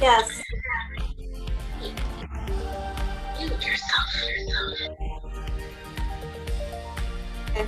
Yes. Mute yourself. Okay.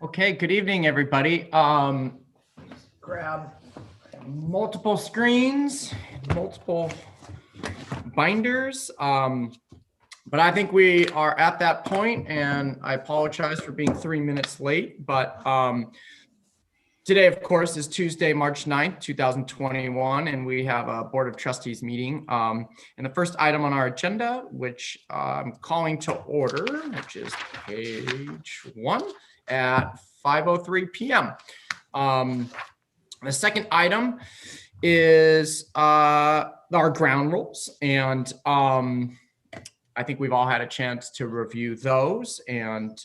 Okay, good evening, everybody. Grab multiple screens, multiple binders. But I think we are at that point, and I apologize for being 3 minutes late. But today, of course, is Tuesday, March 9th, 2021, and we have a Board of Trustees meeting. And the first item on our agenda, which I'm calling to order, which is page 1 at 5:03 p.m. The second item is our ground rules, and I think we've all had a chance to review those. And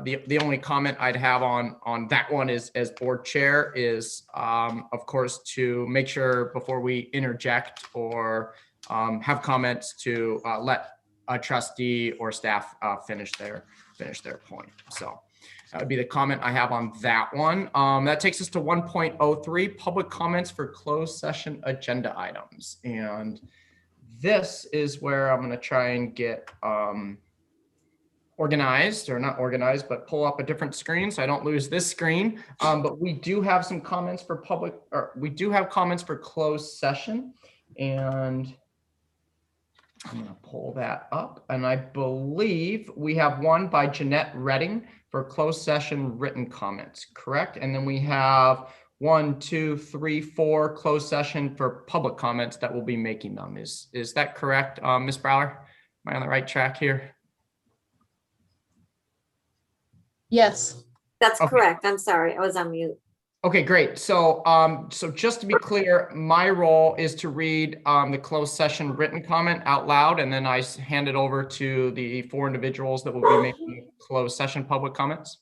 the only comment I'd have on that one is, as board chair, is of course to make sure before we interject or have comments to let a trustee or staff finish their point. So that would be the comment I have on that one. That takes us to 1.03, public comments for closed session agenda items. And this is where I'm going to try and get organized, or not organized, but pull up a different screen so I don't lose this screen. But we do have some comments for public, or we do have comments for closed session. And I'm going to pull that up. And I believe we have one by Jeanette Redding for closed session written comments, correct? And then we have 1, 2, 3, 4 closed session for public comments that we'll be making them. Is that correct, Ms. Browler? Am I on the right track here? Yes. That's Okay. correct. I'm sorry. I was on mute. Okay, great. So, so just to be clear, my role is to read the closed session written comment out loud, and then I hand it over to the 4 individuals that will be making closed session public comments.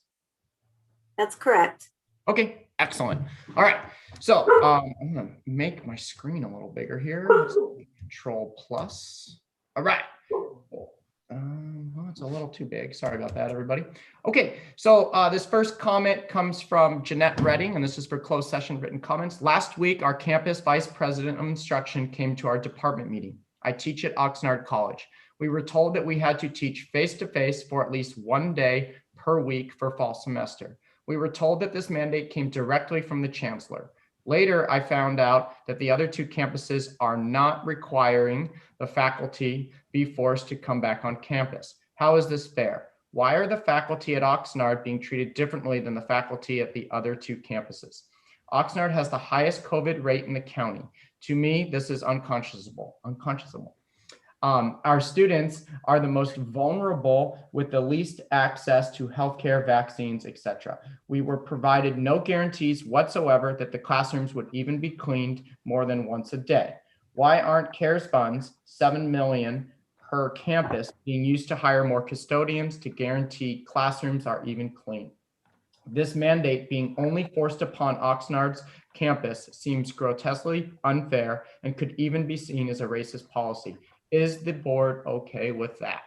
That's correct. Okay, excellent. All right. So I'm gonna make my screen a little bigger here. Let's do Control plus. All right. Well, it's a little too big. Sorry about that, everybody. Okay, so this first comment comes from Jeanette Redding, and this is for closed session written comments. Last week, our campus vice president of instruction came to our department meeting. I teach at Oxnard College. We were told that we had to teach face-to-face for at least 1 day per week for fall semester. We were told that this mandate came directly from the chancellor. Later, I found out that the other 2 campuses are not requiring the faculty be forced to come back on campus. How is this fair? Why are the faculty at Oxnard being treated differently than the faculty at the other 2 campuses? Oxnard has the highest COVID rate in the county. To me, this is unconscionable. Our students are the most vulnerable with the least access to healthcare, vaccines, etc. We were provided no guarantees whatsoever that the classrooms would even be cleaned more than once a day. Why aren't CARES funds, $7 million per campus, being used to hire more custodians to guarantee classrooms are even clean? This mandate being only forced upon Oxnard's campus seems grotesquely unfair and could even be seen as a racist policy. Is the board okay with that?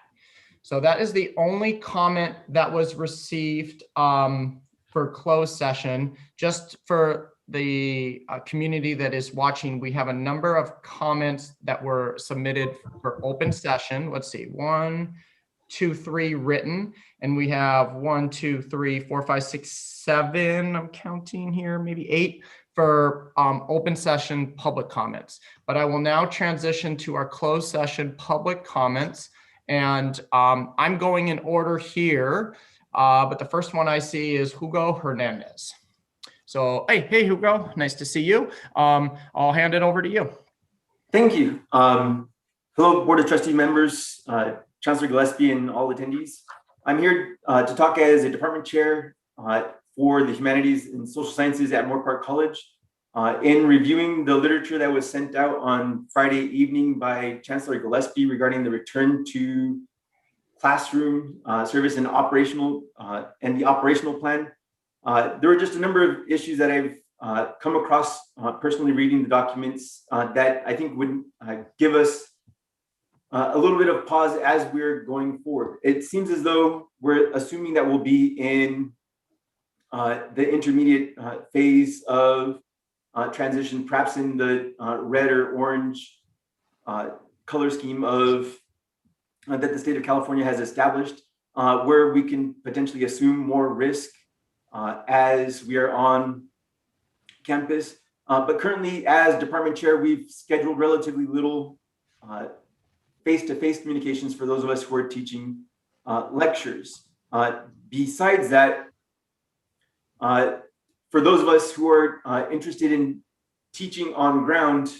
So that is the only comment that was received for closed session. Just for the community that is watching, we have a number of comments that were submitted for open session. Let's see, 1, 2, 3 written, and we have 1, 2, 3, 4, 5, 6, 7. I'm counting here, maybe 8 for open session public comments. But I will now transition to our closed session public comments, and I'm going in order here. But the first one I see is Hugo Hernandez. So, hey, Hugo, nice to see you. I'll hand it over to you. Thank you. Hello, Board of Trustee members, Chancellor Gillespie, and all attendees. I'm here to talk as a department chair for the Humanities and Social Sciences at Moore Park College. In reviewing the literature that was sent out on Friday evening by Chancellor Gillespie regarding the return to classroom service and operational and the operational plan, there were just a number of issues that I've come across personally reading the documents that I think would give us a little bit of pause as we're going forward. It seems as though we're assuming that we'll be in the intermediate phase of transition, perhaps in the red or orange color scheme of that the state of California has established, where we can potentially assume more risk as we are on campus. But currently, as department chair, we've scheduled relatively little face-to-face communications for those of us who are teaching lectures. Besides that, for those of us who are interested in teaching on ground,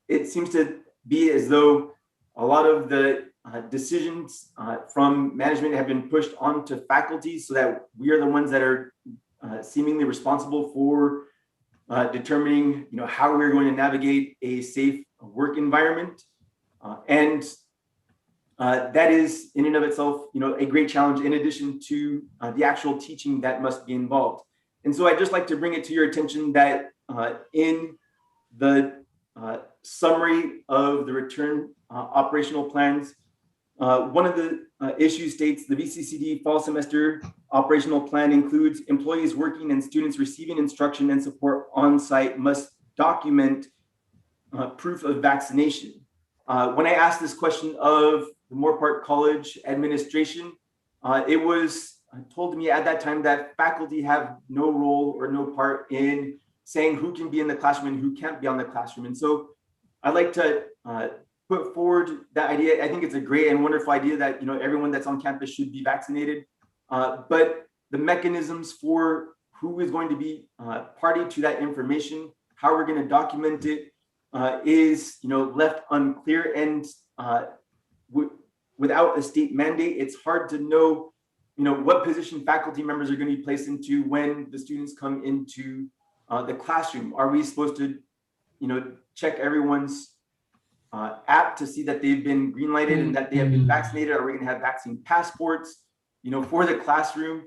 it seems to be as though a lot of the decisions from management have been pushed onto faculty, so that we are the ones that are seemingly responsible for determining, how we're going to navigate a safe work environment. And that is in and of itself, a great challenge in addition to the actual teaching that must be involved. And so I'd just like to bring it to your attention that in the summary of the return operational plans, one of the issues states the VCCCD fall semester operational plan includes employees working and students receiving instruction and support on site must document proof of vaccination. When I asked this question of the Moorpark College administration, it was told to me at that time that faculty have no role or no part in saying who can be in the classroom and who can't be on the classroom. And so I'd like to put forward that idea. I think it's a great and wonderful idea that everyone that's on campus should be vaccinated, but the mechanisms for who is going to be party to that information, how we're going to document it, is left unclear. And without a state mandate, it's hard to know what position faculty members are going to be placed into when the students come into the classroom. Are we supposed to check everyone's app to see that they've been green lighted and that they have been vaccinated? Are we going to have vaccine passports for the classroom?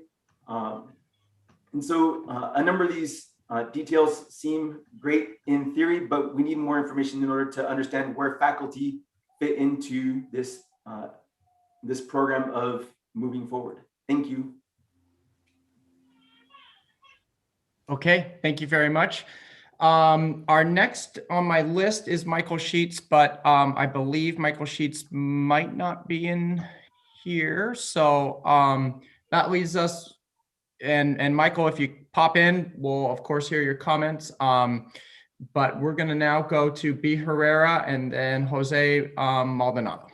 And so a number of these details seem great in theory, but we need more information in order to understand where faculty fit into this this program of moving forward. Thank you. Okay, thank you very much. Our next on my list is Michael Sheets, but I believe Michael Sheets might not be in here. So that leaves us, and Michael, if you pop in, we'll of course hear your comments. But we're gonna now go to B. Herrera and then Jose Maldonado.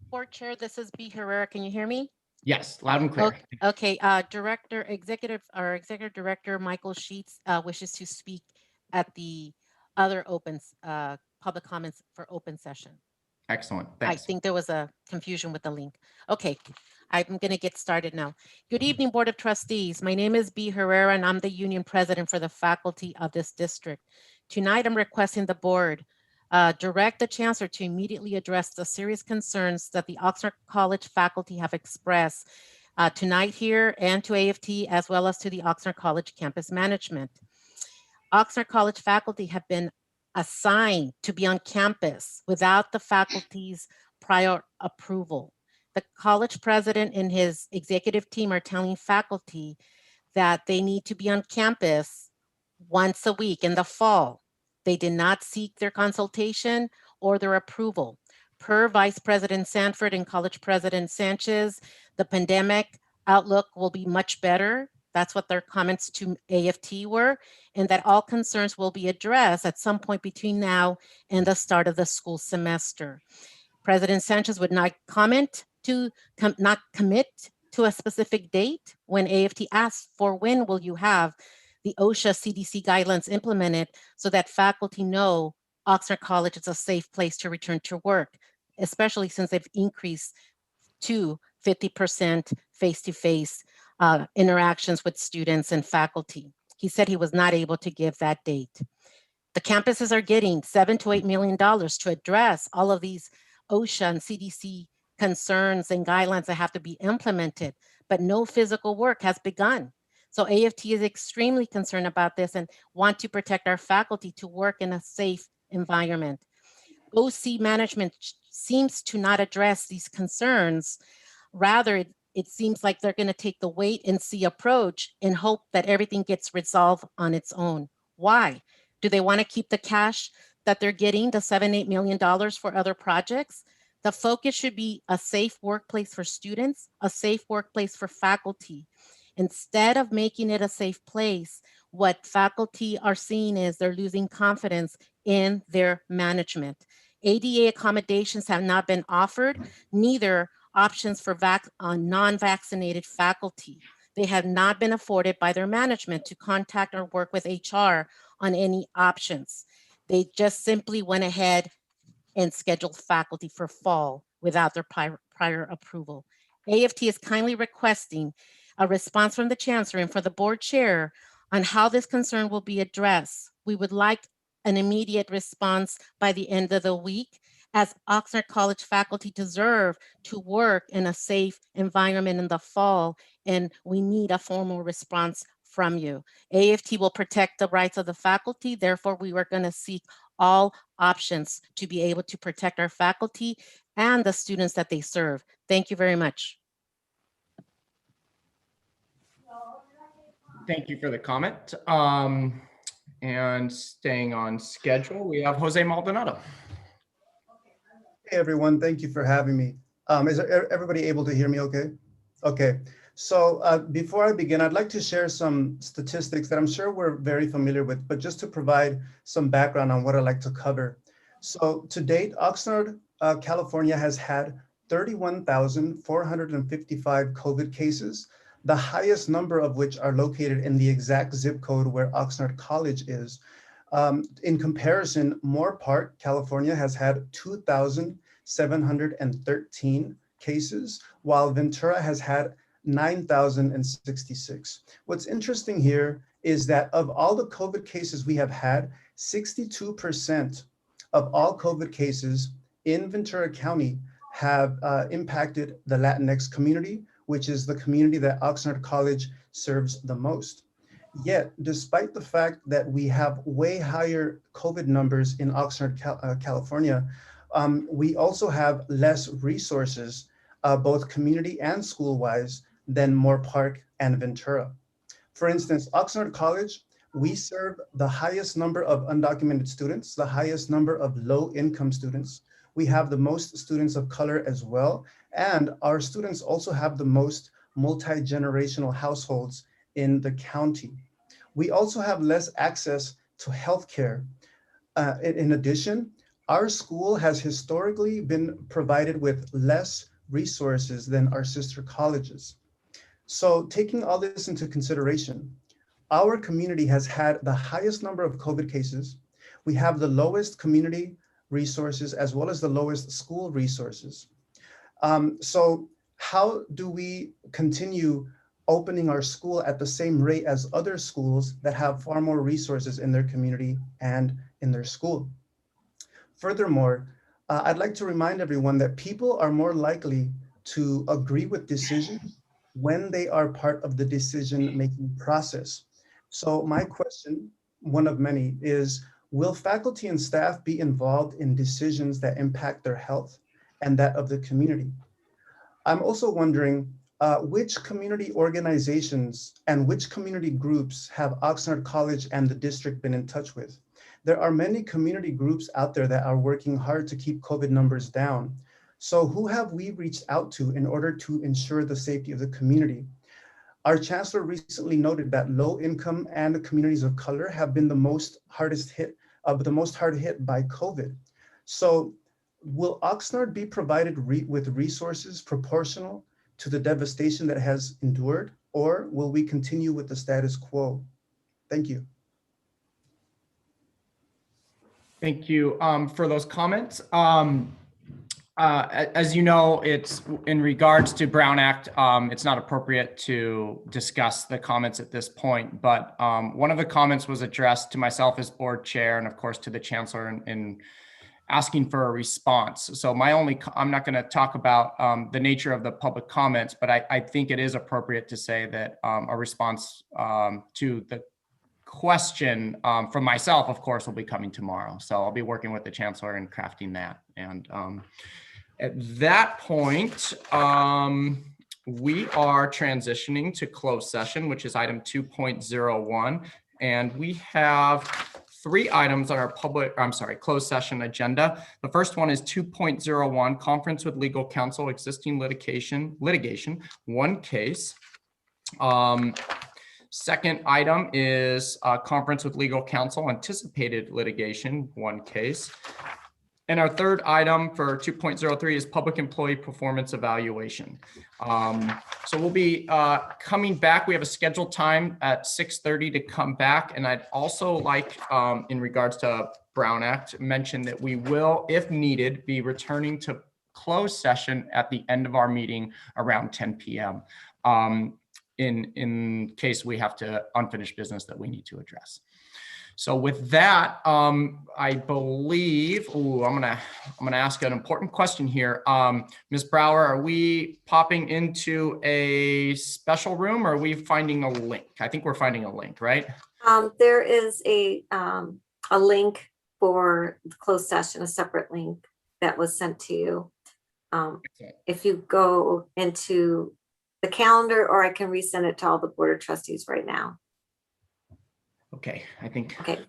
Board Chair, this is B. Herrera. Can you hear me? Yes, loud and clear. Okay. Executive Director Michael Sheets wishes to speak at the other public comments for open session. Excellent. Thanks. I think there was a confusion with the link. Okay, I'm going to get started now. Good evening, Board of Trustees. My name is B. Herrera, and I'm the union president for the faculty of this district. Tonight, I'm requesting the board direct the chancellor to immediately address the serious concerns that the Oxnard College faculty have expressed tonight here and to AFT, as well as to the Oxnard College campus management. Oxnard College faculty have been assigned to be on campus without the faculty's prior approval. The college president and his executive team are telling faculty that they need to be on campus once a week in the fall. They did not seek their consultation or their approval. Per Vice President Sanford and College President Sanchez, the pandemic outlook will be much better. That's what their comments to AFT were, and that all concerns will be addressed at some point between now and the start of the school semester. President Sanchez would not commit to a specific date when AFT asked for when will you have the OSHA CDC guidelines implemented so that faculty know Oxnard College is a safe place to return to work, especially since they've increased to 50% face-to-face interactions with students and faculty. He said he was not able to give that date. The campuses are getting $7 to $8 million to address all of these OSHA and CDC concerns and guidelines that have to be implemented, but no physical work has begun. So AFT is extremely concerned about this and want to protect our faculty to work in a safe environment. OC management seems to not address these concerns. Rather, it seems like they're going to take the wait and see approach and hope that everything gets resolved on its own. Why? Do they want to keep the cash that they're getting, the $7-8 million for other projects? The focus should be a safe workplace for students, a safe workplace for faculty. Instead of making it a safe place, what faculty are seeing is they're losing confidence in their management. ADA accommodations have not been offered, neither options for non-vaccinated faculty. They have not been afforded by their management to contact or work with HR on any options. They just simply went ahead and scheduled faculty for fall without their prior approval. AFT is kindly requesting a response from the chancellor and for the board chair on how this concern will be addressed. We would like an immediate response by the end of the week, as Oxnard College faculty deserve to work in a safe environment in the fall, and we need a formal response from you. AFT will protect the rights of the faculty. Therefore, we are going to seek all options to be able to protect our faculty and the students that they serve. Thank you very much. Thank you for the comment. And staying on schedule, we have Jose Maldonado. Hey everyone, thank you for having me. Is everybody able to hear me okay? Okay, so before I begin, I'd like to share some statistics that I'm sure we're very familiar with, but just to provide some background on what I'd like to cover. So to date, Oxnard, California has had 31,455 COVID cases, the highest number of which are located in the exact zip code where Oxnard College is. In comparison, Moore Park, California has had 2,713 cases, while Ventura has had 9,066. What's interesting here is that of all the COVID cases we have had, 62% of all COVID cases in Ventura County have impacted the Latinx community, which is the community that Oxnard College serves the most. Yet, despite the fact that we have way higher COVID numbers in Oxnard, California, we also have less resources, both community and school-wise, than Moore Park and Ventura. For instance, Oxnard College, we serve the highest number of undocumented students, the highest number of low-income students. We have the most students of color as well, and our students also have the most multi-generational households in the county. We also have less access to healthcare. In addition, our school has historically been provided with less resources than our sister colleges. So taking all this into consideration, our community has had the highest number of COVID cases. We have the lowest community resources as well as the lowest school resources. So how do we continue opening our school at the same rate as other schools that have far more resources in their community and in their school? Furthermore, I'd like to remind everyone that people are more likely to agree with decisions when they are part of the decision-making process. So my question, one of many, is will faculty and staff be involved in decisions that impact their health and that of the community? I'm also wondering which community organizations and which community groups have Oxnard College and the district been in touch with? There are many community groups out there that are working hard to keep COVID numbers down. So who have we reached out to in order to ensure the safety of the community? Our chancellor recently noted that low income and communities of color have been the most hard hit by COVID. So will Oxnard be provided with resources proportional to the devastation that has endured, or will we continue with the status quo? Thank you. Thank you for those comments. As you know, it's in regards to Brown Act, it's not appropriate to discuss the comments at this point, but one of the comments was addressed to myself as board chair and of course to the chancellor in asking for a response. So I'm not going to talk about the nature of the public comments, but I think it is appropriate to say that a response to the question from myself, of course, will be coming tomorrow. So I'll be working with the chancellor in crafting that. And at that point, we are transitioning to closed session, which is item 2.01. And we have three items on our closed session agenda. The first one is 2.01, conference with legal counsel, existing litigation, one case. Second item is conference with legal counsel, anticipated litigation, one case. And our third item for 2.03 is public employee performance evaluation. So we'll be coming back. We have a scheduled time at 6:30 to come back. And I'd also like, in regards to Brown Act, mention that we will, if needed, be returning to closed session at the end of our meeting around 10 p.m. In case we have to unfinished business that we need to address. So with that, I believe, I'm gonna ask an important question here. Ms. Brower, are we popping into a special room or are we finding a link? I think we're finding a link, right? There is a link for the closed session, a separate link that was sent to you. If you go into the calendar, or I can resend it to all the Board of Trustees right now. Okay, I think Okay.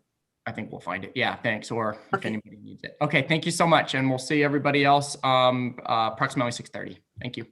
we'll find it. Yeah, thanks. Or if Okay. anybody needs it. Okay, thank you so much. And we'll see everybody else approximately 6:30. Thank you.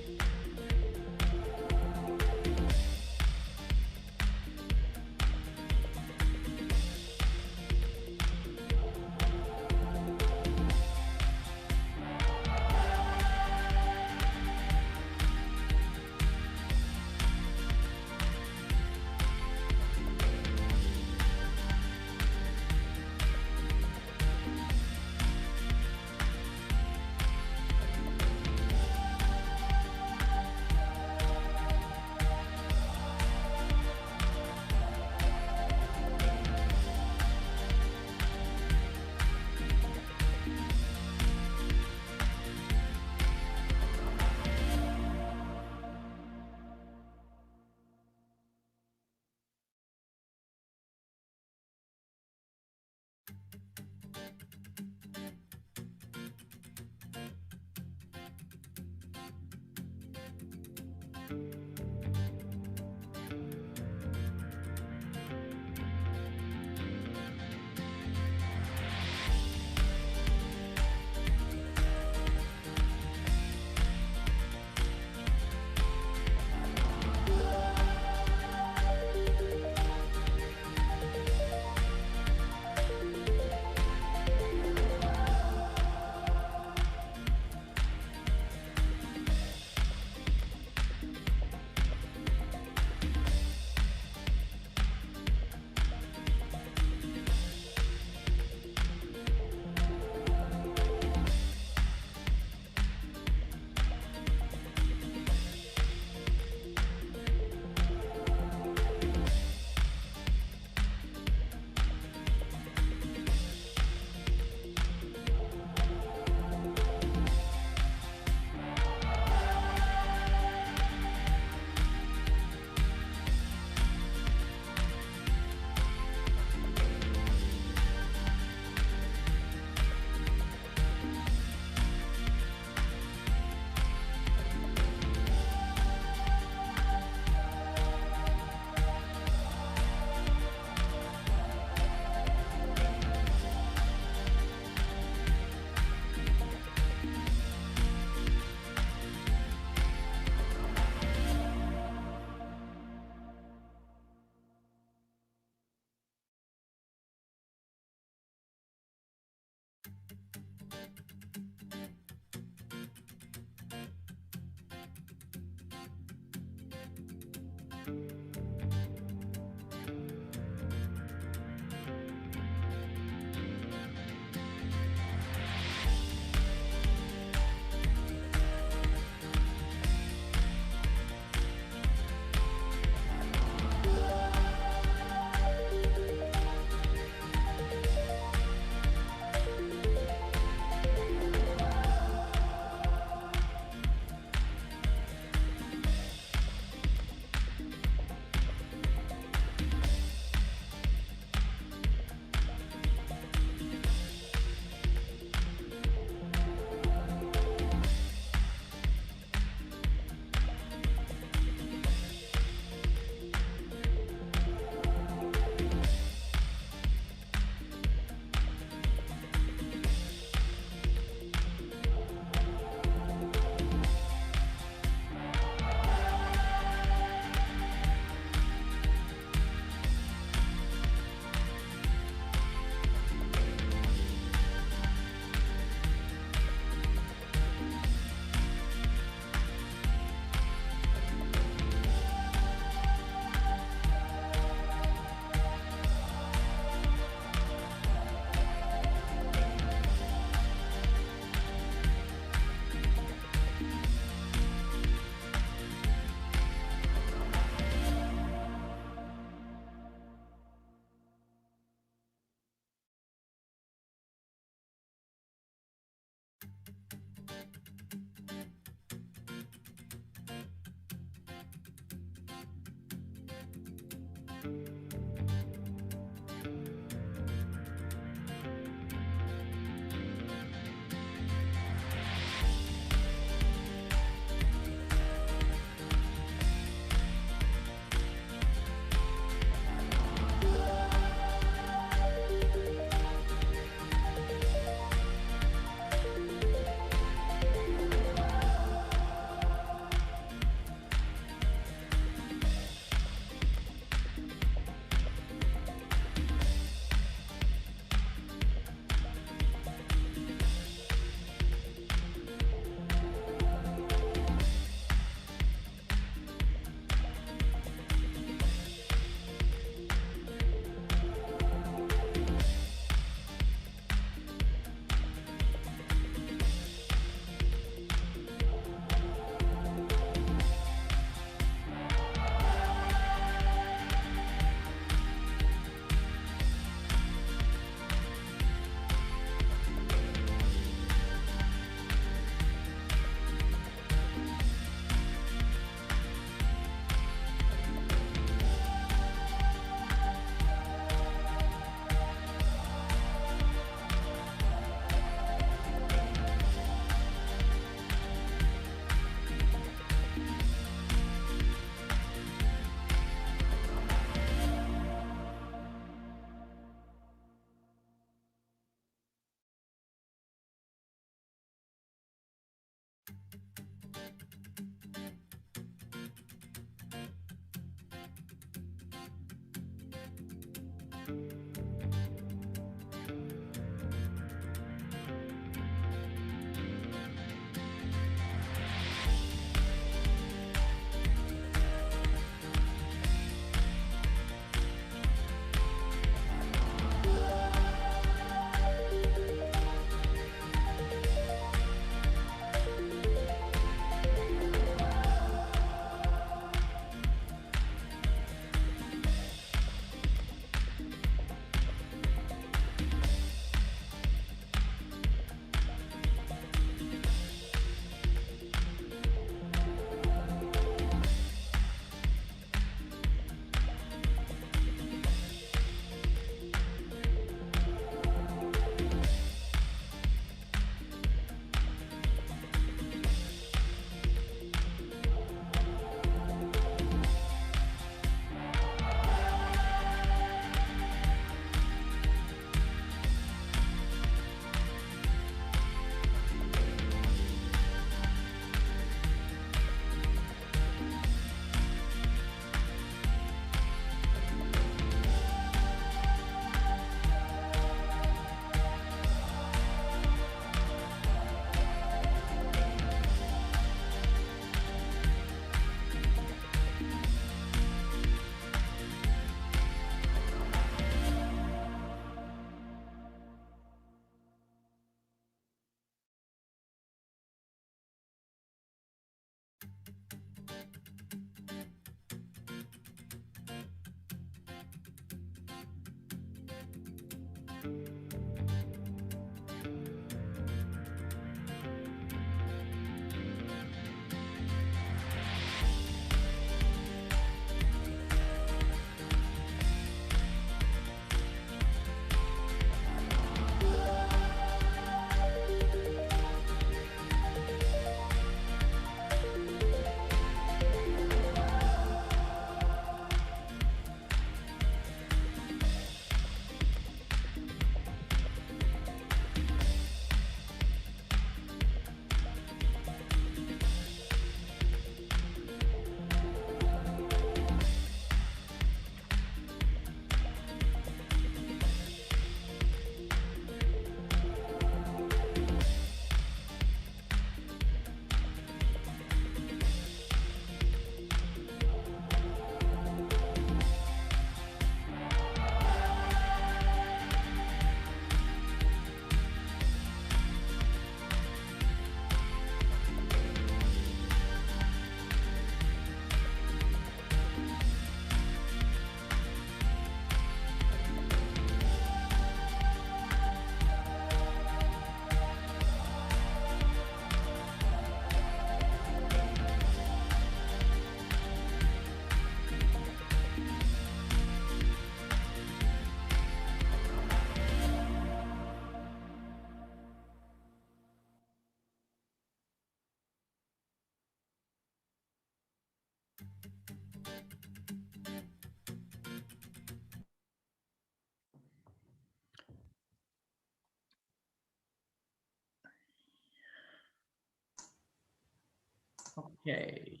Okay.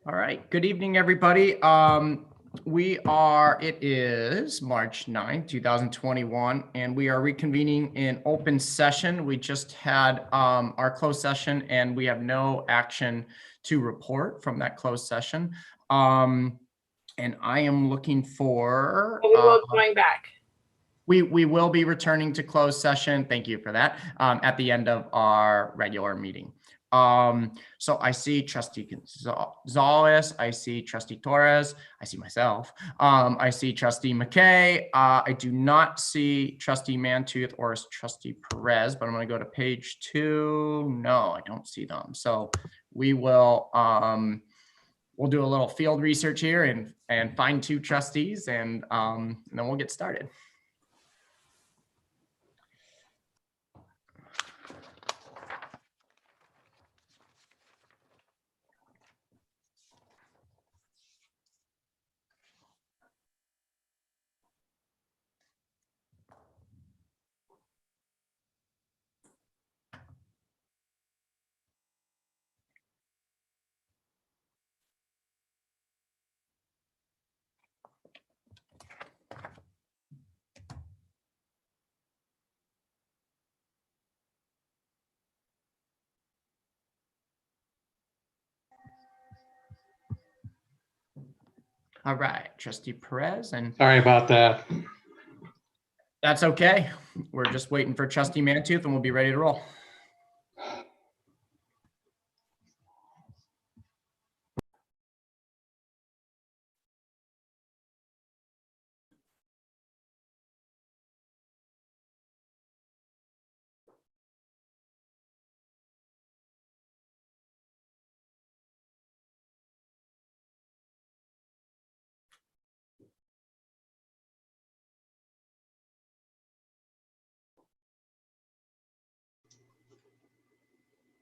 All right. Good evening, everybody. It is March 9th, 2021, and we are reconvening in open session. We just had our closed session and we have no action to report from that closed session. And I am looking for. We will going back. We will be returning to closed session. Thank you for that. At the end of our regular meeting. So I see Trustee Gonzalez, I see Trustee Torres, I see myself, I see Trustee McKay. I do not see Trustee Mantooth or Trustee Perez, but I'm going to go to page 2. No, I don't see them. So we will we'll do a little field research here and find 2 trustees, and then we'll get started. All right, Trustee Perez, and Sorry about that. that's okay. We're just waiting for Trustee Mantooth and we'll be ready to roll.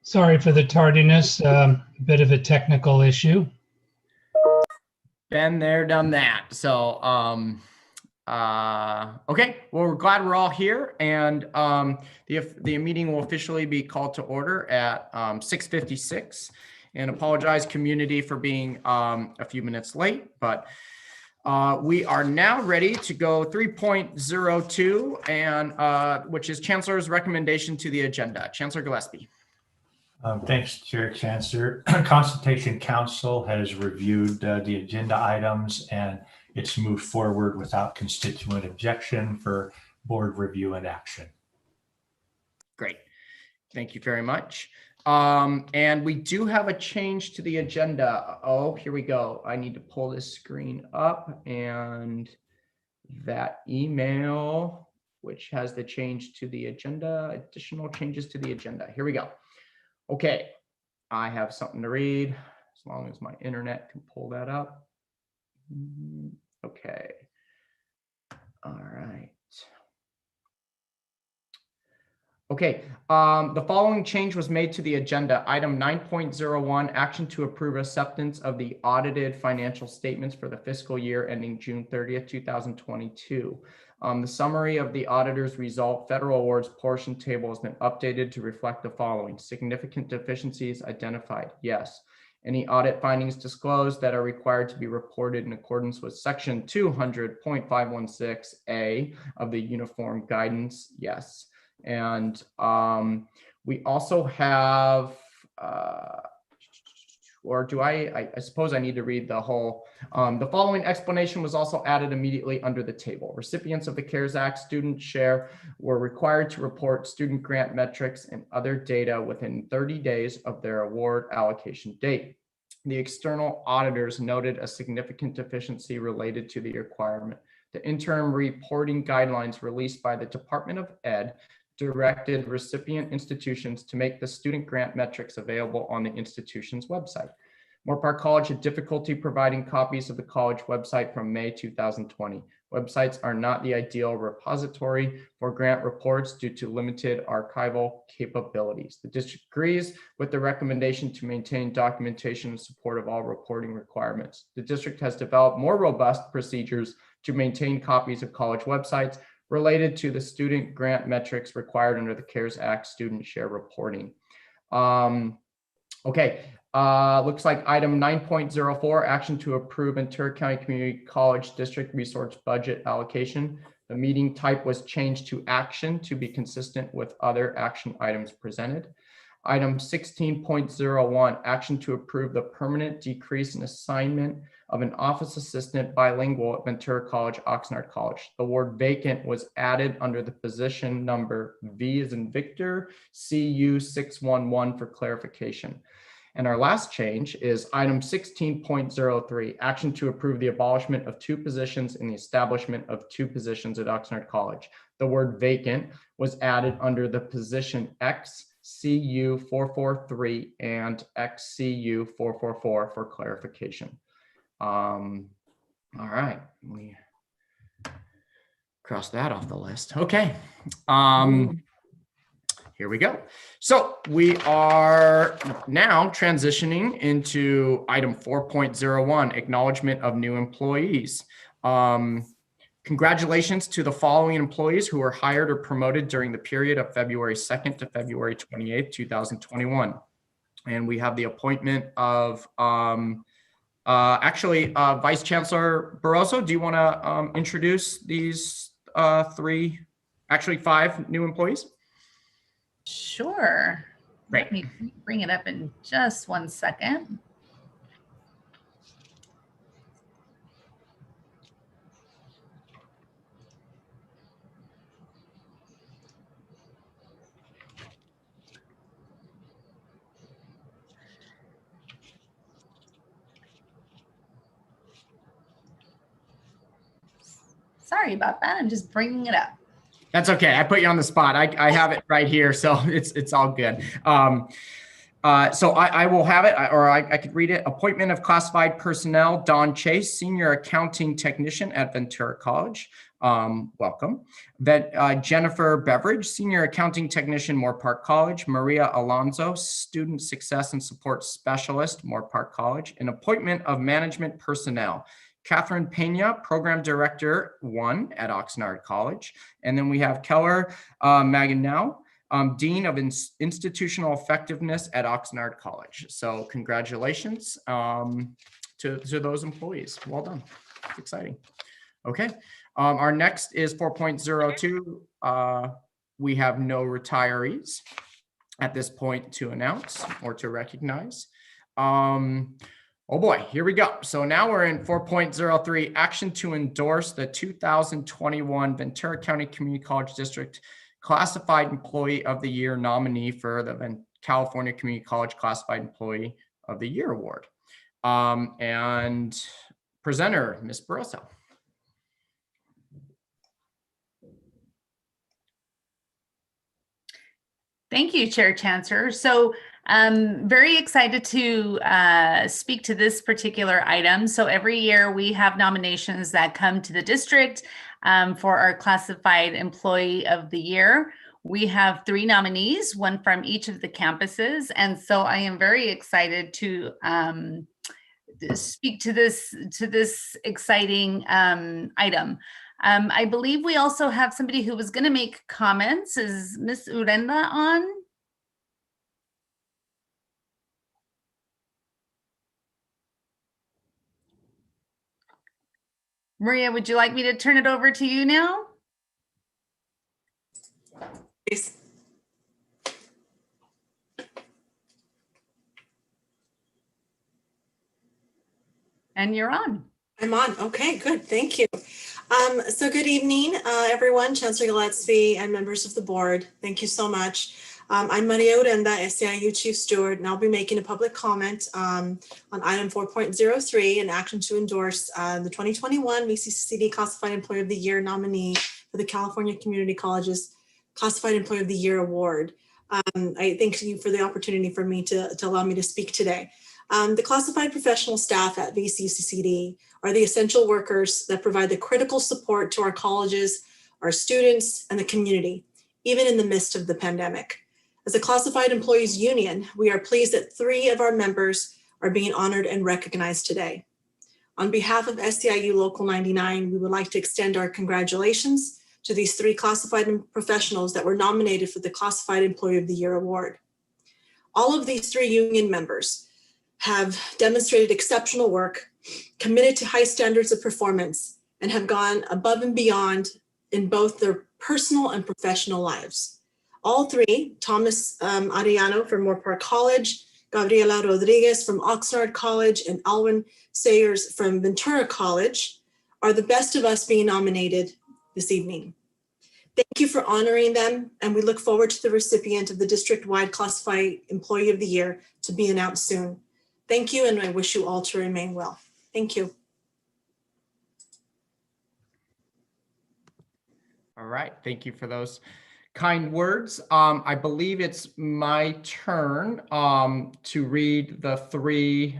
Sorry for the tardiness, a bit of a technical issue. Been there, done that. So, okay, well, we're glad we're all here, and the meeting will officially be called to order at 6:56. And apologize, community, for being a few minutes late, but we are now ready to go 3.02, and which is Chancellor's recommendation to the agenda. Chancellor Gillespie. Thanks, Chair Chancellor. Consultation Council has reviewed the agenda items and it's moved forward without constituent objection for board review and action. Great. Thank you very much. And we do have a change to the agenda. Oh, here we go. I need to pull this screen up, and that email, which has the change to the agenda, additional changes to the agenda. Here we go. Okay, I have something to read as long as my internet can pull that up. Okay. All right. Okay, the following change was made to the agenda. Item 9.01, action to approve acceptance of the audited financial statements for the fiscal year ending June 30th, 2022. The summary of the auditor's result federal awards portion table has been updated to reflect the following. Significant deficiencies identified, yes. Any audit findings disclosed that are required to be reported in accordance with section 200.516A of the uniform guidance, yes. And we also have, or do I suppose I need to read the whole, the following explanation was also added immediately under the table. Recipients of the CARES Act student share were required to report student grant metrics and other data within 30 days of their award allocation date. The external auditors noted a significant deficiency related to the requirement. The interim reporting guidelines released by the Department of Ed directed recipient institutions to make the student grant metrics available on the institution's website. Moorpark College had difficulty providing copies of the college website from May 2020. Websites are not the ideal repository for grant reports due to limited archival capabilities. The district agrees with the recommendation to maintain documentation in support of all reporting requirements. The district has developed more robust procedures to maintain copies of college websites related to the student grant metrics required under the CARES Act student share reporting. Okay, looks like item 9.04, action to approve Ventura County Community College District Resource Budget Allocation. The meeting type was changed to action to be consistent with other action items presented. Item 16.01, action to approve the permanent decrease in assignment of an office assistant bilingual at Ventura College, Oxnard College. The word vacant was added under the position number V as in Victor, CU 611 for clarification. And our last change is item 16.03, action to approve the abolishment of 2 positions and the establishment of 2 positions at Oxnard College. The word vacant was added under the position XCU 443 and XCU 444 for clarification. All right, we cross that off the list. Okay. Here we go. So we are now transitioning into item 4.01, acknowledgement of new employees. Congratulations to the following employees who were hired or promoted during the period of February 2nd to February 28th, 2021. And we have the appointment of Vice Chancellor Barroso. Do you want to introduce these 5 new employees? Sure. Great. Let me bring it up in just one second. Sorry about that. I'm just bringing it up. That's okay. I put you on the spot. I have it right here, so it's all good. So I will have it, or I could read it. Appointment of classified personnel: Don Chase, Senior Accounting Technician at Ventura College. Welcome. Jennifer Beveridge, Senior Accounting Technician, Moore Park College. Maria Alonso, Student Success and Support Specialist, Moore Park College. An appointment of management personnel: Catherine Pena, Program Director 1 at Oxnard College. And then we have Keller Maganow, Dean of Institutional Effectiveness at Oxnard College. So congratulations to those employees. Well done. It's exciting. Okay. Our next is 4.02. We have no retirees at this point to announce or to recognize. Oh boy, here we go. So now we're in 4.03, action to endorse the 2021 Ventura County Community College District Classified Employee of the Year nominee for the California Community College Classified Employee of the Year Award. And presenter, Ms. Barroso. Thank you, Chair Chancellor. So I'm very excited to speak to this particular item. So every year we have nominations that come to the district for our Classified Employee of the Year. We have 3 nominees, one from each of the campuses. And so I am very excited to speak to this exciting item. I believe we also have somebody who was going to make comments. Is Ms. Urenda on? Maria, would you like me to turn it over to you now? Please. And you're on. I'm on. Okay, good. Thank you. So good evening, everyone, Chancellor Gillespie and members of the board. Thank you so much. I'm Maria Urenda, SEIU Chief Steward, and I'll be making a public comment on item 4.03, an action to endorse the 2021 VCCCD Classified Employee of the Year nominee for the California Community College's Classified Employee of the Year Award. I thank you for the opportunity for me to allow me to speak today. The classified professional staff at VCCCD are the essential workers that provide the critical support to our colleges, our students, and the community, even in the midst of the pandemic. As a classified employees union, we are pleased that 3 of our members are being honored and recognized today. On behalf of SEIU Local 99, we would like to extend our congratulations to these 3 classified professionals that were nominated for the Classified Employee of the Year Award. All of these 3 union members have demonstrated exceptional work, committed to high standards of performance, and have gone above and beyond in both their personal and professional lives. All 3, Thomas Arellano from Moore Park College, Gabriela Rodriguez from Oxnard College, and Alwyn Sayers from Ventura College, are the best of us being nominated this evening. Thank you for honoring them, and we look forward to the recipient of the district-wide Classified Employee of the Year to be announced soon. Thank you, and I wish you all to remain well. Thank you. All right, thank you for those kind words. I believe it's my turn to read the three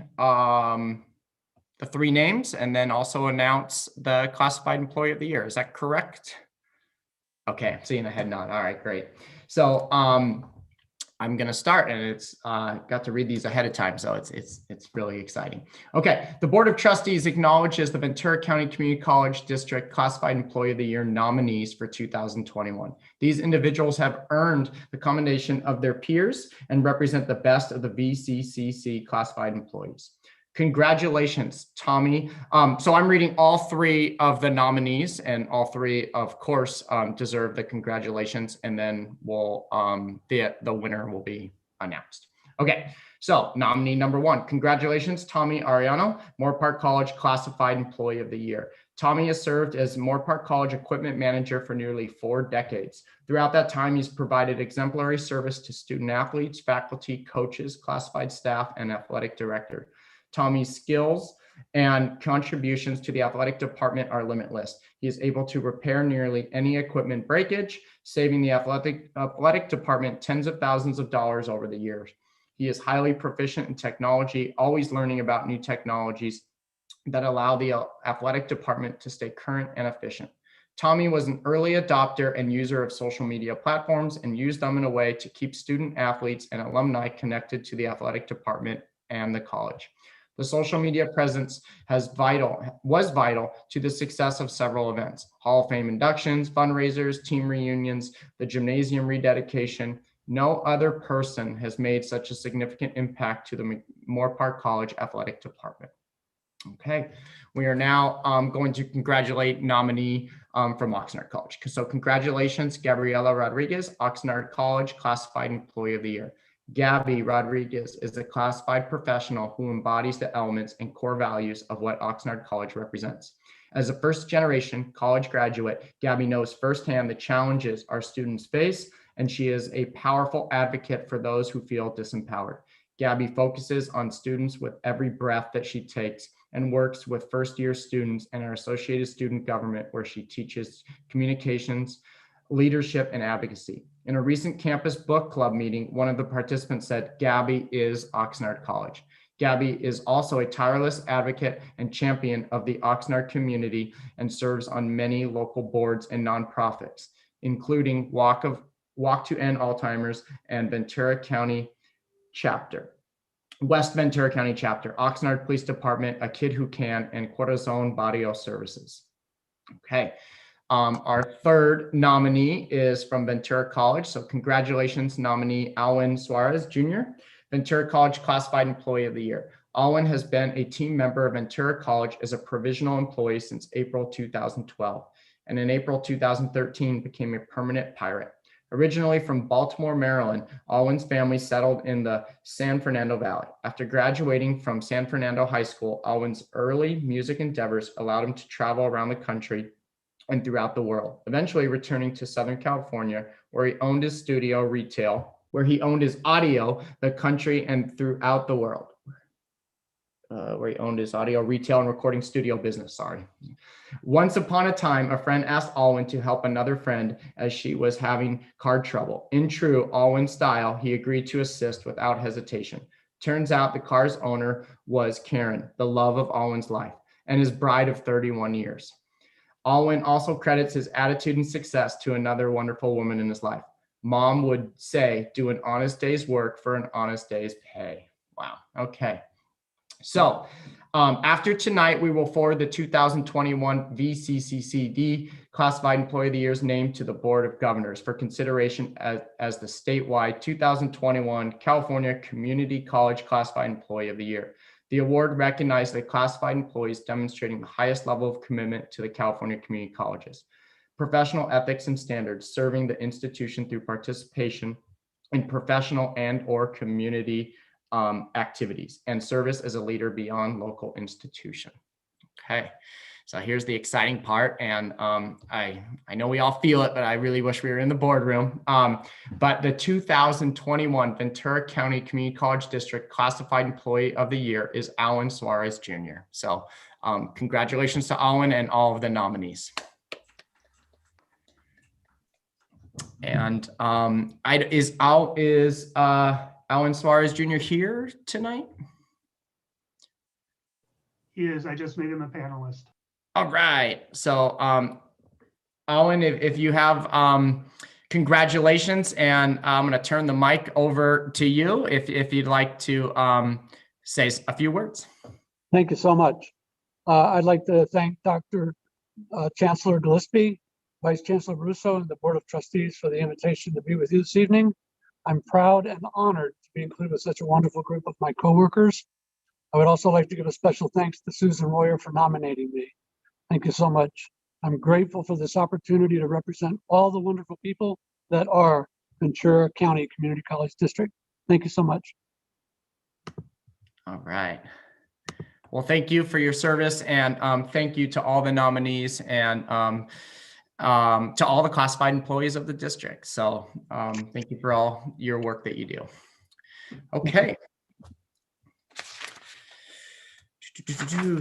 names and then also announce the Classified Employee of the Year. Is that correct? Okay, seeing a head nod. All right, great. So I'm gonna start, and it's got to read these ahead of time, so it's really exciting. Okay, the Board of Trustees acknowledges the Ventura County Community College District Classified Employee of the Year nominees for 2021. These individuals have earned the commendation of their peers and represent the best of the VCCC classified employees. Congratulations, Tommy. So I'm reading all 3 of the nominees, and all 3, of course, deserve the congratulations, and then we'll the winner will be announced. Okay, so nominee number 1, congratulations, Tommy Arellano, Moore Park College Classified Employee of the Year. Tommy has served as Moore Park College Equipment Manager for nearly 4 decades. Throughout that time, he's provided exemplary service to student athletes, faculty, coaches, classified staff, and athletic director. Tommy's skills and contributions to the athletic department are limitless. He is able to repair nearly any equipment breakage, saving the athletic department tens of thousands of dollars over the years. He is highly proficient in technology, always learning about new technologies that allow the athletic department to stay current and efficient. Tommy was an early adopter and user of social media platforms and used them in a way to keep student athletes and alumni connected to the athletic department and the college. The social media presence was vital to the success of several events: Hall of Fame inductions, fundraisers, team reunions, the gymnasium rededication. No other person has made such a significant impact to the Moore Park College Athletic Department. Okay, we are now going to congratulate nominee from Oxnard College. So congratulations, Gabriela Rodriguez, Oxnard College Classified Employee of the Year. Gabby Rodriguez is a classified professional who embodies the elements and core values of what Oxnard College represents. As a first-generation college graduate, Gabby knows firsthand the challenges our students face, and she is a powerful advocate for those who feel disempowered. Gabby focuses on students with every breath that she takes and works with first-year students and our associated student government, where she teaches communications, leadership, and advocacy. In a recent campus book club meeting, one of the participants said, "Gabby is Oxnard College." Gabby is also a tireless advocate and champion of the Oxnard community and serves on many local boards and nonprofits, including Walk to End Alzheimer's and Ventura County Chapter, West Ventura County Chapter, Oxnard Police Department, A Kid Who Can, and Corazon Barrio Services. Okay. Our third nominee is from Ventura College. So congratulations, nominee Alwyn Suarez Jr., Ventura College Classified Employee of the Year. Alwyn has been a team member of Ventura College as a provisional employee since April 2012, and in April 2013 became a permanent pirate. Originally from Baltimore, Maryland, Alwyn's family settled in the San Fernando Valley. After graduating from San Fernando High School, Alwyn's early music endeavors allowed him to travel around the country and throughout the world, eventually returning to Southern California, where he owned his audio, the country, and throughout the world. Where he owned his audio, retail, and recording studio business, sorry. Once upon a time, a friend asked Alwyn to help another friend as she was having car trouble. In true Alwyn style, he agreed to assist without hesitation. Turns out the car's owner was Karen, the love of Alwyn's life, and his bride of 31 years. Alwyn also credits his attitude and success to another wonderful woman in his life. Mom would say, do an honest day's work for an honest day's pay. Wow, okay. So After tonight, we will forward the 2021 VCCCD Classified Employee of the Year's name to the Board of Governors for consideration as the statewide 2021 California Community College Classified Employee of the Year. The award recognizes the classified employees demonstrating the highest level of commitment to the California community colleges, professional ethics and standards, serving the institution through participation in professional and/or community activities, and service as a leader beyond local institution. Okay, so here's the exciting part, and I know we all feel it, but I really wish we were in the boardroom. But the 2021 Ventura County Community College District Classified Employee of the Year is Alan Suarez Jr. So congratulations to Alan and all of the nominees. And is Alan Suarez Jr. here tonight? He is. I just made him a panelist. All right. So, Alan, if you have congratulations, and I'm going to turn the mic over to you if you'd like to say a few words. Thank you so much. I'd like to thank Dr. Chancellor Gillespie, Vice Chancellor Russo, and the Board of Trustees for the invitation to be with you this evening. I'm proud and honored to be included with such a wonderful group of my coworkers. I would also like to give a special thanks to Susan Royer for nominating me. Thank you so much. I'm grateful for this opportunity to represent all the wonderful people that are Ventura County Community College District. Thank you so much. All right. Well, thank you for your service, and thank you to all the nominees and to all the classified employees of the district. So thank you for all your work that you do. Okay.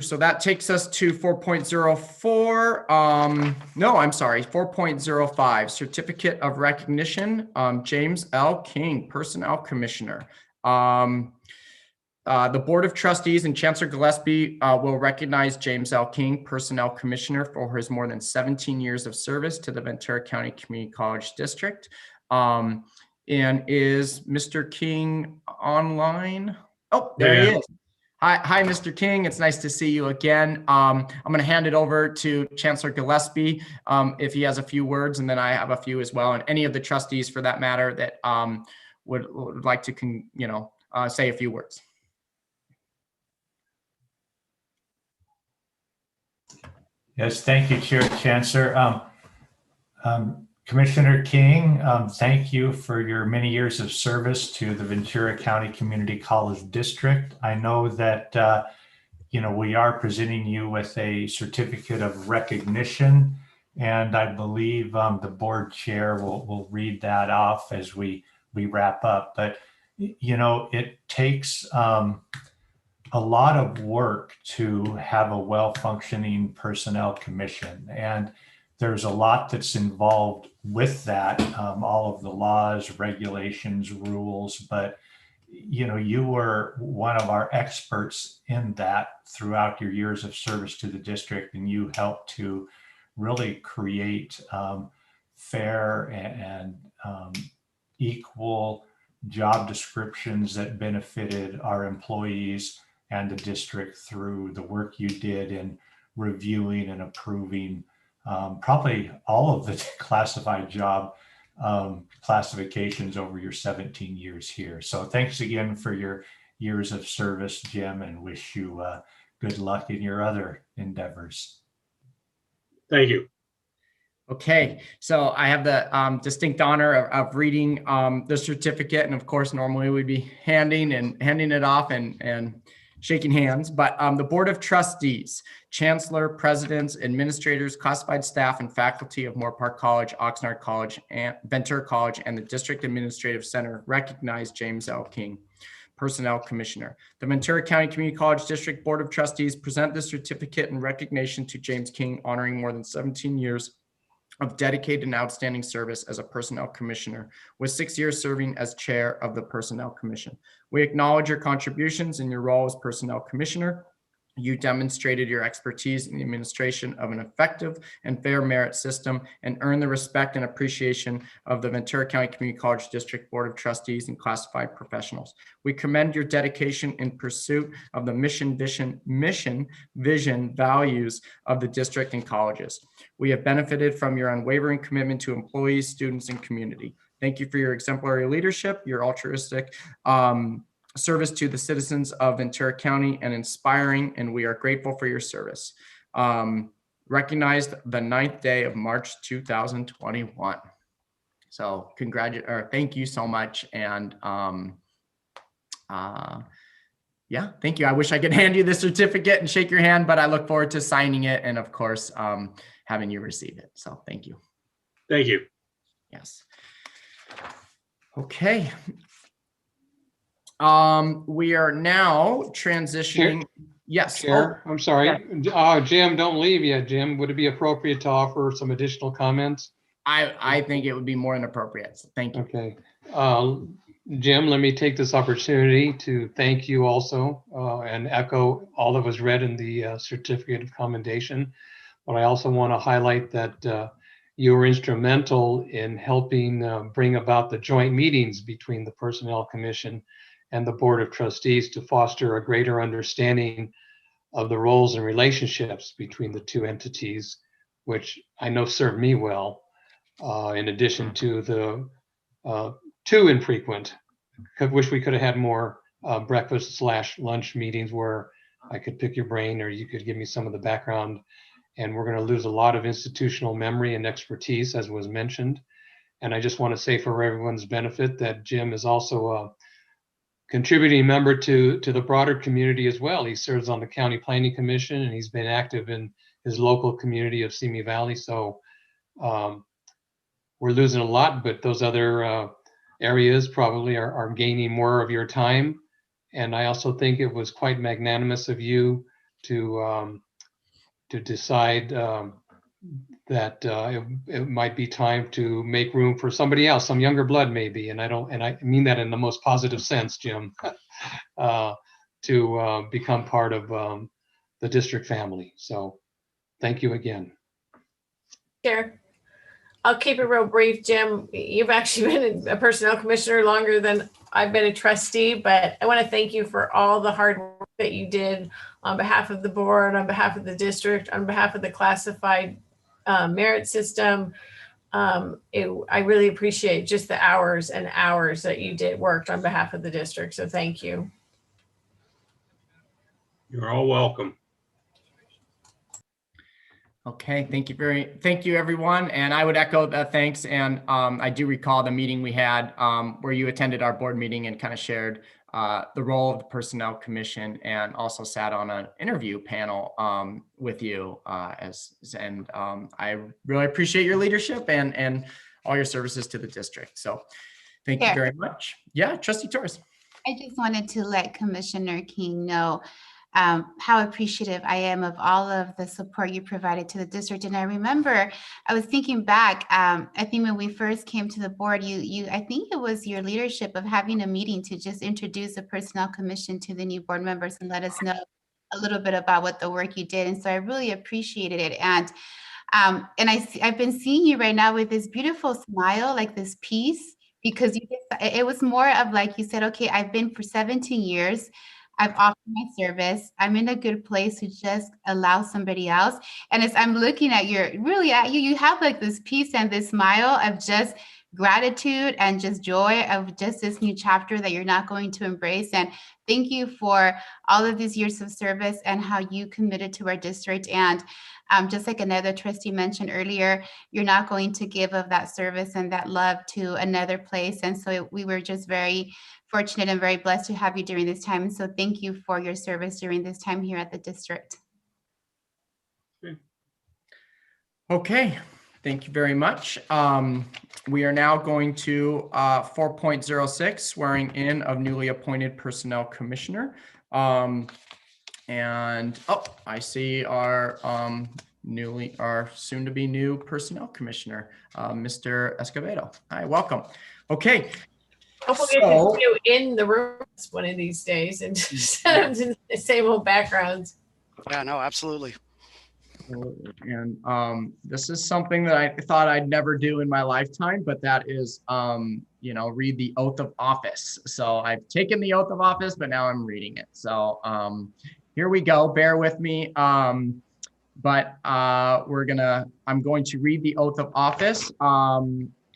So that takes us to 4.04. No, I'm sorry, 4.05, Certificate of Recognition, James L. King, Personnel Commissioner. The Board of Trustees and Chancellor Gillespie will recognize James L. King, Personnel Commissioner, for his more than 17 years of service to the Ventura County Community College District. And is Mr. King online? Oh, there he is. Hi, Mr. King. It's nice to see you again. I'm going to hand it over to Chancellor Gillespie if he has a few words, and then I have a few as well, and any of the trustees, for that matter, that would like to, say a few words. Yes, thank you, Chair Chancellor. Commissioner King, thank you for your many years of service to the Ventura County Community College District. I know that, we are presenting you with a certificate of recognition, and I believe the board chair will read that off as we wrap up. But, it takes a lot of work to have a well-functioning personnel commission, and there's a lot that's involved with that, all of the laws, regulations, rules, but you were one of our experts in that throughout your years of service to the district, and you helped to really create fair and equal job descriptions that benefited our employees and the district through the work you did in reviewing and approving probably all of the classified job classifications over your 17 years here. So thanks again for your years of service, Jim, and wish you good luck in your other endeavors. Thank you. Okay, so I have the distinct honor of reading the certificate, and of course, normally we'd be handing it off and shaking hands, but the Board of Trustees, Chancellor, Presidents, Administrators, classified staff, and faculty of Moorpark College, Oxnard College, and Ventura College, and the District Administrative Center recognize James L. King, Personnel Commissioner. The Ventura County Community College District Board of Trustees present this certificate in recognition to James King, honoring more than 17 years of dedicated and outstanding service as a Personnel Commissioner, with 6 years serving as Chair of the Personnel Commission. We acknowledge your contributions in your role as Personnel Commissioner You demonstrated your expertise in the administration of an effective and fair merit system and earned the respect and appreciation of the Ventura County Community College District Board of Trustees and classified professionals. We commend your dedication in pursuit of the mission, vision, values of the district and colleges. We have benefited from your unwavering commitment to employees, students, and community. Thank you for your exemplary leadership, your altruistic service to the citizens of Ventura County, and inspiring, and we are grateful for your service. Recognized the 9th day of March 2021. So thank you so much. And yeah, thank you. I wish I could hand you the certificate and shake your hand, but I look forward to signing it and of course, having you receive it. So thank you. Thank you. Yes. Okay. We are now transitioning. Yes. Chair, I'm sorry. Jim, don't leave yet, Jim. Would it be appropriate to offer some additional comments? I think it would be more than appropriate. So thank you. Okay. Jim, let me take this opportunity to thank you also and echo all that was read in the certificate of commendation. But I also want to highlight that you were instrumental in helping bring about the joint meetings between the Personnel Commission and the Board of Trustees to foster a greater understanding of the roles and relationships between the two entities, which I know served me well, in addition to the too infrequent, wish we could have had more breakfast/lunch meetings where I could pick your brain or you could give me some of the background. And we're going to lose a lot of institutional memory and expertise, as was mentioned. And I just want to say for everyone's benefit that Jim is also a contributing member to the broader community as well. He serves on the County Planning Commission and he's been active in his local community of Simi Valley. So we're losing a lot, but those other areas probably are gaining more of your time. And I also think it was quite magnanimous of you to decide that it might be time to make room for somebody else, some younger blood maybe, and I mean that in the most positive sense, Jim, to become part of the district family. So thank you again. Chair, I'll keep it real brief, Jim. You've actually been a personnel commissioner longer than I've been a trustee, but I want to thank you for all the hard work that you did on behalf of the board, on behalf of the district, on behalf of the classified merit system. I really appreciate just the hours and hours that you worked on behalf of the district. So thank you. You're all welcome. Okay, thank you everyone. And I would echo the thanks. And I do recall the meeting we had where you attended our board meeting and kind of shared the role of the Personnel Commission and also sat on an interview panel with you I really appreciate your leadership and all your services to the district. So thank you very much. Yeah, Trustee Torres. I just wanted to let Commissioner King know how appreciative I am of all of the support you provided to the district. And I remember, I was thinking back, I think when we first came to the board, I think it was your leadership of having a meeting to just introduce the Personnel Commission to the new board members and let us know a little bit about what the work you did. And so I really appreciated it. And I've been seeing you right now with this beautiful smile, like this peace, because it was more of like you said, okay, I've been for 17 years. I've offered my service. I'm in a good place to just allow somebody else. And as I'm looking at you have like this peace and this smile of just gratitude and just joy of just this new chapter that you're not going to embrace. And thank you for all of these years of service and how you committed to our district. And just like another trustee mentioned earlier, you're not going to give of that service and that love to another place. And so we were just very fortunate and very blessed to have you during this time. And so thank you for your service during this time here at the district. Okay, thank you very much. We are now going to 4.06, swearing in of newly appointed Personnel Commissioner. I see our soon to be new Personnel Commissioner, Mr. Escobedo. Hi, welcome. Okay. Hopefully we'll get you in the room one of these days and just in the same old backgrounds. Yeah, no, absolutely. Absolutely. And this is something that I thought I'd never do in my lifetime, but that is, read the oath of office. So I've taken the oath of office, but now I'm reading it. So here we go. Bear with me. I'm going to read the oath of office.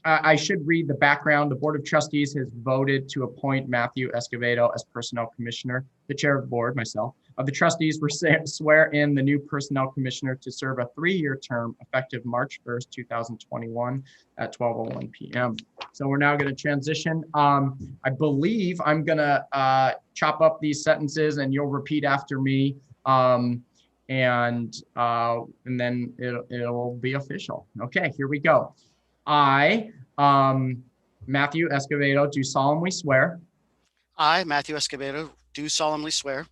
I should read the background. The Board of Trustees has voted to appoint Matthew Escobedo as Personnel Commissioner. The Chair of the Board, myself, of the Trustees swear in the new Personnel Commissioner to serve a 3-year term effective March 1st, 2021 at 12:01 p.m. So we're now going to transition. I believe I'm going to chop up these sentences and you'll repeat after me. And then it'll be official. Okay, here we go. I, Matthew Escobedo, do solemnly swear I, Matthew Escobedo, do solemnly swear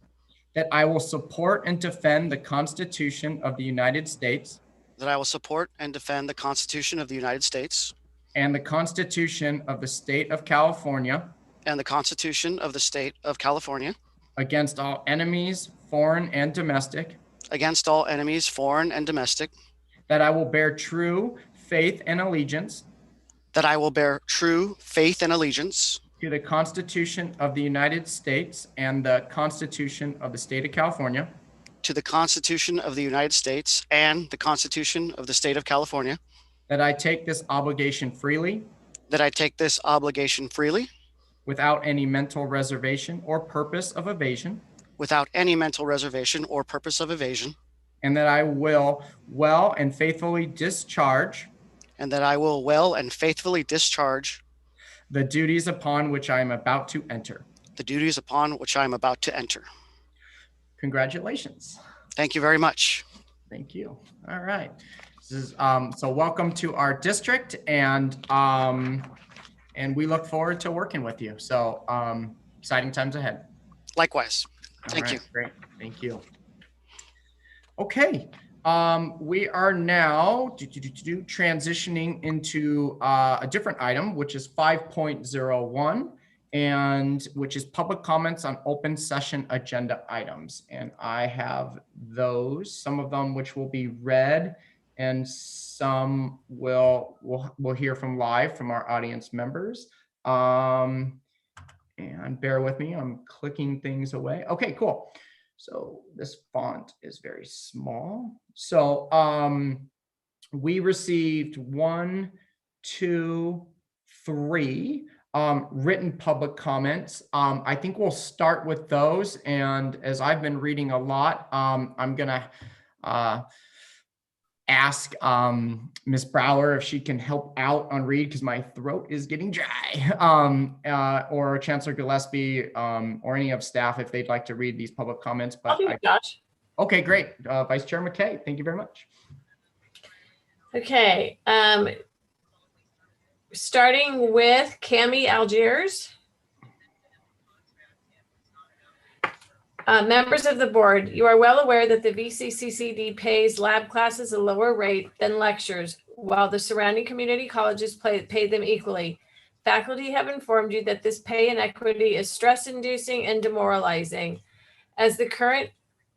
that I will support and defend the Constitution of the United States that I will support and defend the Constitution of the United States and the Constitution of the State of California and the Constitution of the State of California against all enemies, foreign and domestic, against all enemies, foreign and domestic, that I will bear true faith and allegiance that I will bear true faith and allegiance to the Constitution of the United States and the Constitution of the State of California, to the Constitution of the United States and the Constitution of the State of California, that I take this obligation freely that I take this obligation freely without any mental reservation or purpose of evasion, without any mental reservation or purpose of evasion, and that I will well and faithfully discharge and that I will well and faithfully discharge the duties upon which I am about to enter. the duties upon which I am about to enter. Congratulations. Thank you very much. Thank you. All right. This is so welcome to our district, and we look forward to working with you. So exciting times ahead. Likewise. Thank All you. right, great. Thank you. Okay. We are now transitioning into a different item, which is 5.01, and which is public comments on open session agenda items. And I have those, some of them which will be read, and some we'll hear from live from our audience members. And bear with me, I'm clicking things away. Okay, cool. So this font is very small. So we received 1, 2, 3 written public comments. I think we'll start with those. And as I've been reading a lot, I'm gonna ask Ms. Brower if she can help out on read because my throat is getting dry, or Chancellor Gillespie, or any of staff if they'd like to read these public comments. But I'll do it, Josh. Okay, great. Vice Chair McKay, thank you very much. Okay, starting with Cami Algiers. Members of the board, you are well aware that the VCCCD pays lab classes a lower rate than lectures, while the surrounding community colleges pay them equally. Faculty have informed you that this pay inequity is stress-inducing and demoralizing. As the current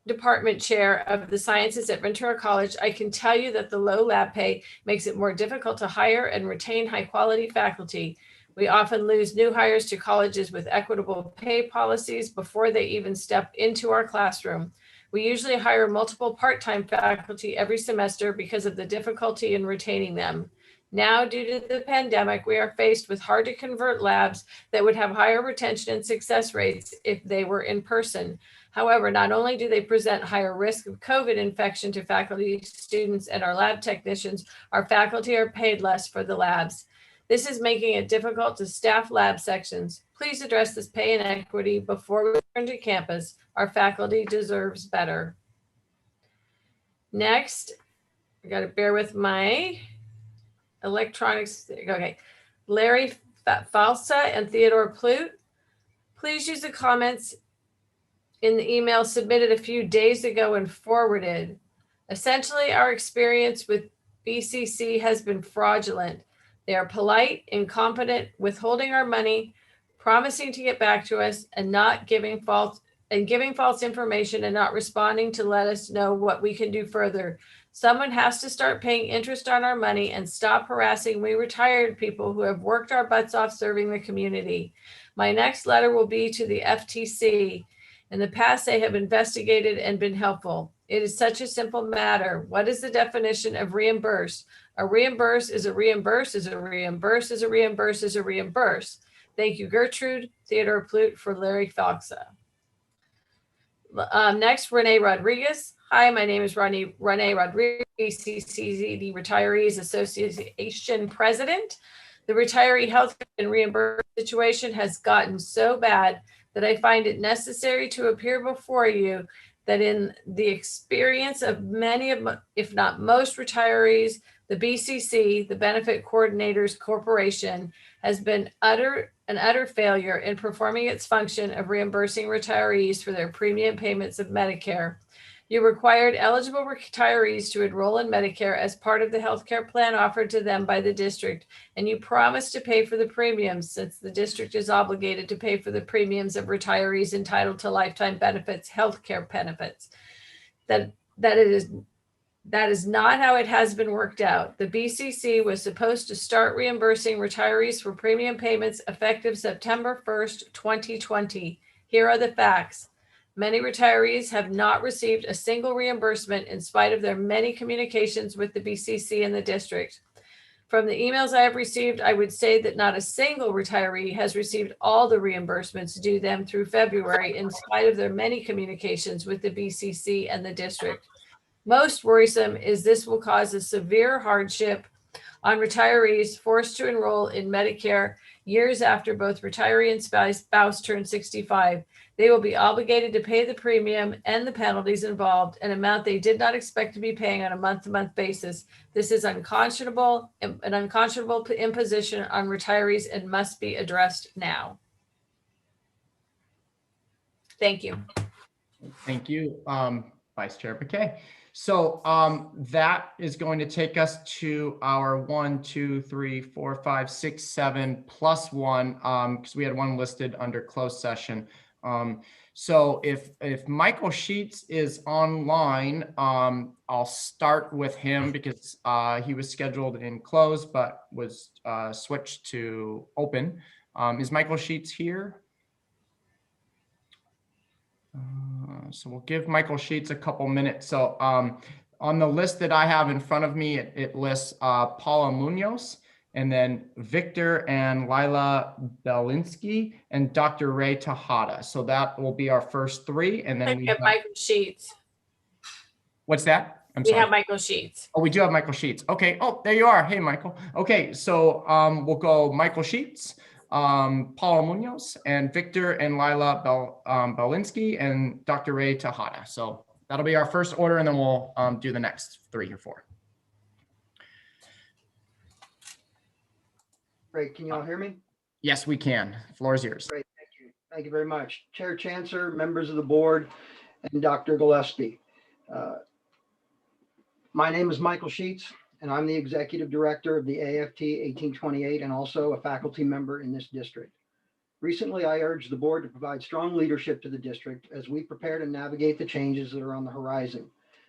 department chair of the sciences at Ventura College, I can tell you that the low lab pay makes it more difficult to hire and retain high-quality faculty. We often lose new hires to colleges with equitable pay policies before they even step into our classroom. We usually hire multiple part-time faculty every semester because of the difficulty in retaining them. Now, due to the pandemic, we are faced with hard to convert labs that would have higher retention and success rates if they were in person. However, not only do they present higher risk of COVID infection to faculty, students, and our lab technicians, our faculty are paid less for the labs. This is making it difficult to staff lab sections. Please address this pay inequity before we return to campus. Our faculty deserves better. Next, I got to bear with my electronics. Okay, Larry Falsa and Theodore Plute. Please use the comments in the email submitted a few days ago and forwarded. Essentially, our experience with BCC has been fraudulent. They are polite, incompetent, withholding our money, promising to get back to us, and not giving and giving false information and not responding to let us know what we can do further. Someone has to start paying interest on our money and stop harassing we retired people who have worked our butts off serving the community. My next letter will be to the FTC. In the past, they have investigated and been helpful. It is such a simple matter. What is the definition of reimburse? A reimburse is a reimburse is a reimburse is a reimburse is a reimburse. Thank you, Gertrude Theodore Plute for Larry Falxa. Next, Renee Rodriguez. Hi, my name is Renee Rodriguez, VCCCD Retirees Association President. The retiree health and reimbursement situation has gotten so bad that I find it necessary to appear before you that in the experience of many of, if not most retirees, the BCC, the Benefit Coordinators Corporation, has been an utter failure in performing its function of reimbursing retirees for their premium payments of Medicare. You required eligible retirees to enroll in Medicare as part of the healthcare plan offered to them by the district, and you promised to pay for the premiums since the district is obligated to pay for the premiums of retirees entitled to lifetime benefits, healthcare benefits. That is not how it has been worked out. The BCC was supposed to start reimbursing retirees for premium payments effective September 1st, 2020. Here are the facts. Many retirees have not received a single reimbursement in spite of their many communications with the BCC and the district. From the emails I have received, I would say that not a single retiree has received all the reimbursements due them through February in spite of their many communications with the BCC and the district. Most worrisome is this will cause a severe hardship on retirees forced to enroll in Medicare years after both retiree and spouse turn 65. They will be obligated to pay the premium and the penalties involved, an amount they did not expect to be paying on a month-to-month basis. This is unconscionable, an unconscionable imposition on retirees and must be addressed now. Thank you. Thank you, Vice Chair McKay. So that is going to take us to our 1, 2, 3, 4, 5, 6, 7 plus 1 because we had one listed under closed session. So if Michael Sheets is online, I'll start with him because he was scheduled in closed but was switched to open. Is Michael Sheets here? So we'll give Michael Sheets a couple minutes. So on the list that I have in front of me, it lists Paula Munoz, and then Victor and Lila Belinsky, and Dr. Ray Tejada. So that will be our first three. And then we have Michael Sheets. What's that? I'm we sorry. have Michael Sheets. Oh, we do have Michael Sheets. Okay. Oh, there you are. Hey, Michael. Okay. So we'll go Michael Sheets, Paula Munoz, and Victor and Lila Belinsky, and Dr. Ray Tejada. So that'll be our first order, and then we'll do the next 3 or 4. Great. Can you all hear me? Yes, we can. Floor is yours. Great. Thank you. Thank you very much. Chair Chancellor, members of the board, and Dr. Gillespie. My name is Michael Sheets, and I'm the executive director of the AFT 1828 and also a faculty member in this district. Recently, I urged the board to provide strong leadership to the district as we prepare to navigate the changes that are on the horizon.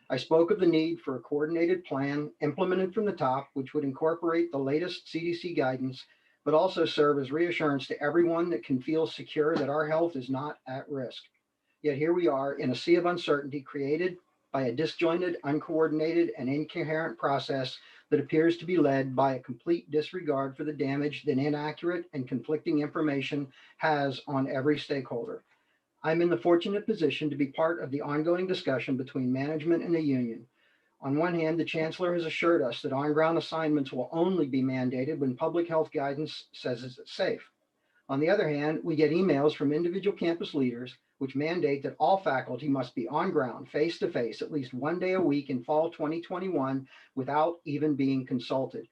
I spoke of the need for a coordinated plan implemented from the top, which would incorporate the latest CDC guidance, but also serve as reassurance to everyone that can feel secure that our health is not at risk. Yet here we are in a sea of uncertainty created by a disjointed, uncoordinated, and incoherent process that appears to be led by a complete disregard for the damage that inaccurate and conflicting information has on every stakeholder. I'm in the fortunate position to be part of the ongoing discussion between management and the union. On one hand, the chancellor has assured us that on-ground assignments will only be mandated when public health guidance says it's safe. On the other hand, we get emails from individual campus leaders which mandate that all faculty must be on ground face-to-face at least 1 day a week in fall 2021 without even being consulted.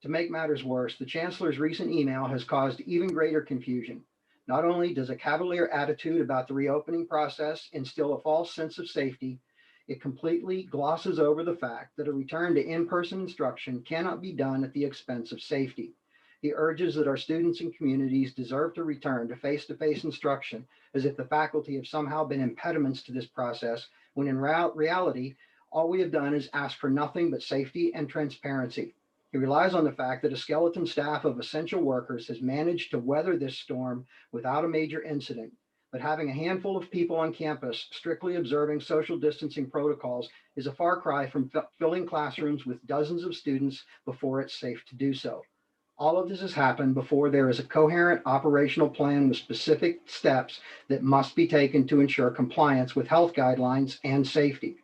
To make matters worse, the chancellor's recent email has caused even greater confusion. Not only does a cavalier attitude about the reopening process instill a false sense of safety, it completely glosses over the fact that a return to in-person instruction cannot be done at the expense of safety. He urges that our students and communities deserve to return to face-to-face instruction, as if the faculty have somehow been impediments to this process, when in reality, all we have done is ask for nothing but safety and transparency. He relies on the fact that a skeleton staff of essential workers has managed to weather this storm without a major incident. But having a handful of people on campus strictly observing social distancing protocols is a far cry from filling classrooms with dozens of students before it's safe to do so. All of this has happened before there is a coherent operational plan with specific steps that must be taken to ensure compliance with health guidelines and safety.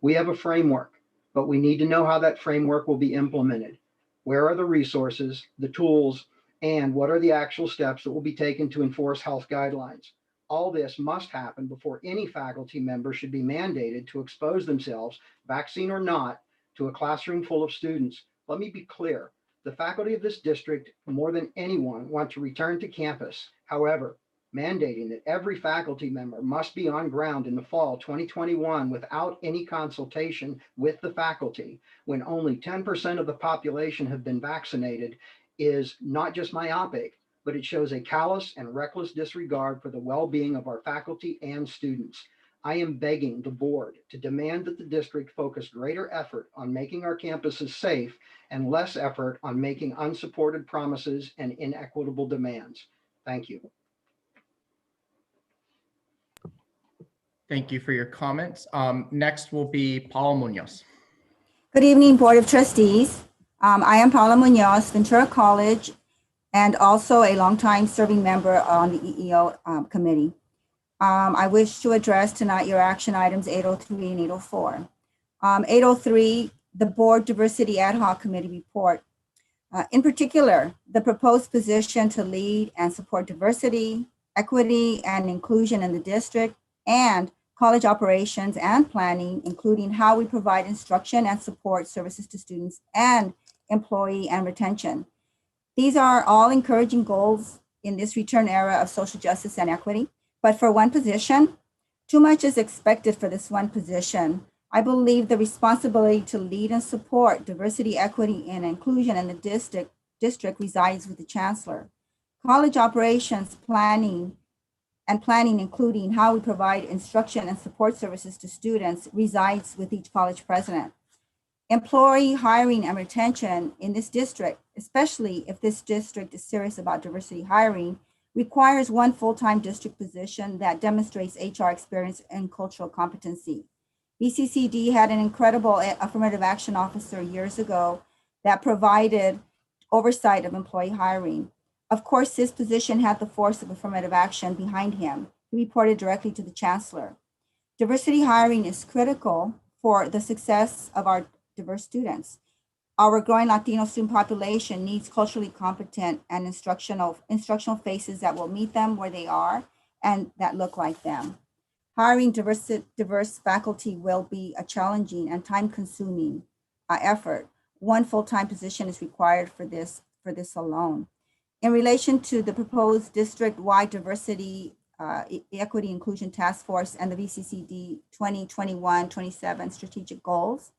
We have a framework, but we need to know how that framework will be implemented. Where are the resources, the tools, and what are the actual steps that will be taken to enforce health guidelines? All this must happen before any faculty member should be mandated to expose themselves, vaccine or not, to a classroom full of students. Let me be clear. The faculty of this district, more than anyone, want to return to campus. However, mandating that every faculty member must be on ground in the fall 2021 without any consultation with the faculty, when only 10% of the population have been vaccinated, is not just myopic, but it shows a callous and reckless disregard for the well-being of our faculty and students. I am begging the board to demand that the district focus greater effort on making our campuses safe and less effort on making unsupported promises and inequitable demands. Thank you. Thank you for your comments. Next will be Paula Munoz. Good evening, Board of Trustees. I am Paula Munoz, Ventura College, and also a longtime serving member on the EEO committee. I wish to address tonight your action items 803 and 804. 803, the Board Diversity Ad Hoc Committee report. In particular, the proposed position to lead and support diversity, equity, and inclusion in the district, and college operations and planning, including how we provide instruction and support services to students and employee and retention. These are all encouraging goals in this return era of social justice and equity. But for one position, too much is expected for this one position. I believe the responsibility to lead and support diversity, equity, and inclusion in the district resides with the chancellor. College operations planning, including how we provide instruction and support services to students, resides with each college president. Employee hiring and retention in this district, especially if this district is serious about diversity hiring, requires one full-time district position that demonstrates HR experience and cultural competency. VCCCD had an incredible affirmative action officer years ago that provided oversight of employee hiring. Of course, this position had the force of affirmative action behind him. He reported directly to the chancellor. Diversity hiring is critical for the success of our diverse students. Our growing Latino student population needs culturally competent and instructional faces that will meet them where they are and that look like them. Hiring diverse faculty will be a challenging and time-consuming effort. One full-time position is required for this alone. In relation to the proposed district-wide diversity, equity, inclusion task force and the VCCCD 2021-27 strategic goals,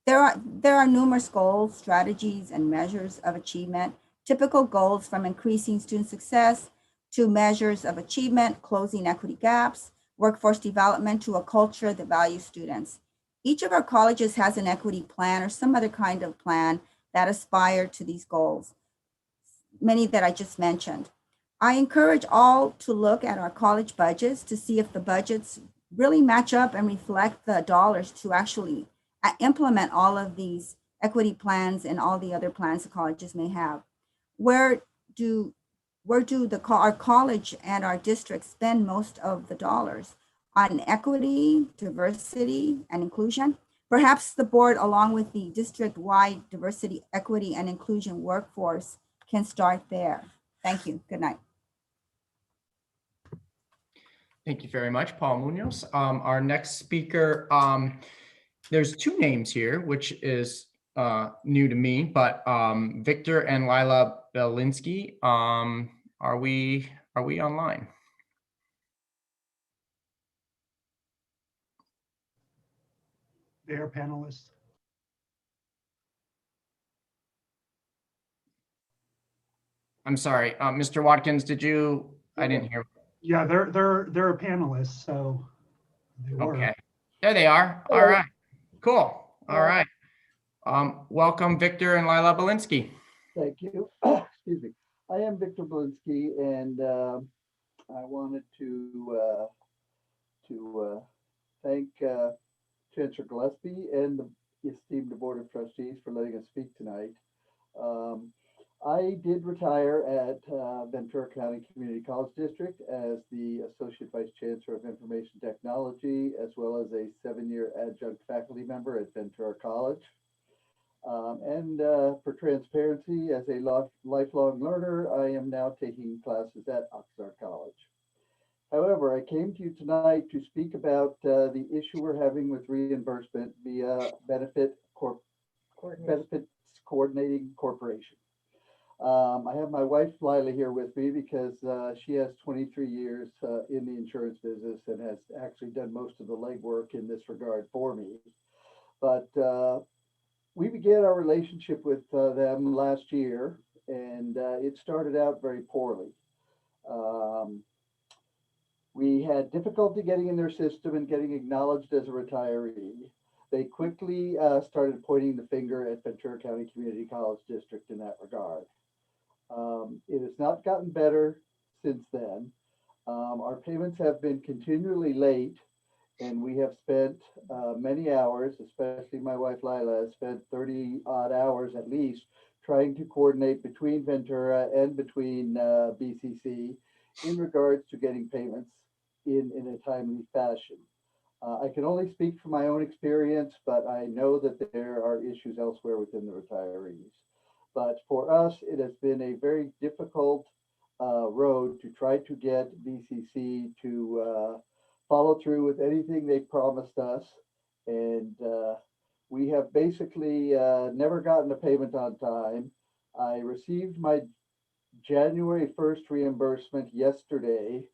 there are numerous goals, strategies, and measures of achievement. Typical goals from increasing student success to measures of achievement, closing equity gaps, workforce development to a culture that values students. Each of our colleges has an equity plan or some other kind of plan that aspire to these goals, many that I just mentioned. I encourage all to look at our college budgets to see if the budgets really match up and reflect the dollars to actually implement all of these equity plans and all the other plans the colleges may have. Where do our college and our district spend most of the dollars? On equity, diversity, and inclusion? Perhaps the board, along with the district-wide diversity, equity, and inclusion workforce, can start there. Thank you. Good night. Thank you very much, Paul Munoz. Our next speaker, there's two names here, which is new to me, but Victor and Lila Belinsky, are we online? They are panelists. I'm sorry, Mr. Watkins, did you, I didn't hear. Yeah, they're a panelist, so they were. Okay, there they are. All right, cool. All right. Welcome, Victor and Lila Belinsky. Thank you. Excuse me. I am Victor Belinsky, and I wanted to thank Chancellor Gillespie and the esteemed Board of Trustees for letting us speak tonight. I did retire at Ventura County Community College District as the Associate Vice Chancellor of Information Technology, as well as a 7-year adjunct faculty member at Ventura College. For transparency, as a lifelong learner, I am now taking classes at Oxnard College. However, I came to you tonight to speak about the issue we're having with reimbursement via Benefits Coordinating Corporation. I have my wife Lila here with me because she has 23 years in the insurance business and has actually done most of the legwork in this regard for me. But we began our relationship with them last year, and it started out very poorly. We had difficulty getting in their system and getting acknowledged as a retiree. They quickly started pointing the finger at Ventura County Community College District in that regard. It has not gotten better since then. Our payments have been continually late, and we have spent many hours, especially my wife Lila has spent 30 odd hours at least, trying to coordinate between Ventura and between BCC in regards to getting payments in a timely fashion. I can only speak from my own experience, but I know that there are issues elsewhere within the retirees. But for us, it has been a very difficult road to try to get BCC to follow through with anything they promised us. And we have basically never gotten a payment on time. I received my January 1st reimbursement yesterday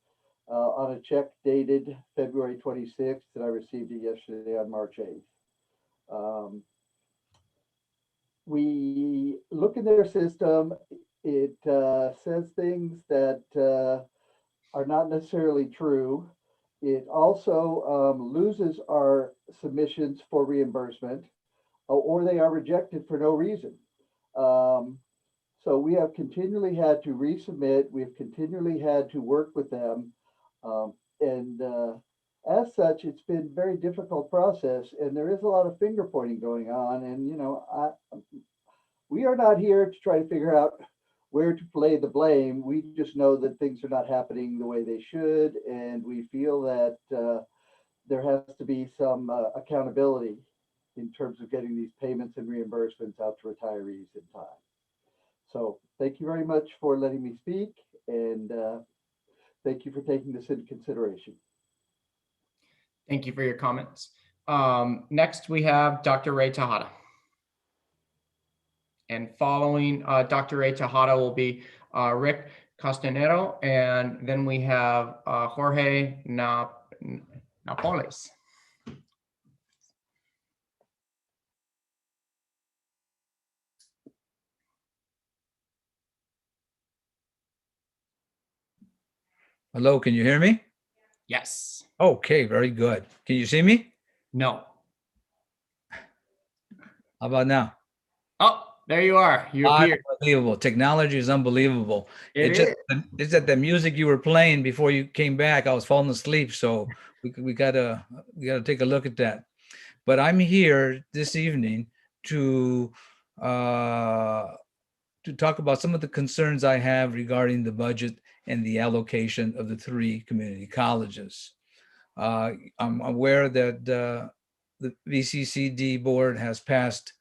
on a check dated February 26th, and I received it yesterday on March 8th. We look in their system, it says things that are not necessarily true. It also loses our submissions for reimbursement, or they are rejected for no reason. So we have continually had to resubmit. We have continually had to work with them. As such, it's been a very difficult process, and there is a lot of finger pointing going on. And, you know, we are not here to try to figure out where to lay the blame. We just know that things are not happening the way they should, and we feel that there has to be some accountability in terms of getting these payments and reimbursements out to retirees in time. So thank you very much for letting me speak, and thank you for taking this into consideration. Thank you for your comments. Next, we have Dr. Ray Tejada. And following Dr. Ray Tejada will be Rick Castanero, and then we have Jorge Napoles. Hello, can you hear me? Yes. Okay, very good. Can you see me? No. How about now? Oh, there you are. You appear. Unbelievable. Technology is unbelievable. It is. It's that the music you were playing before you came back, I was falling asleep. So we gotta take a look at that. But I'm here this evening to talk about some of the concerns I have regarding the budget and the allocation of the 3 community colleges. I'm aware that the VCCCD board has passed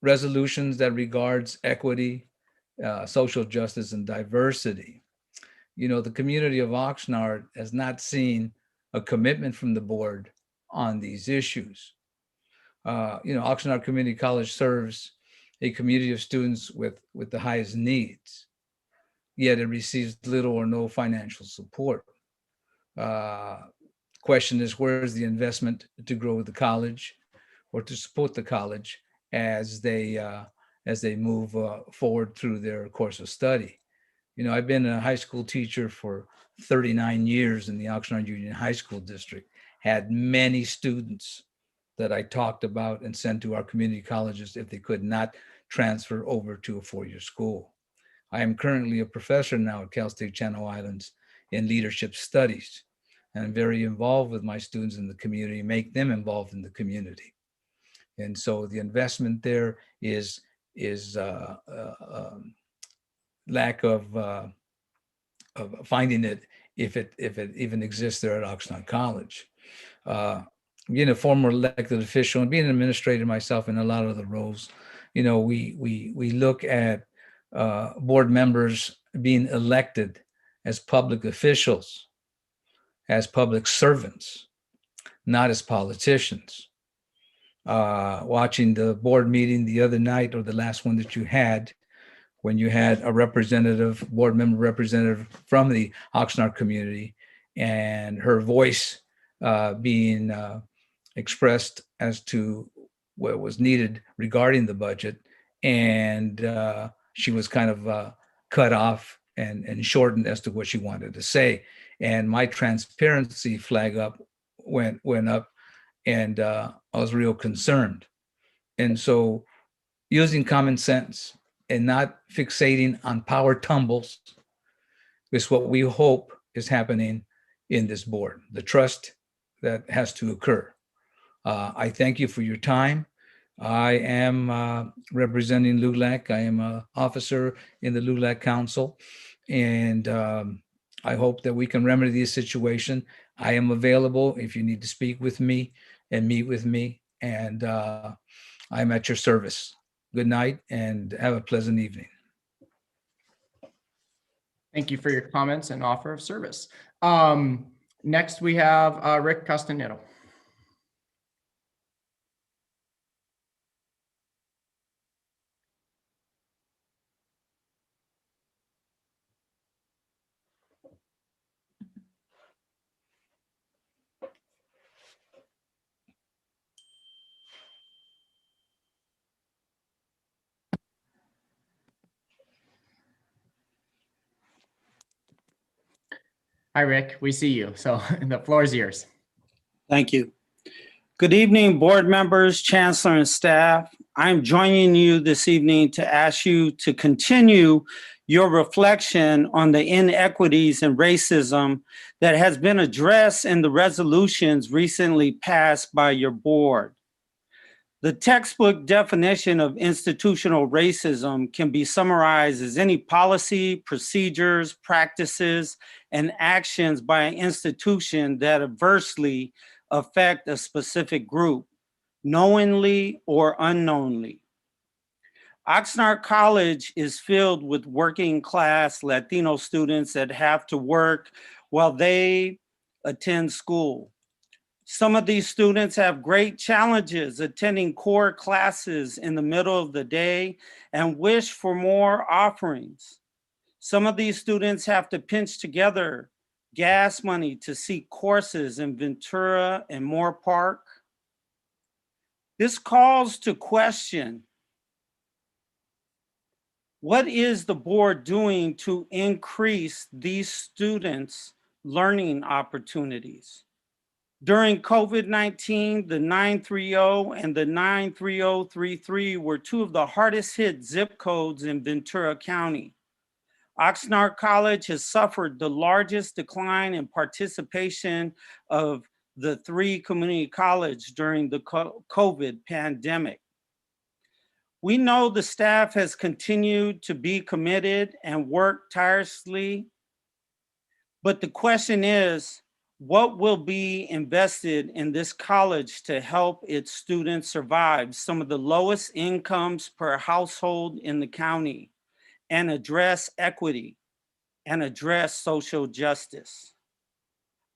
resolutions that regards equity, social justice, and diversity. You know, the community of Oxnard has not seen a commitment from the board on these issues. You know, Oxnard Community College serves a community of students with the highest needs, yet it receives little or no financial support. Question is, where is the investment to grow the college or to support the college as they as they move forward through their course of study. You know, I've been a high school teacher for 39 years in the Oxnard Union High School District, had many students that I talked about and sent to our community colleges if they could not transfer over to a four-year school. I am currently a professor now at Cal State Channel Islands in leadership studies, and I'm very involved with my students in the community, make them involved in the community. And so the investment there is lack of finding it if it even exists there at Oxnard College. Being a former elected official and being an administrator myself in a lot of the roles, you know, we look at board members being elected as public officials, as public servants, not as politicians. Watching the board meeting the other night, or the last one that you had, when you had a representative, board member representative from the Oxnard community, and her voice being expressed as to what was needed regarding the budget. And she was kind of cut off and shortened as to what she wanted to say. And my transparency flag up went up, and I was real concerned. And so using common sense and not fixating on power tumbles is what we hope is happening in this board, the trust that has to occur. I thank you for your time. I am representing LULAC. I am an officer in the LULAC Council, and I hope that we can remedy this situation. I am available if you need to speak with me and meet with me, and I'm at your service. Good night and have a pleasant evening. Thank you for your comments and offer of service. Next, we have Rick Castanero. Hi, Rick. We see you. So the floor is yours. Thank you. Good evening, board members, chancellor, and staff. I'm joining you this evening to ask you to continue your reflection on the inequities and racism that has been addressed in the resolutions recently passed by your board. The textbook definition of institutional racism can be summarized as any policy, procedures, practices, and actions by an institution that adversely affect a specific group, knowingly or unknowingly. Oxnard College is filled with working class Latino students that have to work while they attend school. Some of these students have great challenges attending core classes in the middle of the day and wish for more offerings. Some of these students have to pinch together gas money to seek courses in Ventura and Moore Park. This calls to question, what is the board doing to increase these students' learning opportunities? During COVID-19, the 930 and the 93033 were two of the hardest hit zip codes in Ventura County. Oxnard College has suffered the largest decline in participation of the three community colleges during the COVID pandemic. We know the staff has continued to be committed and work tirelessly, but the question is, what will be invested in this college to help its students survive some of the lowest incomes per household in the county and address equity and address social justice?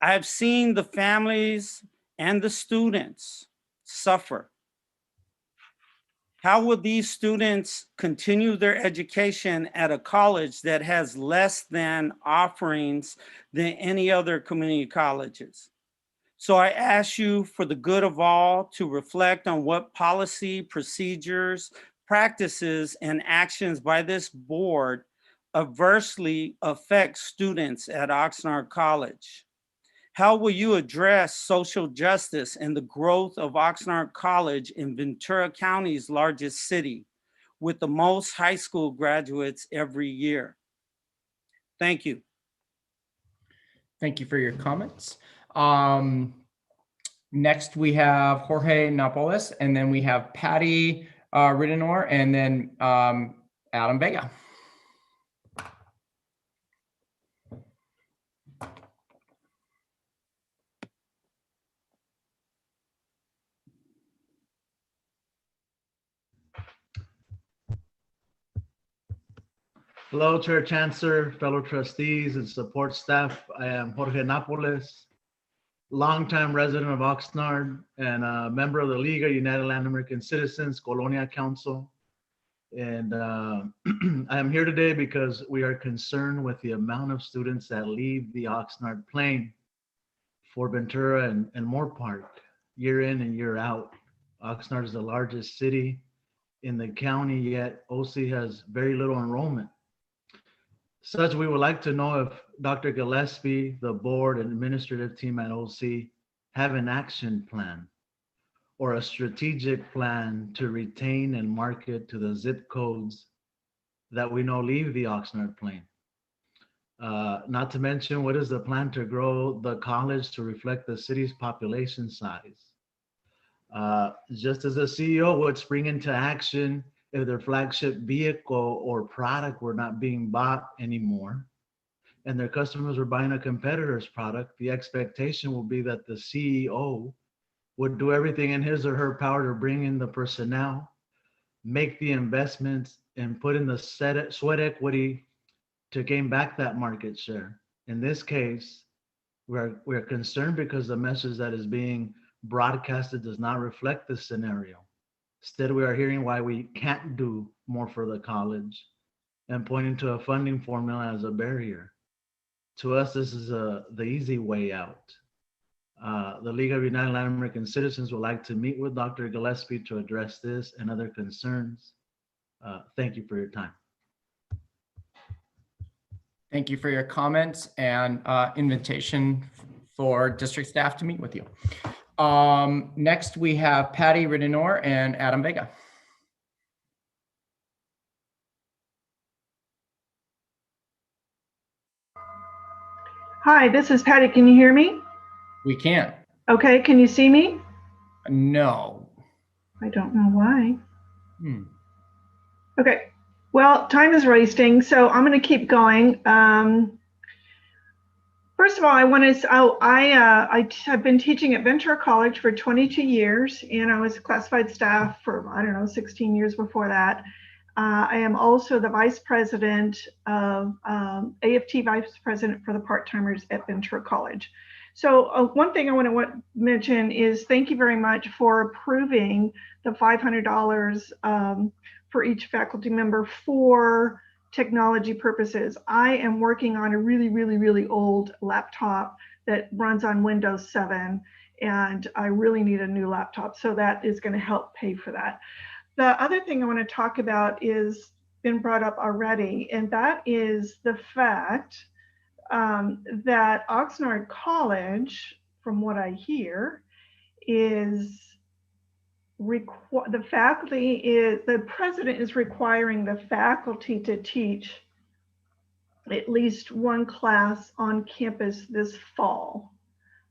I have seen the families and the students suffer. How will these students continue their education at a college that has less than offerings than any other community colleges? So I ask you, for the good of all, to reflect on what policy, procedures, practices, and actions by this board adversely affect students at Oxnard College? How will you address social justice and the growth of Oxnard College in Ventura County's largest city, with the most high school graduates every year? Thank you. Thank you for your comments. Next, we have Jorge Napoles, and then we have Patty Ridenour, and then Adam Vega. Hello, Chair Chancellor, fellow trustees, and support staff. I am Jorge Napoles, longtime resident of Oxnard and a member of the Liga United Latin American Citizens Colonia Council. And I am here today because we are concerned with the amount of students that leave the Oxnard Plain for Ventura and Moorpark year in and year out. Oxnard is the largest city in the county, yet OC has very little enrollment. Such, we would like to know if Dr. Gillespie, the board and administrative team at OC have an action plan or a strategic plan to retain and market to the zip codes that we know leave the Oxnard Plain. Not to mention, what is the plan to grow the college to reflect the city's population size? Just as a CEO would spring into action if their flagship vehicle or product were not being bought anymore and their customers were buying a competitor's product, the expectation will be that the CEO would do everything in his or her power to bring in the personnel, make the investments, and put in the sweat equity to gain back that market share. In this case, we're concerned because the message that is being broadcasted does not reflect this scenario. Instead, we are hearing why we can't do more for the college and pointing to a funding formula as a barrier. To us, this is the easy way out. The League of United Latin American Citizens would like to meet with Dr. Gillespie to address this and other concerns. Thank you for your time. Thank you for your comments and invitation for district staff to meet with you. Next, we have Patty Ridenour and Adam Vega. Hi, this is Patty. Can you hear me? We can. Okay, can you see me? No. I don't know why. Okay, well, time is wasting, so I'm going to keep going. First of all, I have been teaching at Ventura College for 22 years, and I was classified staff for, 16 years before that. I am also the vice president of AFT vice president for the part-timers at Ventura College. So one thing I want to mention is thank you very much for approving the $500 for each faculty member for technology purposes. I am working on a really old laptop that runs on Windows 7, and I really need a new laptop. So that is going to help pay for that. The other thing I want to talk about is been brought up already, and that is the fact that Oxnard College, from what I hear, is the president is requiring the faculty to teach at least one class on campus this fall.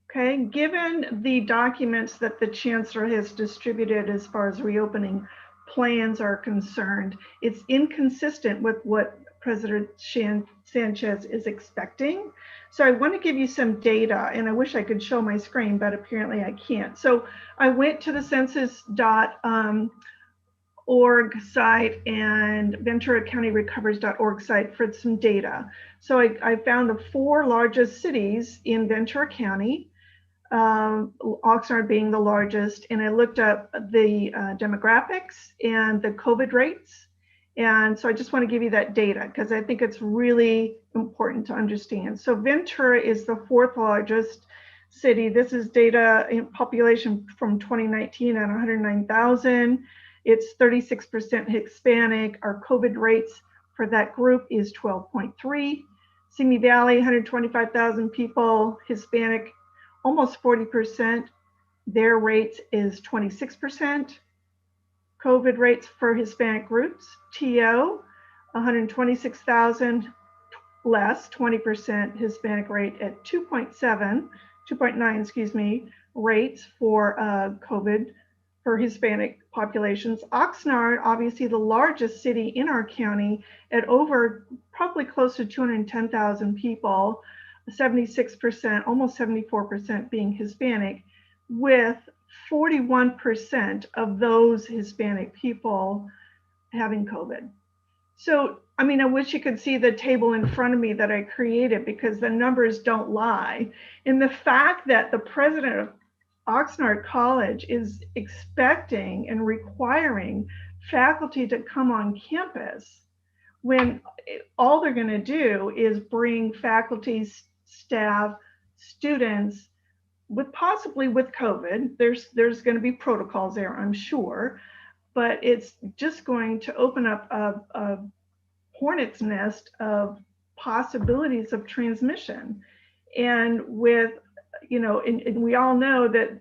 Okay, given the documents that the chancellor has distributed as far as reopening plans are concerned, it's inconsistent with what President Sanchez is expecting. So I want to give you some data, and I wish I could show my screen, but apparently I can't. So I went to the census.org site and VenturaCountyRecovers.org site for some data. So I found the 4 largest cities in Ventura County, Oxnard being the largest, and I looked up the demographics and the COVID rates. And so I just want to give you that data because I think it's really important to understand. So Ventura is the 4th largest city. This is data in population from 2019 at 109,000. It's 36% Hispanic. Our COVID rates for that group is 12.3. Simi Valley, 125,000 people, Hispanic, almost 40%. Their rates is 26%. COVID rates for Hispanic groups, TO, 126,000 less, 20% Hispanic rate at 2.9, excuse me, rates for COVID for Hispanic populations. Oxnard, obviously the largest city in our county, at over probably close to 210,000 people, 76%, almost 74% being Hispanic, with 41% of those Hispanic people having COVID. So, I mean, I wish you could see the table in front of me that I created, because the numbers don't lie. And the fact that the president of Oxnard College is expecting and requiring faculty to come on campus when all they're going to do is bring faculty, staff, students with possibly with COVID. There's going to be protocols there, I'm sure, but it's just going to open up a hornet's nest of possibilities of transmission. And with, you know, and we all know that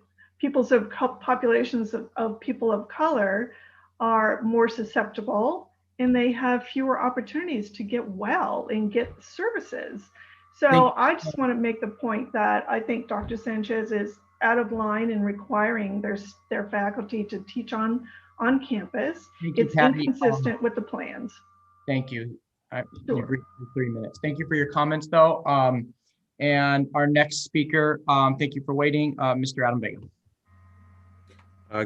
populations of people of color are more susceptible, and they have fewer opportunities to get well and get services. So I just want to make the point that I think Dr. Sanchez is out of line in requiring their faculty to teach on campus. It's inconsistent with the plans. Thank you. Sure. You've reached 3 minutes. Thank you for your comments, though. And our next speaker, thank you for waiting, Mr. Adam Vega.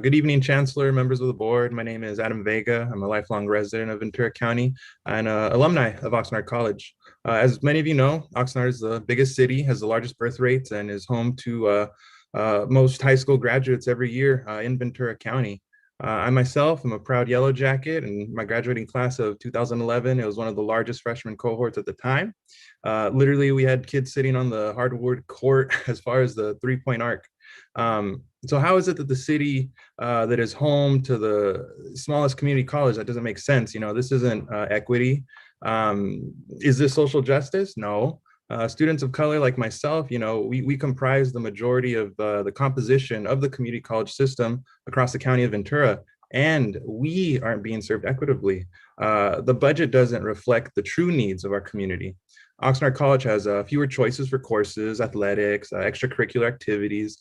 Good evening, Chancellor, members of the board. My name is Adam Vega. I'm a lifelong resident of Ventura County and alumni of Oxnard College. As many of you know, Oxnard is the biggest city, has the largest birth rates, and is home to most high school graduates every year in Ventura County. I myself am a proud Yellow Jacket, and my graduating class of 2011, it was one of the largest freshman cohorts at the time. Literally, we had kids sitting on the hardwood court as far as the three-point arc. So how is it that the city that is home to the smallest community college, that doesn't make sense? You know, this isn't equity. Is this social justice? No. Students of color like myself, you know, we comprise the majority of the composition of the community college system across the county of Ventura, and we aren't being served equitably. The budget doesn't reflect the true needs of our community. Oxnard College has fewer choices for courses, athletics, extracurricular activities,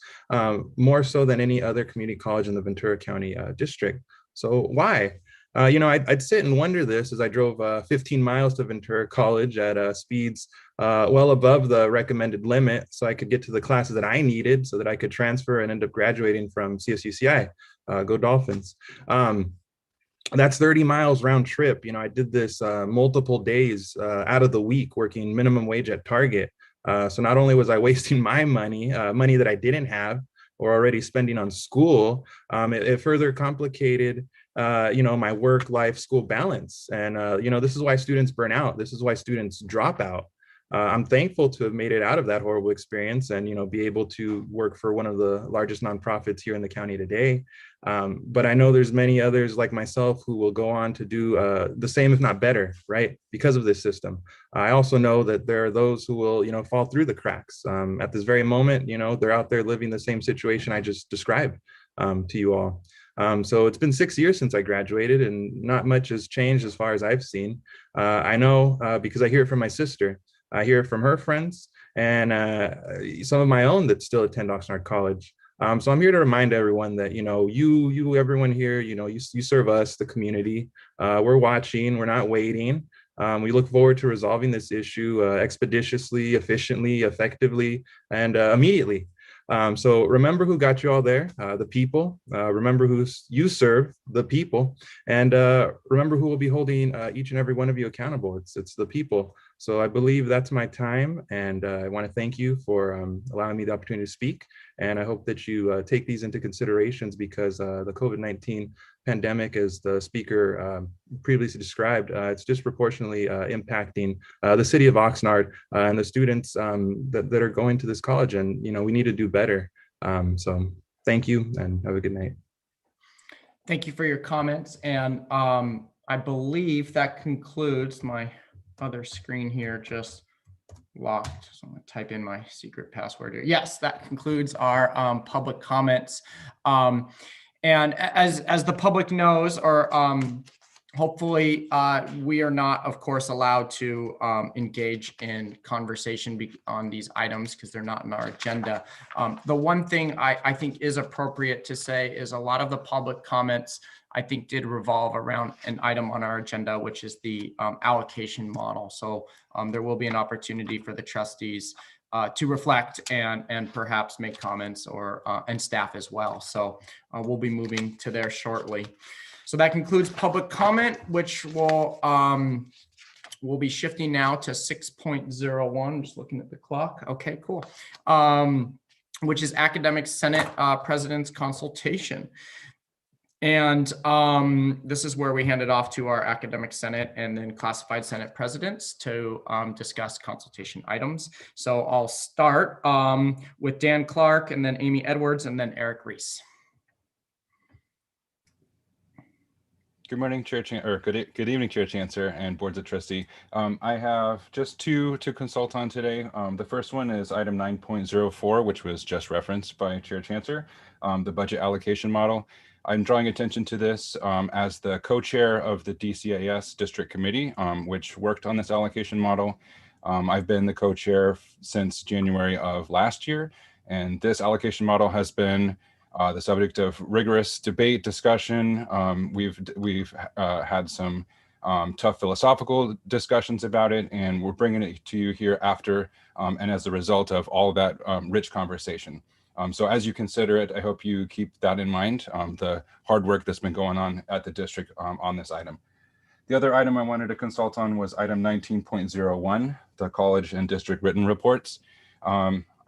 more so than any other community college in the Ventura County district. So why? You know, I'd sit and wonder this as I drove 15 miles to Ventura College at speeds well above the recommended limit, so I could get to the classes that I needed so that I could transfer and end up graduating from CSUCI. Go Dolphins. That's 30 miles round trip. You know, I did this multiple days out of the week working minimum wage at Target. So not only was I wasting my money, money that I didn't have or already spending on school, it further complicated you know, my work, life, school balance. And, you know, this is why students burn out. This is why students drop out. I'm thankful to have made it out of that horrible experience and, you know, be able to work for one of the largest nonprofits here in the county today. But I know there's many others like myself who will go on to do the same, if not better, right? Because of this system. I also know that there are those who will, you know, fall through the cracks. At this very moment, you know, they're out there living the same situation I just described to you all. So it's been 6 years since I graduated, and not much has changed as far as I've seen. I know because I hear it from my sister. I hear it from her friends and some of my own that still attend Oxnard College. So I'm here to remind everyone that, you know, everyone here, you know, you serve us, the community. We're watching, we're not waiting. We look forward to resolving this issue expeditiously, efficiently, effectively, and immediately. So remember who got you all there, the people. Remember who you serve, the people, and remember who will be holding each and every one of you accountable. It's the people. So I believe that's my time, and I want to thank you for allowing me the opportunity to speak. And I hope that you take these into considerations, because the COVID-19 pandemic, as the speaker previously described, it's disproportionately impacting the city of Oxnard and the students that are going to this college. And, you know, we need to do better. So thank you and have a good night. Thank you for your comments. And I believe that concludes my other screen here, just locked. So I'm going to type in my secret password here. Yes, that concludes our public comments. And as the public knows, or hopefully we are not, of course, allowed to engage in conversation on these items because they're not in our agenda. The one thing I think is appropriate to say is a lot of the public comments I think did revolve around an item on our agenda, which is the allocation model. So there will be an opportunity for the trustees to reflect and perhaps make comments, or and staff as well. So we'll be moving to there shortly. So that concludes public comment, which will we'll be shifting now to 6.01. Just looking at the clock. Okay, cool. Which is Academic Senate President's Consultation. And this is where we hand it off to our Academic Senate and then Classified Senate Presidents to discuss consultation items. So I'll start with Dan Clark, and then Amy Edwards, and then Eric Reese. Good morning, Chair or good evening, Chair Chancellor and Boards of Trustee. I have just two to consult on today. The first one is item 9.04, which was just referenced by Chair Chancellor, the budget allocation model. I'm drawing attention to this as the co-chair of the DCAS District Committee, which worked on this allocation model. I've been the co-chair since January of last year, and this allocation model has been the subject of rigorous debate, discussion. We've had some tough philosophical discussions about it, and we're bringing it to you here after and as a result of all of that rich conversation. So as you consider it, I hope you keep that in mind, the hard work that's been going on at the district on this item. The other item I wanted to consult on was item 19.01, the college and district written reports.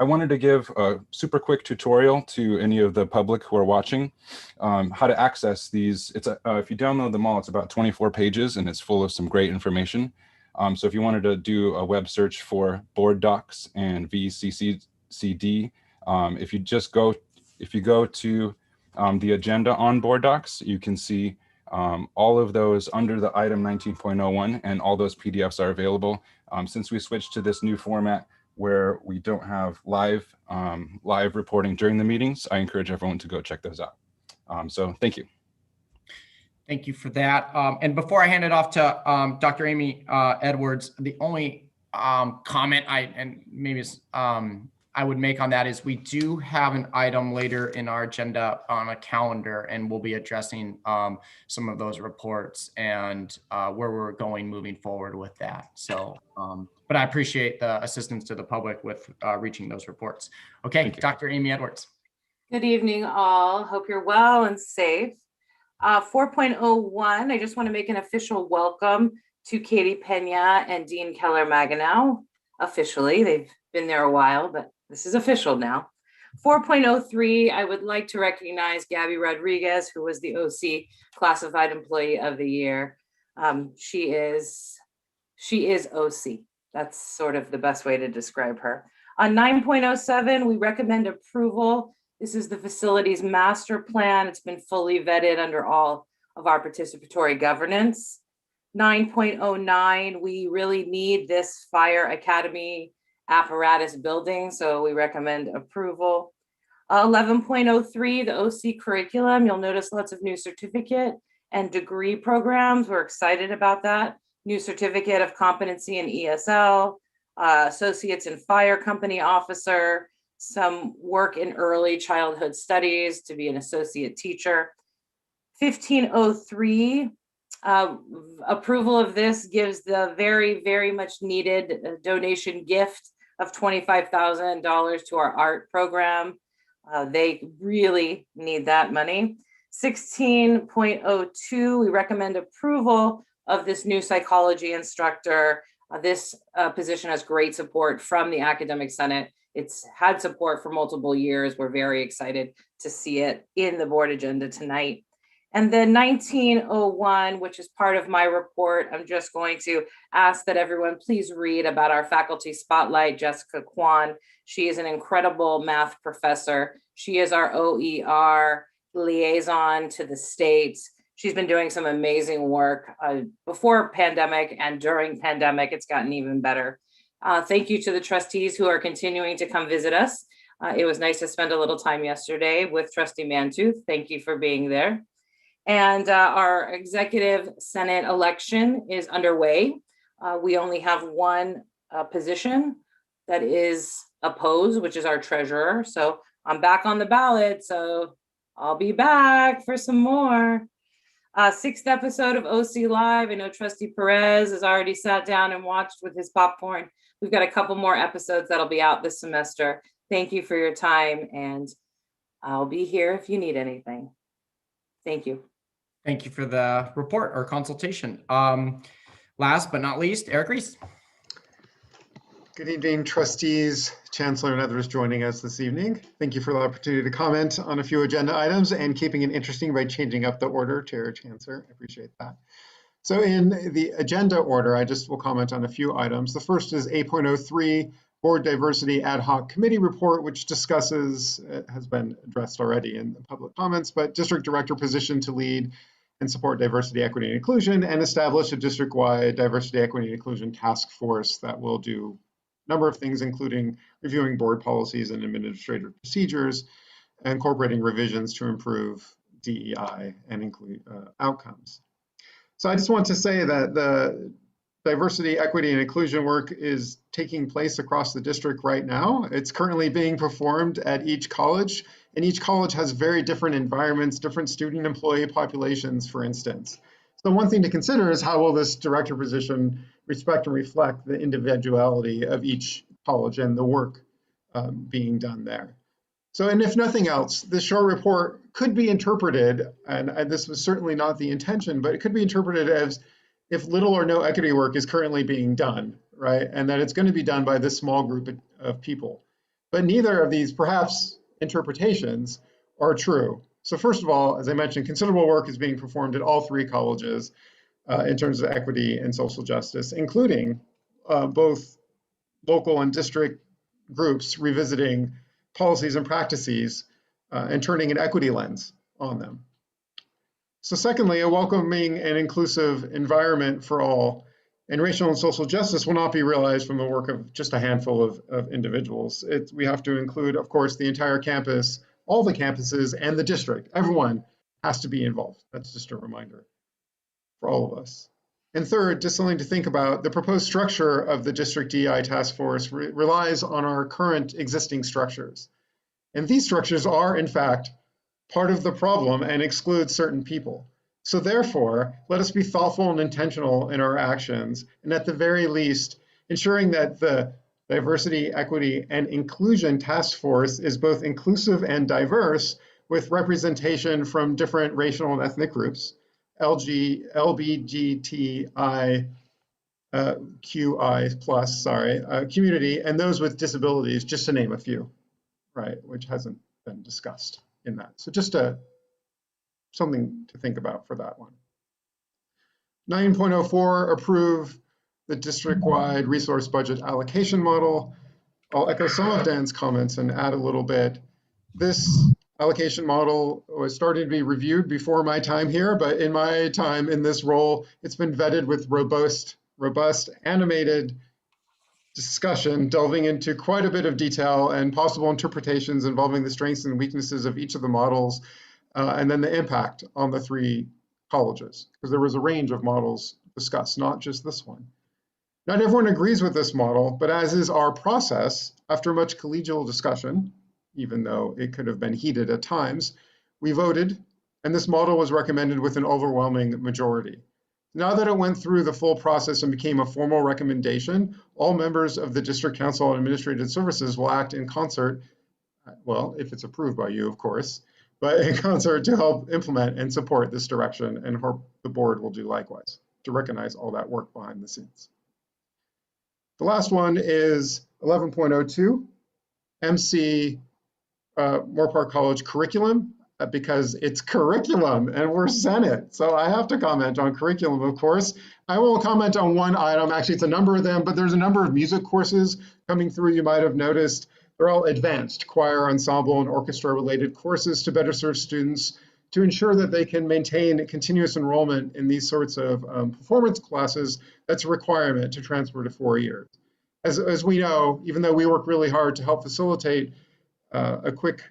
I wanted to give a super quick tutorial to any of the public who are watching how to access these. It's if you download them all, it's about 24 pages and it's full of some great information. So if you wanted to do a web search for board docs and VCCCD, if you go to the agenda on board docs, you can see all of those under the item 19.01, and all those PDFs are available. Since we switched to this new format where we don't have live reporting during the meetings, I encourage everyone to go check those out. So thank you. Thank you for that. And before I hand it off to Dr. Amy Edwards, the only comment I would make on that is we do have an item later in our agenda on a calendar, and we'll be addressing some of those reports and where we're going moving forward with that. So, but I appreciate the assistance to the public with reaching those reports. Okay, Dr. Amy Edwards. Good evening, all. Hope you're well and safe. 4.01, I just want to make an official welcome to Katie Pena and Dean Keller-Maganow. Officially, they've been there a while, but this is official now. 4.03, I would like to recognize Gabby Rodriguez, who was the OC Classified Employee of the Year. She is OC. That's sort of the best way to describe her. On 9.07, we recommend approval. This is the facilities master plan. It's been fully vetted under all of our participatory governance. 9.09, we really need this fire academy apparatus building, so we recommend approval. 11.03, the OC curriculum. You'll notice lots of new certificate and degree programs. We're excited about that. New certificate of competency in ESL, associates in fire company officer, some work in early childhood studies to be an associate teacher. 1503, approval of this gives the very, very much needed donation gift of $25,000 to our art program. They really need that money. 16.02, we recommend approval of this new psychology instructor. This position has great support from the Academic Senate. It's had support for multiple years. We're very excited to see it in the board agenda tonight. And then 1901, which is part of my report, I'm just going to ask that everyone please read about our faculty spotlight, Jessica Kwan. She is an incredible math professor. She is our OER, liaison to the states. She's been doing some amazing work before pandemic, and during pandemic, it's gotten even better. Thank you to the trustees who are continuing to come visit us. It was nice to spend a little time yesterday with Trustee Mantooth. Thank you for being there. And our executive Senate election is underway. We only have one position that is opposed, which is our treasurer. So I'm back on the ballot, so I'll be back for some more. 6th episode of OC Live. I know Trustee Perez has already sat down and watched with his popcorn. We've got a couple more episodes that'll be out this semester. Thank you for your time, and I'll be here if you need anything. Thank you. Thank you for the report or consultation. Last but not least, Eric Reese. Good evening, trustees, chancellor, and others joining us this evening. Thank you for the opportunity to comment on a few agenda items and keeping it interesting by changing up the order, Chair, Chancellor. I appreciate that. So in the agenda order, I just will comment on a few items. The first is 8.03, Board Diversity Ad Hoc Committee Report, which discusses, has been addressed already in the public comments, but district director position to lead and support diversity, equity, and inclusion, and establish a district-wide diversity, equity, and inclusion task force that will do a number of things, including reviewing board policies and administrative procedures, and incorporating revisions to improve DEI and include outcomes. So I just want to say that the diversity, equity, and inclusion work is taking place across the district right now. It's currently being performed at each college, and each college has very different environments, different student employee populations, for instance. So one thing to consider is how will this director position respect and reflect the individuality of each college and the work being done there. So, and if nothing else, this short report could be interpreted, and this was certainly not the intention, but it could be interpreted as if little or no equity work is currently being done, right? And that it's going to be done by this small group of people. But neither of these, perhaps, interpretations are true. So first of all, as I mentioned, considerable work is being performed at all three colleges in terms of equity and social justice, including both local and district groups revisiting policies and practices and turning an equity lens on them. So secondly, a welcoming and inclusive environment for all and racial and social justice will not be realized from the work of just a handful of individuals. We have to include, of course, the entire campus, all the campuses, and the district. Everyone has to be involved. That's just a reminder for all of us. And third, just something to think about, the proposed structure of the district DEI task force relies on our current existing structures. And these structures are, in fact, part of the problem and exclude certain people. So therefore, let us be thoughtful and intentional in our actions, and at the very least, ensuring that the Diversity, Equity, and Inclusion Task Force is both inclusive and diverse, with representation from different racial and ethnic groups, LGBTI QI plus, community, and those with disabilities, just to name a few, right, which hasn't been discussed in that. So just something to think about for that one. 9.04, approve the district-wide resource budget allocation model. I'll echo some of Dan's comments and add a little bit. This allocation model was starting to be reviewed before my time here, but in my time in this role, it's been vetted with robust, animated discussion, delving into quite a bit of detail and possible interpretations involving the strengths and weaknesses of each of the models, and then the impact on the three colleges, because there was a range of models discussed, not just this one. Not everyone agrees with this model, but as is our process, after much collegial discussion, even though it could have been heated at times, we voted, and this model was recommended with an overwhelming majority. Now that it went through the full process and became a formal recommendation, all members of the District Council on Administrative Services will act in concert, well, if it's approved by you, of course, but in concert to help implement and support this direction, and hope the board will do likewise to recognize all that work behind the scenes. The last one is 11.02, MC Moorpark College curriculum, because it's curriculum and we're Senate. So I have to comment on curriculum, of course. I will comment on one item. Actually, it's a number of them, but there's a number of music courses coming through. You might have noticed They're all advanced choir, ensemble, and orchestra related courses to better serve students to ensure that they can maintain continuous enrollment in these sorts of performance classes. That's a requirement to transfer to 4 years. As we know, even though we work really hard to help facilitate a quick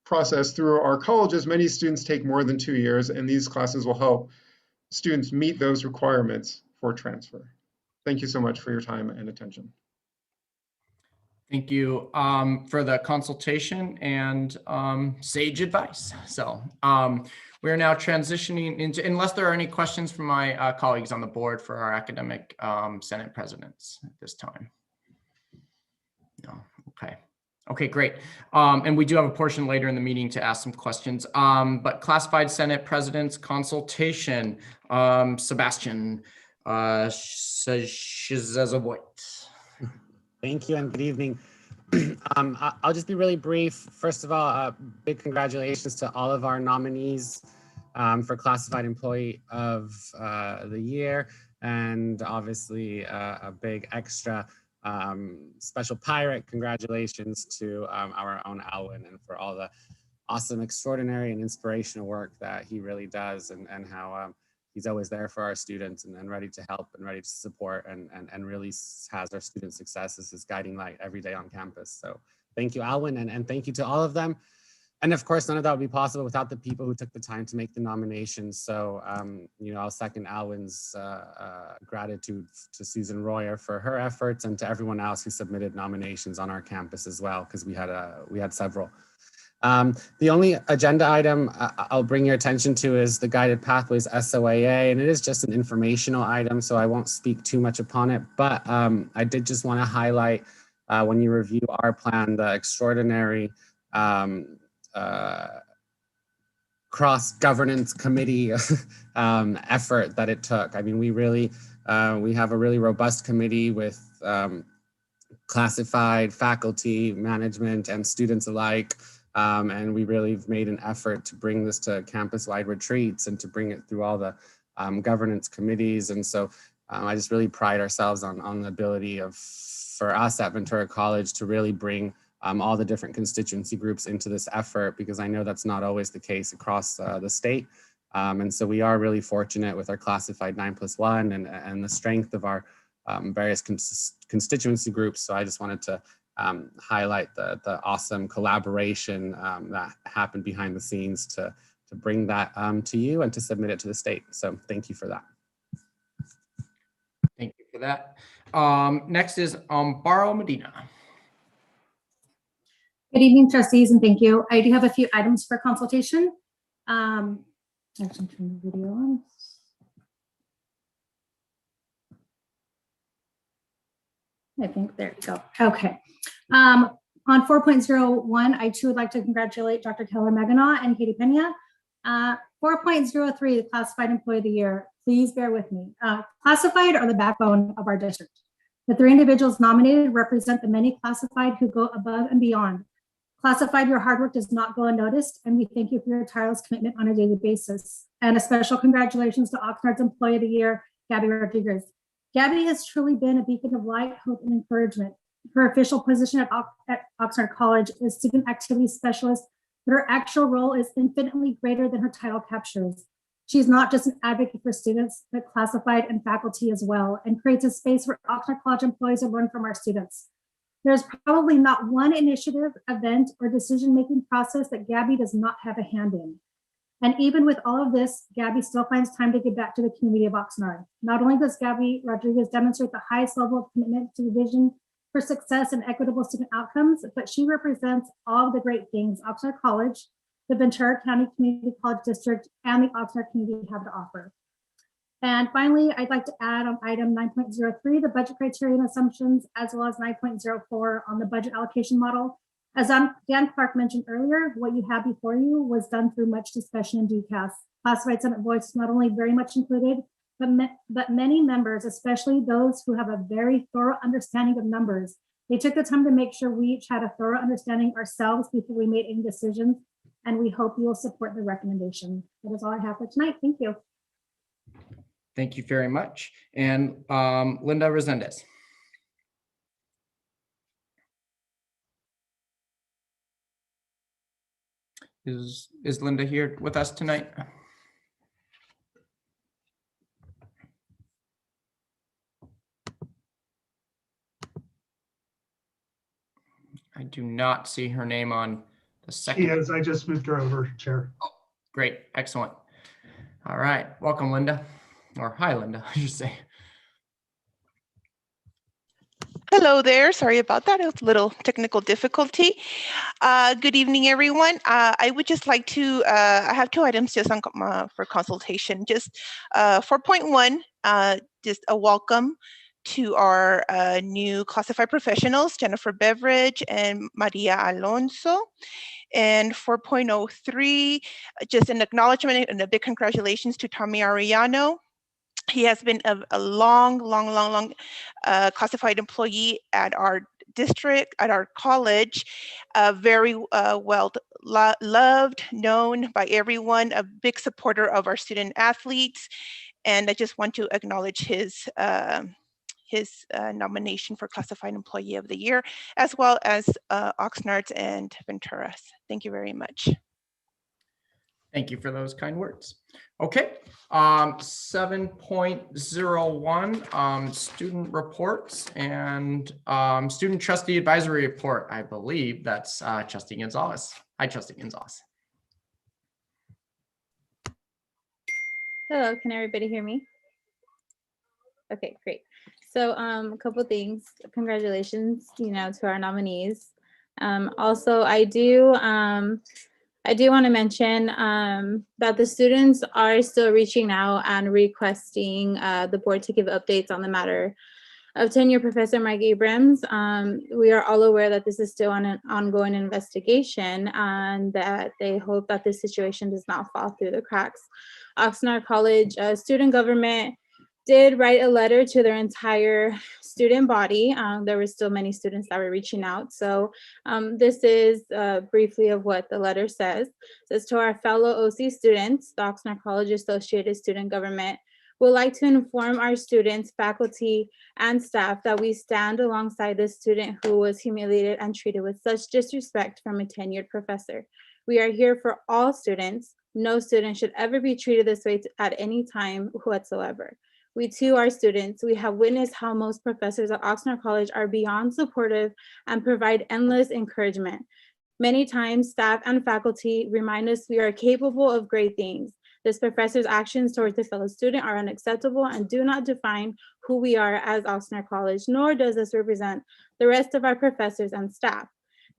process through our colleges, many students take more than 2 years, and these classes will help students meet those requirements for transfer. Thank you so much for your time and attention. Thank you for the consultation and sage advice. So we're now transitioning into, unless there are any questions from my colleagues on the board for our academic Senate presidents at this time. No, okay. Okay, great. And we do have a portion later in the meeting to ask some questions. But classified Senate presidents consultation, Sebastian Shizazavoit. Thank you and good evening. I'll just be really brief. First of all, big congratulations to all of our nominees for Classified Employee of the Year, and obviously a big extra special pirate congratulations to our own Alwyn, and for all the awesome, extraordinary, and inspirational work that he really does, and how he's always there for our students and ready to help and ready to support, and really has our student success as his guiding light every day on campus. So thank you, Alwyn, and thank you to all of them. And of course, none of that would be possible without the people who took the time to make the nominations. So, you know, I'll second Alwyn's gratitude to Susan Royer for her efforts, and to everyone else who submitted nominations on our campus as well, because we had several. The only agenda item I'll bring your attention to is the Guided Pathways SOAA, and it is just an informational item, so I won't speak too much upon it, but I did just want to highlight when you review our plan, the extraordinary cross-governance committee effort that it took. I mean, we have a really robust committee with classified faculty, management, and students alike. And we really have made an effort to bring this to campus-wide retreats and to bring it through all the governance committees. And so I just really pride ourselves on the ability for us at Ventura College to really bring all the different constituency groups into this effort, because I know that's not always the case across the state. And so we are really fortunate with our classified 9+1 and the strength of our various constituency groups. So I just wanted to highlight the awesome collaboration that happened behind the scenes to bring that to you and to submit it to the state. So thank you for that. Thank you for that. Next is Amparo Medina. Good evening, trustees, and thank you. I do have a few items for consultation. Actually, turn the video on. I think there you go. Okay. On 4.01, I too would like to congratulate Dr. Keller Maganaw and Katie Pena. 4.03, the Classified Employee of the Year. Please bear with me. Classified are the backbone of our district. The 3 individuals nominated represent the many classified who go above and beyond. Classified, your hard work does not go unnoticed, and we thank you for your tireless commitment on a daily basis. And a special congratulations to Oxnard's Employee of the Year, Gabby Rodriguez. Gabby has truly been a beacon of light, hope, and encouragement. Her official position at Oxnard College is Student Activities Specialist, but her actual role is infinitely greater than her title captures. She is not just an advocate for students, but classified and faculty as well, and creates a space where Oxnard College employees will learn from our students. There's probably not one initiative, event, or decision-making process that Gabby does not have a hand in. And even with all of this, Gabby still finds time to give back to the community of Oxnard. Not only does Gabby Rodriguez demonstrate the highest level of commitment to the vision for success and equitable student outcomes, but she represents all the great things Oxnard College, the Ventura County Community College District, and the Oxnard community have to offer. And finally, I'd like to add on item 9.03, the budget criteria and assumptions, as well as 9.04 on the budget allocation model. As Dan Clark mentioned earlier, what you have before you was done through much discussion in DCAS. Classified Senate Voice is not only very much included, but many members, especially those who have a very thorough understanding of numbers, they took the time to make sure we each had a thorough understanding ourselves before we made any decisions, and we hope you will support the recommendation. That is all I have for tonight. Thank you. Thank you very much. And Linda Resendez. Is Linda here with us tonight? I do not see her name on the She second. is. I just moved her over, Chair. Great, excellent. All right, welcome, Linda. Or hi, Linda, I should say. Hello there. Sorry about that. It was a little technical difficulty. Good evening, everyone. I would just like to, I have two items just on, for consultation. Just 4.1, just a welcome to our new classified professionals, Jennifer Beveridge and Maria Alonso. And 4.03, just an acknowledgement and a big congratulations to Tommy Arellano. He has been a long classified employee at our district, at our college, very well loved, known by everyone, a big supporter of our student athletes. And I just want to acknowledge his nomination for Classified Employee of the Year, as well as Oxnard and Venturas. Thank you very much. Thank you for those kind words. Okay, 7.01, student reports and student trustee advisory report. I believe that's Trustee Gonzalez. Hi, Trustee Gonzalez. Hello, can everybody hear me? Okay, great. So a couple things. Congratulations, to our nominees. Also, I do want to mention that the students are still reaching out and requesting the board to give updates on the matter of tenure Professor Mike Abrams. We are all aware that this is still on an ongoing investigation and that they hope that this situation does not fall through the cracks. Oxnard College student government did write a letter to their entire student body. There were still many students that were reaching out. So this is briefly of what the letter says. It says, to our fellow OC students, the Oxnard College Associated Student Government would like to inform our students, faculty, and staff that we stand alongside the student who was humiliated and treated with such disrespect from a tenured professor. We are here for all students. No student should ever be treated this way at any time whatsoever. We too are students. We have witnessed how most professors at Oxnard College are beyond supportive and provide endless encouragement. Many times, staff and faculty remind us we are capable of great things. This professor's actions towards a fellow student are unacceptable and do not define who we are as Oxnard College, nor does this represent the rest of our professors and staff.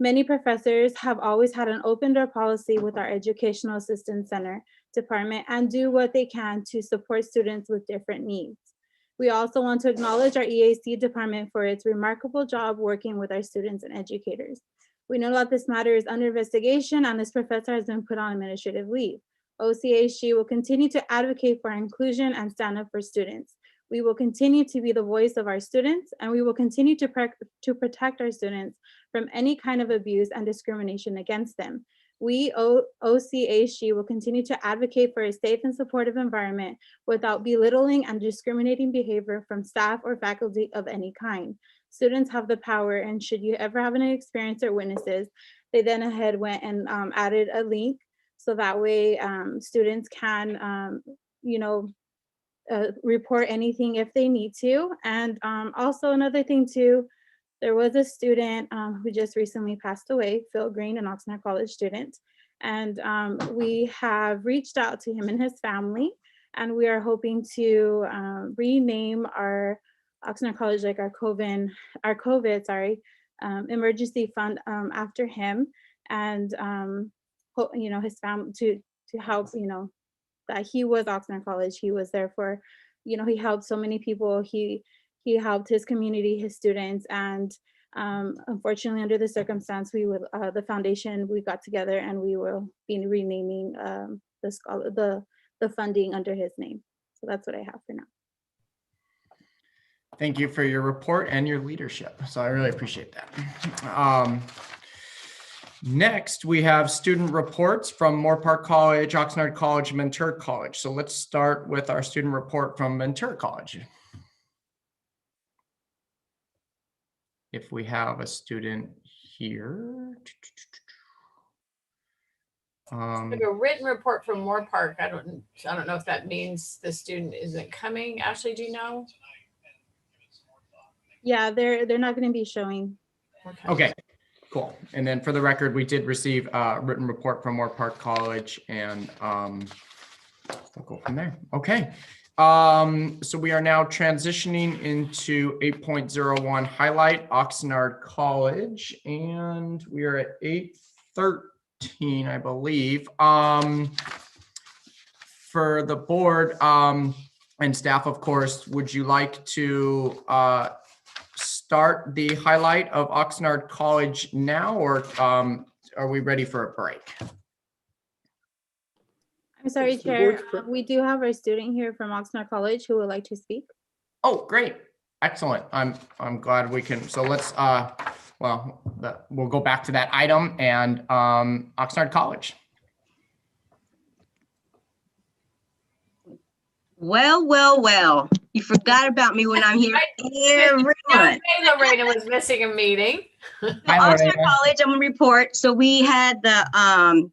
Many professors have always had an open door policy with our Educational Assistance Center department and do what they can to support students with different needs. We also want to acknowledge our EAC department for its remarkable job working with our students and educators. We know that this matter is under investigation and this professor has been put on administrative leave. OCASG will continue to advocate for inclusion and stand up for students. We will continue to be the voice of our students, and we will continue to protect our students from any kind of abuse and discrimination against them. We, OCASG, will continue to advocate for a safe and supportive environment without belittling and discriminating behavior from staff or faculty of any kind. Students have the power, and should you ever have an experience or witnesses, they then went and added a link so that way students can, report anything if they need to. And also another thing too, there was a student who just recently passed away, Phil Green, an Oxnard College student. And we have reached out to him and his family, and we are hoping to rename our Oxnard College, like our COVID emergency fund after him, and his family to help, that he was Oxnard College. He was there for, he helped so many people. He helped his community, his students, and unfortunately, under the circumstance, the foundation, we got together and we will be renaming the funding under his name. So that's what I have for now. Thank you for your report and your leadership. So I really appreciate that. Next, we have student reports from Moore Park College, Oxnard College, and Ventura College. So let's start with our student report from Ventura College. If we have a student here. Like a written report from Moore Park. I don't know if that means the student isn't coming. Ashley, do you know? Yeah, they're not going to be showing. Okay, cool. And then for the record, we did receive a written report from Moore Park College, and we'll go from there. Okay. So we are now transitioning into 8.01 highlight Oxnard College, and we are at 8:13, I believe. For the board and staff, of course, would you like to start the highlight of Oxnard College now, or are we ready for a break? I'm sorry, It's the Chair. board's We do have our student here from Oxnard College who would like to speak. Oh, great. Excellent. I'm glad we can. So let's we'll go back to that item and Oxnard College. Well, you forgot about me when I'm here every month. Lorena was missing a meeting. Oxnard College, I'm gonna report. So we had the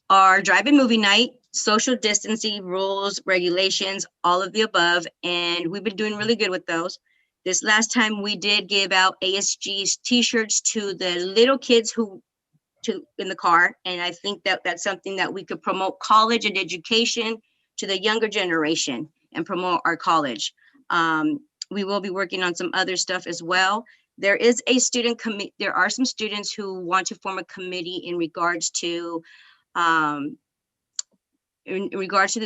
our drive-in movie night, social distancing rules, regulations, all of the above, and we've been doing really good with those. This last time we did give out ASG's t-shirts to the little kids in the car, and I think that that's something that we could promote college and education to the younger generation and promote our college. We will be working on some other stuff as well. There is a student committee. There are some students who want to form a committee in regards to the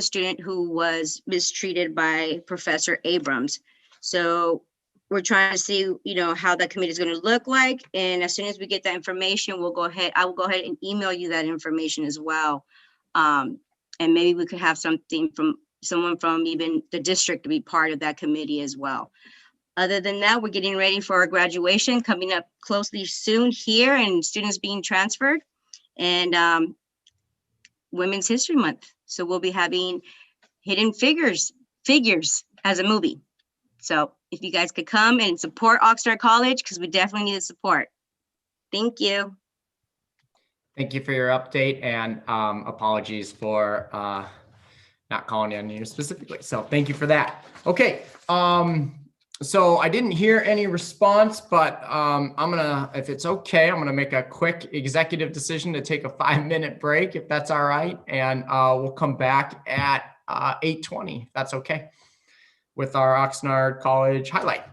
student who was mistreated by Professor Abrams. So we're trying to see, how that committee is going to look like. And as soon as we get that information, I will go ahead and email you that information as well. And maybe we could have someone from even the district to be part of that committee as well. Other than that, we're getting ready for our graduation coming up closely soon here, and students being transferred, and Women's History Month. So we'll be having Hidden Figures as a movie. So if you guys could come and support Oxnard College, because we definitely need the support. Thank you. Thank you for your update, and apologies for not calling on you specifically. So thank you for that. Okay. So I didn't hear any response, but if it's okay, I'm gonna make a quick executive decision to take a 5-minute break, if that's all right. And we'll come back at 8:20, if that's okay, with our Oxnard College highlight.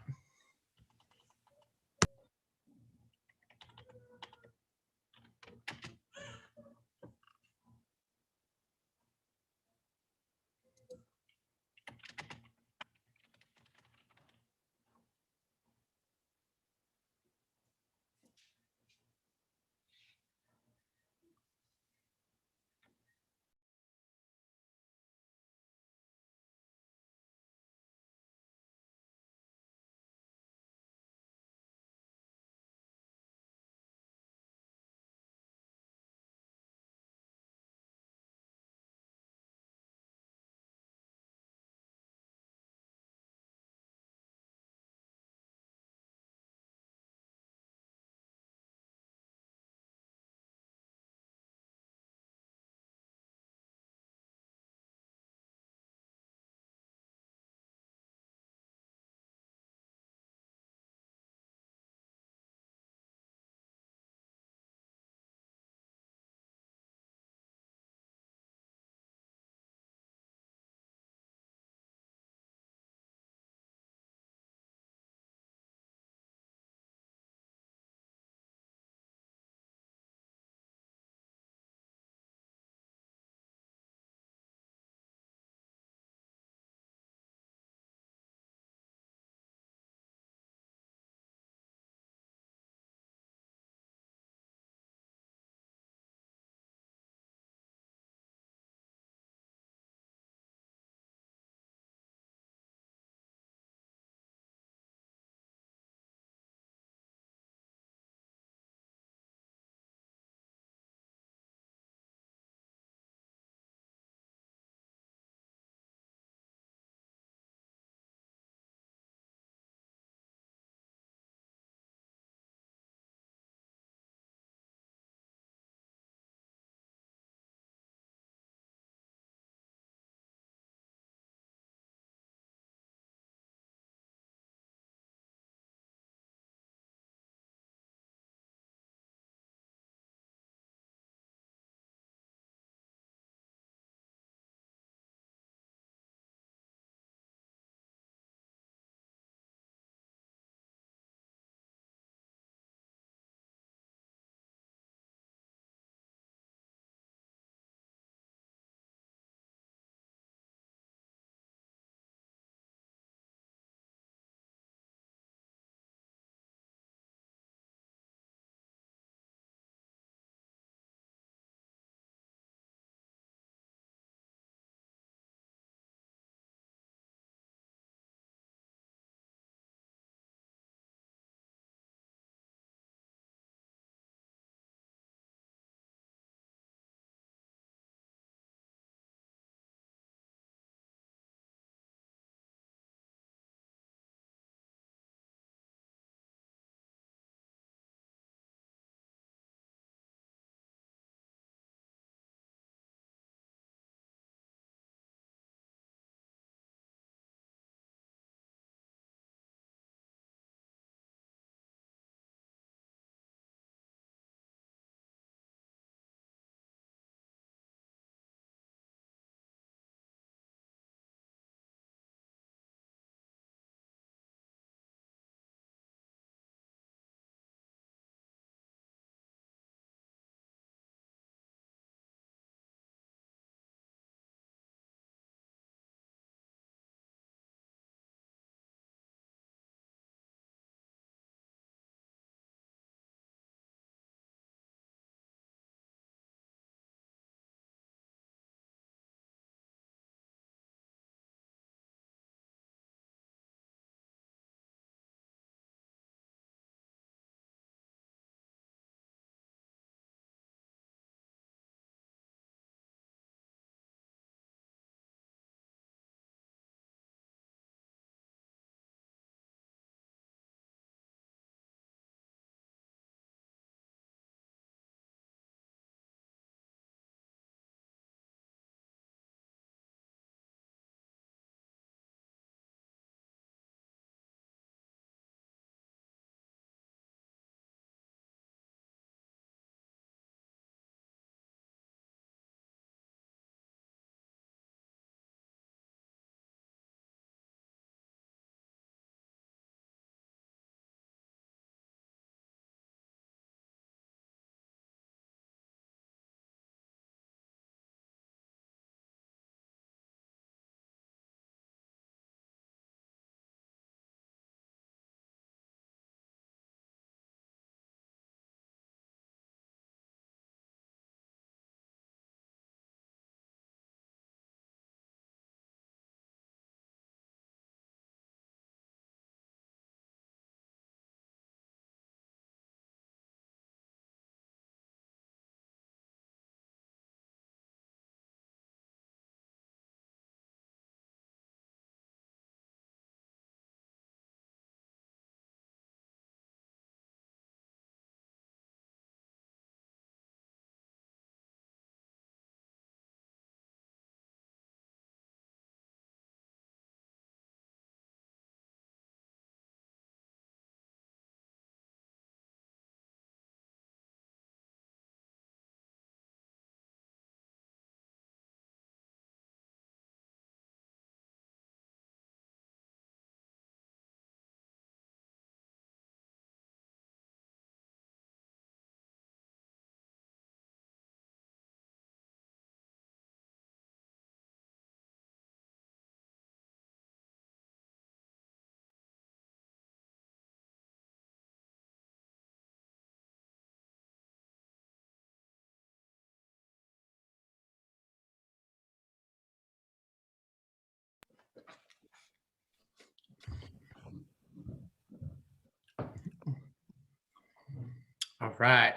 right.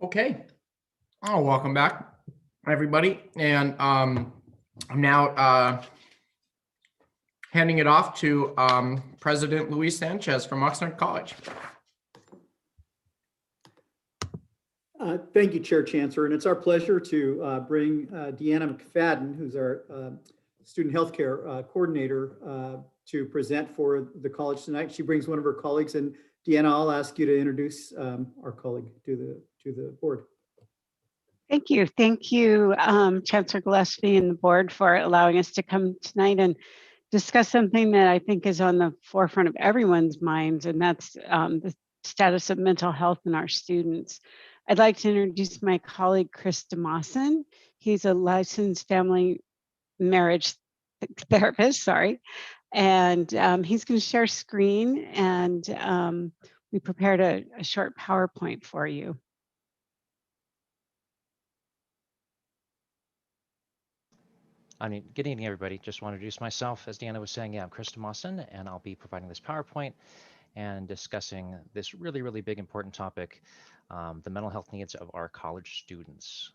Okay. Oh, welcome back, everybody. And I'm now handing it off to President Luis Sanchez from Oxnard College. Thank you, Chair Chancellor. And it's our pleasure to bring Deanna McFadden, who's our student healthcare coordinator, to present for the college tonight. She brings one of her colleagues, and Deanna, I'll ask you to introduce our colleague to the board. Thank you. Thank you, Chancellor Gillespie and the board for allowing us to come tonight and discuss something that I think is on the forefront of everyone's minds, and that's the status of mental health in our students. I'd like to introduce my colleague, Chris DeMosson. He's a licensed family marriage therapist, and he's going to share screen, and we prepared a short PowerPoint for you. Good evening, everybody. Just want to introduce myself. As Deanna was saying, I'm Chris DeMosson, and I'll be providing this PowerPoint and discussing this really, really big, important topic, the mental health needs of our college students.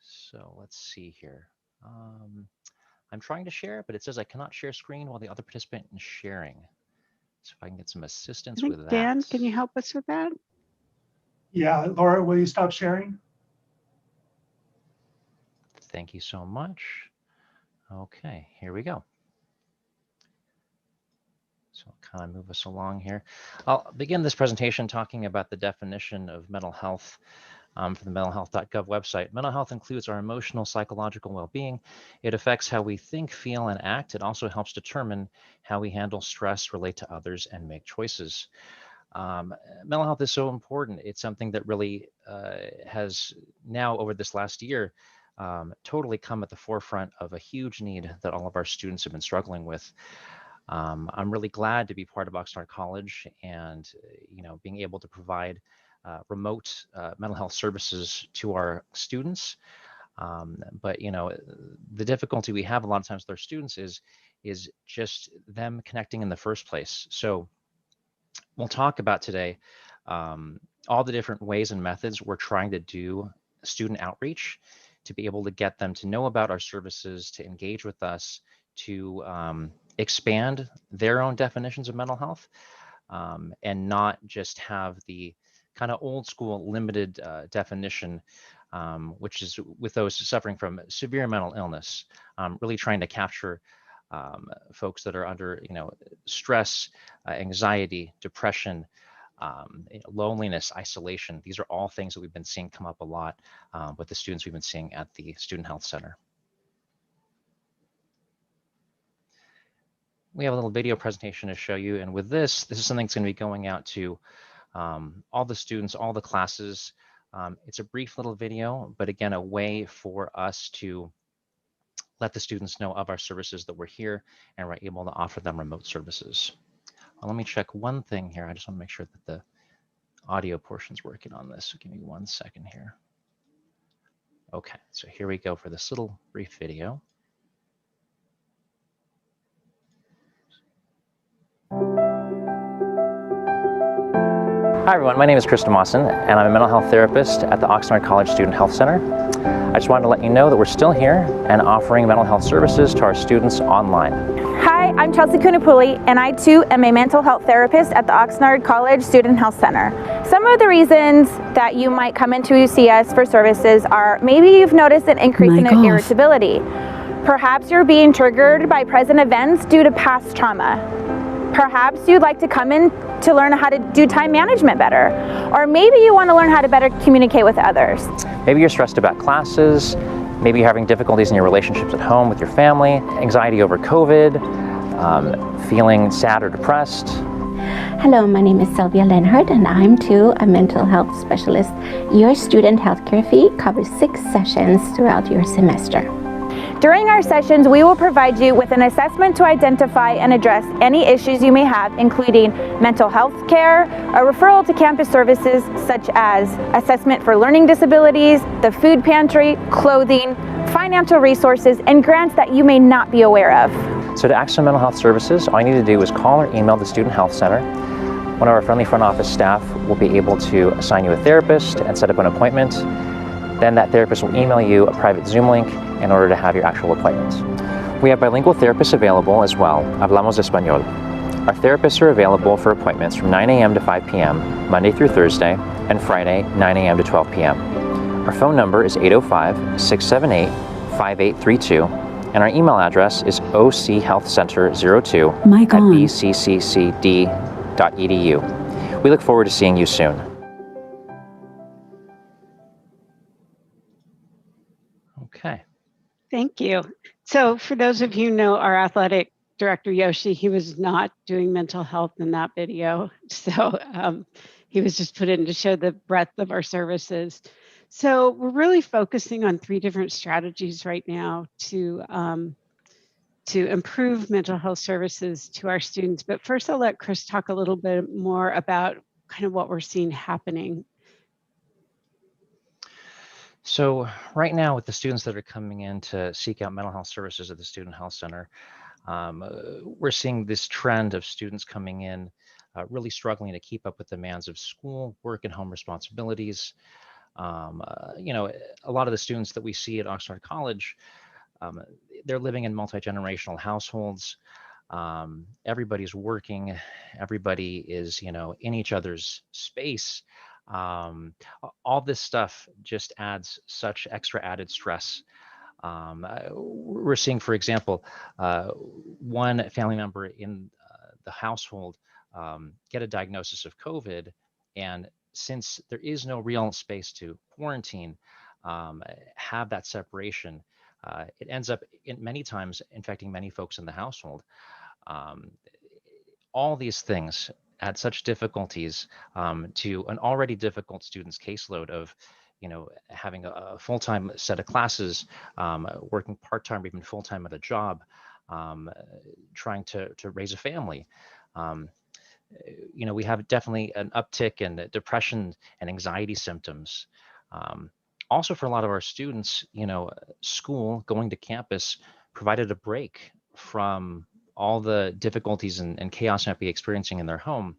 So let's see here. I'm trying to share, but it says I cannot share screen while the other participant is sharing. So if I can get some assistance with that. Dan, can you help us with that? Yeah, Laura, will you stop sharing? Thank you so much. Okay, here we go. So I'll kind of move us along here. I'll begin this presentation talking about the definition of mental health from the mentalhealth.gov website. Mental health includes our emotional, psychological well-being. It affects how we think, feel, and act. It also helps determine how we handle stress, relate to others, and make choices. Mental health is so important. It's something that really has now, over this last year, totally come at the forefront of a huge need that all of our students have been struggling with. I'm really glad to be part of Oxnard College and, being able to provide remote mental health services to our students. But, the difficulty we have a lot of times with our students is just them connecting in the first place. So we'll talk about today all the different ways and methods we're trying to do student outreach to be able to get them to know about our services, to engage with us, to expand their own definitions of mental health, and not just have the kind of old school limited definition, which is with those suffering from severe mental illness, really trying to capture folks that are under stress, anxiety, depression, loneliness, isolation. These are all things that we've been seeing come up a lot with the students we've been seeing at the Student Health Center. We have a little video presentation to show you, and with this is something that's going to be going out to all the students, all the classes. It's a brief little video, but again, a way for us to let the students know of our services, that we're here and we're able to offer them remote services. Let me check one thing here. I just want to make sure that the audio portion's working on this. So give me 1 second here. Okay, so here we go for this little brief video. Hi everyone, my name is Chris DeMosson, and I'm a mental health therapist at the Oxnard College Student Health Center. I just wanted to let you know that we're still here and offering mental health services to our students online. Hi, I'm Chelsea Kunapuli, and I too am a mental health therapist at the Oxnard College Student Health Center. Some of the reasons that you might come into UCS for services are maybe you've noticed an increase in irritability. Perhaps you're being triggered by present events due to past trauma. Perhaps you'd like to come in to learn how to do time management better. Or maybe you want to learn how to better communicate with others. Maybe you're stressed about classes, maybe you're having difficulties in your relationships at home with your family, anxiety over COVID, feeling sad or depressed. Hello, my name is Sylvia Lenhart, and I'm too a mental health specialist. Your student healthcare fee covers 6 sessions throughout your semester. During our sessions, we will provide you with an assessment to identify and address any issues you may have, including mental health care, a referral to campus services such as assessment for learning disabilities, the food pantry, clothing, financial resources, and grants that you may not be aware of. So to access mental health services, all you need to do is call or email the Student Health Center. One of our friendly front office staff will be able to assign you a therapist and set up an appointment. Then that therapist will email you a private Zoom link in order to have your actual appointment. We have bilingual therapists available as well. Hablamos español. Our therapists are available for appointments from 9 a.m. to 5 p.m. Monday through Thursday, and Friday, 9 a.m. to 12 p.m. Our phone number is 805-678-5832, and our email address is ochealthcenter02@vcccd.edu. We look forward to seeing you soon. Okay. Thank you. So for those of you who know our athletic director, Yoshi, he was not doing mental health in that video. So he was just put in to show the breadth of our services. So we're really focusing on 3 different strategies right now to improve mental health services to our students. But first, I'll let Chris talk a little bit more about kind of what we're seeing happening. So right now with the students that are coming in to seek out mental health services at the Student Health Center, we're seeing this trend of students coming in really struggling to keep up with demands of school, work, and home responsibilities. You know, a lot of the students that we see at Oxnard College, they're living in multi-generational households. Everybody's working, everybody is, you know, in each other's space. All this stuff just adds such extra added stress. We're seeing, for example, one family member in the household get a diagnosis of COVID, and since there is no real space to quarantine, have that separation, it ends up many times infecting many folks in the household. All these things add such difficulties to an already difficult student's caseload of, you know, having a full-time set of classes, working part-time or even full-time at a job, trying to raise a family. You know, we have definitely an uptick in depression and anxiety symptoms. Also for a lot of our students, you know, school, going to campus provided a break from all the difficulties and chaos they might be experiencing in their home,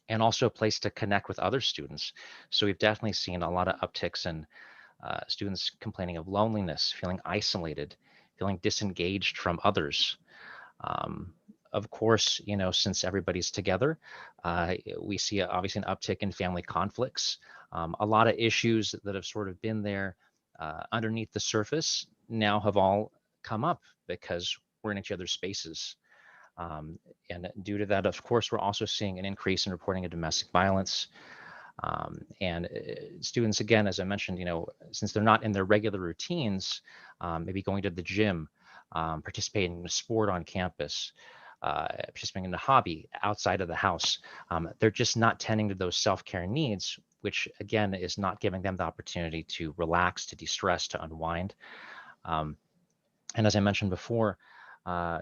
and also a place to connect with other students. So we've definitely seen a lot of upticks in students complaining of loneliness, feeling isolated, feeling disengaged from others. Of course, you know, since everybody's together, we see obviously an uptick in family conflicts. A lot of issues that have sort of been there underneath the surface now have all come up because we're in each other's spaces. And due to that, of course, we're also seeing an increase in reporting of domestic violence. And students, again, as I mentioned, you know, since they're not in their regular routines, maybe going to the gym, participating in a sport on campus, participating in a hobby outside of the house, they're just not tending to those self-care needs, which again is not giving them the opportunity to relax, to de-stress, to unwind. And as I mentioned before,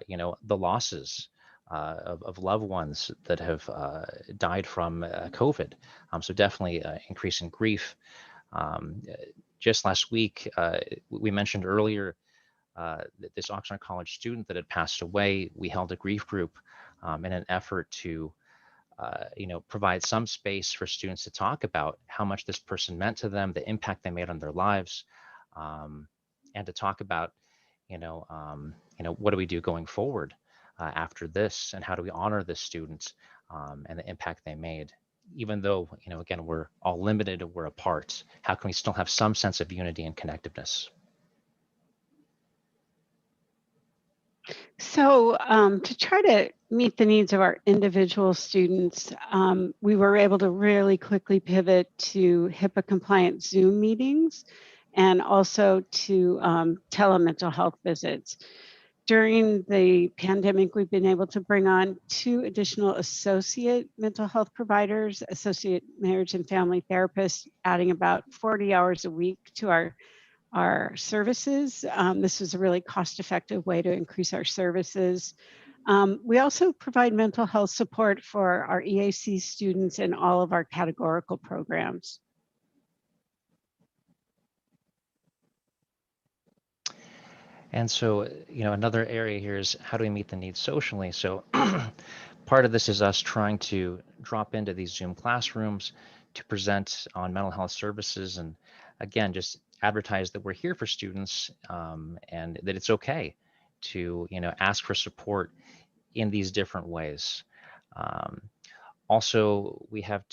you know, the losses of loved ones that have died from COVID. So definitely increase in grief. Just last week, we mentioned earlier this Oxnard College student that had passed away. We held a grief group in an effort to you know, provide some space for students to talk about how much this person meant to them, the impact they made on their lives, and to talk about, you know, what do we do going forward after this, and how do we honor this student and the impact they made, even though, you know, again, we're all limited, we're apart. How can we still have some sense of unity and connectiveness? So to try to meet the needs of our individual students, we were able to really quickly pivot to HIPAA compliant Zoom meetings and also to telemental health visits. During the pandemic, we've been able to bring on 2 additional associate mental health providers, associate marriage and family therapists, adding about 40 hours a week to our our services. This is a really cost-effective way to increase our services. We also provide mental health support for our EAC students in all of our categorical programs. And so, another area here is how do we meet the needs socially? So part of this is us trying to drop into these Zoom classrooms to present on mental health services, and again, just advertise that we're here for students, and that it's okay to, ask for support in these different ways. Also, we have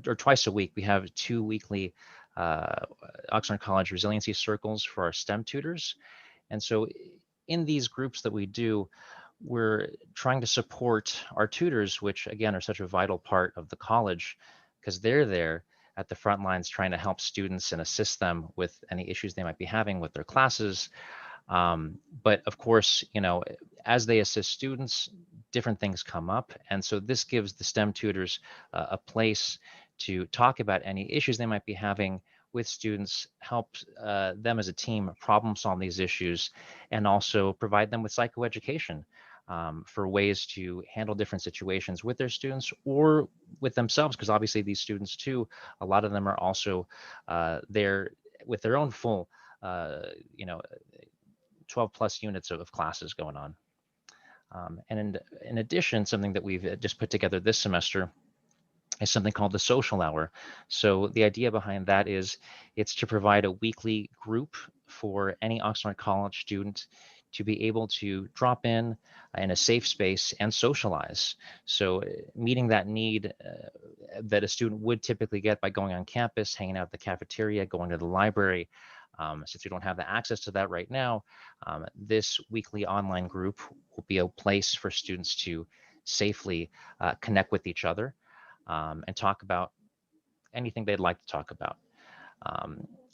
or twice a week, we have 2 weekly Oxnard College resiliency circles for our STEM tutors. And so in these groups that we do, we're trying to support our tutors, which again are such a vital part of the college, because they're there at the front lines trying to help students and assist them with any issues they might be having with their classes. But of course, as they assist students, different things come up. And so this gives the STEM tutors a place to talk about any issues they might be having with students, help them as a team problem solve these issues, and also provide them with psychoeducation for ways to handle different situations with their students or with themselves, because obviously these students too, a lot of them are also there with their own full 12 plus units of classes going on. And in addition, something that we've just put together this semester is something called the social hour. So the idea behind that is it's to provide a weekly group for any Oxnard College student to be able to drop in a safe space and socialize. So meeting that need that a student would typically get by going on campus, hanging out at the cafeteria, going to the library. Since we don't have the access to that right now, this weekly online group will be a place for students to safely connect with each other and talk about anything they'd like to talk about.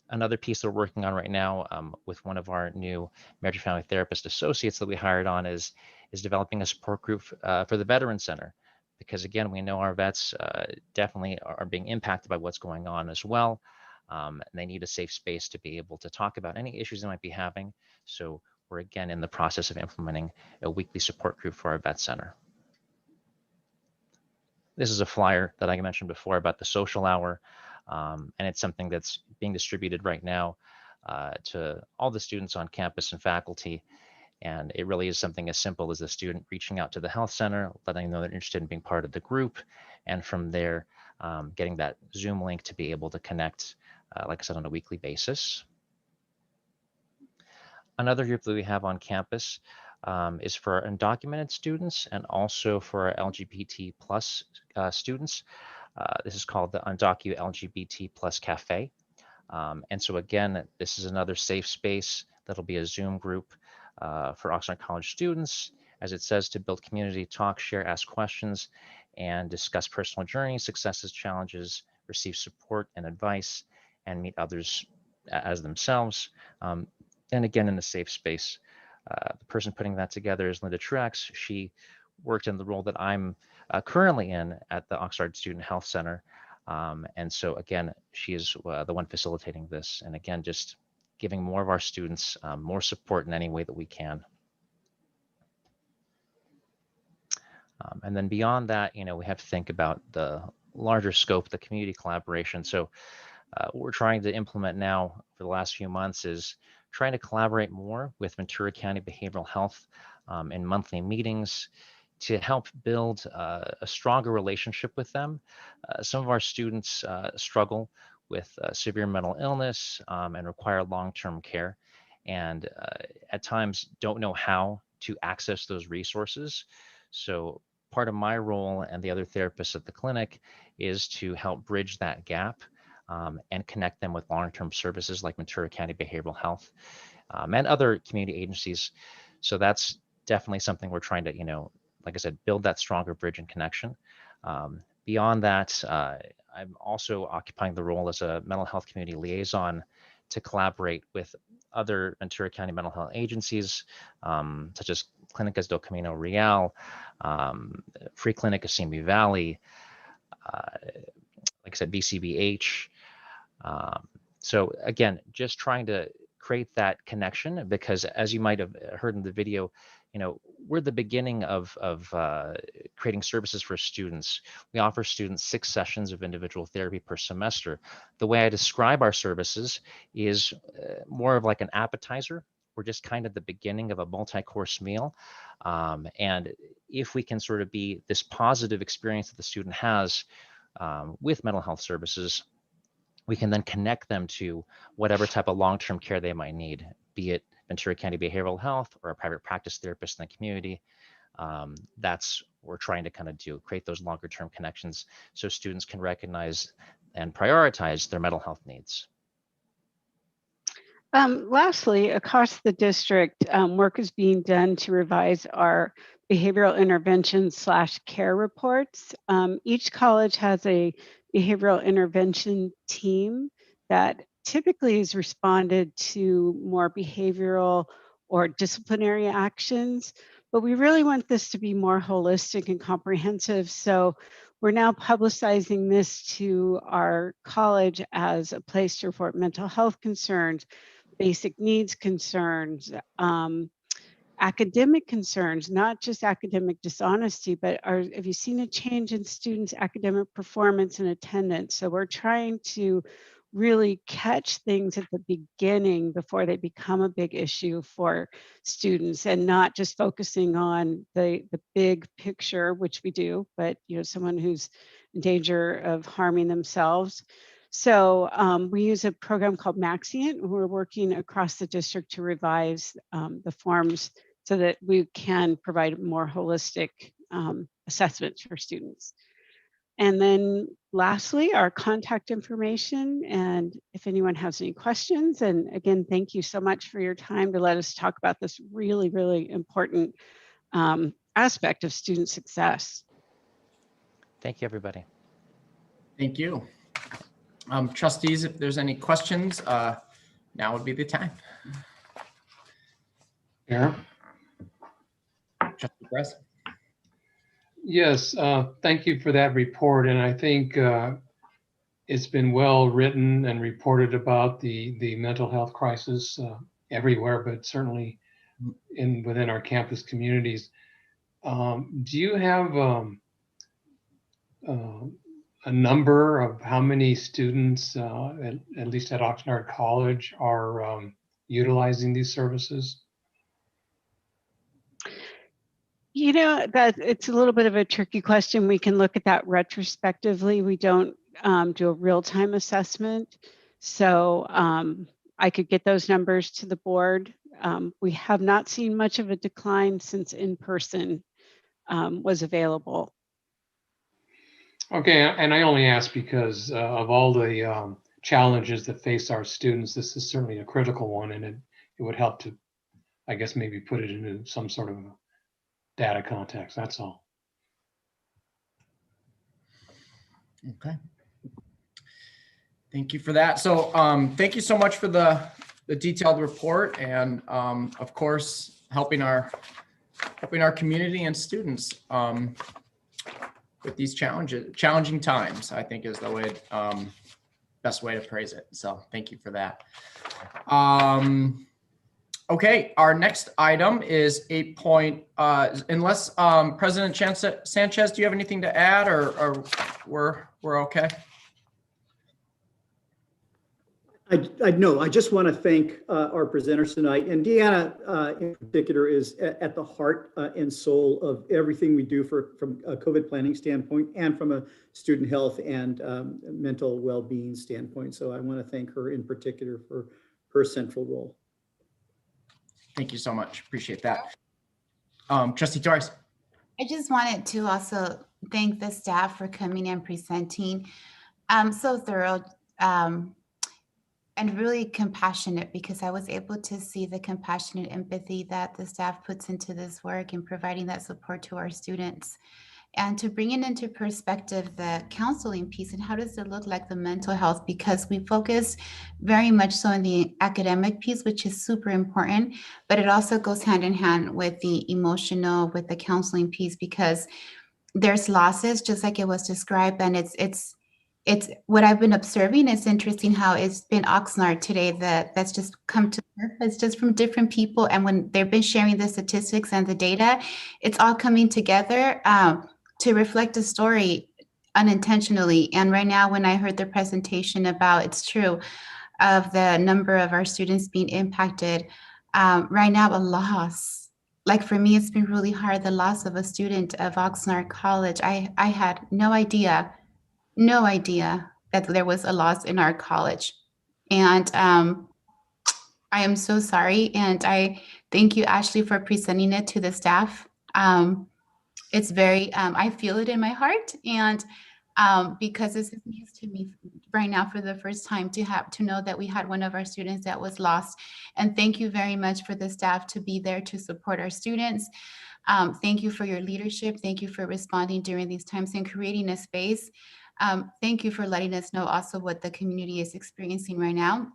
Another piece that we're working on right now with one of our new marriage and family therapist associates that we hired on is developing a support group for the Veteran Center. Because again, we know our vets definitely are being impacted by what's going on as well. And they need a safe space to be able to talk about any issues they might be having. So we're again in the process of implementing a weekly support group for our vet center. This is a flyer that I mentioned before about the social hour, and it's something that's being distributed right now to all the students on campus and faculty. And it really is something as simple as the student reaching out to the health center, letting them know they're interested in being part of the group, and from there, getting that Zoom link to be able to connect, like I said, on a weekly basis. Another group that we have on campus is for our undocumented students and also for our LGBT plus students. This is called the Undocu LGBT plus Cafe. And so again, this is another safe space that'll be a Zoom group for Oxnard College students, as it says, to build community, talk, share, ask questions, and discuss personal journeys, successes, challenges, receive support and advice, and meet others as themselves. And again, in a safe space. The person putting that together is Linda Truax. She worked in the role that I'm currently in at the Oxnard Student Health Center. And so again, she is the one facilitating this. And again, just giving more of our students more support in any way that we can. And then beyond that, we have to think about the larger scope, the community collaboration. So what we're trying to implement now for the last few months is trying to collaborate more with Ventura County Behavioral Health in monthly meetings to help build a stronger relationship with them. Some of our students struggle with severe mental illness and require long-term care, and at times don't know how to access those resources. So part of my role and the other therapists at the clinic is to help bridge that gap and connect them with long-term services like Ventura County Behavioral Health and other community agencies. So that's definitely something we're trying to, like I said, build that stronger bridge and connection. Beyond that, I'm also occupying the role as a mental health community liaison to collaborate with other Ventura County mental health agencies, such as Clínicas del Camino Real, Free Clinic of Simi Valley, like I said, VCBH, So again, just trying to create that connection, because as you might have heard in the video, we're the beginning of creating services for students. We offer students 6 sessions of individual therapy per semester. The way I describe our services is more of like an appetizer. We're just kind of the beginning of a multi-course meal. And if we can sort of be this positive experience that the student has with mental health services, we can then connect them to whatever type of long-term care they might need, be it Ventura County Behavioral Health or a private practice therapist in the community. That's what we're trying to kind of do, create those longer-term connections so students can recognize and prioritize their mental health needs. Lastly, across the district, work is being done to revise our behavioral intervention / care reports. Each college has a behavioral intervention team that typically has responded to more behavioral or disciplinary actions, but we really want this to be more holistic and comprehensive. So we're now publicizing this to our college as a place to report mental health concerns, basic needs concerns, academic concerns, not just academic dishonesty, but have you seen a change in students' academic performance and attendance? So we're trying to really catch things at the beginning before they become a big issue for students, and not just focusing on the big picture, which we do, but someone who's in danger of harming themselves. So we use a program called Maxient. We're working across the district to revise the forms so that we can provide more holistic assessments for students. And then lastly, our contact information. And if anyone has any questions, and again, thank you so much for your time to let us talk about this really, really important aspect of student success. Thank you, everybody. Thank you. Trustees, if there's any questions, now would be the time. Yeah. Trustee Press. Yes, thank you for that report. And I think it's been well written and reported about the mental health crisis everywhere, but certainly within our campus communities. Do you have a number of how many students, at least at Oxnard College, are utilizing these services? That it's a little bit of a tricky question. We can look at that retrospectively. We don't do a real-time assessment. So I could get those numbers to the board. We have not seen much of a decline since in-person was available. Okay, and I only ask because of all the challenges that face our students, this is certainly a critical one, and it would help to, I guess, maybe put it into some sort of data context, that's all. Okay. Thank you for that. So thank you so much for the detailed report, and of course, helping our community and students with these challenging times, I think is the way, best way to phrase it. So thank you for that. Okay, our next item is 8 point, unless President Sanchez, do you have anything to add, or we're okay? No, I just want to thank our presenters tonight, and Deanna in particular is at the heart and soul of everything we do from a COVID planning standpoint and from a student health and mental well-being standpoint. So I want to thank her in particular for her central role. Thank you so much. Appreciate that. Trustee Torres. I just wanted to also thank the staff for coming and presenting. So thorough and really compassionate, because I was able to see the compassionate empathy that the staff puts into this work and providing that support to our students. And to bring it into perspective, the counseling piece, and how does it look like the mental health, because we focus very much so on the academic piece, which is super important, but it also goes hand in hand with the emotional, with the counseling piece, because there's losses, just like it was described, and it's it's what I've been observing. It's interesting how it's been Oxnard today that's just come to surface just from different people. And when they've been sharing the statistics and the data, it's all coming together to reflect a story unintentionally. And right now, when I heard the presentation about, it's true, of the number of our students being impacted, right now, a loss. Like for me, it's been really hard, the loss of a student of Oxnard College. I had no idea that there was a loss in our college. And I am so sorry. And I thank you, Ashley, for presenting it to the staff. It's very, I feel it in my heart. And because this is news to me right now for the first time to know that we had one of our students that was lost. And thank you very much for the staff to be there to support our students. Thank you for your leadership. Thank you for responding during these times and creating a space. Thank you for letting us know also what the community is experiencing right now.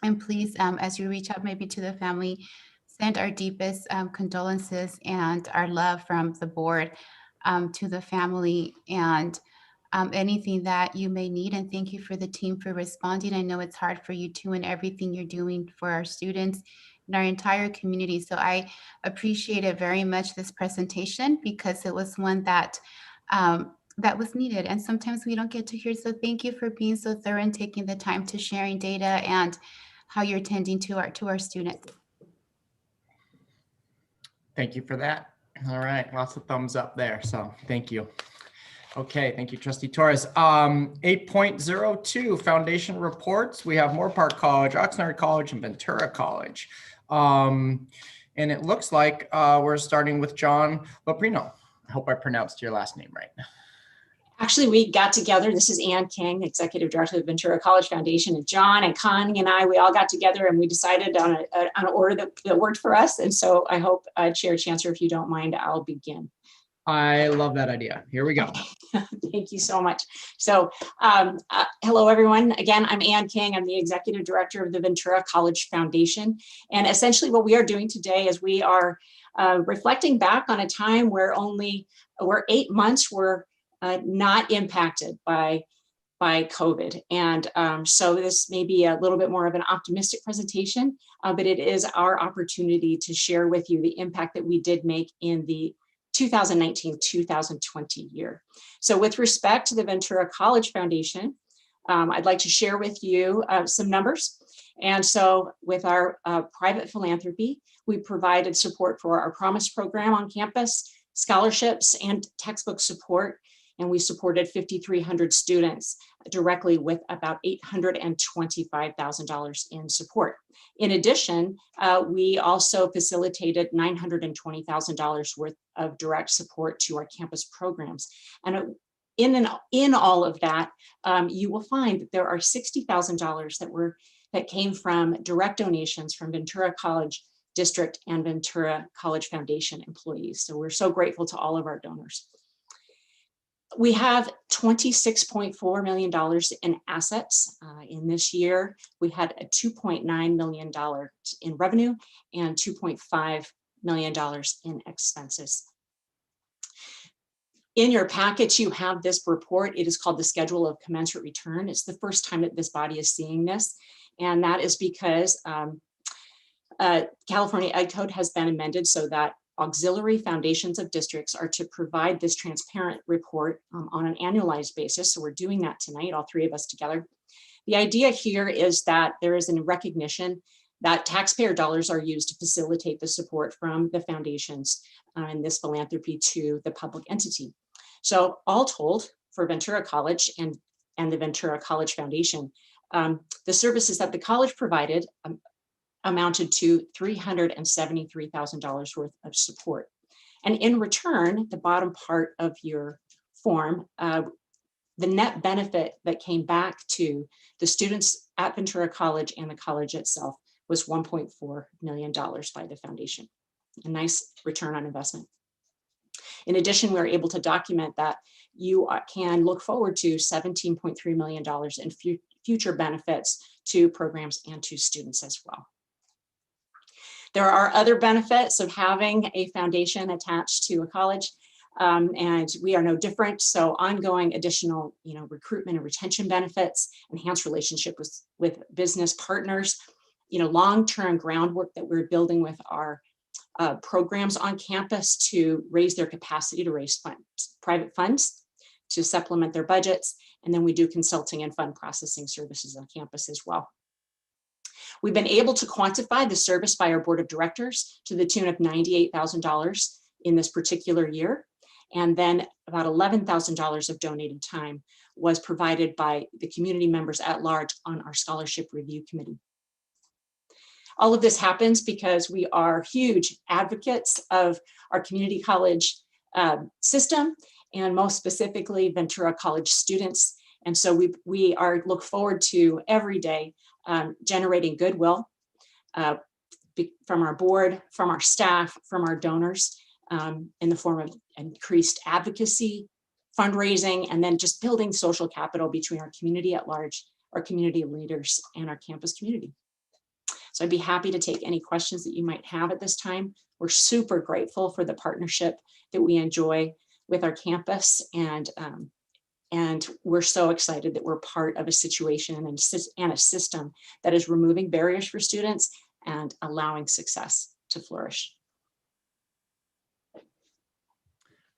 And please, as you reach out maybe to the family, send our deepest condolences and our love from the board to the family and anything that you may need. And thank you for the team for responding. I know it's hard for you too and everything you're doing for our students and our entire community. So I appreciate it very much, this presentation, because it was one that that was needed. And sometimes we don't get to hear. So thank you for being so thorough and taking the time to sharing data and how you're tending to our students. Thank you for that. All right, lots of thumbs up there. So thank you. Okay, thank you, Trustee Torres. 8.02 foundation reports. We have Moore Park College, Oxnard College, and Ventura College. And it looks like we're starting with John Loprino. I hope I pronounced your last name right. Actually, we got together. This is Ann King, Executive Director of the Ventura College Foundation, and John and Connie and I, we all got together and we decided on an order that worked for us. And so I hope, Chair Chancellor, if you don't mind, I'll begin. I love that idea. Here we go. Thank you so much. So hello, everyone. Again, I'm Ann King. I'm the Executive Director of the Ventura College Foundation. And essentially what we are doing today is we are reflecting back on a time where 8 months were not impacted by COVID. And so this may be a little bit more of an optimistic presentation, but it is our opportunity to share with you the impact that we did make in the 2019-2020 year. So with respect to the Ventura College Foundation, I'd like to share with you some numbers. And so with our private philanthropy, we provided support for our Promise program on campus, scholarships and textbook support. And we supported 5,300 students directly with about $825,000 in support. In addition, we also facilitated $920,000 worth of direct support to our campus programs. And in all of that, you will find that there are $60,000 that came from direct donations from Ventura College District and Ventura College Foundation employees. So we're so grateful to all of our donors. We have $26.4 million in assets. In this year, we had a $2.9 million in revenue and $2.5 million in expenses. In your package, you have this report. It is called the Schedule of Commensurate Return. It's the first time that this body is seeing this. And that is because California Ed Code has been amended so that auxiliary foundations of districts are to provide this transparent report on an annualized basis. So we're doing that tonight, all three of us together. The idea here is that there is a recognition that taxpayer dollars are used to facilitate the support from the foundations and this philanthropy to the public entity. So all told, for Ventura College and the Ventura College Foundation, the services that the college provided amounted to $373,000 worth of support. And in return, the bottom part of your form, the net benefit that came back to the students at Ventura College and the college itself was $1.4 million by the foundation. A nice return on investment. In addition, we were able to document that you can look forward to $17.3 million in future benefits to programs and to students as well. There are other benefits of having a foundation attached to a college. and we are no different. So ongoing additional, recruitment and retention benefits, enhanced relationship with business partners, long-term groundwork that we're building with our programs on campus to raise their capacity to raise funds, private funds to supplement their budgets. And then we do consulting and fund processing services on campus as well. We've been able to quantify the service by our board of directors to the tune of $98,000 in this particular year. And then about $11,000 of donated time was provided by the community members at large on our scholarship review committee. All of this happens because we are huge advocates of our community college system, and most specifically Ventura College students. And so we look forward to every day generating goodwill from our board, from our staff, from our donors, in the form of increased advocacy, fundraising, and then just building social capital between our community at large, our community leaders, and our campus community. So I'd be happy to take any questions that you might have at this time. We're super grateful for the partnership that we enjoy with our campus, and we're so excited that we're part of a situation and a system that is removing barriers for students and allowing success to flourish.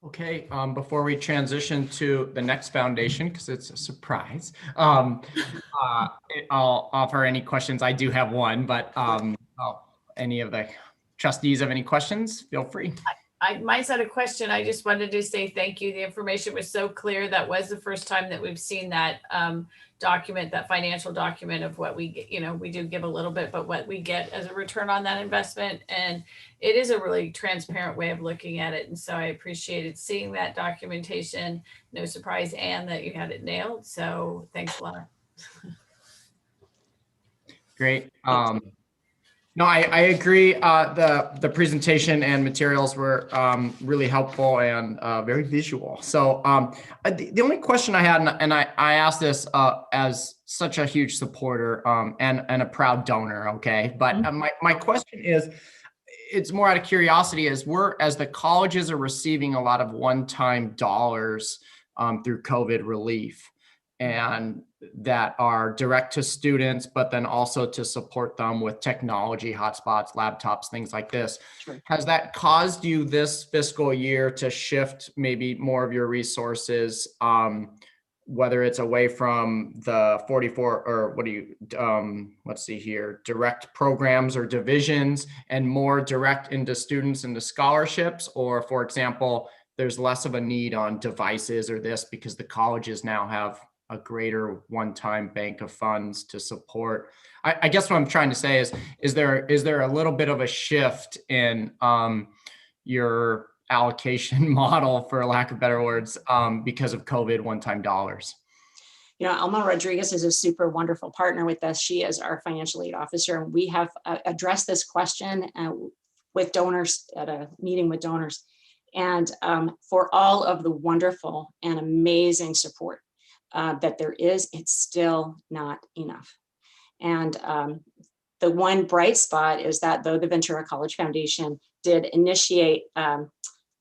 Okay, before we transition to the next foundation, because it's a surprise, I'll offer any questions. I do have one, but any of the trustees have any questions, feel free. Mine's not a question. I just wanted to say thank you. The information was so clear. That was the first time that we've seen that document, that financial document of what we get. We do give a little bit, but what we get as a return on that investment. And it is a really transparent way of looking at it. And so I appreciated seeing that documentation. No surprise, Anne, that you had it nailed. So thanks a lot. Great. No, I agree. The presentation and materials were really helpful and very visual. So the only question I had, and I asked this as such a huge supporter and a proud donor, okay? But my question is, it's more out of curiosity, as the colleges are receiving a lot of one-time dollars through COVID relief, and that are direct to students, but then also to support them with technology, hotspots, laptops, things like this. Sure. Has that caused you this fiscal year to shift maybe more of your resources, whether it's away from the 44 or let's see here, direct programs or divisions, and more direct into students into scholarships? Or for example, there's less of a need on devices or this because the colleges now have a greater one-time bank of funds to support. I guess what I'm trying to say is there a little bit of a shift in your allocation model, for lack of better words, because of COVID one-time dollars? Alma Rodriguez is a super wonderful partner with us. She is our financial aid officer, and we have addressed this question with donors at a meeting with donors, and for all of the wonderful and amazing support that there is, it's still not enough. And the one bright spot is that though the Ventura College Foundation did initiate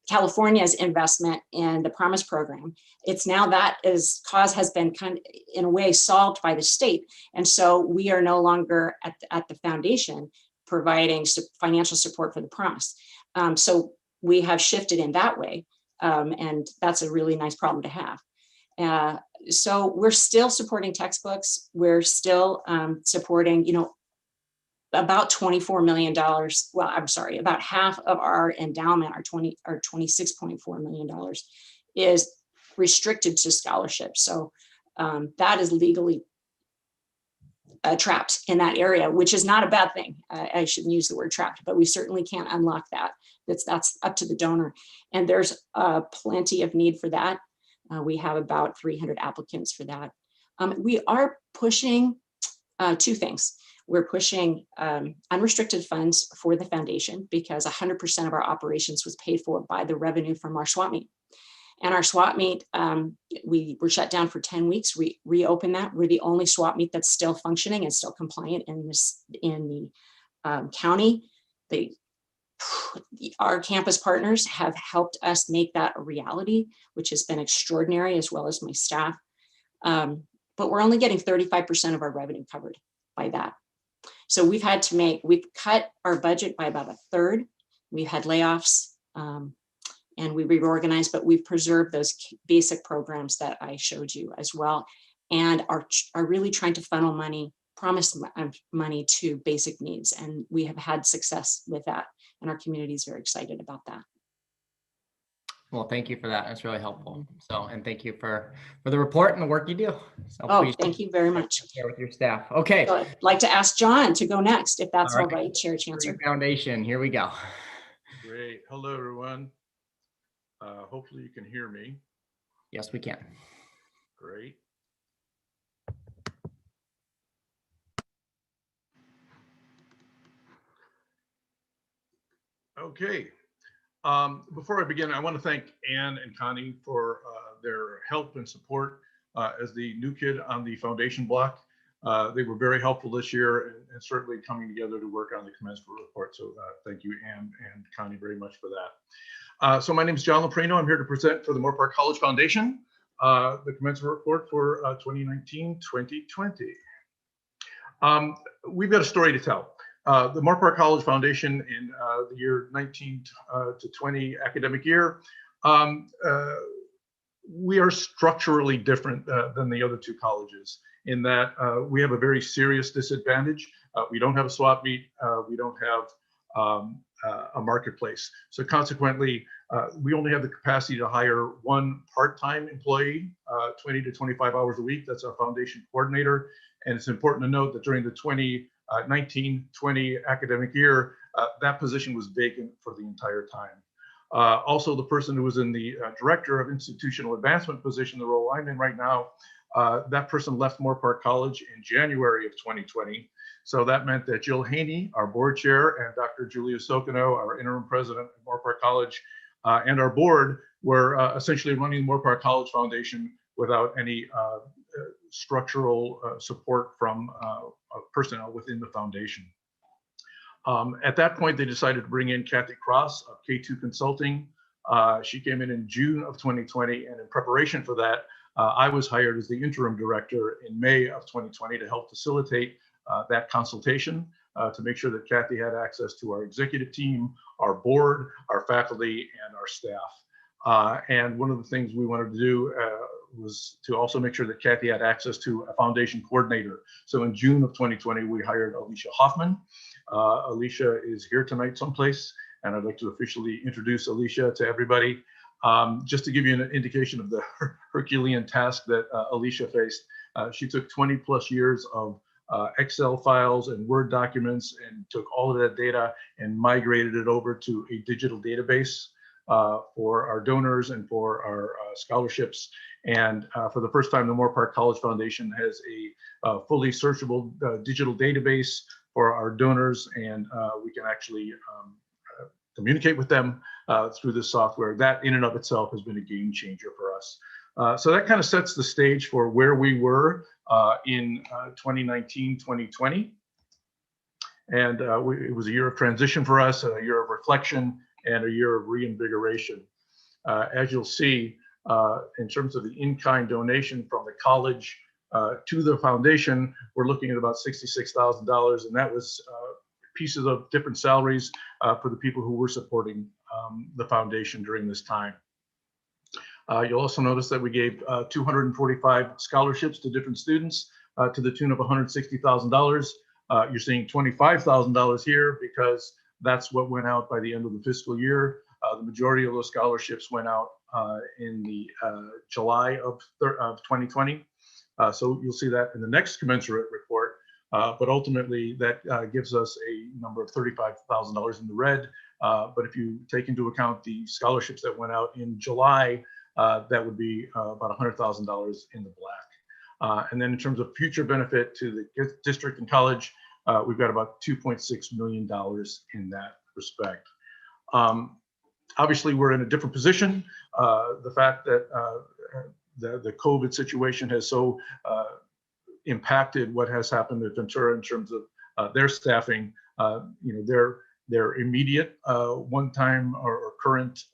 California's investment in the Promise program, it's now that cause has been kind of in a way solved by the state. And so we are no longer at the foundation providing financial support for the Promise. So we have shifted in that way. And that's a really nice problem to have. So we're still supporting textbooks. We're still supporting, about $24 million. Well, I'm sorry, about half of our endowment, our $26.4 million is restricted to scholarships. So that is legally trapped in that area, which is not a bad thing. I shouldn't use the word trapped, but we certainly can't unlock that. That's up to the donor. And there's plenty of need for that. We have about 300 applicants for that. We are pushing two things. We're pushing unrestricted funds for the foundation because 100% of our operations was paid for by the revenue from our swap meet. And our swap meet, we were shut down for 10 weeks, reopened that. We're the only swap meet that's still functioning and still compliant in the county. The our campus partners have helped us make that a reality, which has been extraordinary, as well as my staff. But we're only getting 35% of our revenue covered by that. So we've cut our budget by about a third. We've had layoffs and we reorganized, but we've preserved those basic programs that I showed you as well, and are really trying to funnel promised money to basic needs. And we have had success with that. And our community is very excited about that. Well, thank you for that. That's really helpful. So, and thank you for the report and the work you do. So oh, thank you very much. Share with your staff. Okay. So I'd like to ask John to go next, if that's all right, Chair Chancellor. Foundation, here we go. Great. Hello, everyone. Hopefully you can hear me. Yes, we can. Great. Okay. Before I begin, I want to thank Ann and Connie for their help and support as the new kid on the foundation block. They were very helpful this year and certainly coming together to work on the commencement report. So thank you, Ann and Connie, very much for that. So my name is John Loprino. I'm here to present for the Moore Park College Foundation the commencement report for 2019-2020. We've got a story to tell. The Moore Park College Foundation in the year 19 to 20 academic year, we are structurally different than the other two colleges in that we have a very serious disadvantage. We don't have a swap meet. We don't have a marketplace. So consequently, we only have the capacity to hire one part-time employee, 20 to 25 hours a week. That's our foundation coordinator. And it's important to note that during the 2019-20 academic year, that position was vacant for the entire time. Also, the person who was in the Director of Institutional Advancement position, the role I'm in right now, that person left Moore Park College in January of 2020. So that meant that Jill Haney, our board chair, and Dr. Julia Sokino, our interim president of Moore Park College, and our board were essentially running the Moore Park College Foundation without any structural support from personnel within the foundation. At that point, they decided to bring in Kathy Cross of K2 Consulting. She came in June of 2020, and in preparation for that, I was hired as the interim director in May of 2020 to help facilitate that consultation to make sure that Kathy had access to our executive team, our board, our faculty, and our staff. And one of the things we wanted to do was to also make sure that Kathy had access to a foundation coordinator. So in June of 2020, we hired Alicia Hoffman. Alicia is here tonight someplace, and I'd like to officially introduce Alicia to everybody. Just to give you an indication of the Herculean task that Alicia faced, she took 20 plus years of Excel files and Word documents and took all of that data and migrated it over to a digital database for our donors and for our scholarships. And for the first time, the Moore Park College Foundation has a fully searchable digital database for our donors, and we can actually communicate with them through this software. That in and of itself has been a game changer for us. So that kind of sets the stage for where we were in 2019, 2020. And it was a year of transition for us, a year of reflection, and a year of reinvigoration. As you'll see, in terms of the in-kind donation from the college to the foundation, we're looking at about $66,000, and that was pieces of different salaries for the people who were supporting the foundation during this time. You'll also notice that we gave 245 scholarships to different students to the tune of $160,000. You're seeing $25,000 here because that's what went out by the end of the fiscal year. The majority of those scholarships went out in the July of 2020. So you'll see that in the next commensurate report. But ultimately, that gives us a number of $35,000 in the red. But if you take into account the scholarships that went out in July, that would be about $100,000 in the black. And then in terms of future benefit to the district and college, we've got about $2.6 million in that respect. Obviously, we're in a different position. The fact that the COVID situation has so impacted what has happened at Ventura in terms of their staffing. their immediate one-time or current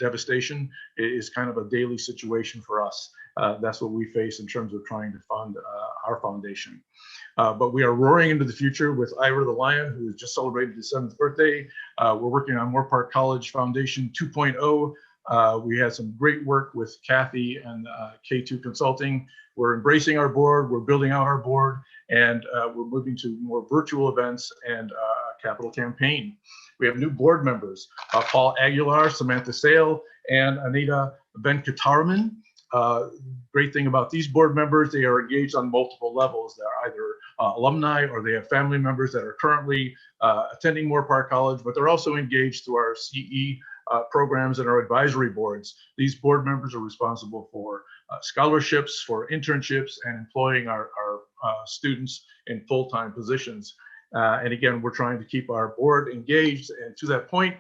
devastation is kind of a daily situation for us. That's what we face in terms of trying to fund our foundation. But we are roaring into the future with Ira the Lion, who has just celebrated his 7th birthday. We're working on Moorpark College Foundation 2.0. We had some great work with Kathy and K2 Consulting. We're embracing our board, we're building out our board, and we're moving to more virtual events and capital campaign. We have new board members, Paul Aguilar, Samantha Sale, and Anita Venkataraman. Great thing about these board members, they are engaged on multiple levels. They're either alumni or they have family members that are currently attending Moorpark College, but they're also engaged through our CE programs and our advisory boards. These board members are responsible for scholarships, for internships, and employing our students in full-time positions. And again, we're trying to keep our board engaged. And to that point,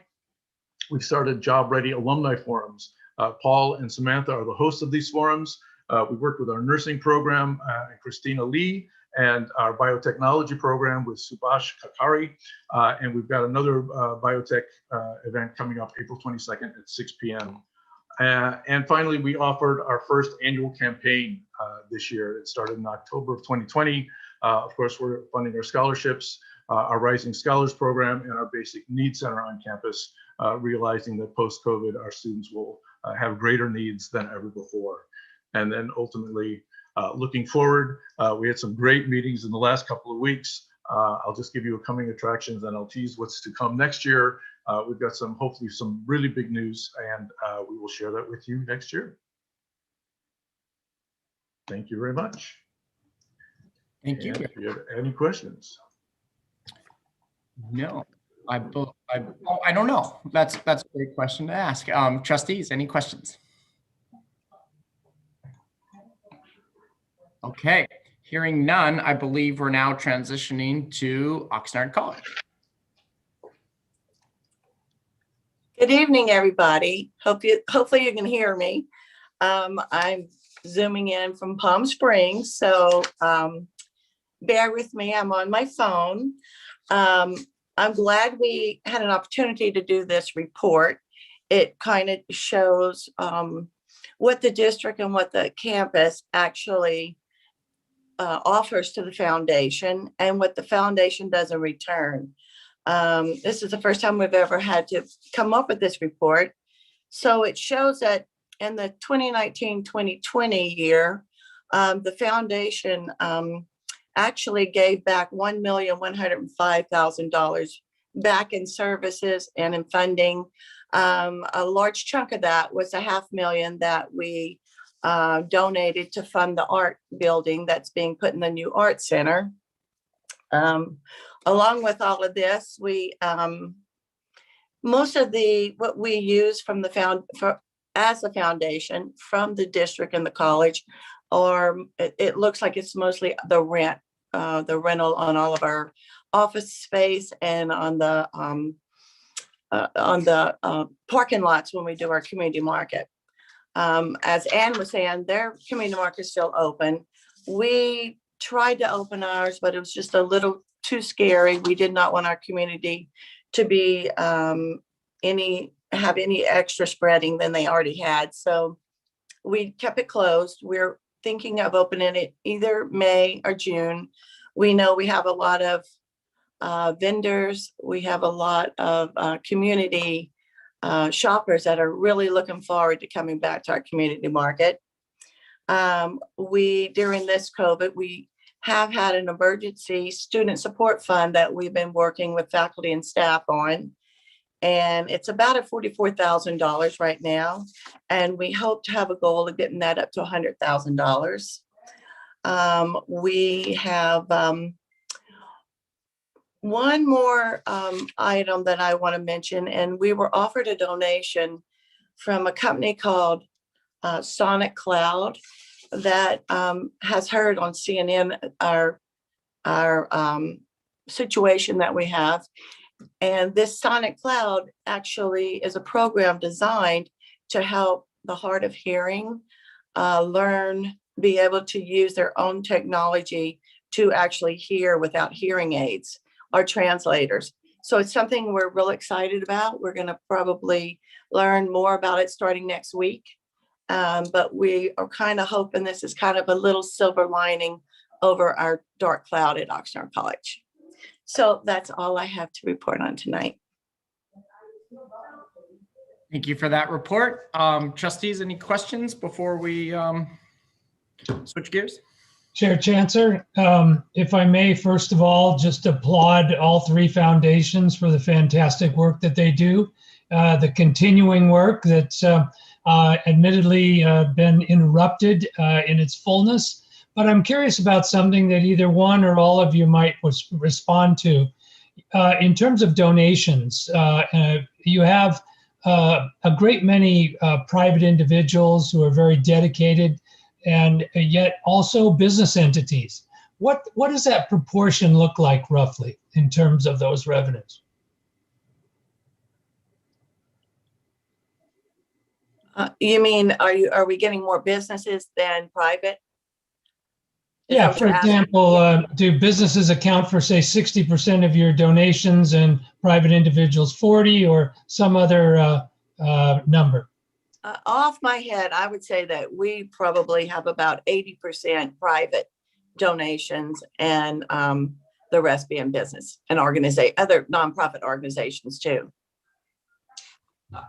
we've started Job Ready alumni forums. Paul and Samantha are the hosts of these forums. We worked with our nursing program, Christina Lee, and our biotechnology program with Subhash Kakari. And we've got another biotech event coming up April 22nd at 6 p.m. And finally, we offered our first annual campaign this year. It started in October of 2020. Of course, we're funding our scholarships, our Rising Scholars program, and our Basic Needs Center on campus, realizing that post-COVID, our students will have greater needs than ever before. And then ultimately, looking forward, we had some great meetings in the last couple of weeks. I'll just give you a coming attractions and I'll tease what's to come next year. We've got hopefully some really big news, and we will share that with you next year. Thank you very much. Thank you. And if you have any questions. No, I don't know. That's a great question to ask. Trustees, any questions? Okay, hearing none, I believe we're now transitioning to Oxnard College. Good evening, everybody. Hopefully you can hear me. I'm zooming in from Palm Springs, so bear with me. I'm on my phone. I'm glad we had an opportunity to do this report. It kind of shows what the district and what the campus actually offers to the foundation and what the foundation does in return. This is the first time we've ever had to come up with this report. So it shows that in the 2019-2020 year, the foundation actually gave back $1,105,000 back in services and in funding. A large chunk of that was $500,000 that we donated to fund the art building that's being put in the new art center. Along with all of this, we most of what we use from the as a foundation from the district and the college, or it looks like it's mostly the rental on all of our office space and on the parking lots when we do our community market. As Ann was saying, their community market is still open. We tried to open ours, but it was just a little too scary. We did not want our community to be have any extra spreading than they already had. So we kept it closed. We're thinking of opening it either May or June. We know we have a lot of vendors. We have a lot of community shoppers that are really looking forward to coming back to our community market. During this COVID, we have had an emergency student support fund that we've been working with faculty and staff on. And it's about at $44,000 right now. And we hope to have a goal of getting that up to $100,000. We have one more item that I want to mention, and we were offered a donation from a company called Sonic Cloud that has heard on CNN our situation that we have. And this Sonic Cloud actually is a program designed to help the hard of hearing be able to use their own technology to actually hear without hearing aids or translators. So it's something we're real excited about. We're going to probably learn more about it starting next week. But we are kind of hoping this is kind of a little silver lining over our dark cloud at Oxnard College. So that's all I have to report on tonight. Thank you for that report. Trustees, any questions before we switch gears? Chair Chancellor, if I may, first of all, just applaud all three foundations for the fantastic work that they do. The continuing work that's admittedly been interrupted in its fullness. But I'm curious about something that either one or all of you might respond to. In terms of donations, you have a great many private individuals who are very dedicated, and yet also business entities. What does that proportion look like roughly in terms of those revenues? You mean, are we getting more businesses than private? Yeah, for example, do businesses account for, say, 60% of your donations and private individuals 40, or some other number? Off my head, I would say that we probably have about 80% private donations, and the rest being business and other nonprofit organizations too.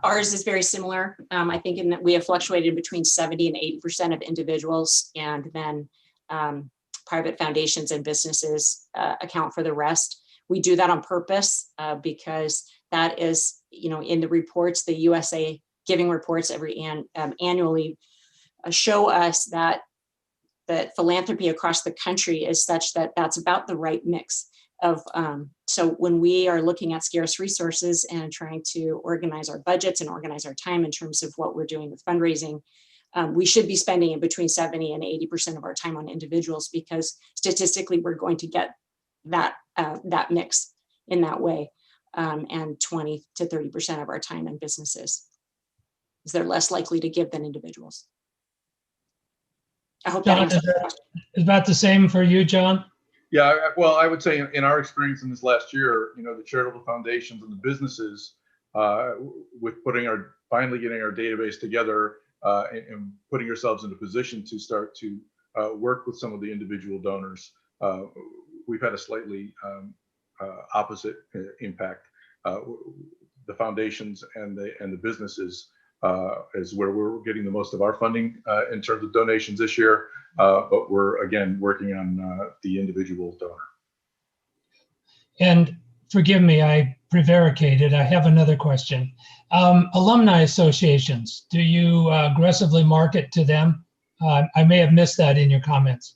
Ours is very similar. I think in that we have fluctuated between 70 and 80% of individuals, and then private foundations and businesses account for the rest. We do that on purpose because that is, in the reports, the USA Giving reports annually show us that philanthropy across the country is such that that's about the right mix of. So when we are looking at scarce resources and trying to organize our budgets and organize our time in terms of what we're doing with fundraising, we should be spending in between 70 and 80% of our time on individuals, because statistically we're going to get that mix in that way, and 20 to 30% of our time in businesses. They're less likely to give than individuals. I hope that answers the question. Is that the same for you, John? Yeah, well, I would say in our experience in this last year, the charitable foundations and the businesses, with finally getting our database together and putting ourselves in a position to start to work with some of the individual donors, we've had a slightly opposite impact. The foundations and the businesses is where we're getting the most of our funding in terms of donations this year, but we're again working on the individual donor. And forgive me, I prevaricated. I have another question. Alumni associations, do you aggressively market to them? I may have missed that in your comments.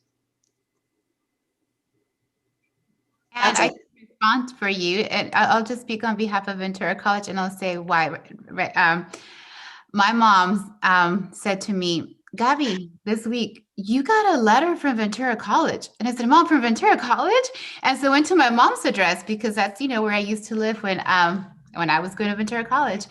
And I can respond for you, and I'll just speak on behalf of Ventura College, and I'll say why. My mom said to me, Gabby, this week, you got a letter from Ventura College. And I said, Mom, from Ventura College? And so I went to my mom's address, because that's, where I used to live when I was going to Ventura College.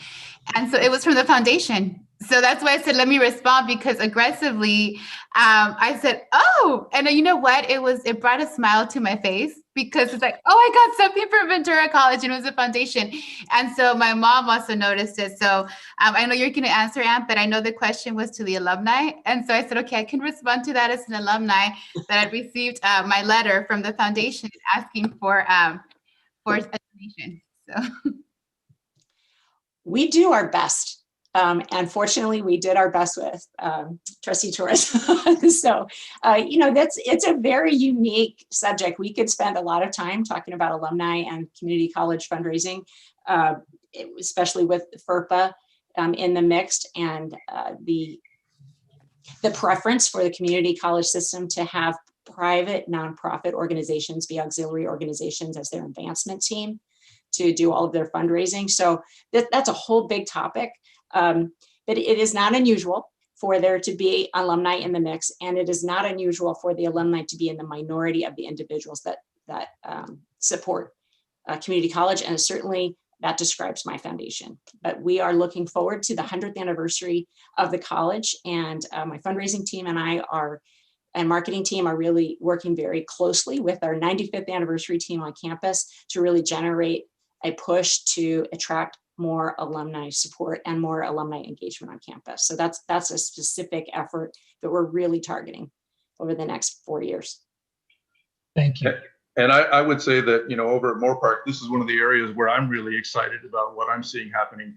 And so it was from the foundation. So that's why I said, let me respond, because aggressively, I said, oh, and you know what? It brought a smile to my face, because it's like, oh, I got something from Ventura College, and it was a foundation. And so my mom also noticed it. So I know you're going to answer, Ann, but I know the question was to the alumni. And so I said, okay, I can respond to that as an alumni, that I received my letter from the foundation asking for a donation. So we do our best. And fortunately, we did our best with Trustee Torres. So, it's a very unique subject. We could spend a lot of time talking about alumni and community college fundraising, especially with FERPA in the mix, and the preference for the community college system to have private nonprofit organizations be auxiliary organizations as their advancement team to do all of their fundraising. So that's a whole big topic. But it is not unusual for there to be alumni in the mix, and it is not unusual for the alumni to be in the minority of the individuals that support community college, and certainly that describes my foundation. But we are looking forward to the 100th anniversary of the college, and my fundraising team and marketing team are really working very closely with our 95th anniversary team on campus to really generate a push to attract more alumni support and more alumni engagement on campus. So that's a specific effort that we're really targeting over the next 4 years. Thank you. And I would say that, over at Moore Park, this is one of the areas where I'm really excited about what I'm seeing happening.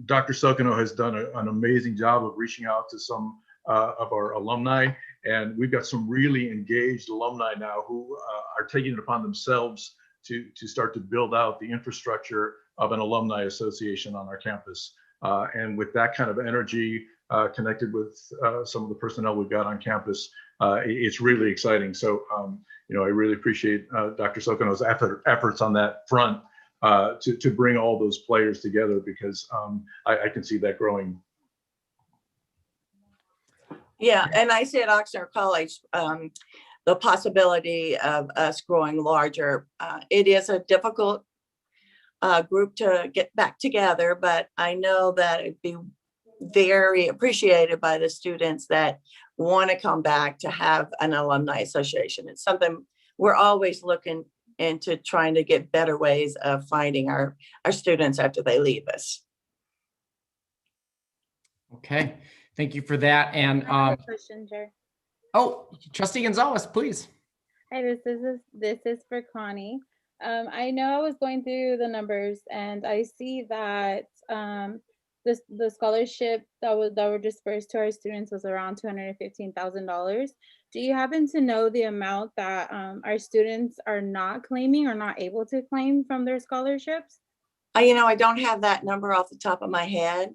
Dr. Sokano has done an amazing job of reaching out to some of our alumni, and we've got some really engaged alumni now who are taking it upon themselves to start to build out the infrastructure of an alumni association on our campus. And with that kind of energy connected with some of the personnel we've got on campus, it's really exciting. So, I really appreciate Dr. Sokano's efforts on that front to bring all those players together, because I can see that growing. Yeah, and I see at Oxnard College, the possibility of us growing larger. It is a difficult group to get back together, but I know that it'd be very appreciated by the students that want to come back to have an alumni association. It's something we're always looking into, trying to get better ways of finding our students after they leave us. Okay, thank you for that. And I have a question, Chair. oh, Trustee Gonzalez, please. Hi, this is for Connie. I know I was going through the numbers and I see that the scholarship that were dispersed to our students was around $215,000. Do you happen to know the amount that our students are not claiming or not able to claim from their scholarships? I don't have that number off the top of my head.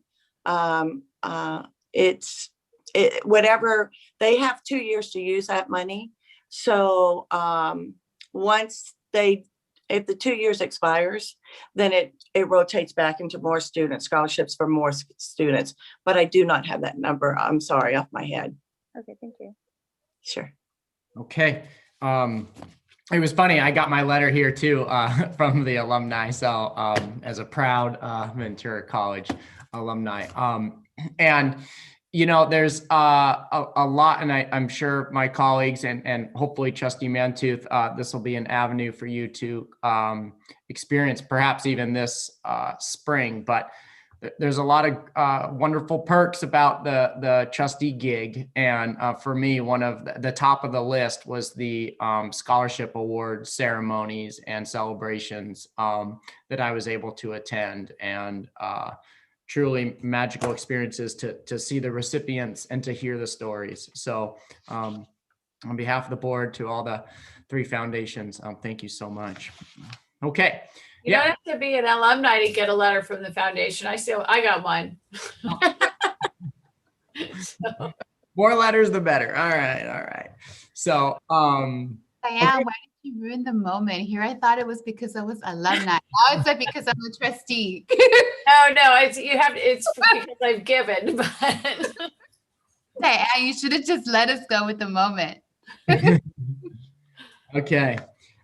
Whatever, they have 2 years to use that money. So if the 2 years expires, then it rotates back into more student scholarships for more students. But I do not have that number, I'm sorry, off my head. Okay, thank you. Sure. Okay. It was funny. I got my letter here too from the alumni. So as a proud Ventura College alumni, and there's a lot, and I'm sure my colleagues and hopefully Trustee Mantooth, this will be an avenue for you to experience, perhaps even this spring. But there's a lot of wonderful perks about the trustee gig, and for me, one of the top of the list was the scholarship award ceremonies and celebrations that I was able to attend, and truly magical experiences to see the recipients and to hear the stories. So on behalf of the board, to all the 3 foundations, thank you so much. Okay. You don't have to be an alumni to get a letter from the foundation. I got one. So. More letters, the better. All right. So, Diane, why did you ruin the moment? Here I thought it was because I was alumni. Now it's like because I'm a trustee. No, it's because I've given, but Diane, you should have just let us go with the moment. okay.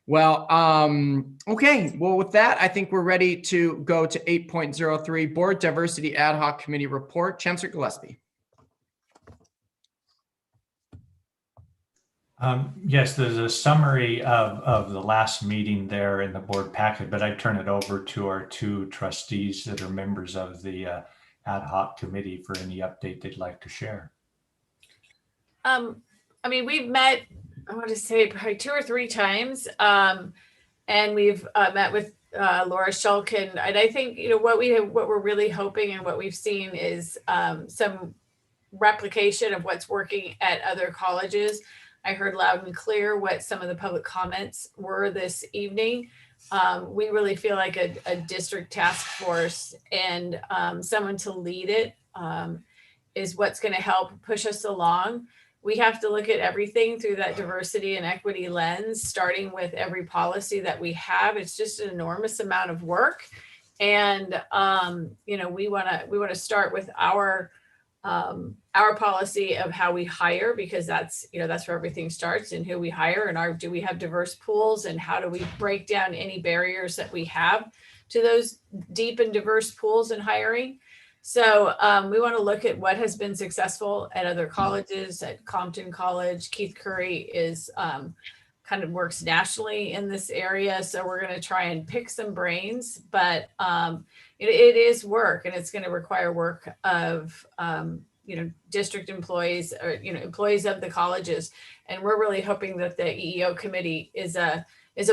Well, okay. Well, with that, I think we're ready to go to 8.03 Board Diversity Ad Hoc Committee Report. Chancellor Gillespie. Yes, there's a summary of the last meeting there in the board packet, but I turn it over to our 2 trustees that are members of the ad hoc committee for any update they'd like to share. We've met, I want to say probably 2 or 3 times, and we've met with Laura Shulkin. And I think what we're really hoping and what we've seen is some replication of what's working at other colleges. I heard loud and clear what some of the public comments were this evening. We really feel like a district task force and someone to lead it is what's going to help push us along. We have to look at everything through that diversity and equity lens, starting with every policy that we have. It's just an enormous amount of work. And, we want to start with our policy of how we hire, because that's where everything starts, and who we hire, and do we have diverse pools, and how do we break down any barriers that we have to those deep and diverse pools in hiring. So we want to look at what has been successful at other colleges. At Compton College, Keith Curry is kind of works nationally in this area. So we're going to try and pick some brains, but it is work, and it's going to require work of, district employees, or, employees of the colleges. And we're really hoping that the EEO committee is a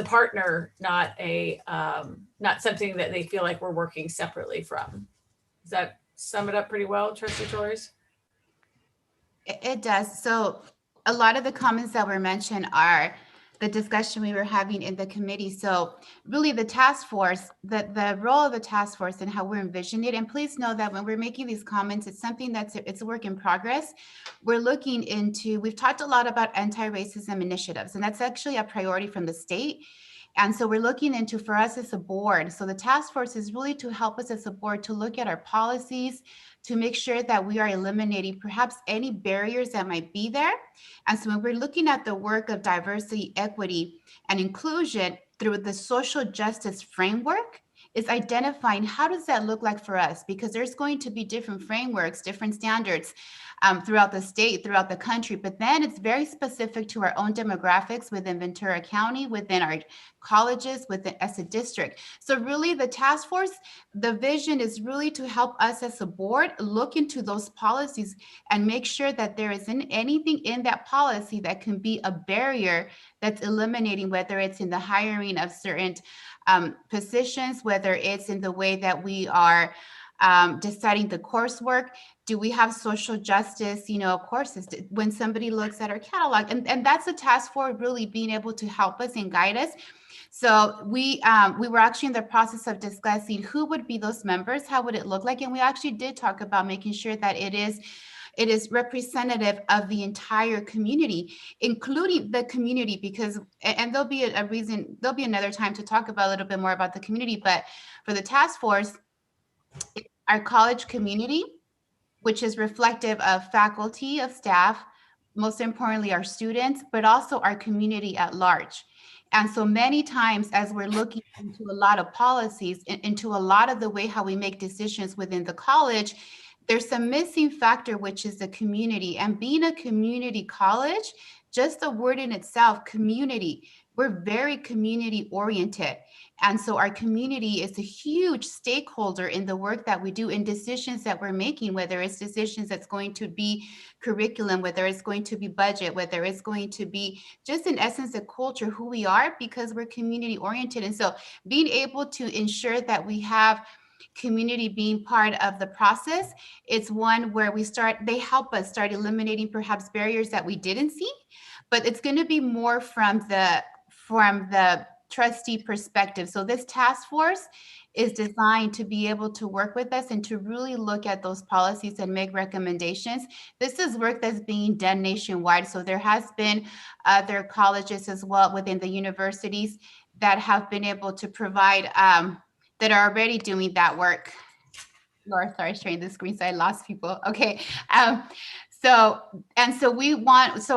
partner, not something that they feel like we're working separately from. Does that sum it up pretty well, Trustee Torres? It does. So a lot of the comments that were mentioned are the discussion we were having in the committee. So really the task force, the role of the task force and how we're envisioning it. And please know that when we're making these comments, it's something it's a work in progress. We're looking into, we've talked a lot about anti-racism initiatives, and that's actually a priority from the state. And so we're looking into, for us as a board, so the task force is really to help us as a board to look at our policies, to make sure that we are eliminating perhaps any barriers that might be there. And so when we're looking at the work of diversity, equity, and inclusion through the social justice framework, is identifying how does that look like for us? Because there's going to be different frameworks, different standards throughout the state, throughout the country, but then it's very specific to our own demographics within Ventura County, within our colleges, within as a district. So really the task force, the vision is really to help us as a board look into those policies and make sure that there isn't anything in that policy that can be a barrier that's eliminating, whether it's in the hiring of certain positions, whether it's in the way that we are deciding the coursework. Do we have social justice, courses when somebody looks at our catalog? And that's a task for really being able to help us and guide us. So we were actually in the process of discussing who would be those members, how would it look like? And we actually did talk about making sure that it is representative of the entire community, including the community, because, and there'll be there'll be another time to talk about a little bit more about the community, but for the task force, our college community, which is reflective of faculty, of staff, most importantly, our students, but also our community at large. And so many times as we're looking into a lot of policies, into a lot of the way how we make decisions within the college, there's a missing factor, which is the community. And being a community college, just the word in itself, community, we're very community oriented. And so our community is a huge stakeholder in the work that we do, in decisions that we're making, whether it's decisions that's going to be curriculum, whether it's going to be budget, whether it's going to be just in essence the culture, who we are, because we're community oriented. And so being able to ensure that we have community being part of the process, it's one where they help us start eliminating perhaps barriers that we didn't see, but it's going to be more from the trustee perspective. So this task force is designed to be able to work with us and to really look at those policies and make recommendations. This is work that's being done nationwide. So there has been other colleges as well within the universities that have been able to provide, that are already doing that work. Laura, sorry, sharing the screen, so I lost people. Okay. So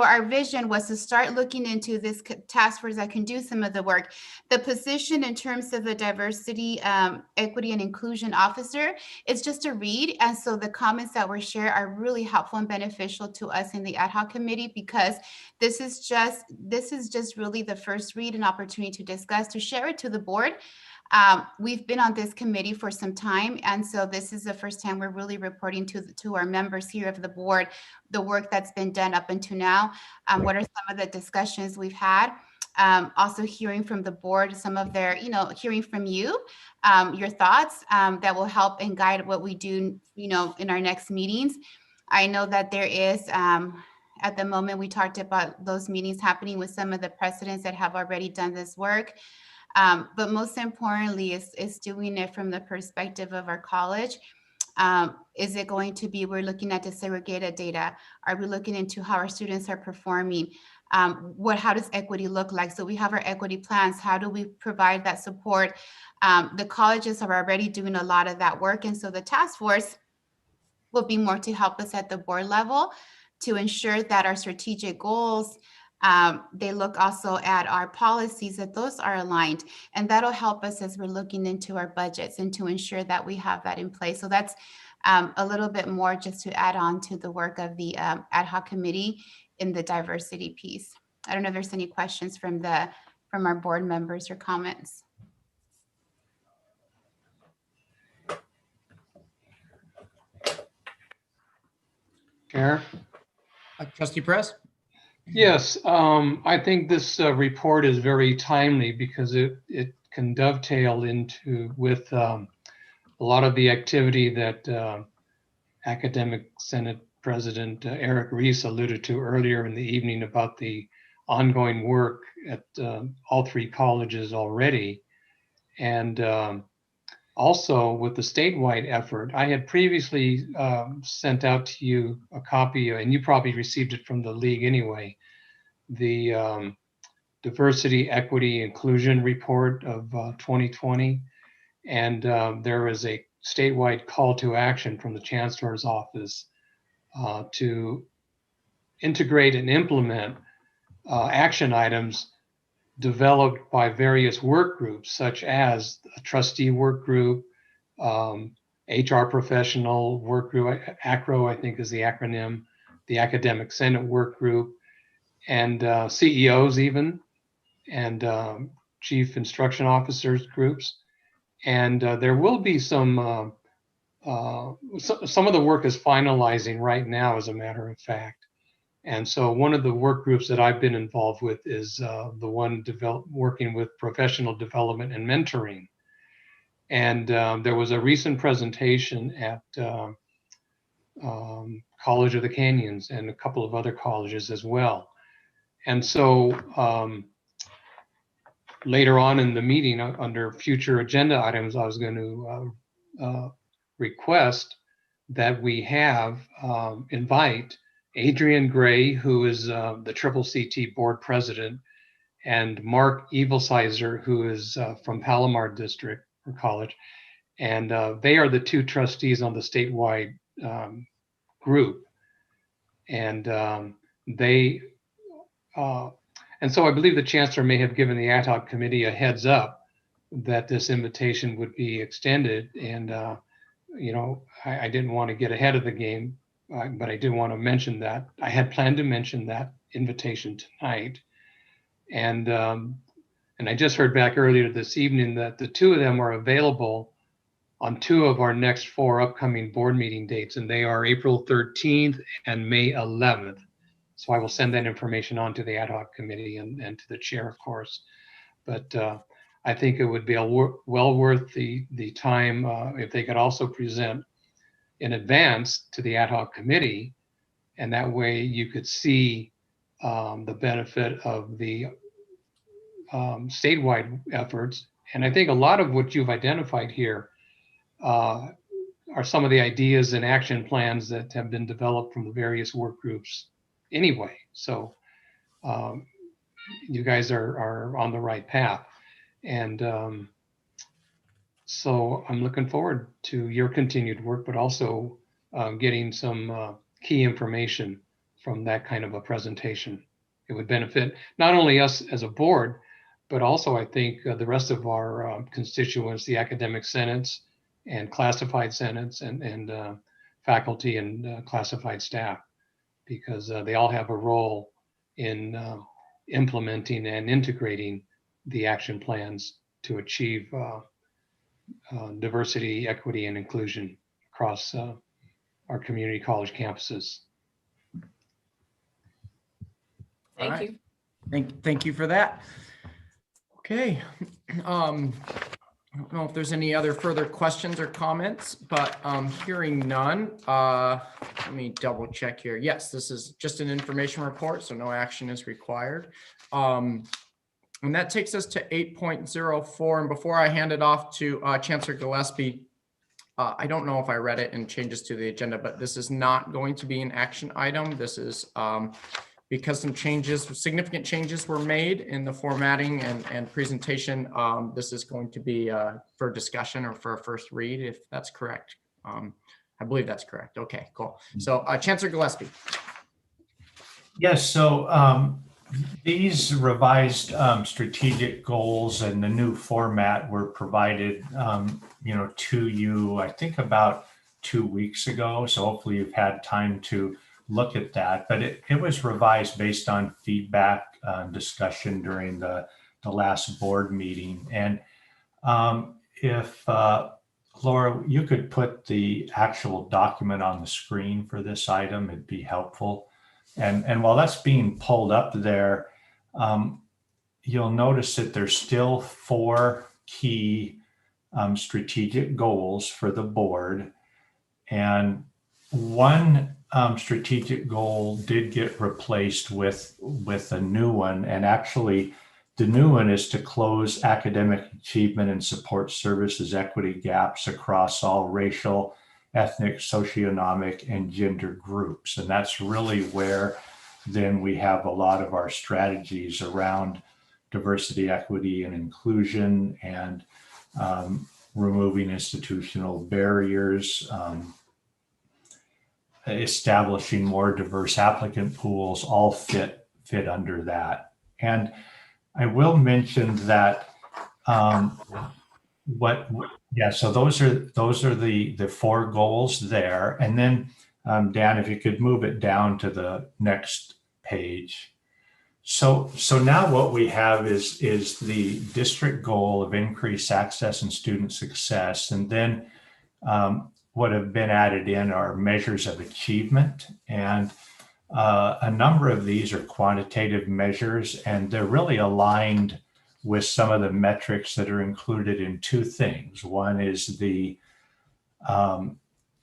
our vision was to start looking into this task force that can do some of the work. The position in terms of the diversity, equity, and inclusion officer is just a read. And so the comments that were shared are really helpful and beneficial to us in the ad hoc committee, because this is just really the first read, an opportunity to discuss, to share it to the board. We've been on this committee for some time, and so this is the first time we're really reporting to our members here of the board the work that's been done up until now. What are some of the discussions we've had? Also hearing from the board some of their, hearing from you, your thoughts that will help and guide what we do, in our next meetings. I know that there is, at the moment, we talked about those meetings happening with some of the presidents that have already done this work. But most importantly is doing it from the perspective of our college. Is it going to be, we're looking at disaggregated data. Are we looking into how our students are performing? How does equity look like? So we have our equity plans. How do we provide that support? The colleges are already doing a lot of that work. And so the task force will be more to help us at the board level to ensure that our strategic goals, they look also at our policies, that those are aligned, and that'll help us as we're looking into our budgets and to ensure that we have that in place. So that's a little bit more just to add on to the work of the ad hoc committee in the diversity piece. I don't know if there's any questions from our board members or comments. Chair? Trustee Perez? Yes, I think this report is very timely because it can dovetail with a lot of the activity that Academic Senate President Eric Reese alluded to earlier in the evening about the ongoing work at all three colleges already. And also with the statewide effort, I had previously sent out to you a copy, and you probably received it from the league anyway, the Diversity, Equity, Inclusion Report of 2020. And there is a statewide call to action from the Chancellor's office to integrate and implement action items developed by various work groups, such as a trustee work group, HR professional work group, ACRO, I think is the acronym, the Academic Senate work group, and CEOs even, and chief instruction officers groups. And there will be some of the work is finalizing right now, as a matter of fact. And so one of the work groups that I've been involved with is the one working with professional development and mentoring. And there was a recent presentation at College of the Canyons and a couple of other colleges as well. And so later on in the meeting, under future agenda items, I was going to request that we invite Adrian Gray, who is the CCCT board president, and Mark Evelsizer, who is from Palomar District or College. And they are the two trustees on the statewide group. And and so I believe the Chancellor may have given the ad hoc committee a heads up that this invitation would be extended. And, you know, I didn't want to get ahead of the game, but I did want to mention that. I had planned to mention that invitation tonight. And I just heard back earlier this evening that the two of them are available on two of our next 4 upcoming board meeting dates, and they are April 13th and May 11th. So I will send that information on to the ad hoc committee and to the chair, of course. But I think it would be well worth the time if they could also present in advance to the ad hoc committee, and that way you could see the benefit of the statewide efforts. And I think a lot of what you've identified here are some of the ideas and action plans that have been developed from the various work groups anyway. So you guys are on the right path. And so I'm looking forward to your continued work, but also getting some key information from that kind of a presentation. It would benefit not only us as a board, but also I think the rest of our constituents, the academic senates and classified senates and faculty and classified staff, because they all have a role in implementing and integrating the action plans to achieve diversity, equity, and inclusion across our community college campuses. Thank you. Thank you for that. Okay. I don't know if there's any other further questions or comments, but hearing none, let me double check here. Yes, this is just an information report, so no action is required. And that takes us to 8.04. And before I hand it off to Chancellor Gillespie, I don't know if I read it in changes to the agenda, but this is not going to be an action item. This is because some significant changes were made in the formatting and presentation. This is going to be for discussion or for a first read, if that's correct. I believe that's correct. Okay, cool. So Chancellor Gillespie. Yes, so these revised strategic goals and the new format were provided, to you, I think about 2 weeks ago. So hopefully you've had time to look at that, but it was revised based on feedback discussion during the last board meeting. And if Laura, you could put the actual document on the screen for this item, it'd be helpful. And while that's being pulled up there, you'll notice that there's still 4 key strategic goals for the board. And one strategic goal did get replaced with a new one. And actually, the new one is to close academic achievement and support services equity gaps across all racial, ethnic, socioeconomic, and gender groups. And that's really where then we have a lot of our strategies around diversity, equity, and inclusion, and removing institutional barriers, establishing more diverse applicant pools, all fit under that. And I will mention that so those are the 4 goals there. And then Dan, if you could move it down to the next page. So now what we have is the district goal of increased access and student success. And then what have been added in are measures of achievement. And a number of these are quantitative measures, and they're really aligned with some of the metrics that are included in 2 things. One is the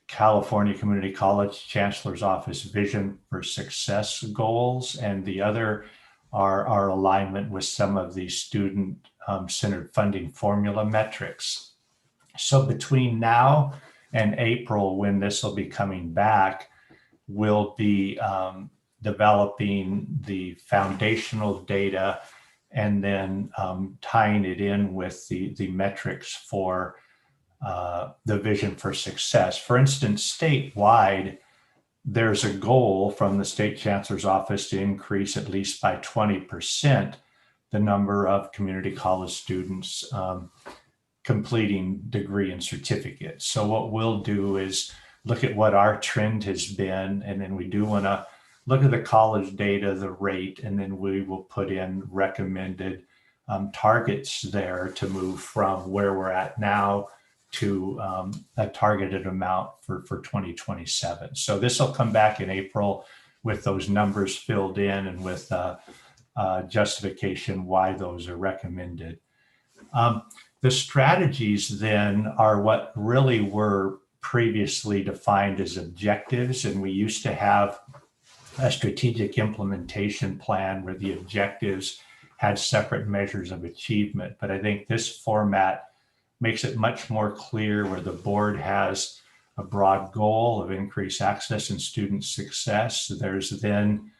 California Community College Chancellor's Office Vision for Success goals, and the other are alignment with some of the student-centered funding formula metrics. So between now and April, when this will be coming back, we'll be developing the foundational data and then tying it in with the metrics for the vision for success. For instance, statewide, there's a goal from the State Chancellor's Office to increase at least by 20% the number of community college students completing degree and certificates. So what we'll do is look at what our trend has been, and then we do want to look at the college data, the rate, and then we will put in recommended targets there to move from where we're at now to a targeted amount for 2027. So this will come back in April with those numbers filled in and with justification why those are recommended. The strategies then are what really were previously defined as objectives, and we used to have a strategic implementation plan where the objectives had separate measures of achievement. But I think this format makes it much more clear where the board has a broad goal of increased access and student success. There's then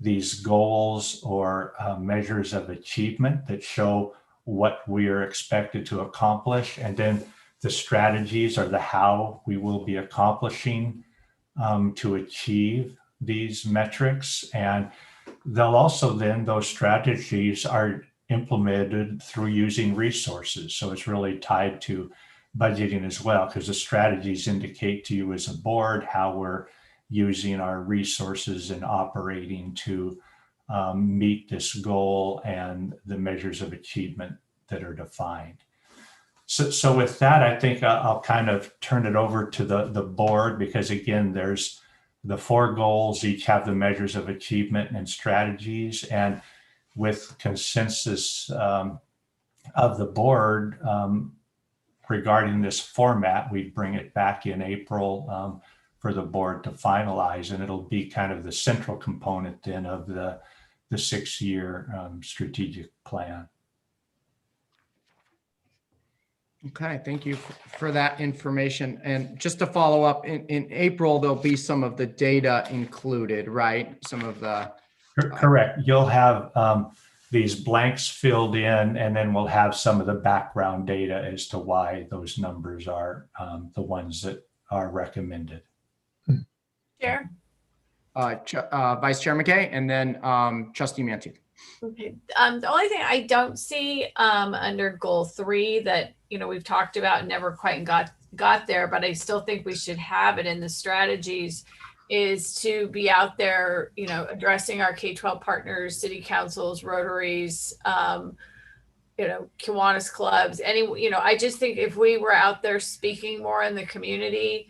these goals or measures of achievement that show what we are expected to accomplish. And then the strategies are the how we will be accomplishing to achieve these metrics. And they'll also then, those strategies are implemented through using resources. So it's really tied to budgeting as well, because the strategies indicate to you as a board how we're using our resources and operating to meet this goal and the measures of achievement that are defined. So with that, I think I'll kind of turn it over to the board, because again, there's the 4 goals, each have the measures of achievement and strategies. And with consensus of the board regarding this format, we bring it back in April for the board to finalize, and it'll be kind of the central component then of the 6-year strategic plan. Okay, thank you for that information. And just to follow up, in April, there'll be some of the data included, right? Some of the... Correct. You'll have these blanks filled in, and then we'll have some of the background data as to why those numbers are the ones that are recommended. Chair? Vice Chair McKay, and then Trustee Mantee. Okay. The only thing I don't see under goal 3 that, you know, we've talked about and never quite got there, but I still think we should have it in the strategies, is to be out there, you know, addressing our K-12 partners, city councils, Rotaries, you know, Kiwanis clubs, you know, I just think if we were out there speaking more in the community,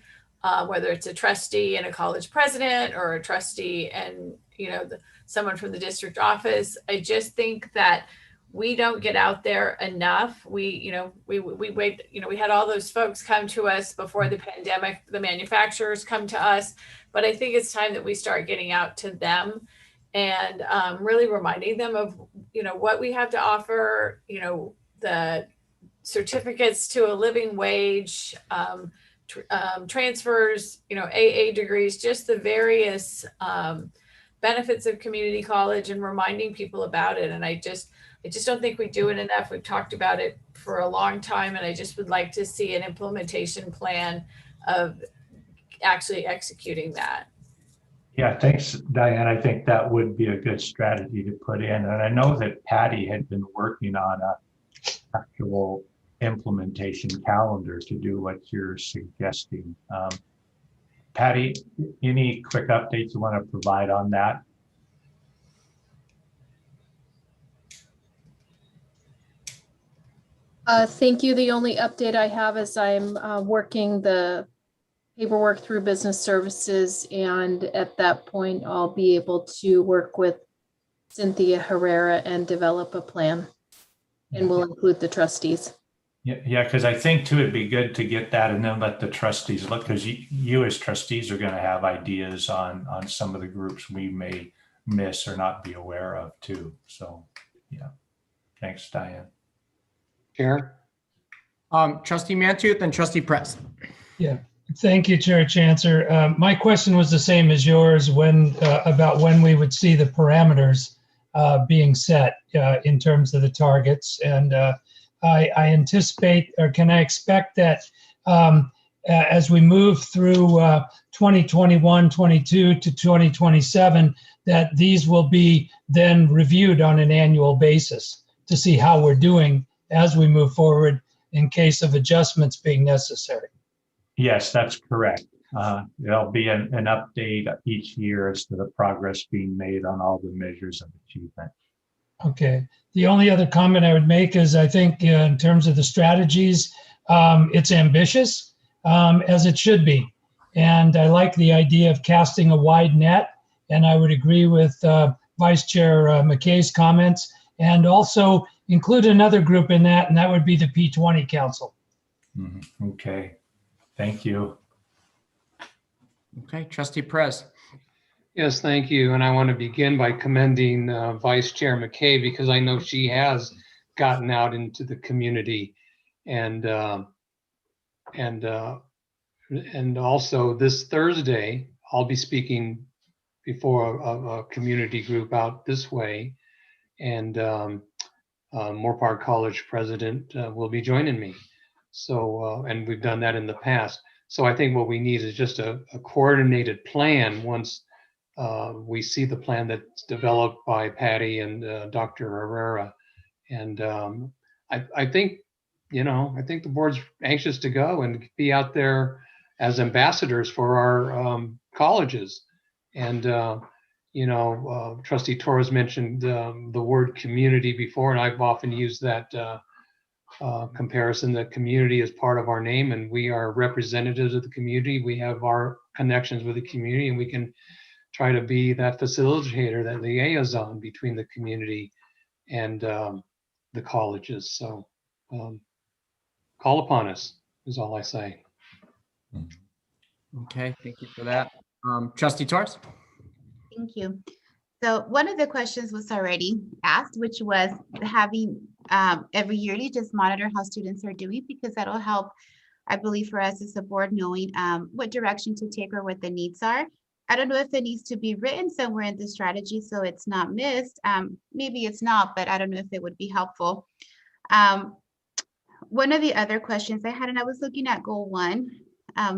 whether it's a trustee and a college president or a trustee and, you know, someone from the district office, I just think that we don't get out there enough. We wait, you know, we had all those folks come to us before the pandemic, the manufacturers come to us, but I think it's time that we start getting out to them and really reminding them of, you know, what we have to offer, you know, the certificates to a living wage, transfers, you know, AA degrees, just the various benefits of community college and reminding people about it. And I just don't think we do it enough. We've talked about it for a long time, and I just would like to see an implementation plan of actually executing that. Yeah, thanks, Diane. I think that would be a good strategy to put in. And I know that Patty had been working on a actual implementation calendar to do what you're suggesting. Patty, any quick updates you want to provide on that? Thank you. The only update I have is I'm working the paperwork through business services, and at that point I'll be able to work with Cynthia Herrera and develop a plan, and we'll include the trustees. Yeah, because I think too it'd be good to get that and then let the trustees look, because you as trustees are going to have ideas on some of the groups we may miss or not be aware of too. So yeah, thanks, Diane. Chair. Trustee Mantooth and Trustee Press. Yeah, thank you, Chair Chancellor. My question was the same as yours about when we would see the parameters being set in terms of the targets. And I anticipate, or can I expect that as we move through 2021, 22 to 2027, that these will be then reviewed on an annual basis to see how we're doing as we move forward in case of adjustments being necessary? Yes, that's correct. There'll be an update each year as to the progress being made on all the measures of achievement. Okay. The only other comment I would make is I think in terms of the strategies, it's ambitious, as it should be. And I like the idea of casting a wide net. And I would agree with Vice Chair McKay's comments, and also include another group in that, and that would be the P20 Council. Okay, thank you. Okay, Trustee Perez. Yes, thank you. And I want to begin by commending Vice Chair McKay, because I know she has gotten out into the community, and also this Thursday, I'll be speaking before a community group out this way, and Moorpark College president will be joining me. So, and we've done that in the past. So I think what we need is just a coordinated plan once we see the plan that's developed by Patty and Dr. Herrera. And I think, I think the board's anxious to go and be out there as ambassadors for our colleges. And, Trustee Torres mentioned the word community before, and I've often used that comparison, that community is part of our name, and we are representatives of the community. We have our connections with the community, and we can try to be that facilitator, that liaison between the community and the colleges. So call upon us is all I say. Okay, thank you for that. Trustee Torres. Thank you. So one of the questions was already asked, which was having every yearly just monitor how students are doing, because that'll help, I believe, for us as a board, knowing what direction to take or what the needs are. I don't know if it needs to be written somewhere in the strategy so it's not missed. Maybe it's not, but I don't know if it would be helpful. One of the other questions I had, and I was looking at goal 1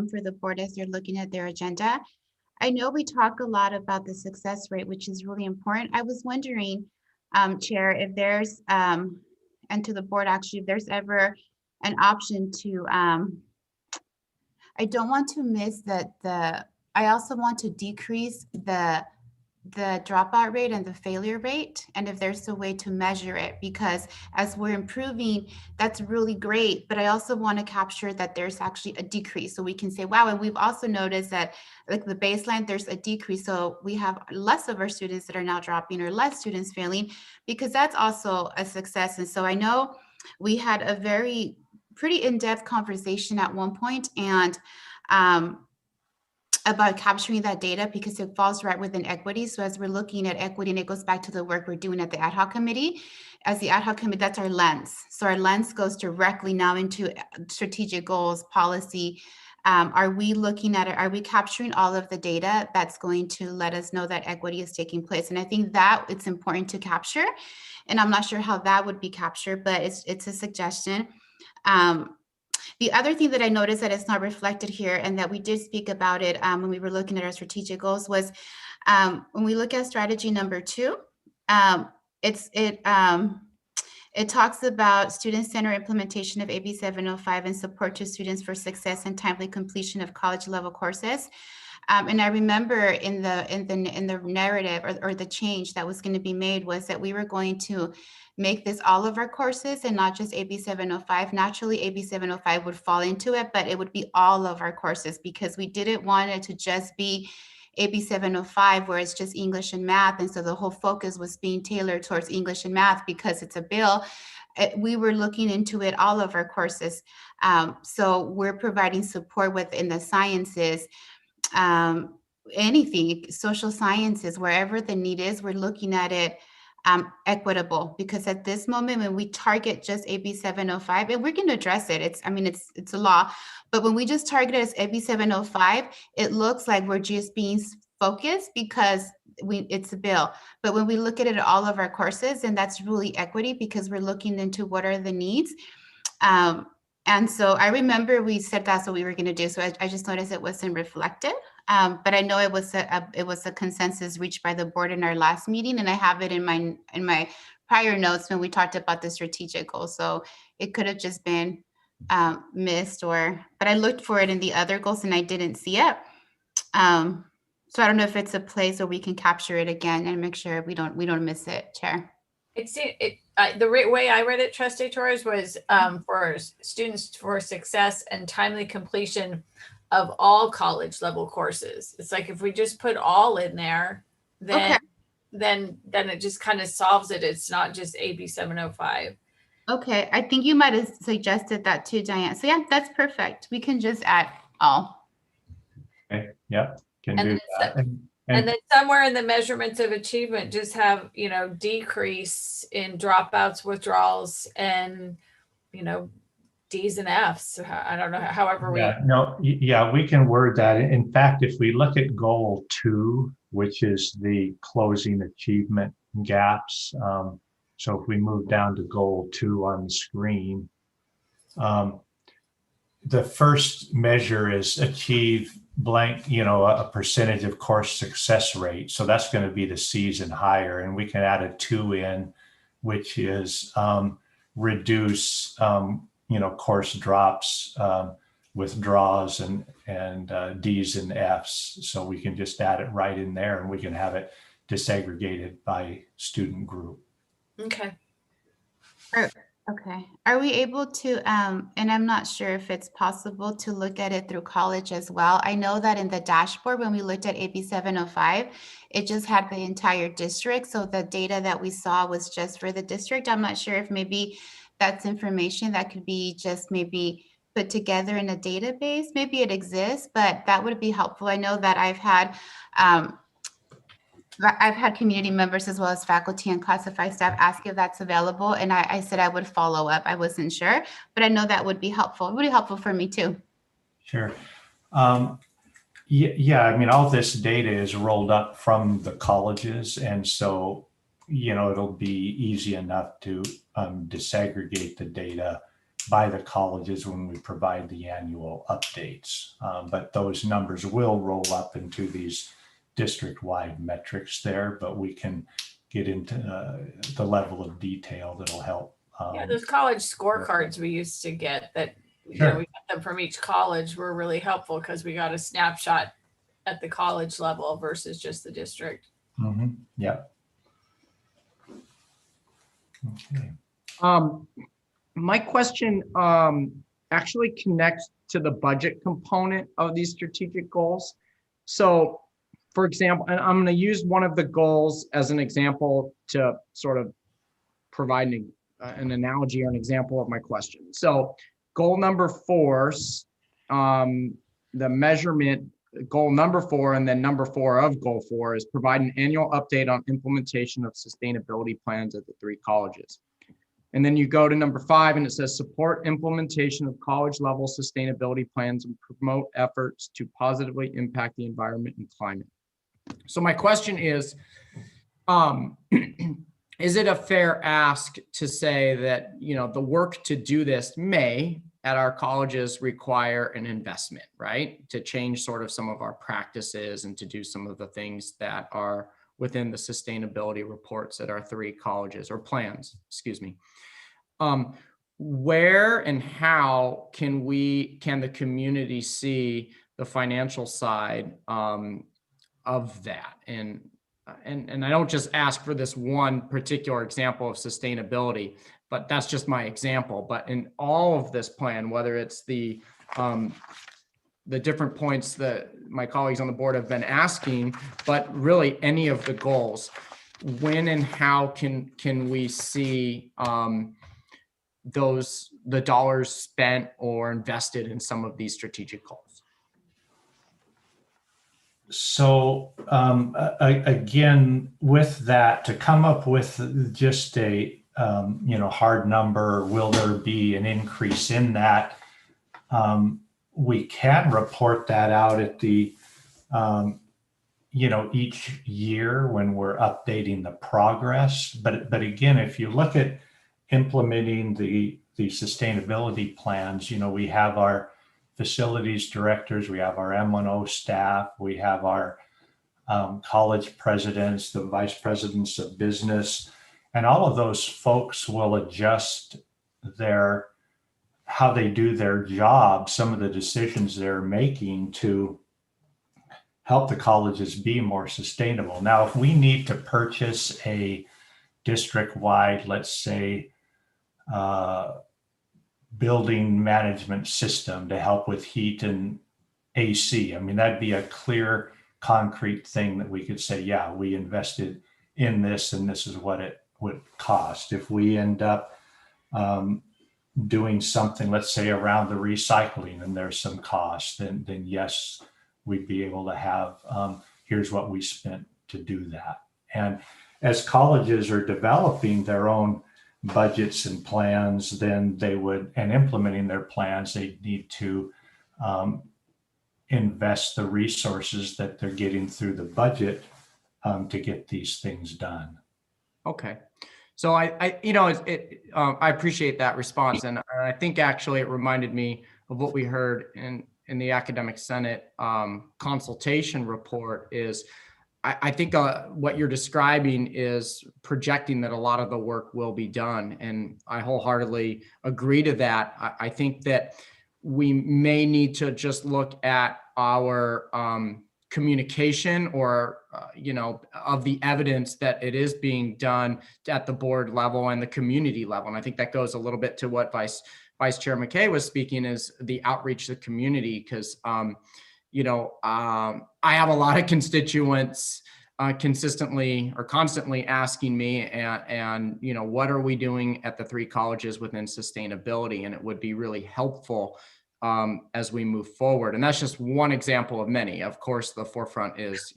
for the board as they're looking at their agenda. I know we talk a lot about the success rate, which is really important. I was wondering, Chair, if there's, and to the board actually, if there's ever an option to, I don't want to miss the I also want to decrease the dropout rate and the failure rate, and if there's a way to measure it, because as we're improving, that's really great, but I also want to capture that there's actually a decrease, so we can say, wow. And we've also noticed that like the baseline, there's a decrease, so we have less of our students that are now dropping or less students failing, because that's also a success. And so I know we had a pretty in-depth conversation at one point, and about capturing that data, because it falls right within equity. So as we're looking at equity, and it goes back to the work we're doing at the ad hoc committee, as the ad hoc committee, that's our lens. So our lens goes directly now into strategic goals, policy. Are we looking at it? Are we capturing all of the data that's going to let us know that equity is taking place? And I think that it's important to capture. And I'm not sure how that would be captured, but it's a suggestion. The other thing that I noticed that it's not reflected here, and that we did speak about it when we were looking at our strategic goals, was when we look at strategy number 2, it talks about student-centered implementation of AB 705 and support to students for success and timely completion of college-level courses. And I remember in the narrative or the change that was going to be made was that we were going to make this all of our courses and not just AB 705. Naturally, AB 705 would fall into it, but it would be all of our courses, because we didn't want it to just be AB 705 where it's just English and math. And so the whole focus was being tailored towards English and math because it's a bill. We were looking into it, all of our courses. So we're providing support within the sciences, anything, social sciences, wherever the need is, we're looking at it equitable, because at this moment, when we target just AB 705, and we're going to address it, it's a law, but when we just target it as AB 705, it looks like we're just being focused because it's a bill. But when we look at it at all of our courses, and that's really equity, because we're looking into what are the needs. And so I remember we said that's what we were going to do. So I just noticed it wasn't reflected. But I know it was a consensus reached by the board in our last meeting, and I have it in my prior notes when we talked about the strategic goals. So it could have just been missed, but I looked for it in the other goals and I didn't see it. So I don't know if it's a place where we can capture it again and make sure we don't miss it, Chair. The way I read it, Trustee Torres, was for students for success and timely completion of all college level courses. It's like if we just put all in there, then it just kind of solves it. It's not just AB 705. Okay, I think you might have suggested that too, Diane. So yeah, that's perfect. We can just add all. Okay, yeah, can do that. And then somewhere in the measurements of achievement, just have, decrease in dropouts, withdrawals, and, D's and F's. I don't know, however we can word that. In fact, if we look at goal 2, which is the closing achievement gaps. So if we move down to goal 2 on the screen, the first measure is achieve blank, a percentage of course success rate. So that's going to be the C's and higher. And we can add a 2 in, which is reduce, course drops, withdraws, and D's and F's. So we can just add it right in there, and we can have it disaggregated by student group. Okay. Okay. Are we able to, and I'm not sure if it's possible to look at it through college as well. I know that in the dashboard, when we looked at AB 705, it just had the entire district. So the data that we saw was just for the district. I'm not sure if maybe that's information that could be just maybe put together in a database. Maybe it exists, but that would be helpful. I know that I've had community members as well as faculty and classified staff ask if that's available. And I said I would follow up. I wasn't sure, but I know that would be helpful. It would be helpful for me too. Sure. Yeah, all this data is rolled up from the colleges. And so, it'll be easy enough to disaggregate the data by the colleges when we provide the annual updates. But those numbers will roll up into these district-wide metrics there, but we can get into the level of detail that'll help. Those college scorecards we used to get that, we got them from each college were really helpful because we got a snapshot at the college level versus just the district. Yeah. Okay. My question actually connects to the budget component of these strategic goals. So, for example, and I'm going to use one of the goals as an example to sort of provide an analogy or an example of my question. So, goal number 4, the measurement, goal number 4, and then number 4 of goal 4 is provide an annual update on implementation of sustainability plans at the 3 colleges. And then you go to number 5 and it says support implementation of college level sustainability plans and promote efforts to positively impact the environment and climate. So my question is it a fair ask to say that, you know, the work to do this may at our colleges require an investment, right? To change sort of some of our practices and to do some of the things that are within the sustainability reports at our 3 colleges, or plans, excuse me. Where and how can the community see the financial side of that? And I don't just ask for this one particular example of sustainability, but that's just my example. But in all of this plan, whether it's the different points that my colleagues on the board have been asking, but really any of the goals, when and how can we see the dollars spent or invested in some of these strategic goals? So again, with that, to come up with just a hard number, will there be an increase in that? We can report that out at the each year when we're updating the progress. But again, if you look at implementing the sustainability plans, we have our facilities directors, we have our M1O staff, we have our college presidents, the vice presidents of business, and all of those folks will adjust how they do their job, some of the decisions they're making to help the colleges be more sustainable. Now, if we need to purchase a district-wide, let's say, building management system to help with heat and AC, I mean, that'd be a clear, concrete thing that we could say, yeah, we invested in this and this is what it would cost. If we end up doing something, let's say around the recycling, and there's some cost, then yes, we'd be able to have, here's what we spent to do that. And as colleges are developing their own budgets and plans, then and implementing their plans, they need to invest the resources that they're getting through the budget to get these things done. Okay. So I appreciate that response. And I think actually it reminded me of what we heard in the Academic Senate consultation report is, I think what you're describing is projecting that a lot of the work will be done. And I wholeheartedly agree to that. I think that we may need to just look at our communication or, of the evidence that it is being done at the board level and the community level. And I think that goes a little bit to what Vice Chair McKay was speaking, is the outreach to the community, because I have a lot of constituents consistently or constantly asking me, and what are we doing at the 3 colleges within sustainability? And it would be really helpful as we move forward. And that's just one example of many. Of course, the forefront is,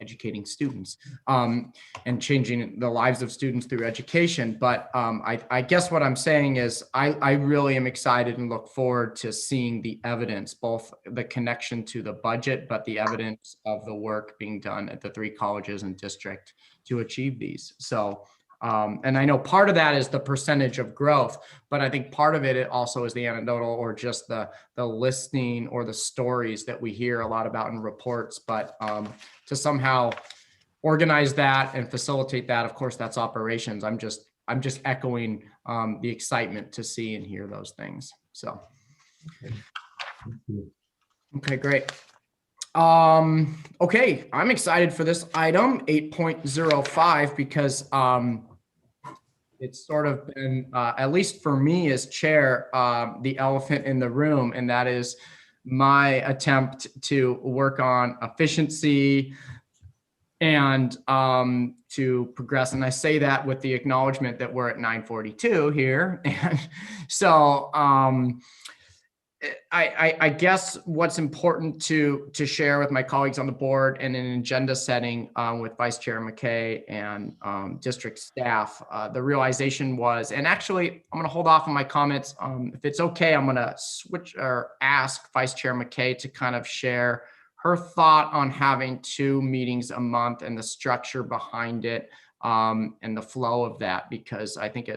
educating students and changing the lives of students through education. But I guess what I'm saying is I really am excited and look forward to seeing the evidence, both the connection to the budget, but the evidence of the work being done at the 3 colleges and district to achieve these. So, and I know part of that is the percentage of growth, but I think part of it also is the anecdotal or just the listening or the stories that we hear a lot about in reports. But to somehow organize that and facilitate that, of course, that's operations. I'm just echoing the excitement to see and hear those things. So, okay, great. Okay, I'm excited for this item 8.05 because it's sort of been, at least for me as chair, the elephant in the room, and that is my attempt to work on efficiency and to progress. And I say that with the acknowledgement that we're at 9:42 here. And so I guess what's important to share with my colleagues on the board and in an agenda setting with Vice Chair McKay and district staff, the realization was, and actually I'm going to hold off on my comments. If it's okay, I'm going to switch or ask Vice Chair McKay to kind of share her thought on having 2 meetings a month and the structure behind it and the flow of that, because I think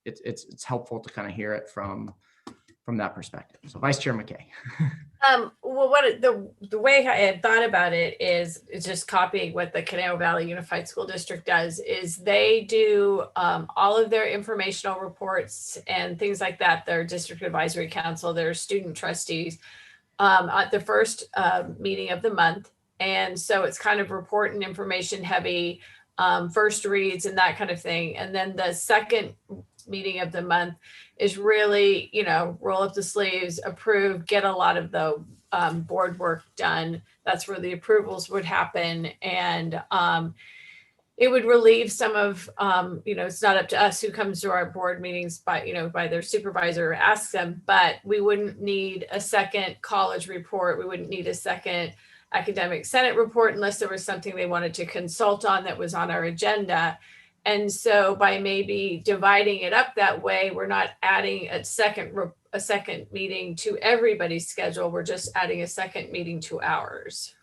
it's helpful to kind of hear it from that perspective. So Vice Chair McKay. Well, the way I had thought about it is just copying what the Conejo Valley Unified School District does. Is they do all of their informational reports and things like that. Their district advisory council, their student trustees at the first meeting of the month, and so it's kind of report and information heavy, first reads and that kind of thing. And then the second meeting of the month is really, roll up the sleeves, approve, get a lot of the board work done. That's where the approvals would happen. And it would relieve some of, it's not up to us who comes to our board meetings by their supervisor or asks them, but we wouldn't need a second college report. We wouldn't need a second academic senate report unless there was something they wanted to consult on that was on our agenda. And so by maybe dividing it up that way, we're not adding a second meeting to everybody's schedule. We're just adding a second meeting to ours.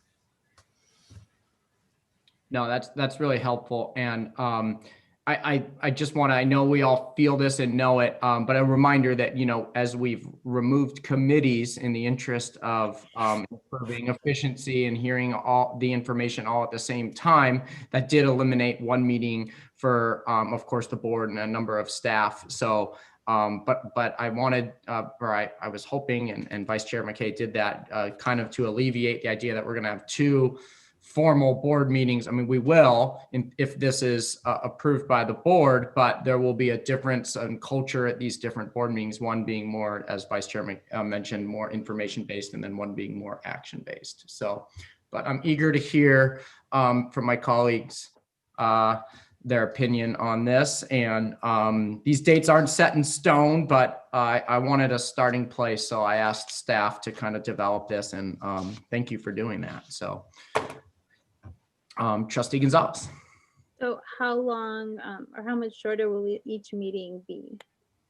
No, that's really helpful. And I just want to, I know we all feel this and know it, but a reminder that, as we've removed committees in the interest of improving efficiency and hearing all the information all at the same time, that did eliminate 1 meeting for, of course, the board and a number of staff. So, but I wanted, or I was hoping, and Vice Chair McKay did that kind of to alleviate the idea that we're going to have 2 formal board meetings. I mean, we will, if this is approved by the board, but there will be a difference in culture at these different board meetings, one being more, as Vice Chair mentioned, more information-based, and then one being more action-based. So, but I'm eager to hear from my colleagues their opinion on this. And these dates aren't set in stone, but I wanted a starting place. So I asked staff to kind of develop this, and thank you for doing that. So Trustee Gonzalez. So how long or how much shorter will each meeting be?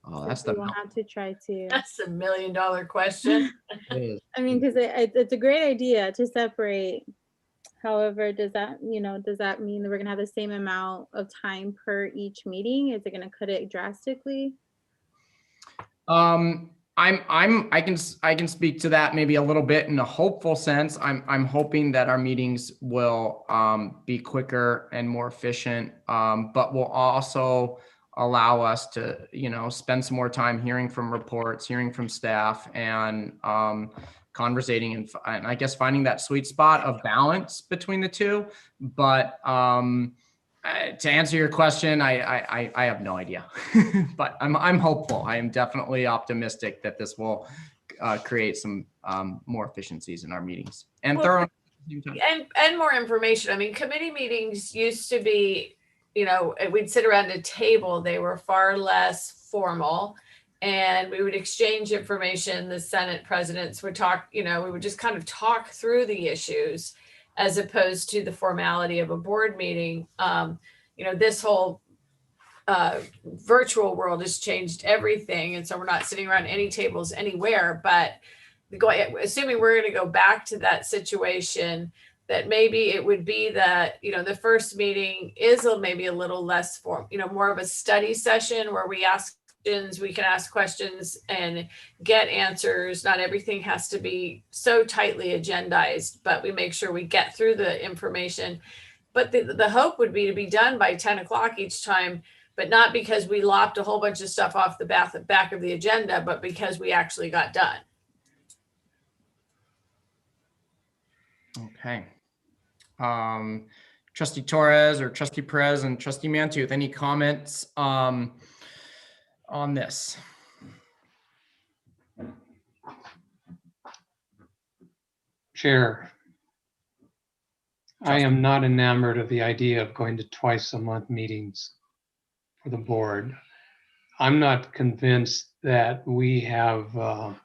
Oh, that's we will have to try to. That's $1 million question. I mean, because it's a great idea to separate. However, does that mean that we're gonna have the same amount of time per each meeting? Is it gonna cut it drastically? I can speak to that maybe a little bit in a hopeful sense. I'm hoping that our meetings will be quicker and more efficient, but will also allow us to, spend some more time hearing from reports, hearing from staff, and conversating and I guess finding that sweet spot of balance between the 2. But to answer your question, I have no idea, but I'm hopeful. I am definitely optimistic that this will create some more efficiencies in our meetings and thorough and more information. I mean, committee meetings used to be, we'd sit around a table. They were far less formal, and we would exchange information. The Senate presidents would talk. We would just kind of talk through the issues, as opposed to the formality of a board meeting. This whole virtual world has changed everything. And so we're not sitting around any tables anywhere, but assuming we're going to go back to that situation, that maybe it would be that, the first meeting is maybe a little less more of a study session where we can ask questions and get answers. Not everything has to be so tightly agendized, but we make sure we get through the information. But the hope would be to be done by 10 o'clock each time, but not because we lopped a whole bunch of stuff off the back of the agenda, but because we actually got done. Okay. Trustee Torres or Trustee Perez and Trustee Mantooth, any comments on this? Chair, I am not enamored of the idea of going to twice-a-month meetings for the board. I'm not convinced that we have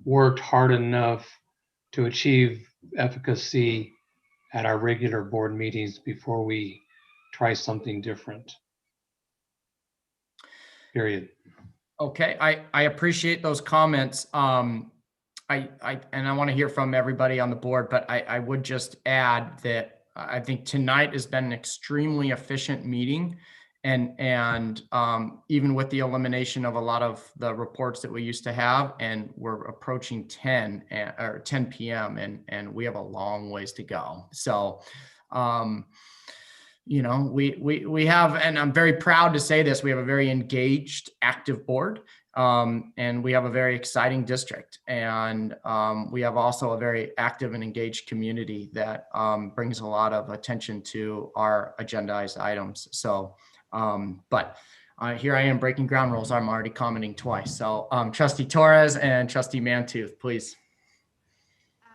worked hard enough to achieve efficacy at our regular board meetings before we try something different. Period. Okay, I appreciate those comments. And I want to hear from everybody on the board, but I would just add that I think tonight has been an extremely efficient meeting. And even with the elimination of a lot of the reports that we used to have, and we're approaching 10 p.m. and we have a long ways to go. So, you know, we have, and I'm very proud to say this, we have a very engaged, active board, and we have a very exciting district. And we have also a very active and engaged community that brings a lot of attention to our agendized items. So, but here I am breaking ground rules. I'm already commenting twice. So Trustee Torres and Trustee Mantooth, please.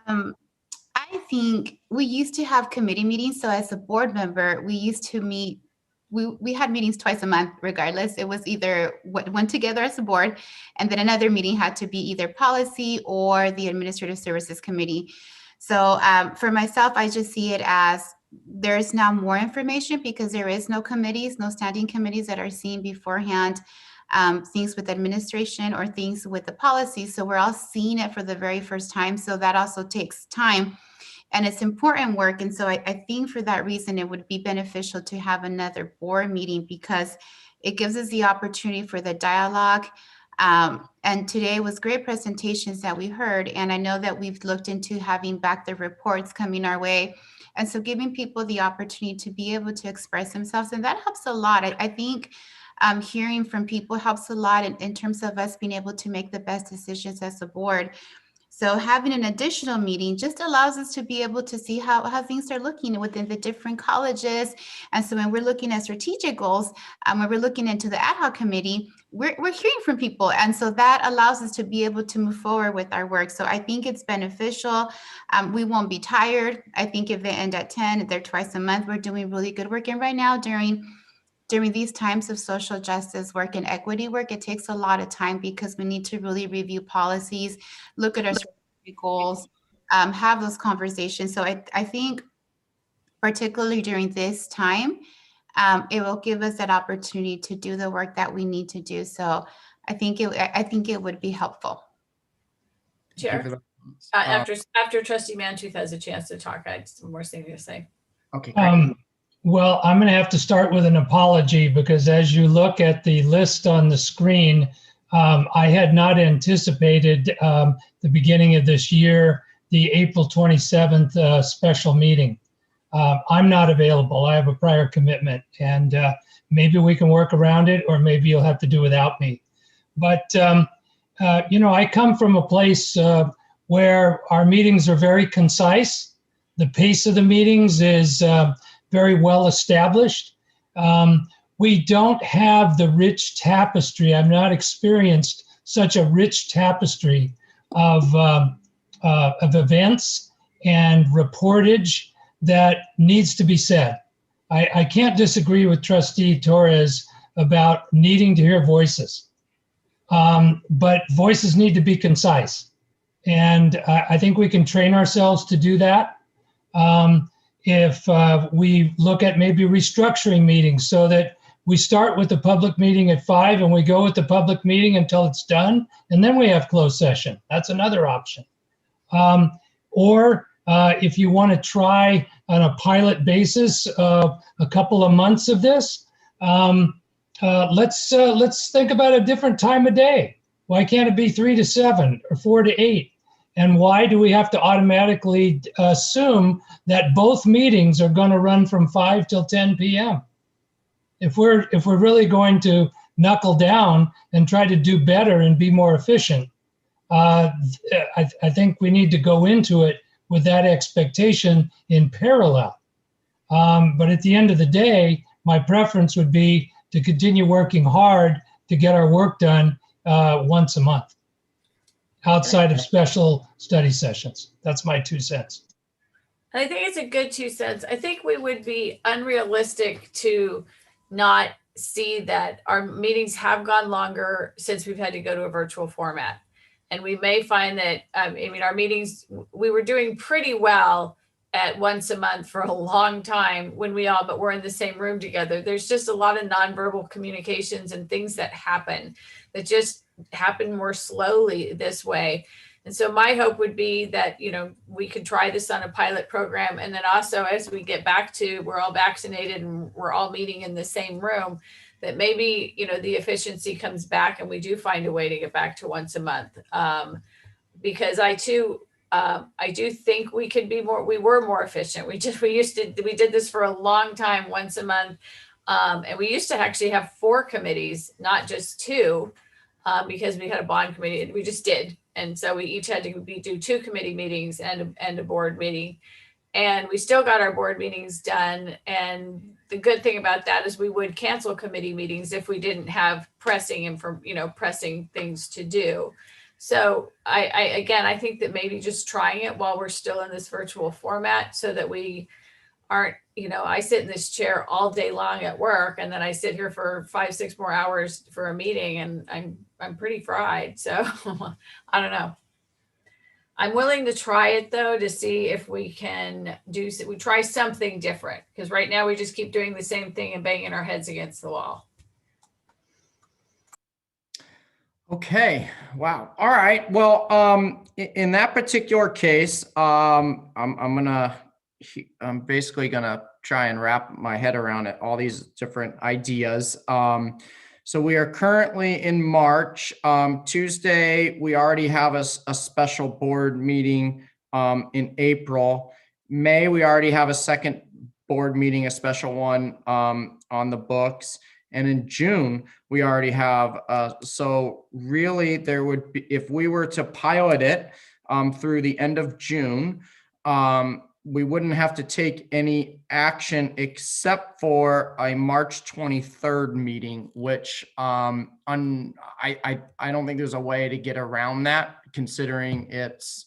I think we used to have committee meetings. So as a board member, we used to meet, we had meetings twice a month, regardless. It was either went together as a board, and then another meeting had to be either policy or the Administrative Services Committee. So for myself, I just see it as there's now more information because there is no committees, no standing committees that are seen beforehand, things with administration or things with the policy. So we're all seeing it for the very first time. So that also takes time and it's important work. And so I think for that reason, it would be beneficial to have another board meeting because it gives us the opportunity for the dialogue. And today was great presentations that we heard. And I know that we've looked into having back the reports coming our way. And so giving people the opportunity to be able to express themselves, and that helps a lot. I think hearing from people helps a lot in terms of us being able to make the best decisions as a board. So having an additional meeting just allows us to be able to see how things are looking within the different colleges. And so when we're looking at strategic goals, when we're looking into the ad hoc committee, we're hearing from people. And so that allows us to be able to move forward with our work. So I think it's beneficial. We won't be tired. I think if they end at 10, they're twice a month, we're doing really good work. And right now during these times of social justice work and equity work, it takes a lot of time because we need to really review policies, look at our strategic goals, have those conversations. So I think particularly during this time, it will give us that opportunity to do the work that we need to do. So I think it would be helpful. Chair, after Trustee Mantooth has a chance to talk, I had some more things to say. Okay, great. Well, I'm going to have to start with an apology because as you look at the list on the screen, I had not anticipated the beginning of this year, the April 27th special meeting. I'm not available. I have a prior commitment and maybe we can work around it or maybe you'll have to do without me. But, you know, I come from a place where our meetings are very concise. The pace of the meetings is very well established. We don't have the rich tapestry. I've not experienced such a rich tapestry of events and reportage that needs to be said. I can't disagree with Trustee Torres about needing to hear voices, but voices need to be concise. And I think we can train ourselves to do that. If we look at maybe restructuring meetings so that we start with the public meeting at 5 and we go with the public meeting until it's done, and then we have closed session. That's another option. Or if you want to try on a pilot basis a couple of months of this, let's think about a different time of day. Why can't it be 3 to 7 or 4 to 8? And why do we have to automatically assume that both meetings are going to run from 5 till 10 p.m.? If we're really going to knuckle down and try to do better and be more efficient, I think we need to go into it with that expectation in parallel. But at the end of the day, my preference would be to continue working hard to get our work done once a month, outside of special study sessions. That's my 2 cents. I think it's a good 2 cents. I think we would be unrealistic to not see that our meetings have gone longer since we've had to go to a virtual format. And we may find that, I mean, our meetings, we were doing pretty well at once a month for a long time when we all, but we're in the same room together. There's just a lot of nonverbal communications and things that happen that just happen more slowly this way. And so my hope would be that, you know, we could try this on a pilot program. And then also as we get back to, we're all vaccinated and we're all meeting in the same room, that maybe, you know, the efficiency comes back and we do find a way to get back to once a month. Because I do think we could be more, we were more efficient. We did this for a long time, once a month. And we used to actually have 4 committees, not just 2, because we had a bond committee and we just did. And so we each had to do 2 committee meetings and a board meeting. And we still got our board meetings done. And the good thing about that is we would cancel committee meetings if we didn't have pressing things to do. So I think that maybe just trying it while we're still in this virtual format so that we aren't, you know, I sit in this chair all day long at work and then I sit here for 5-6 more hours for a meeting and I'm pretty fried. So I don't know. I'm willing to try it though, to see if we can we try something different, because right now we just keep doing the same thing and banging our heads against the wall. Okay. Wow. All right. Well, in that particular case, I'm basically gonna try and wrap my head around it, all these different ideas. So we are currently in March. Tuesday, we already have a special board meeting in April. May, we already have a second board meeting, a special one on the books. And in June, we already have, so really there would be, if we were to pilot it through the end of June, we wouldn't have to take any action except for a March 23rd meeting, which I don't think there's a way to get around that, considering it's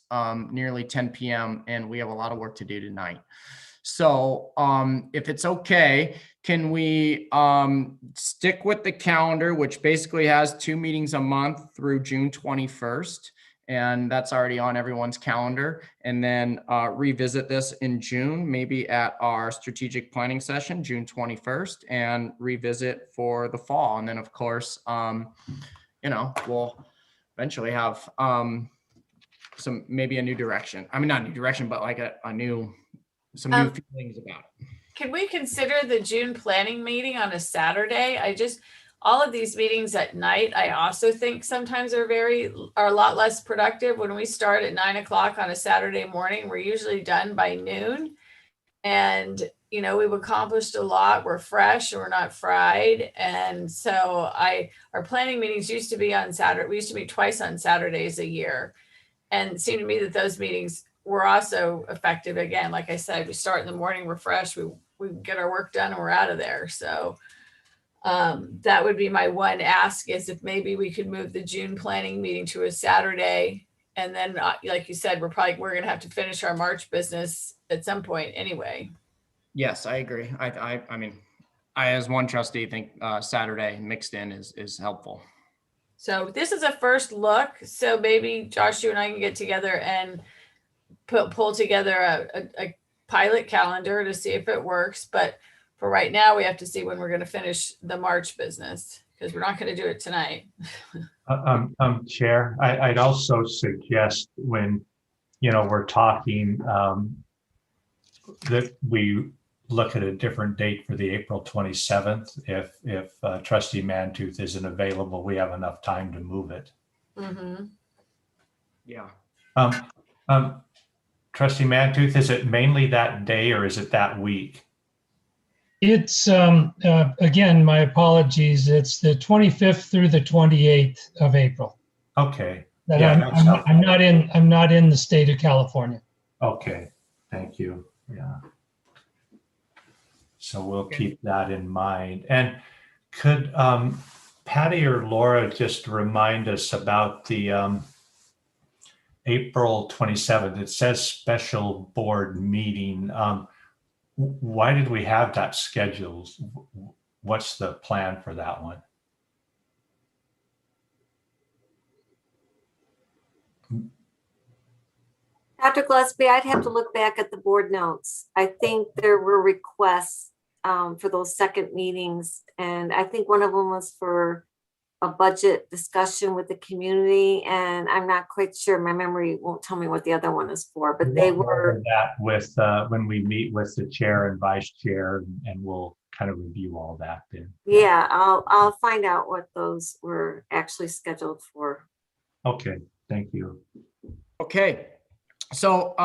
nearly 10 p.m. and we have a lot of work to do tonight. So if it's okay, can we stick with the calendar, which basically has 2 meetings a month through June 21st? And that's already on everyone's calendar. And then revisit this in June, maybe at our strategic planning session, June 21st, and revisit for the fall. And then of course, you know, we'll eventually have maybe a new direction. I mean, not new direction, but like some new feelings about it. Can we consider the June planning meeting on a Saturday? All of these meetings at night, I also think sometimes are a lot less productive. When we start at 9 o'clock on a Saturday morning, we're usually done by noon. And, you know, we've accomplished a lot. We're fresh, we're not fried. And so our planning meetings used to be on Saturday. We used to meet twice on Saturdays a year. And it seemed to me that those meetings were also effective. Again, like I said, we start in the morning, we're fresh, we get our work done and we're out of there. So that would be my one ask, is if maybe we could move the June planning meeting to a Saturday. And then, like you said, we're going to have to finish our March business at some point anyway. Yes, I agree. I mean, I, as one trustee, think Saturday mixed in is helpful. So this is a first look. So maybe Josh, you and I can get together and pull together a pilot calendar to see if it works. But for right now, we have to see when we're going to finish the March business, because we're not going to do it tonight. Chair, I'd also suggest when, you know, we're talking that we look at a different date for the April 27th. If Trustee Mantooth isn't available, we have enough time to move it. Mm-hmm. Yeah. Trustee Mantooth, is it mainly that day or is it that week? It's, again, my apologies. It's the 25th through the 28th of April. Okay. That I'm not in the state of California. Okay, thank you. Yeah. So we'll keep that in mind. And could Patty or Laura just remind us about the April 27th? It says special board meeting. Why did we have that scheduled? What's the plan for that one? Dr. Gillespie, I'd have to look back at the board notes. I think there were requests for those second meetings, and I think one of them was for a budget discussion with the community, and I'm not quite sure. My memory won't tell me what the other one is for, but they were that with when we meet with the chair and vice chair, and we'll kind of review all that then. Yeah, I'll find out what those were actually scheduled for. Okay, thank you. Okay, so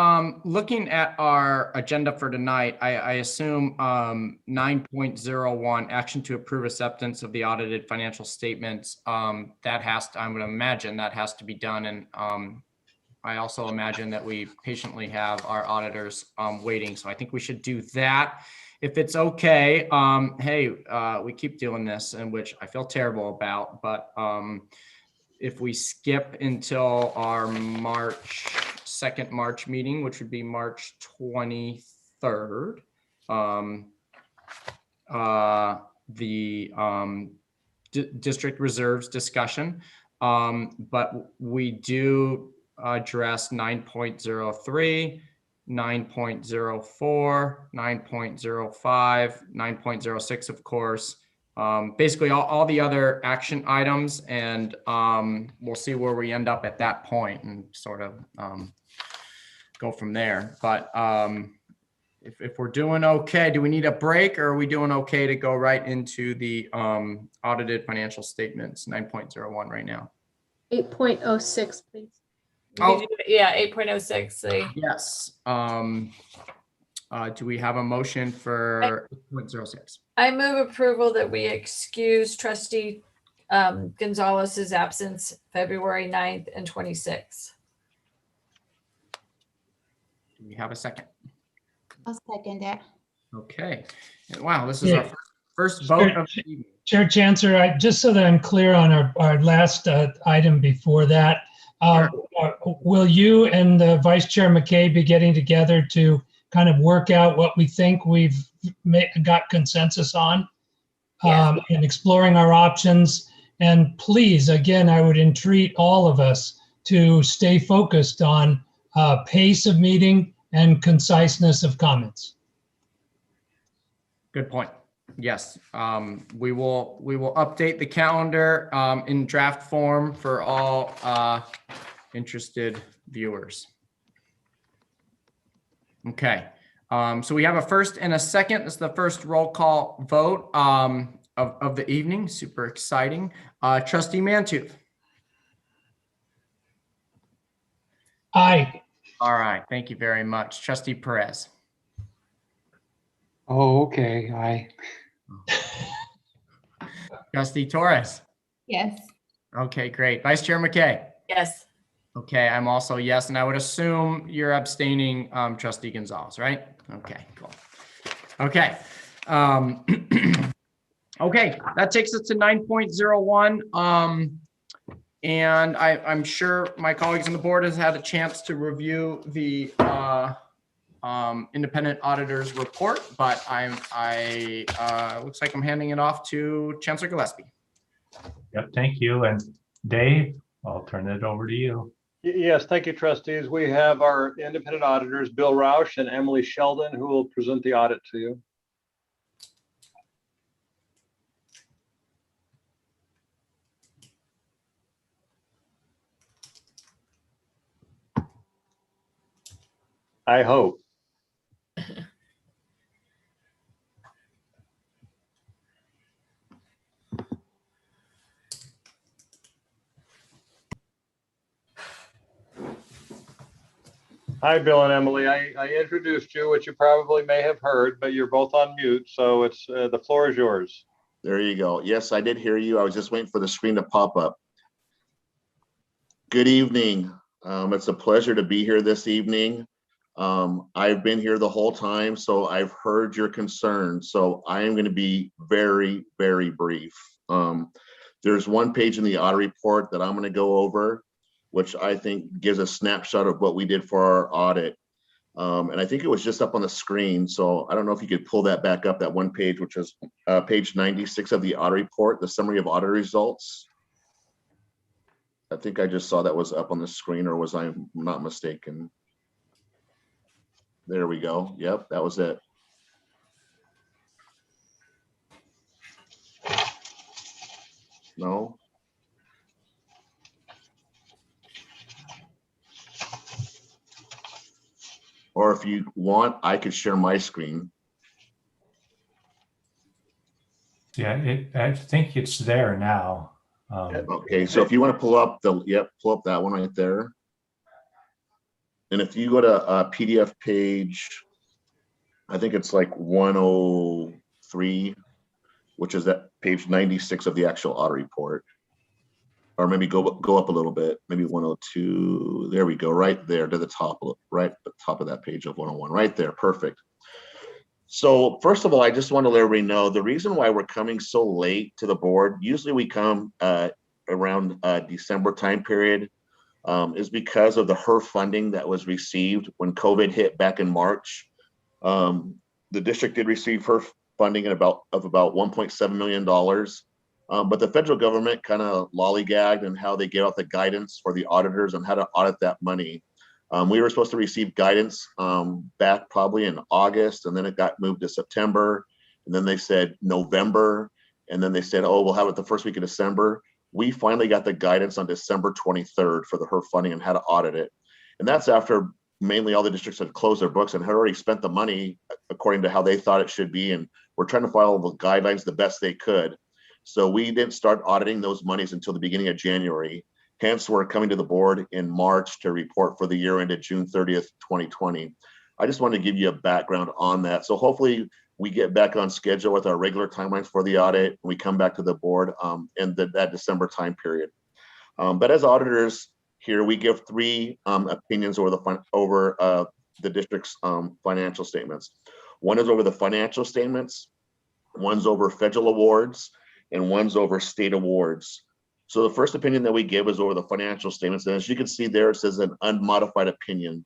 looking at our agenda for tonight, I assume 9.01, action to approve acceptance of the audited financial statements. That has to, I'm going to imagine that has to be done. And I also imagine that we patiently have our auditors waiting. So I think we should do that. If it's okay, hey, we keep doing this, in which I feel terrible about, but if we skip until our second March meeting, which would be March 23rd, the district reserves discussion, but we do address 9.03, 9.04, 9.05, 9.06, of course. Basically all the other action items, and we'll see where we end up at that point and sort of go from there. But if we're doing okay, do we need a break, or are we doing okay to go right into the audited financial statements 9.01 right now? 8.06, please. Oh. Yeah, 8.06. Yes. Do we have a motion for 8.06? I move approval that we excuse Trustee Gonzalez's absence February 9th and 26th. Do we have a second? I'll second it. Okay. Wow, this is our first vote of the evening. Chair Chancellor, just so that I'm clear on our last item before that, will you and Vice Chair McKay be getting together to kind of work out what we think we've got consensus on, and exploring our options? And please, again, I would entreat all of us to stay focused on pace of meeting and conciseness of comments. Good point. Yes, we will update the calendar in draft form for all interested viewers. Okay, so we have a first and a second. This is the first roll call vote of the evening. Super exciting. Trustee Mantooth. Aye. All right, thank you very much. Trustee Perez. Oh, okay. Aye. Trustee Torres. Yes. Okay, great. Vice Chair McKay. Yes. Okay, I'm also yes, and I would assume you're abstaining, Trustee Gonzalez, right? Okay, cool. Okay. Okay, that takes us to 9.01. And I'm sure my colleagues on the board has had a chance to review the independent auditor's report, but looks like I'm handing it off to Chancellor Gillespie. Yep, thank you. And Dave, I'll turn it over to you. Yes, thank you, trustees. We have our independent auditors, Bill Roush and Emily Sheldon, who will present the audit to you. I hope. Hi, Bill and Emily. I introduced you, which you probably may have heard, but you're both on mute, so it's the floor is yours. There you go. Yes, I did hear you. I was just waiting for the screen to pop up. Good evening. It's a pleasure to be here this evening. I've been here the whole time, so I've heard your concerns. So I am going to be very, very brief. There's one page in the audit report that I'm going to go over, which I think gives a snapshot of what we did for our audit. And I think it was just up on the screen. So I don't know if you could pull that back up, that one page, which is page 96 of the audit report, the summary of audit results. I think I just saw that was up on the screen, or was I not mistaken? There we go. Yep, that was it. No. Or if you want, I could share my screen. Yeah, I think it's there now. Okay, so if you want to pull up pull up that one right there. And if you go to a PDF page, I think it's like 103, which is that page 96 of the actual audit report. Or maybe go up a little bit, maybe 102. There we go, right there to the top, right at the top of that page of 101, right there, perfect. So first of all, I just want to let everybody know the reason why we're coming so late to the board. Usually we come around December time period, is because of the HERF funding that was received when COVID hit back in March. The district did receive HERF funding of about $1.7 million. But the federal government kind of lollygagged in how they gave out the guidance for the auditors on how to audit that money. We were supposed to receive guidance back probably in August, and then it got moved to September, and then they said November, and then they said, oh, we'll have it the first week of December. We finally got the guidance on December 23rd for the HERF funding and how to audit it. And that's after mainly all the districts had closed their books and had already spent the money according to how they thought it should be. And we're trying to follow the guidelines the best they could. So we didn't start auditing those monies until the beginning of January. Hence, we're coming to the board in March to report for the year ended June 30th, 2020. I just wanted to give you a background on that. So hopefully we get back on schedule with our regular timelines for the audit. And we come back to the board in that December time period. But as auditors here, we give three opinions over the district's financial statements. One is over the financial statements, one's over federal awards, and one's over state awards. So the first opinion that we give is over the financial statements. And as you can see there, it says an unmodified opinion.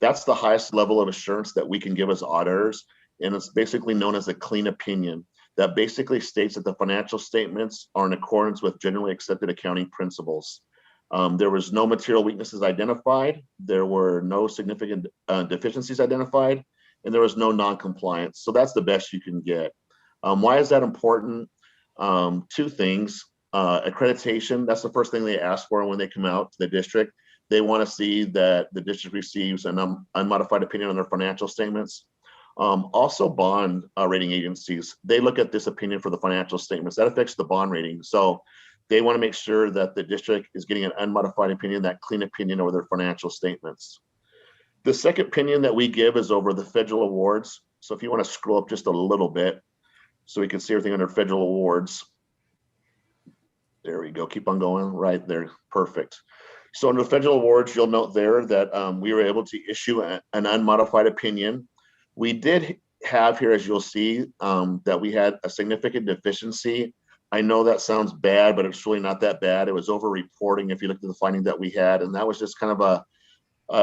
That's the highest level of assurance that we can give as auditors. And it's basically known as a clean opinion that basically states that the financial statements are in accordance with generally accepted accounting principles. There was no material weaknesses identified. There were no significant deficiencies identified, and there was no non-compliance. So that's the best you can get. Why is that important? Two things. Accreditation, that's the first thing they ask for when they come out to the district. They want to see that the district receives an unmodified opinion on their financial statements. Also bond rating agencies, they look at this opinion for the financial statements. That affects the bond rating. So they want to make sure that the district is getting an unmodified opinion, that clean opinion over their financial statements. The second opinion that we give is over the federal awards. So if you want to scroll up just a little bit so we can see everything under federal awards. There we go. Keep on going right there. Perfect. So under federal awards, you'll note there that we were able to issue an unmodified opinion. We did have here, as you'll see, that we had a significant deficiency. I know that sounds bad, but it's really not that bad. It was over reporting if you looked at the finding that we had. And that was just kind of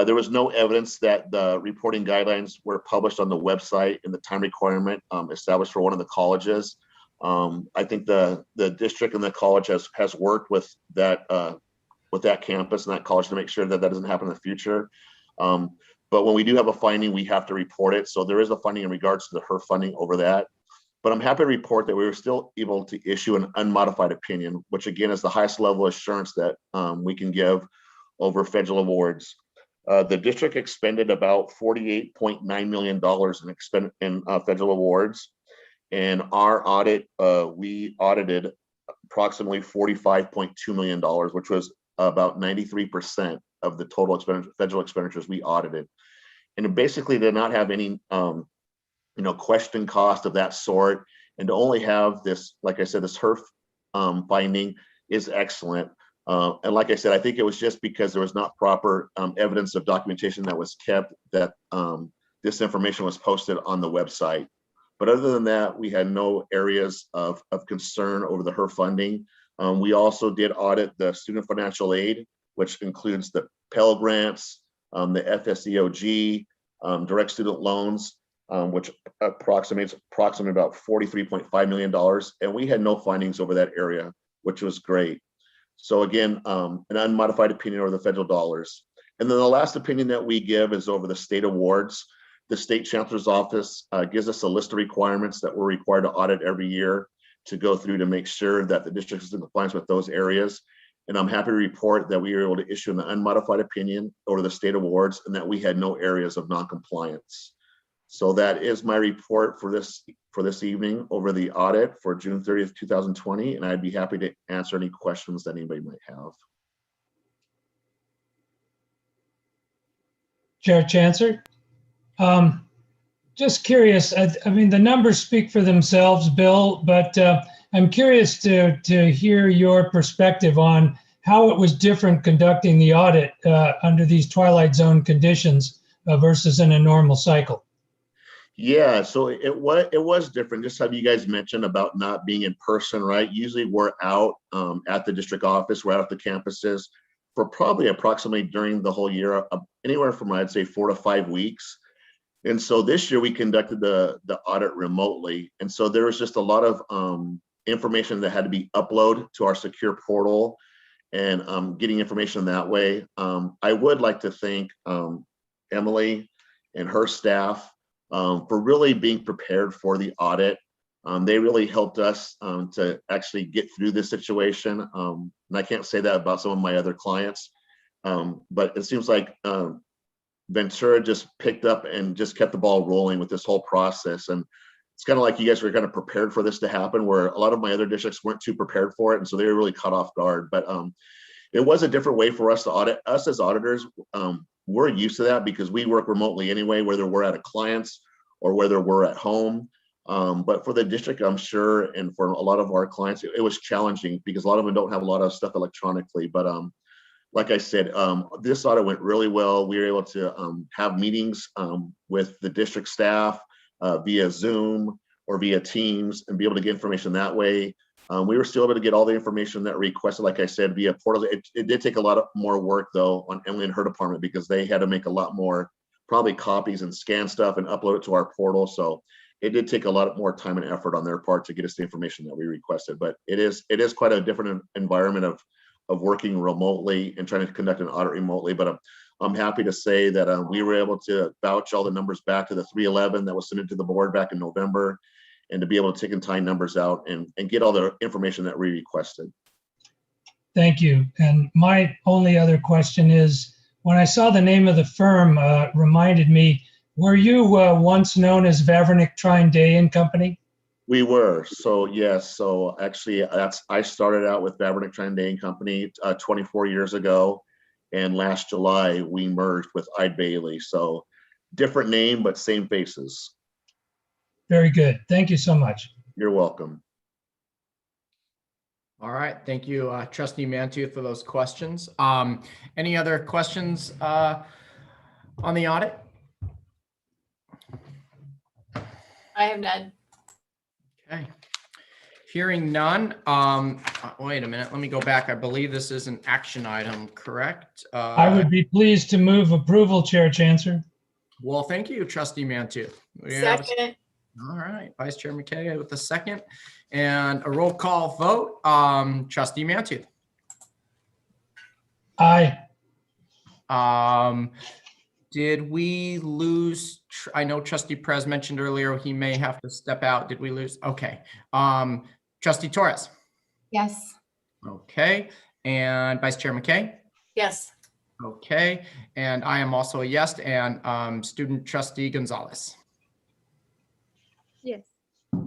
there was no evidence that the reporting guidelines were published on the website and the time requirement established for one of the colleges. I think the district and the college has worked with that campus and that college to make sure that that doesn't happen in the future. But when we do have a finding, we have to report it. So there is a finding in regards to the HERF funding over that. But I'm happy to report that we were still able to issue an unmodified opinion, which again is the highest level of assurance that we can give over federal awards. The district expended about $48.9 million in federal awards. And our audit, we audited approximately $45.2 million, which was about 93% of the total federal expenditures we audited. And it basically did not have any question cost of that sort. And to only have this, like I said, this HERF finding is excellent. And like I said, I think it was just because there was not proper evidence of documentation that was kept that this information was posted on the website. But other than that, we had no areas of concern over the HER funding. We also did audit the student financial aid, which includes the Pell Grants, the FSEOG, direct student loans, which approximates about $43.5 million. And we had no findings over that area, which was great. So again, an unmodified opinion over the federal dollars. And then the last opinion that we give is over the state awards. The state chancellor's office gives us a list of requirements that we're required to audit every year to go through to make sure that the district is in compliance with those areas. And I'm happy to report that we were able to issue an unmodified opinion over the state awards and that we had no areas of non-compliance. So that is my report for this evening over the audit for June 30th, 2020. And I'd be happy to answer any questions that anybody might have. Chair Chancellor, just curious, I mean, the numbers speak for themselves, Bill, but I'm curious to hear your perspective on how it was different conducting the audit under these twilight zone conditions versus in a normal cycle. Yeah, so it was different. Just how you guys mentioned about not being in person, right? Usually we're out at the district office, we're out at the campuses for probably approximately during the whole year, anywhere from I'd say 4 to 5 weeks. And so this year we conducted the audit remotely. And so there was just a lot of information that had to be uploaded to our secure portal and getting information that way. I would like to thank Emily and her staff for really being prepared for the audit. They really helped us to actually get through this situation. And I can't say that about some of my other clients, but it seems like Ventura just picked up and just kept the ball rolling with this whole process. And it's kind of like you guys were kind of prepared for this to happen, where a lot of my other districts weren't too prepared for it. And so they were really caught off guard. But it was a different way for us to audit. Us as auditors, we're used to that because we work remotely anyway, whether we're at a client's or whether we're at home. But for the district, I'm sure, and for a lot of our clients, it was challenging because a lot of them don't have a lot of stuff electronically. But like I said, this audit went really well. We were able to have meetings with the district staff via Zoom or via Teams and be able to get information that way. We were still able to get all the information that requested, like I said, via portal. It did take a lot of more work though on Emily and her department because they had to make a lot more probably copies and scan stuff and upload it to our portal. So it did take a lot more time and effort on their part to get us the information that we requested. But it is quite a different environment of working remotely and trying to conduct an audit remotely. But I'm happy to say that we were able to vouch all the numbers back to the 311 that was submitted to the board back in November, and to be able to take and tie numbers out and get all the information that we requested. Thank you. And my only other question is, when I saw the name of the firm, reminded me, were you once known as Vavrinick Trine Day and Company? We were. So yes. So actually, I started out with Vavrinick Trine Day and Company 24 years ago, and last July we merged with Eide Bailly. So different name, but same faces. Very good. Thank you so much. You're welcome. All right. Thank you, Trustee Mantooth, for those questions. Any other questions on the audit? I have none. Okay. Hearing none. Wait a minute. Let me go back. I believe this is an action item, correct? I would be pleased to move approval, Chair Chancellor. Well, thank you, Trustee Mantooth. Second. All right. Vice Chair McKay with the second. And a roll call vote. Trustee Mantooth. Aye. Did we lose? I know Trustee Perez mentioned earlier he may have to step out. Did we lose? Okay. Trustee Torres. Yes. Okay. And Vice Chair McKay. Yes. Okay. And I am also a yes. And Student Trustee Gonzalez. Yes.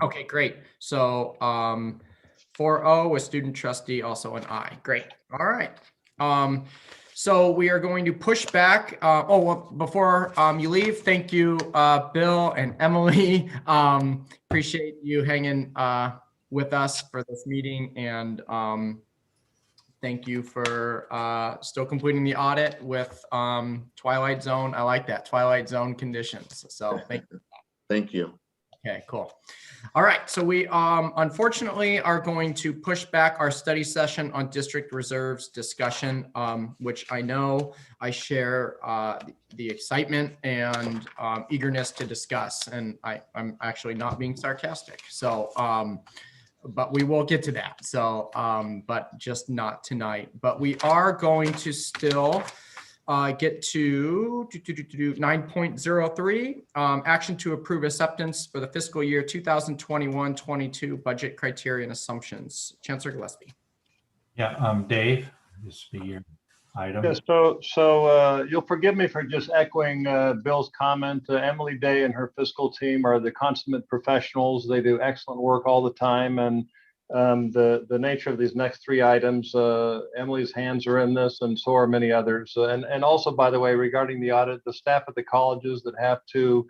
Okay, great. So 4-0 with Student Trustee also an aye. Great. All right. So we are going to push back. Well, before you leave, thank you, Bill and Emily. Appreciate you hanging with us for this meeting, and Thank you for still completing the audit with Twilight Zone. I like that, Twilight Zone conditions. So thank you. Thank you. Okay, cool. All right, so we unfortunately are going to push back our study session on district reserves discussion, which I know I share the excitement and eagerness to discuss, and I'm actually not being sarcastic. So, but we will get to that. So, but just not tonight. But we are going to still get to 9.03, action to approve acceptance for the fiscal year 2021-22 budget criteria and assumptions. Chancellor Gillespie. Yeah, Dave, this will be your item. Yes, so you'll forgive me for just echoing Bill's comment. Emily Day and her fiscal team are the consummate professionals. They do excellent work all the time, and the nature of these next three items, Emily's hands are in this, and so are many others. And also, by the way, regarding the audit, the staff at the colleges that have to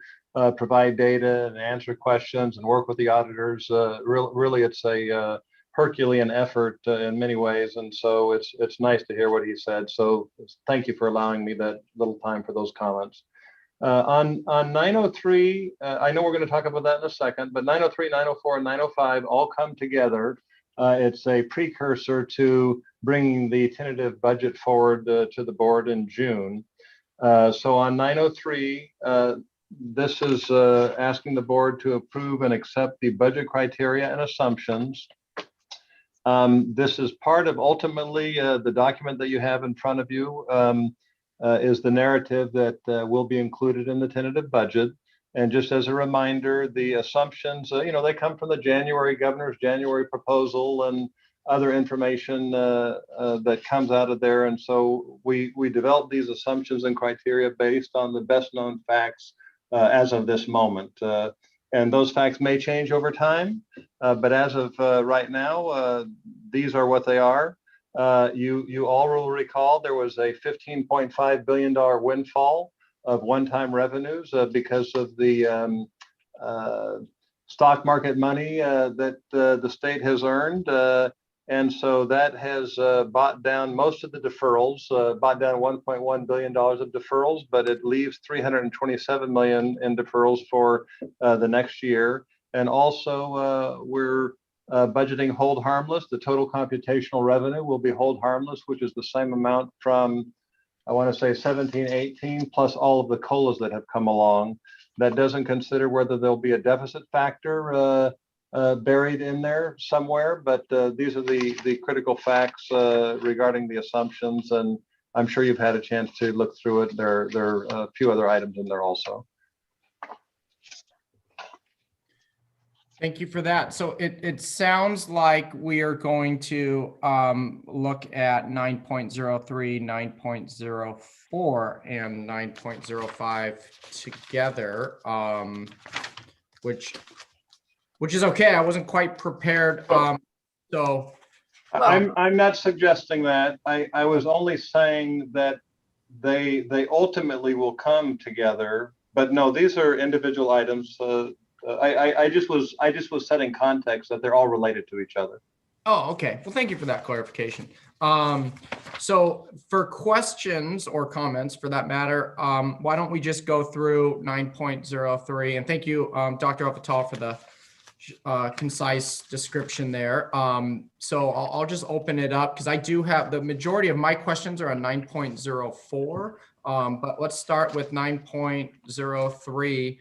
provide data and answer questions and work with the auditors, really it's a Herculean effort in many ways, and so it's nice to hear what he said. So thank you for allowing me that little time for those comments. On 903, I know we're going to talk about that in a second, but 903, 904, and 905 all come together. It's a precursor to bringing the tentative budget forward to the board in June. So on 903, this is asking the board to approve and accept the budget criteria and assumptions. This is part of ultimately the document that you have in front of you is the narrative that will be included in the tentative budget. And just as a reminder, the assumptions, they come from the governor's January proposal and other information that comes out of there. And so we developed these assumptions and criteria based on the best known facts as of this moment. And those facts may change over time, but as of right now, these are what they are. You all will recall there was a $15.5 billion windfall of one-time revenues because of the stock market money that the state has earned. And so that has bought down most of the deferrals, bought down $1.1 billion of deferrals, but it leaves $327 million in deferrals for the next year. And also we're budgeting hold harmless. The total computational revenue will be hold harmless, which is the same amount from, I want to say 17, 18, plus all of the COLAs that have come along. That doesn't consider whether there'll be a deficit factor buried in there somewhere, but these are the critical facts regarding the assumptions, and I'm sure you've had a chance to look through it. There are a few other items in there also. Thank you for that. So it sounds like we are going to look at 9.03, 9.04, and 9.05 together, which is okay. I wasn't quite prepared. So I'm not suggesting that. I was only saying that they ultimately will come together. But no, these are individual items. I just was setting context that they're all related to each other. Oh, okay. Well, thank you for that clarification. So for questions or comments for that matter, why don't we just go through 9.03, and thank you, Dr. Ofatal, for the concise description there. So I'll just open it up because I do have the majority of my questions are on 9.04, but let's start with 9.03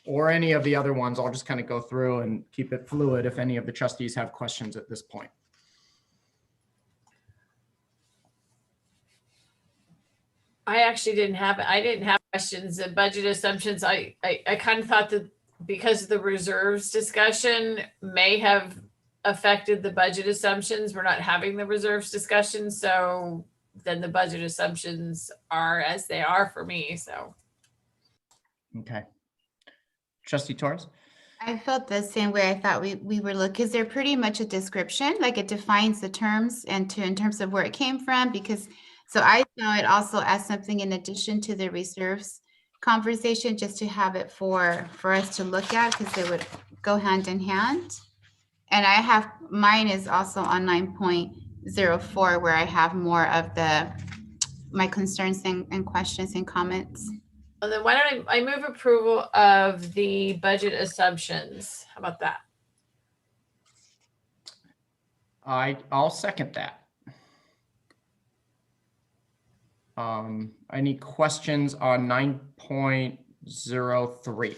or any of the other ones. I'll just kind of go through and keep it fluid if any of the trustees have questions at this point. I actually didn't have questions. The budget assumptions, I kind of thought that because the reserves discussion may have affected the budget assumptions. We're not having the reserves discussion, so then the budget assumptions are as they are for me. So okay. Trustee Torres? I felt the same way. I thought we were looking, because they're pretty much a description, like it defines the terms and in terms of where it came from, because so I saw it also as something in addition to the reserves conversation, just to have it for us to look at, because they would go hand in hand. And I have, mine is also on 9.04, 04, where I have more of my concerns and questions and comments. And then why don't I move approval of the budget assumptions? How about that? I'll second that. Any questions on 9.03?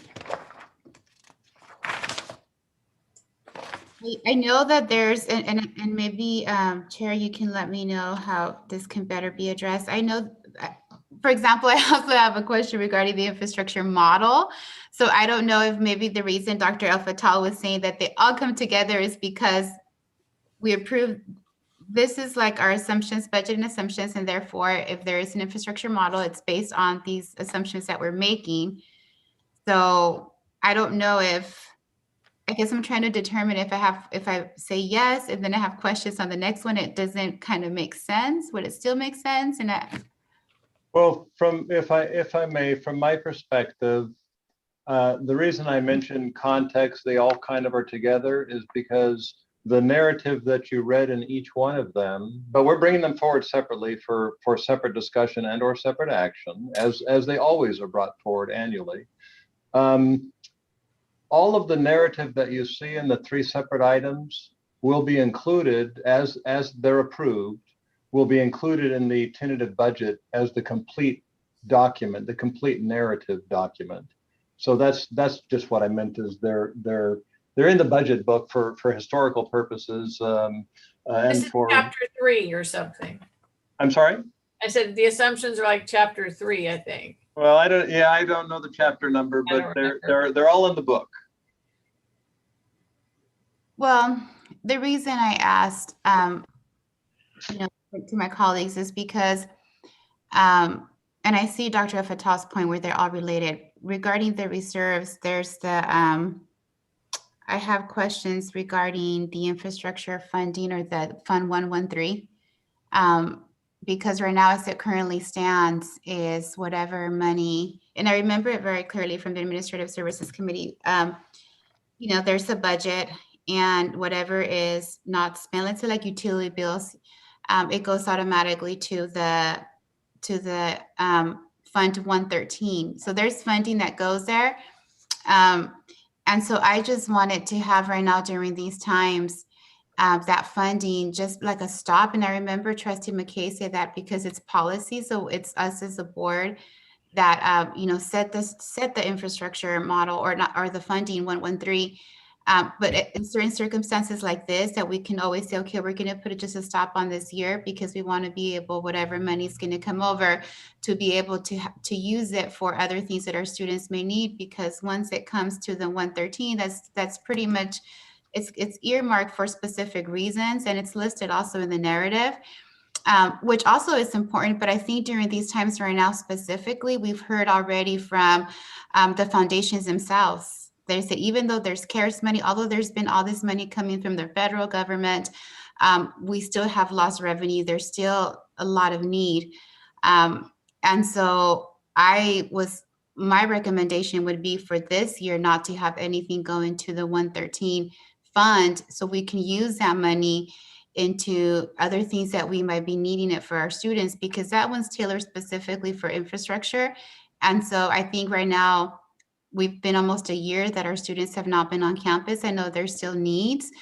I know that there's, and maybe Chair, you can let me know how this can better be addressed. I know, for example, I also have a question regarding the infrastructure model. So I don't know if maybe the reason Dr. El Fattal was saying that they all come together is because we approved, this is like our assumptions, budget and assumptions, and therefore if there is an infrastructure model, it's based on these assumptions that we're making. So I don't know if, I guess I'm trying to determine if I say yes, and then I have questions on the next one, it doesn't kind of make sense. Would it still make sense? And Well, if I may, from my perspective, the reason I mentioned context, they all kind of are together, is because the narrative that you read in each one of them, but we're bringing them forward separately for separate discussion and or separate action, as they always are brought forward annually. All of the narrative that you see in the 3 separate items will be included as they're approved, will be included in the tentative budget as the complete document, the complete narrative document. So that's just what I meant, is they're in the budget book for historical purposes. This And is for chapter 3 or something. I'm sorry? I said the assumptions are like chapter 3, I think. Well, I don't know the chapter number, but they're all in the book. well, the reason I asked, to my colleagues is because, and I see Dr. Fatah's point where they're all related. Regarding the reserves, there's I have questions regarding the infrastructure funding, or the Fund 113. Because right now, as it currently stands, is whatever money, and I remember it very clearly from the Administrative Services Committee, there's a budget, and whatever is not spent, let's say like utility bills, it goes automatically to the Fund 113. So there's funding that goes there. And so I just wanted to have right now during these times, that funding just like a stop. And I remember Trustee McKay said that because it's policy. So it's us as a board that, set the infrastructure model, or the funding 113. But in certain circumstances like this, that we can always say, okay, we're going to put just a stop on this year, because we want to be able, whatever money is going to come over, to be able to use it for other things that our students may need. Because once it comes to the 113, that's pretty much, it's earmarked for specific reasons, and it's listed also in the narrative. Which also is important, but I think during these times right now specifically, we've heard already from the foundations themselves. They said even though there's CARES money, although there's been all this money coming from the federal government, we still have lost revenue. There's still a lot of need. And so my recommendation would be for this year not to have anything go into the 113 fund, so we can use that money into other things that we might be needing it for our students, because that one's tailored specifically for infrastructure. And so I think right now, we've been almost a year that our students have not been on campus. I know there's still needs,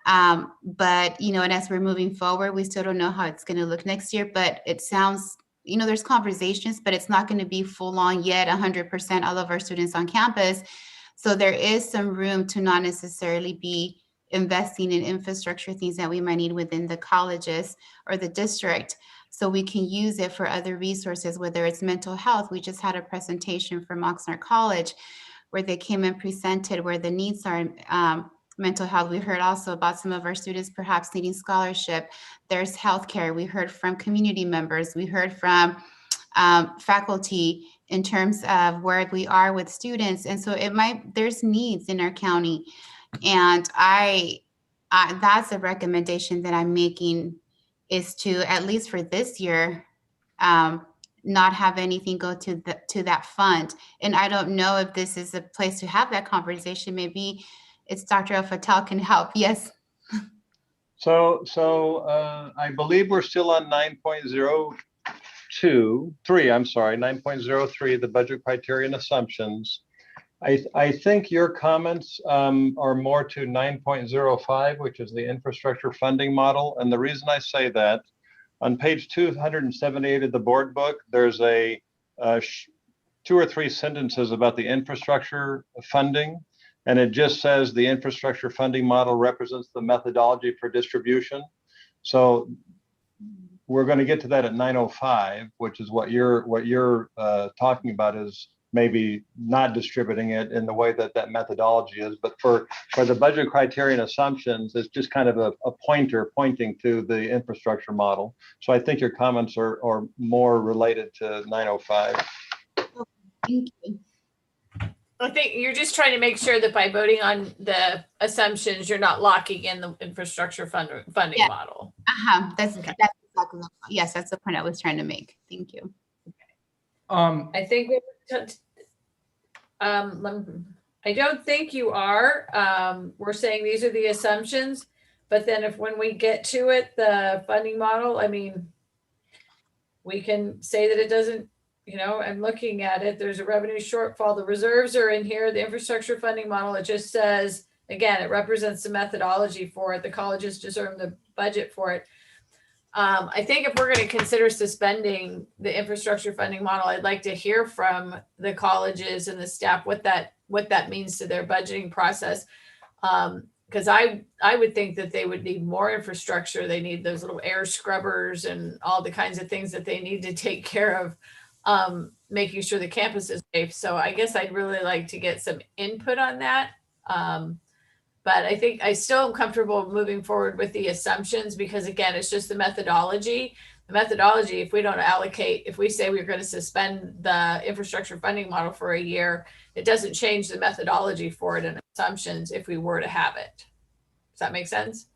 but, and as we're moving forward, we still don't know how it's going to look next year, but it sounds, there's conversations, but it's not going to be full on yet 100% all of our students on campus. So there is some room to not necessarily be investing in infrastructure things that we might need within the colleges or the district, so we can use it for other resources, whether it's mental health. We just had a presentation from Oxnard College where they came and presented where the needs are in mental health. We heard also about some of our students perhaps needing scholarship. There's healthcare. We heard from community members. We heard from faculty in terms of where we are with students. And so there's needs in our county. And that's a recommendation that I'm making, is to, at least for this year, not have anything go to that fund. And I don't know if this is a place to have that conversation. Maybe it's Dr. El Fattal can help. Yes. I believe we're still on 9.03, I'm sorry, 9.03, the budget criteria and assumptions. I think your comments are more to 9.05, which is the infrastructure funding model. And the reason I say that, on page 278 of the board book, there's a 2 or 3 sentences about the infrastructure funding. And it just says the infrastructure funding model represents the methodology for distribution. So we're going to get to that at 9:05, which is what you're talking about, is maybe not distributing it in the way that that methodology is. But for the budget criterion assumptions, it's just kind of a pointer pointing to the infrastructure model. So I think your comments are more related to 9:05. Thank you. I think you're just trying to make sure that by voting on the assumptions, you're not locking in the infrastructure funding model. That's exactly yes, that's the point I was trying to make. Thank you. I think I don't think you are. We're saying these are the assumptions, but then when we get to it, the funding model, I mean, we can say that it doesn't. I'm looking at it. There's a revenue shortfall. The reserves are in here. The infrastructure funding model, it just says, again, it represents the methodology for it. The colleges deserve the budget for it. I think if we're going to consider suspending the infrastructure funding model, I'd like to hear from the colleges and the staff what that means to their budgeting process. Because I would think that they would need more infrastructure. They need those little air scrubbers and all the kinds of things that they need to take care of. Making sure the campus is safe. So I guess I'd really like to get some input on that. But I think I still am comfortable moving forward with the assumptions because again, it's just the methodology. The methodology, if we don't allocate, if we say we're going to suspend the infrastructure funding model for a year, it doesn't change the methodology for it and assumptions if we were to have it. Does that make sense?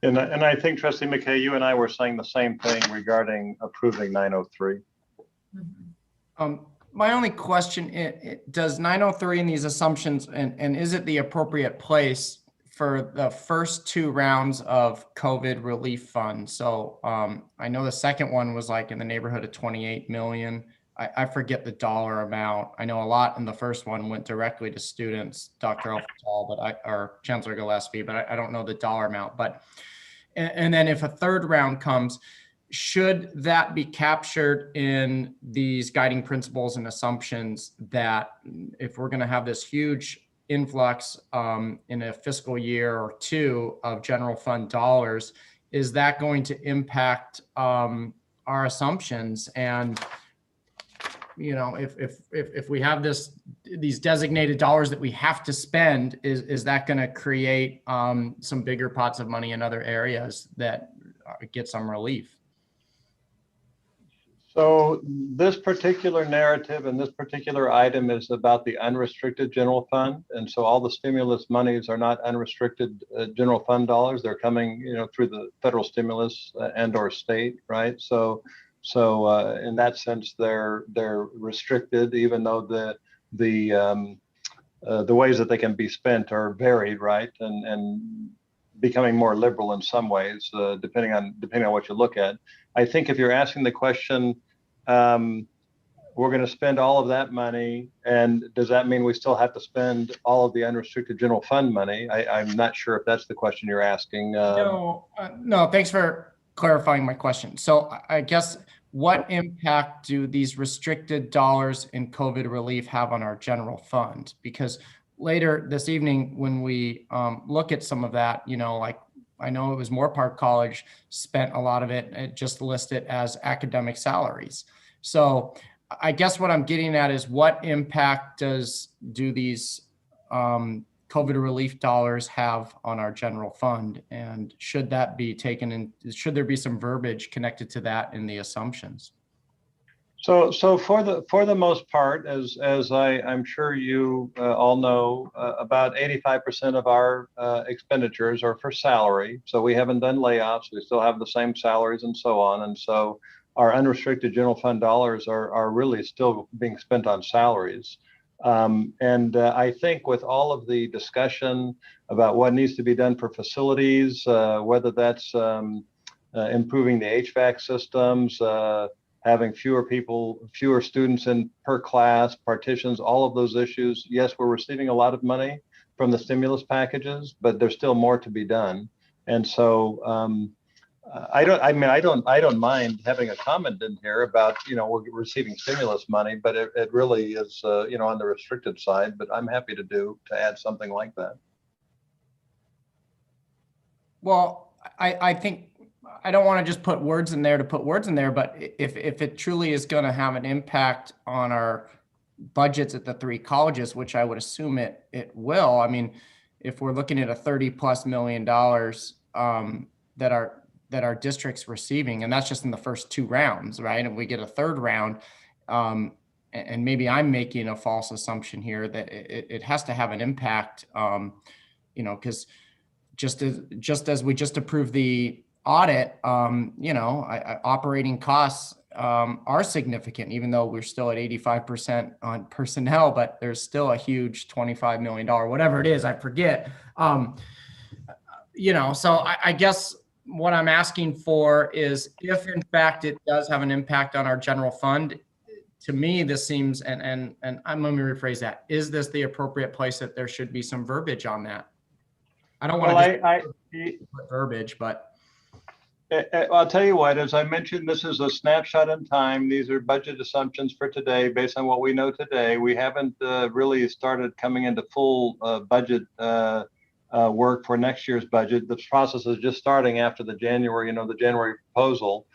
And I think, Trustee McKay, you and I were saying the same thing regarding approving 903. My only question, does 903 in these assumptions, and is it the appropriate place for the first 2 rounds of COVID relief funds? So I know the second one was like in the neighborhood of 28 million. I forget the dollar amount. I know a lot in the first one went directly to students, Dr. Elfenthal, or Chancellor Gillespie, but I don't know the dollar amount. But and then if a third round comes, should that be captured in these guiding principles and assumptions that if we're going to have this huge influx in a fiscal year or 2 of general fund dollars, is that going to impact our assumptions? And if we have these designated dollars that we have to spend, is that going to create some bigger pots of money in other areas that get some relief? So this particular narrative and this particular item is about the unrestricted general fund. And so all the stimulus monies are not unrestricted general fund dollars. They're coming, through the federal stimulus and or state, right? So in that sense, they're restricted, even though the ways that they can be spent are varied, right? And becoming more liberal in some ways, depending on what you look at. I think if you're asking the question, we're going to spend all of that money, and does that mean we still have to spend all of the unrestricted general fund money? I'm not sure if that's the question you're asking. No, thanks for clarifying my question. So I guess, what impact do these restricted dollars in COVID relief have on our general fund? Because later this evening, when we look at some of that, like I know it was Moorpark College spent a lot of it, just listed as academic salaries. So I guess what I'm getting at is, what impact do these COVID relief dollars have on our general fund? And should that be taken in, should there be some verbiage connected to that in the assumptions? So for the most part, as I'm sure you all know, about 85% of our expenditures are for salary. So we haven't done layoffs. We still have the same salaries and so on. And so our unrestricted general fund dollars are really still being spent on salaries. I think with all of the discussion about what needs to be done for facilities, whether that's improving the HVAC systems, having fewer students in per class, partitions, all of those issues. Yes, we're receiving a lot of money from the stimulus packages, but there's still more to be done. And so I don't mind having a comment in here about, we're receiving stimulus money, but it really is, on the restricted side, but I'm happy to add something like that. Well, I think I don't want to just put words in there to put words in there, but if it truly is going to have an impact on our budgets at the three colleges, which I would assume it will. I mean, if we're looking at a $30+ million that our district's receiving, and that's just in the first two rounds, right? And we get a third round, and maybe I'm making a false assumption here that it has to have an impact, because just as we just approved the audit, operating costs are significant, even though we're still at 85% on personnel, but there's still a huge $25 million, whatever it is, I forget. So I guess what I'm asking for is, if in fact it does have an impact on our general fund, to me, this seems, and I'm going to rephrase that, is this the appropriate place that there should be some verbiage on that? I don't want to put verbiage, but I'll tell you what, as I mentioned, this is a snapshot in time. These are budget assumptions for today based on what we know today. We haven't really started coming into full budget work for next year's budget. This process is just starting after the January proposal.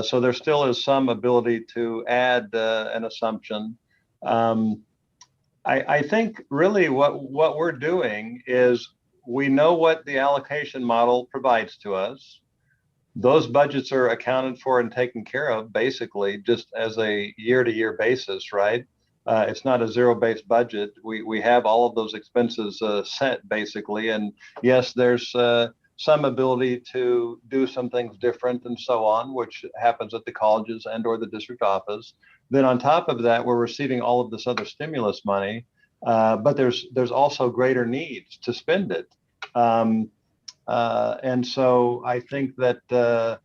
So there still is some ability to add an assumption. I think really what we're doing is, we know what the allocation model provides to us. Those budgets are accounted for and taken care of basically just as a year-to-year basis, right? It's not a zero-based budget. We have all of those expenses set basically. And yes, there's some ability to do some things different and so on, which happens at the colleges and or the district office. Then on top of that, we're receiving all of this other stimulus money, but there's also greater needs to spend it. And so I think that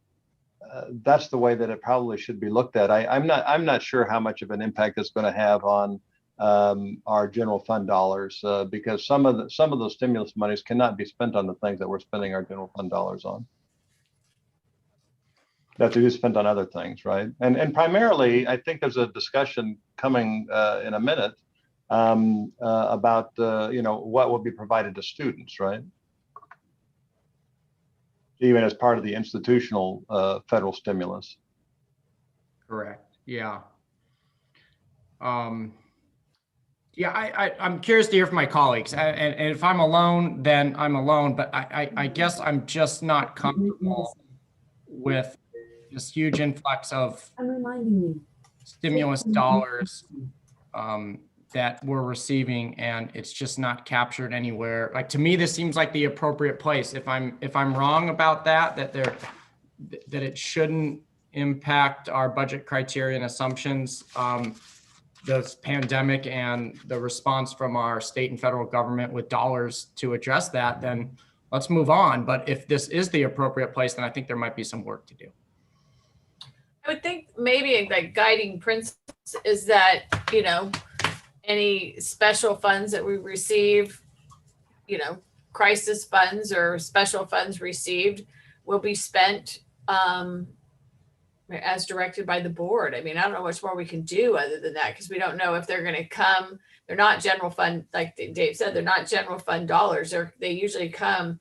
that's the way that it probably should be looked at. I'm not sure how much of an impact it's going to have on our general fund dollars, because some of those stimulus monies cannot be spent on the things that we're spending our general fund dollars on. That to be spent on other things, right? And primarily, I think there's a discussion coming in a minute about what will be provided to students, right? Even as part of the institutional federal stimulus. Correct. Yeah. I'm curious to hear from my colleagues, and if I'm alone, then I'm alone. But I guess I'm just not comfortable with this huge influx of stimulus dollars that we're receiving, and it's just not captured anywhere. Like, to me, this seems like the appropriate place. If I'm wrong about that it shouldn't impact our budget criteria and assumptions, the pandemic and the response from our state and federal government with dollars to address that, then let's move on. But if this is the appropriate place, then I think there might be some work to do. I would think maybe like guiding principles is that, any special funds that we receive, crisis funds or special funds received will be spent as directed by the board. I mean, I don't know much more we can do other than that, because we don't know if they're going to come. They're not general fund, like Dave said, they're not general fund dollars. They usually come,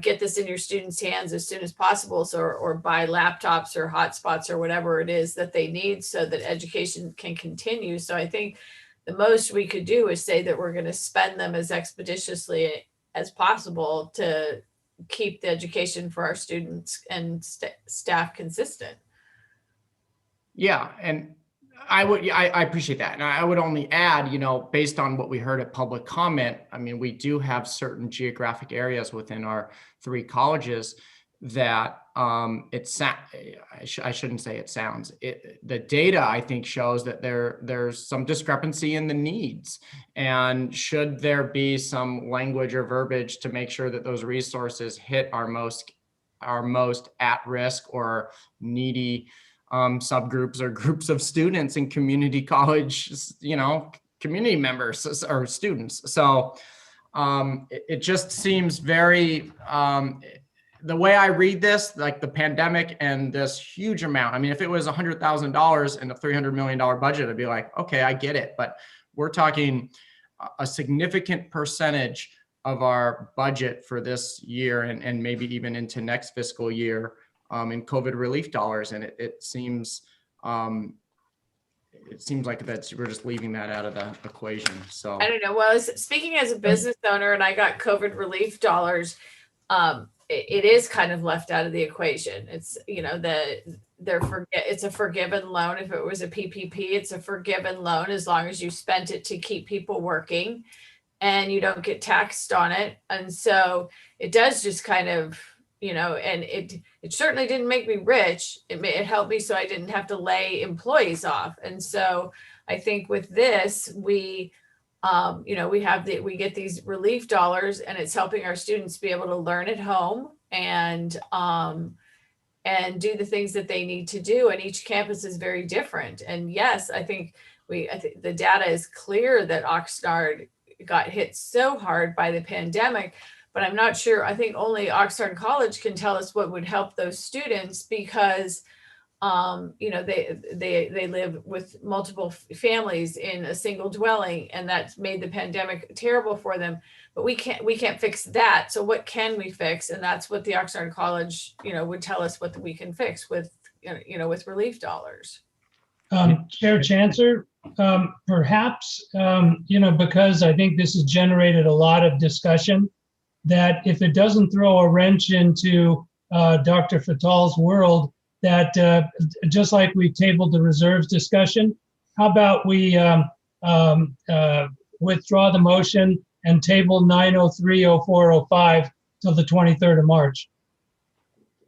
get this in your students' hands as soon as possible, or buy laptops or hotspots or whatever it is that they need so that education can continue. So I think the most we could do is say that we're going to spend them as expeditiously as possible to keep the education for our students and staff consistent. Yeah, and I appreciate that. And I would only add, based on what we heard at public comment, I mean, we do have certain geographic areas within our three colleges that I shouldn't say it sounds. The data, I think, shows that there's some discrepancy in the needs. And should there be some language or verbiage to make sure that those resources hit our most at risk or needy subgroups or groups of students in community college, community members or students. So it just seems very, the way I read this, like the pandemic and this huge amount, I mean, if it was $100,000 and a $300 million budget, I'd be like, okay, I get it. But we're talking a significant percentage of our budget for this year and maybe even into next fiscal year in COVID relief dollars. And it seems like we're just leaving that out of the equation. So I don't know. Well, speaking as a business owner, and I got COVID relief dollars, it is kind of left out of the equation. It's, it's a forgiven loan. If it was a PPP, it's a forgiven loan as long as you spent it to keep people working and you don't get taxed on it. And so it does just kind of, and it certainly didn't make me rich. It helped me so I didn't have to lay employees off. And so I think with this, we get these relief dollars, and it's helping our students be able to learn at home and do the things that they need to do. And each campus is very different. And yes, I think the data is clear that Oxnard got hit so hard by the pandemic, but I'm not sure. I think only Oxnard College can tell us what would help those students because they live with multiple families in a single dwelling, and that's made the pandemic terrible for them. But we can't fix that. So what can we fix? And that's what the Oxnard College, would tell us what we can fix with relief dollars. Chair Chancellor, perhaps, because I think this has generated a lot of discussion, that if it doesn't throw a wrench into Dr. Fatal's world, that just like we tabled the reserves discussion, how about we withdraw the motion and table 903, 04, 05 till the 23rd of March,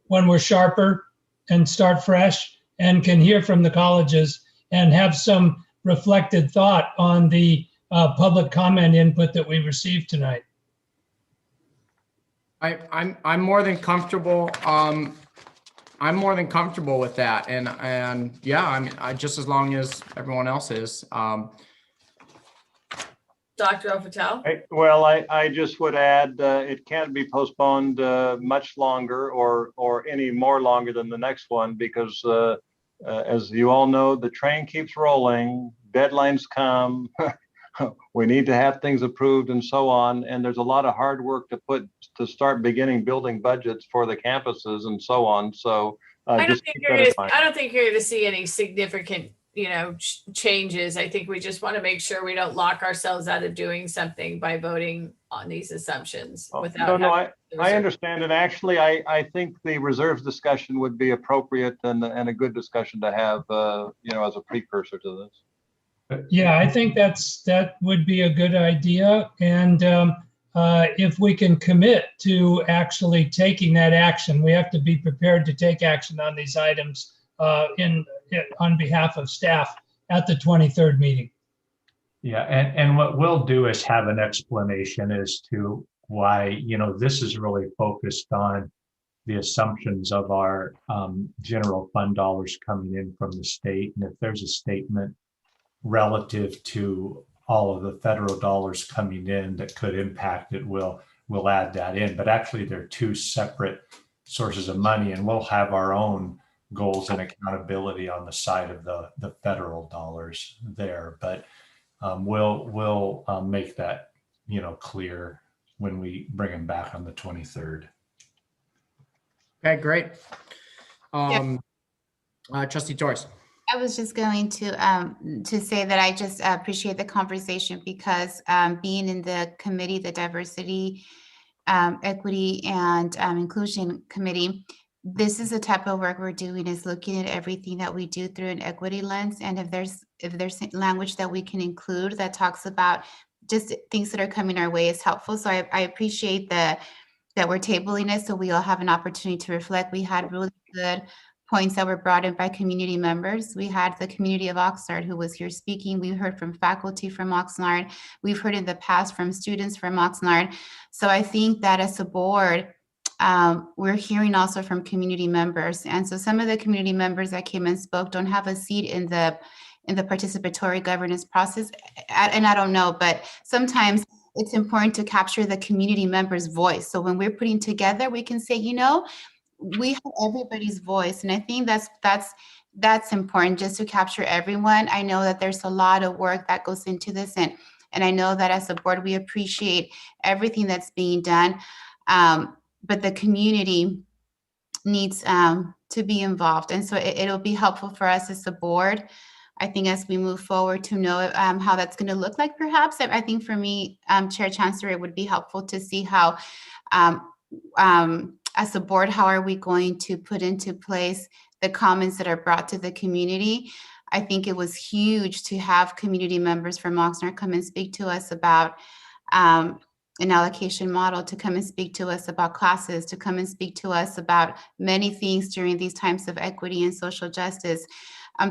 when we're sharper and start fresh and can hear from the colleges and have some reflected thought on the public comment input that we received tonight. I'm more than comfortable. I'm more than comfortable with that, and yeah, I mean, just as long as everyone else is. Dr. Fatal? Well, I just would add it can't be postponed much longer or any more longer than the next one because as you all know, the train keeps rolling, deadlines come, we need to have things approved and so on. And there's a lot of hard work to start beginning building budgets for the campuses and so on. So I don't think you're going to see any significant, changes. I think we just want to make sure we don't lock ourselves out of doing something by voting on these assumptions. I understand. And actually, I think the reserves discussion would be appropriate and a good discussion to have, as a precursor to this. Yeah, I think that would be a good idea. And if we can commit to actually taking that action, we have to be prepared to take action on these items on behalf of staff at the 23rd meeting. Yeah, and what we'll do is have an explanation as to why, this is really focused on the assumptions of our general fund dollars coming in from the state. And if there's a statement relative to all of the federal dollars coming in that could impact it, we'll add that in. But actually, they're two separate sources of money, and we'll have our own goals and accountability on the side of the federal dollars there. But we'll make that clear when we bring them back on the 23rd. Okay, great. Trustee Torres. I was just going to say that I just appreciate the conversation because being in the committee, the Diversity, Equity, and Inclusion Committee, this is the type of work we're doing, is looking at everything that we do through an equity lens. And if there's language that we can include that talks about just things that are coming our way is helpful. So I appreciate the that we're tabling it, so we all have an opportunity to reflect. We had really good points that were brought in by community members. We had the community of Oxnard who was here speaking. We heard from faculty from Oxnard. We've heard in the past from students from Oxnard. So I think that as a board, we're hearing also from community members. And so some of the community members that came and spoke don't have a seat in the participatory governance process. And I don't know, but sometimes it's important to capture the community members' voice. So when we're putting together, we can say, you know, we have everybody's voice. And I think that's important, just to capture everyone. I know that there's a lot of work that goes into this, and I know that as a board, we appreciate everything that's being done. But the community needs to be involved. And so it'll be helpful for us as a board, I think, as we move forward, to know how that's going to look like, perhaps. I think for me, Chair Chancellor, it would be helpful to see how, as a board, how are we going to put into place the comments that are brought to the community. I think it was huge to have community members from Oxnard come and speak to us about an allocation model, to come and speak to us about classes, to come and speak to us about many things during these times of equity and social justice.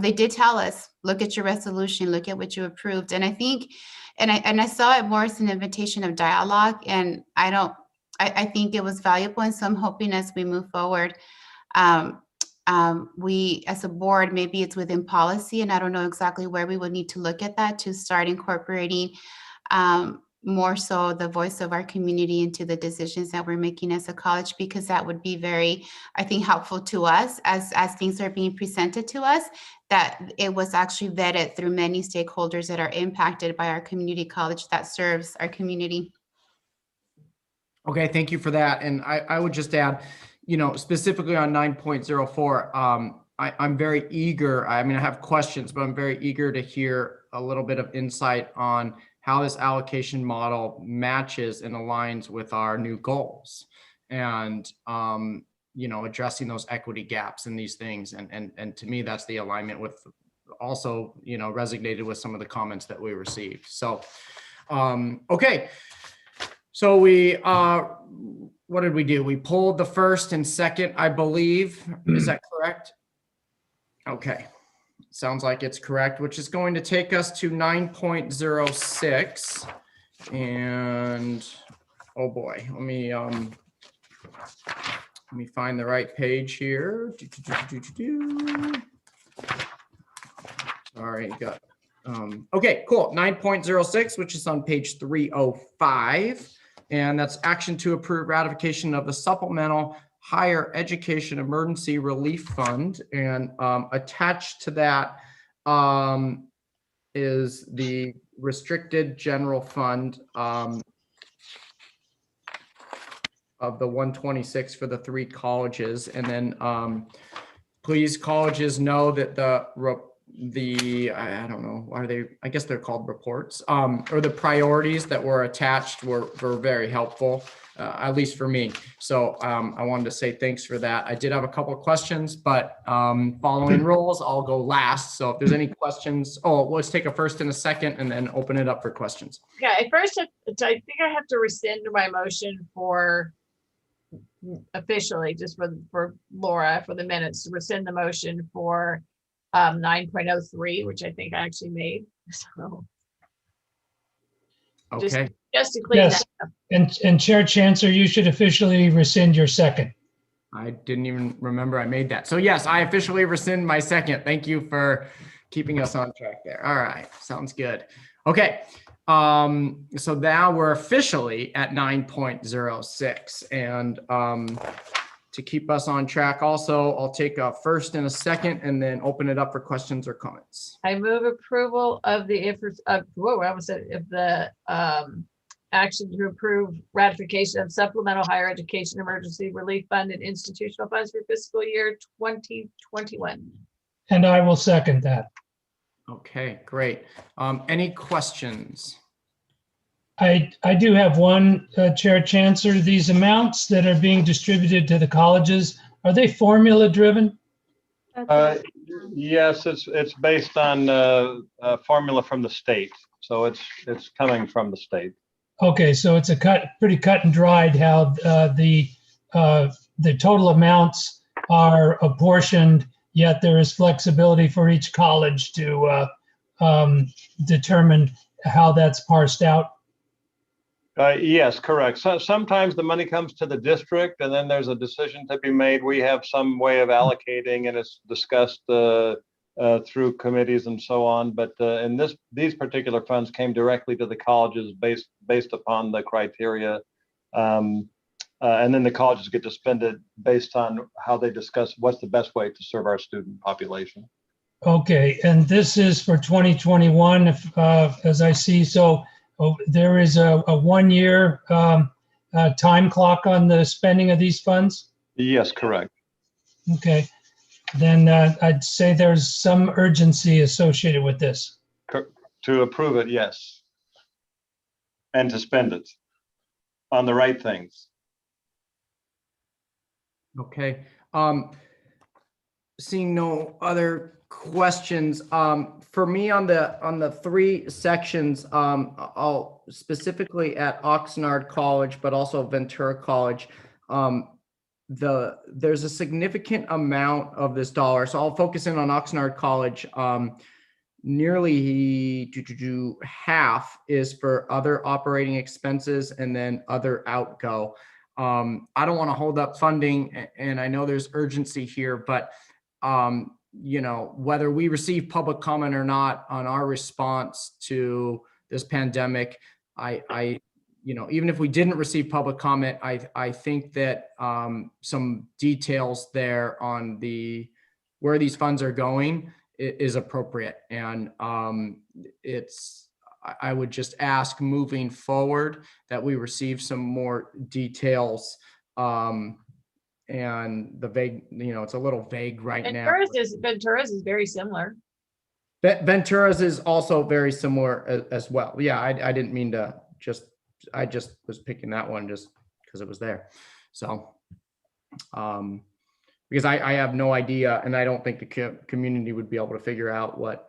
They did tell us, look at your resolution, look at what you approved. And I think, and I saw it more as an invitation of dialogue, and I think it was valuable. And so I'm hoping as we move forward, we as a board, maybe it's within policy, and I don't know exactly where we would need to look at that to start incorporating more so the voice of our community into the decisions that we're making as a college, because that would be very, I think, helpful to us as things are being presented to us, that it was actually vetted through many stakeholders that are impacted by our community college that serves our community. Okay, thank you for that. And I would just add, you know, specifically on 9.04, I'm very eager. I mean, I have questions, but I'm very eager to hear a little bit of insight on how this allocation model matches and aligns with our new goals, and you know, addressing those equity gaps in these things. And to me, that's the alignment with, also, you know, resonated with some of the comments that we received. So, okay. So we, what did we do? We pulled the first and second, I believe. Is that correct? Okay. Sounds like it's correct, which is going to take us to 9.06. And oh boy, let me find the right page here. Sorry, got okay, cool. 9.06, which is on page 305. And that's action to approve ratification of the supplemental higher education emergency relief fund. And attached to that is the restricted general fund of the 126 for the 3 colleges. And then please, colleges, know that I don't know, why are they, I guess they're called reports, or the priorities that were attached were very helpful, at least for me. So I wanted to say thanks for that. I did have a couple of questions, but following rules, I'll go last. So if there's any questions, let's take a first and a second and then open it up for questions. Yeah, at first, I think I have to rescind my motion for officially, just for Laura, for the minutes, to rescind the motion for 9.03, which I think I actually made. So okay, just to clean that up. And Chair Chancellor, you should officially rescind your second. I didn't even remember I made that. So yes, I officially rescind my second. Thank you for keeping us on track there. All right, sounds good. Okay, so now we're officially at 9.06, and to keep us on track also, I'll take a first and a second and then open it up for questions or comments. I move approval of the action to approve ratification of supplemental higher education emergency relief fund and institutional funds for fiscal year 2021. And I will second that. Okay, great. Any questions? I do have one, Chair Chancellor. These amounts that are being distributed to the colleges, are they formula driven? Yes, it's based on a formula from the state. So it's coming from the state. Okay, so it's pretty cut and dried how the total amounts are apportioned, yet there is flexibility for each college to determine how that's parsed out. Yes, correct. So sometimes the money comes to the district and then there's a decision to be made. We have some way of allocating and it's discussed through committees and so on. But in these particular funds came directly to the colleges based upon the criteria. And then the colleges get to spend it based on how they discuss what's the best way to serve our student population. Okay, and this is for 2021, as I see. So there is a 1 year time clock on the spending of these funds? Yes, correct. Okay, then I'd say there's some urgency associated with this. To approve it, yes. And to spend it on the right things. Okay. Seeing no other questions, for me on the three sections, I'll specifically at Oxnard College, but also Ventura College, there's a significant amount of this dollar. So I'll focus in on Oxnard College. Nearly half is for other operating expenses and then other outgo. I don't want to hold up funding, and I know there's urgency here, but whether we receive public comment or not on our response to this pandemic, even if we didn't receive public comment, I think that some details there on where these funds are going is appropriate. And I would just ask moving forward that we receive some more details. And the vague, it's a little vague right now. Ventura's is very similar. Ventura's is also very similar as well. Yeah, I didn't mean to I just was picking that one just because it was there. So, because I have no idea, and I don't think the community would be able to figure out what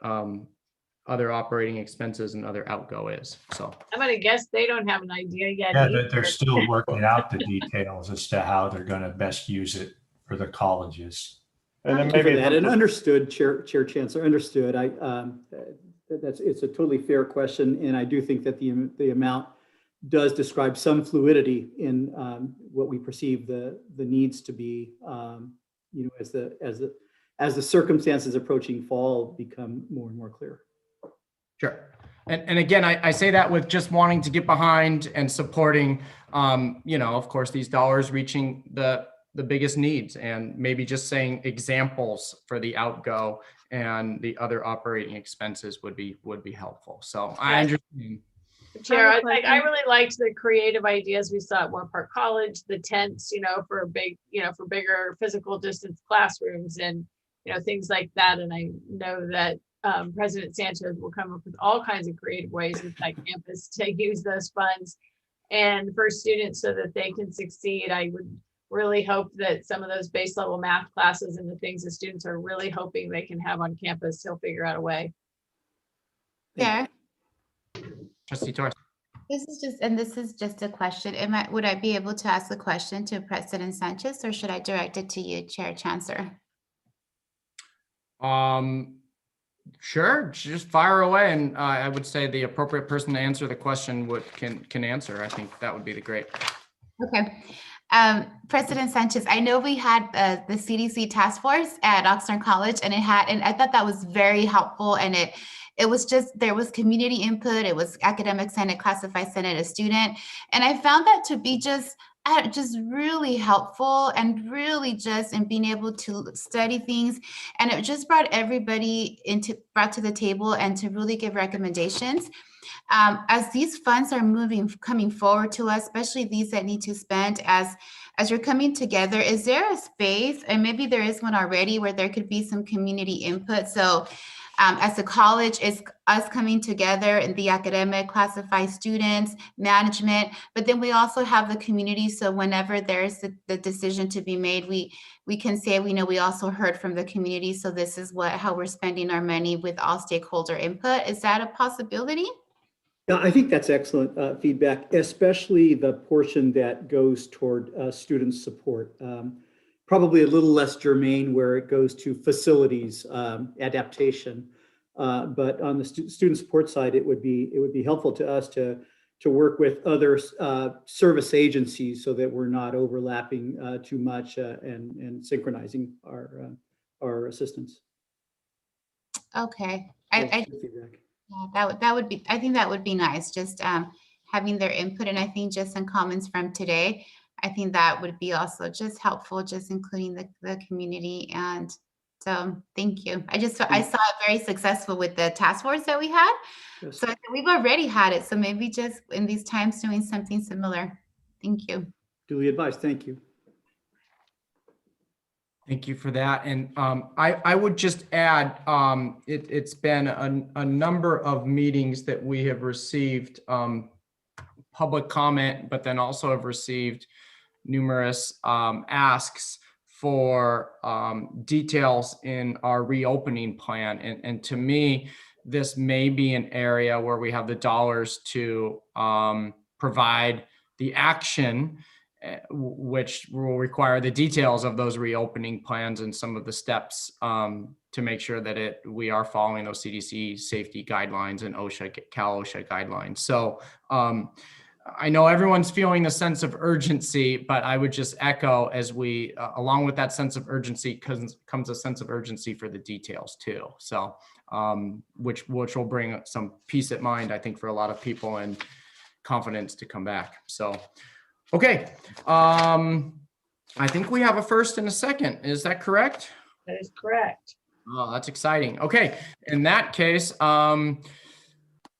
other operating expenses and other outgo is. So I'm gonna guess they don't have an idea yet. Yeah, they're still working out the details as to how they're going to best use it for the colleges. And then maybe that, and understood, Chair Chancellor, understood. It's a totally fair question, and I do think that the amount does describe some fluidity in what we perceive the needs to be. As the circumstances approaching fall become more and more clear. Sure. And again, I say that with just wanting to get behind and supporting, of course, these dollars reaching the biggest needs, and maybe just saying examples for the outgo and the other operating expenses would be helpful. So I understand. Chair, I really liked the creative ideas we saw at Moore Park College, the tents, for bigger physical distance classrooms and, things like that. And I know that President Sanchez will come up with all kinds of creative ways inside campus to use those funds and for students so that they can succeed. I would really hope that some of those base level math classes and the things the students are really hoping they can have on campus, he'll figure out a way. Yeah. Trustee Torres. This is just a question. Would I be able to ask a question to President Sanchez, or should I direct it to you, Chair Chancellor? Sure, just fire away, and I would say the appropriate person to answer the question can answer. I think that would be the great. Okay. President Sanchez, I know we had the CDC task force at Oxnard College, and I thought that was very helpful, and it was just, there was community input, it was academic senate, classified senate, a student, and I found that to be just really helpful and really just in being able to study things, and it just brought everybody brought to the table and to really give recommendations. As these funds are coming forward to us, especially these that need to spend, as you're coming together, is there a space, and maybe there is one already, where there could be some community input? So as a college, is us coming together and the academic, classified students, management, but then we also have the community. So whenever there's the decision to be made, we can say, we also heard from the community. So this is how we're spending our money with all stakeholder input. Is that a possibility? Yeah, I think that's excellent feedback, especially the portion that goes toward student support. Probably a little less germane where it goes to facilities adaptation. But on the student support side, it would be helpful to us to work with other service agencies so that we're not overlapping too much and synchronizing our assistance. Okay. Good feedback. Yeah, that would be, I think that would be nice, just having their input. And I think just some comments from today, I think that would be also just helpful, just including the community. And so thank you. I saw it very successful with the task force that we had. Yes. So we've already had it. So maybe just in these times doing something similar. Thank you. Duly advised. Thank you. Thank you for that. And I would just add, it's been a number of meetings that we have received public comment, but then also have received numerous asks for details in our reopening plan. And to me, this may be an area where we have the dollars to provide the action, which will require the details of those reopening plans and some of the steps to make sure that we are following those CDC safety guidelines and Cal OSHA guidelines. So I know everyone's feeling a sense of urgency, but I would just echo, as we, along with that sense of urgency comes a sense of urgency for the details too. So, which will bring some peace of mind, I think, for a lot of people and confidence to come back. So, okay. I think we have a first and a second. Is that correct? That is correct. Oh, that's exciting. Okay. In that case,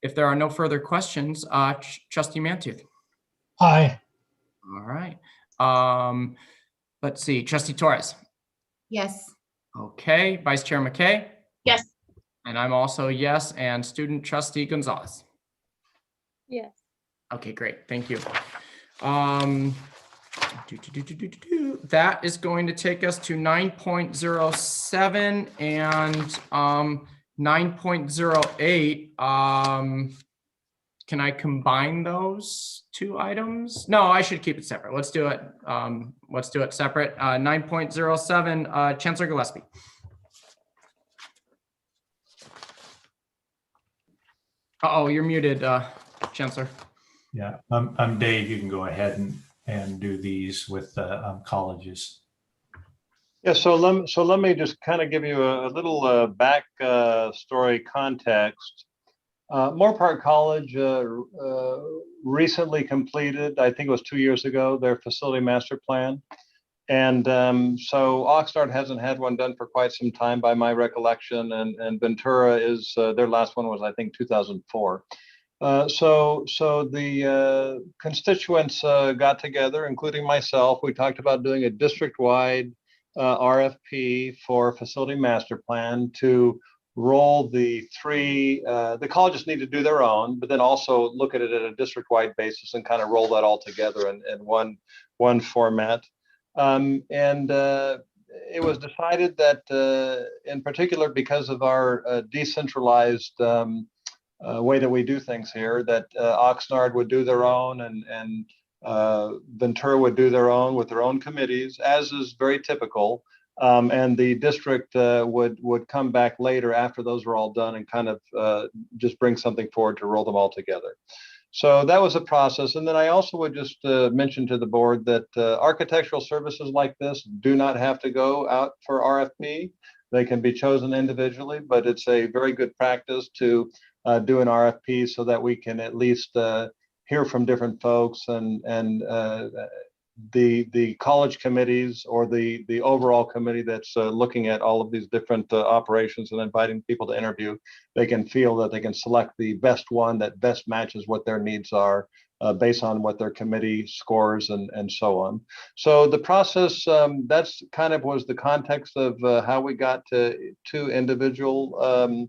if there are no further questions, Trustee Mantooth. Aye. All right. Let's see, Trustee Torres. Yes. Okay. Vice Chair McKay. Yes. And I'm also yes. And Student Trustee Gonzalez. Yes. Okay, great. Thank you. That is going to take us to 9.07 and 9.08. Can I combine those two items? No, I should keep it separate. Let's do it. Let's do it separate. 9.07, Chancellor Gillespie. Uh-oh, you're muted, Chancellor. Yeah, I'm Dave. You can go ahead and do these with colleges. Yeah, so let me just kind of give you a little back story context. Moorpark College recently completed, I think it was 2 years ago, their facility master plan. And so Oxnard hasn't had one done for quite some time by my recollection, and Ventura is, their last one was, I think, 2004. So the constituents got together, including myself. We talked about doing a district-wide RFP for facility master plan to roll the colleges need to do their own, but then also look at it at a district-wide basis and kind of roll that all together in one format. And it was decided that in particular, because of our decentralized way that we do things here, that Oxnard would do their own and Ventura would do their own with their own committees, as is very typical. And the district would come back later after those were all done and kind of just bring something forward to roll them all together. So that was a process. And then I also would just mention to the board that architectural services like this do not have to go out for RFP. They can be chosen individually, but it's a very good practice to do an RFP so that we can at least hear from different folks and the college committees or the overall committee that's looking at all of these different operations and inviting people to interview, they can feel that they can select the best one that best matches what their needs are based on what their committee scores and so on. So the process, that's kind of was the context of how we got to two individual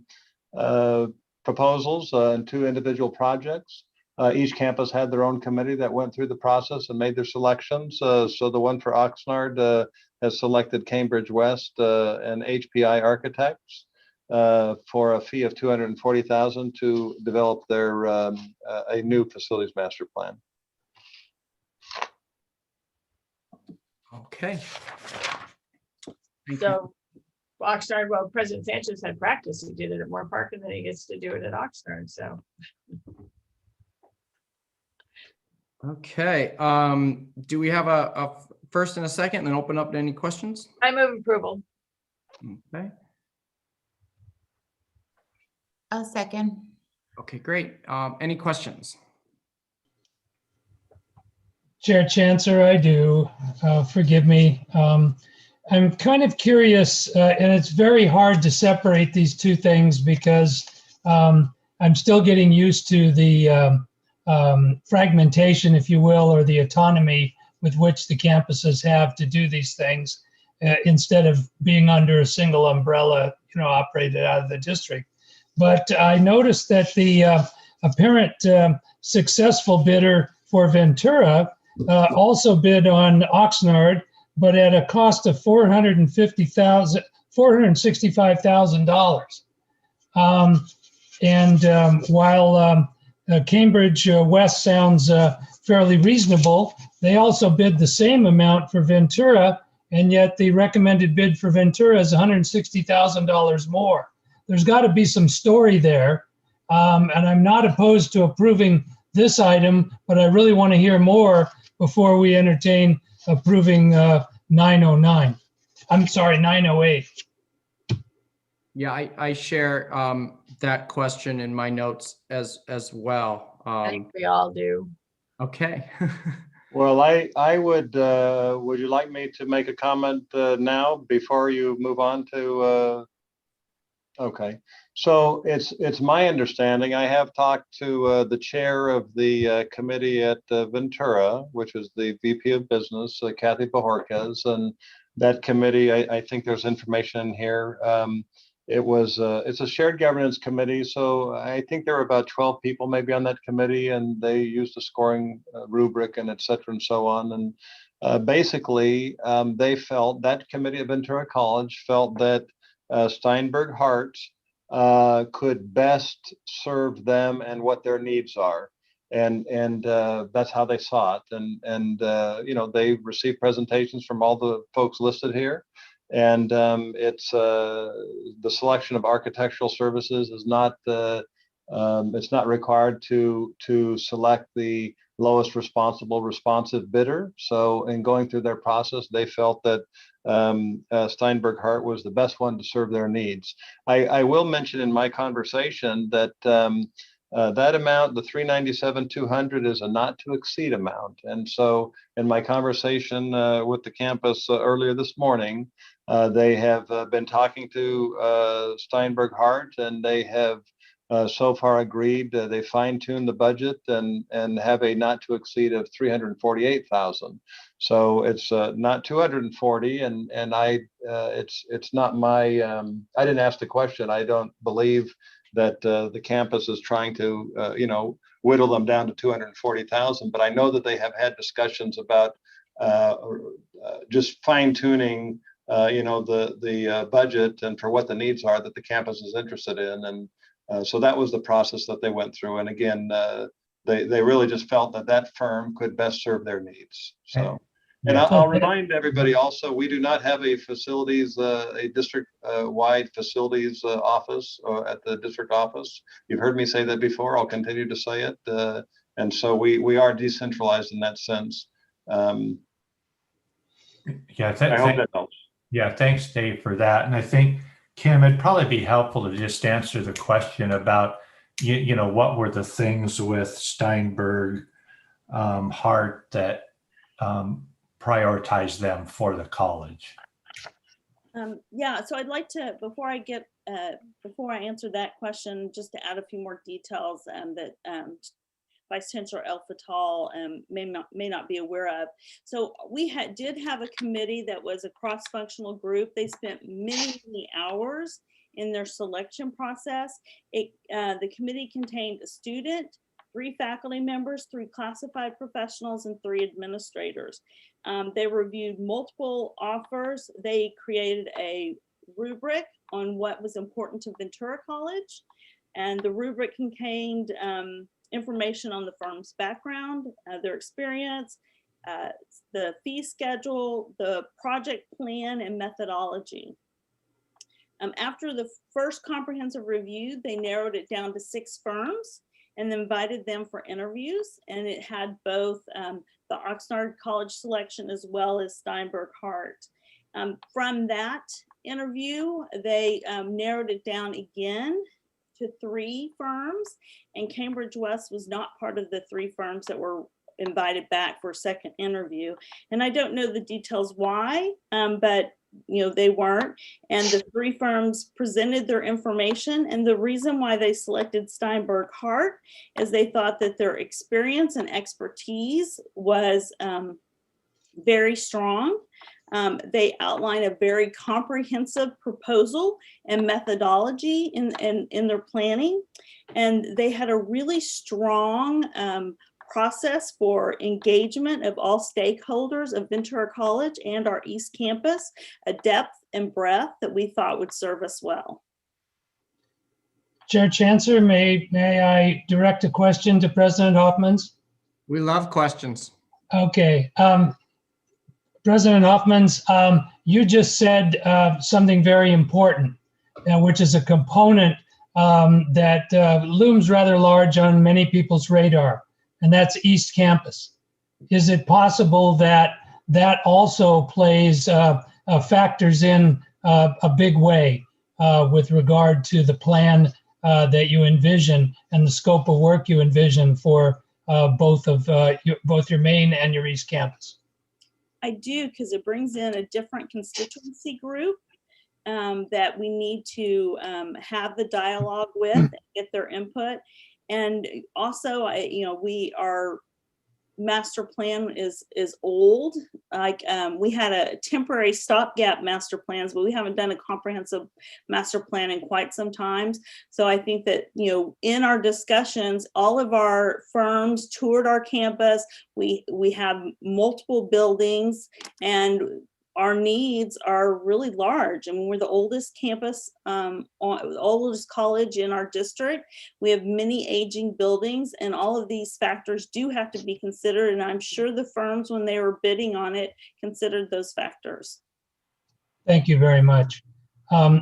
proposals and two individual projects. Each campus had their own committee that went through the process and made their selections. So the one for Oxnard has selected Cambridge West and HPI Architects. for a fee of $240,000 to develop their a new facilities master plan. Okay. So Oxnard, well, President Sanchez had practice. He did it at Moore Park and then he gets to do it at Oxnard. So. Okay. Do we have a first and a second and then open up to any questions? I move approval. Okay. I'll second. Okay, great. Any questions? Chair Chancellor, I do. Forgive me. I'm kind of curious, and it's very hard to separate these two things because I'm still getting used to the fragmentation, if you will, or the autonomy with which the campuses have to do these things instead of being under a single umbrella, operated out of the district. But I noticed that the apparent successful bidder for Ventura also bid on Oxnard, but at a cost of $465,000. While Cambridge West sounds fairly reasonable, they also bid the same amount for Ventura, and yet the recommended bid for Ventura is $160,000 more. There's got to be some story there, and I'm not opposed to approving this item, but I really want to hear more before we entertain approving 909. I'm sorry, 908. Yeah, I share that question in my notes as well. I think we all do. Okay. Well, I would you like me to make a comment now before you move on to? Okay, so it's my understanding. I have talked to the chair of the committee at Ventura, which is the VP of Business, Kathy Bajorquez, and that committee. I think there's information in here. It's a shared governance committee, so I think there were about 12 people maybe on that committee, and they used a scoring rubric and et cetera and so on. And basically, they felt, that committee at Ventura College felt that Steinberg Hart could best serve them and what their needs are. And that's how they saw it. And they received presentations from all the folks listed here. And it's the selection of architectural services is not it's not required to select the lowest responsive bidder. So in going through their process, they felt that Steinberg Hart was the best one to serve their needs. I will mention in my conversation that that amount, the $397,200, is a not to exceed amount. And so in my conversation with the campus earlier this morning, they have been talking to Steinberg Hart, and they have so far agreed. They fine-tuned the budget and have a not to exceed of $348,000. So it's not 240, and it's not my. I didn't ask the question. I don't believe that the campus is trying to whittle them down to 240,000. But I know that they have had discussions about just fine-tuning the budget and for what the needs are that the campus is interested in. And so that was the process that they went through. And again, they really just felt that firm could best serve their needs. So, and I'll remind everybody also, we do not have a facilities, a district-wide facilities office at the district office. You've heard me say that before. I'll continue to say it. And so we are decentralized in that sense. Yeah, I hope that helps. Yeah, thanks, Dave, for that. And I think, Kim, it'd probably be helpful to just answer the question about, what were the things with Steinberg Hart that prioritized them for the college? Yeah, so I'd like to, before I answer that question, just to add a few more details that Vice Chancellor El Fattal may not be aware of. So we did have a committee that was a cross-functional group. They spent many hours in their selection process. The committee contained a student, 3 faculty members, 3 classified professionals, and 3 administrators. They reviewed multiple offers. They created a rubric on what was important to Ventura College. And the rubric contained information on the firm's background, their experience, the fee schedule, the project plan, and methodology. After the first comprehensive review, they narrowed it down to 6 firms and invited them for interviews. And it had both the Oxnard College selection as well as Steinberg Hart. From that interview, they narrowed it down again to 3 firms, and Cambridge West was not part of the 3 firms that were invited back for a second interview. And I don't know the details why, but they weren't. And the 3 firms presented their information, and the reason why they selected Steinberg Hart is they thought that their experience and expertise was very strong. They outline a very comprehensive proposal and methodology in their planning, and they had a really strong process for engagement of all stakeholders of Ventura College and our East Campus, a depth and breadth that we thought would serve us well. Chair Chancellor, may I direct a question to President Hoffmans? We love questions. Okay. President Hoffmans, you just said something very important, which is a component that looms rather large on many people's radar, and that's East Campus. Is it possible that that also plays factors in a big way with regard to the plan that you envision and the scope of work you envision for both your main and your East Campus? I do, because it brings in a different constituency group that we need to have the dialogue with and get their input. And also, our master plan is old. Like we had a temporary stopgap master plans, but we haven't done a comprehensive master plan in quite some time. So I think that, in our discussions, all of our firms toured our campus. We have multiple buildings, and our needs are really large. I mean, we're the oldest campus, oldest college in our district. We have many aging buildings, and all of these factors do have to be considered. And I'm sure the firms, when they were bidding on it, considered those factors. Thank you very much.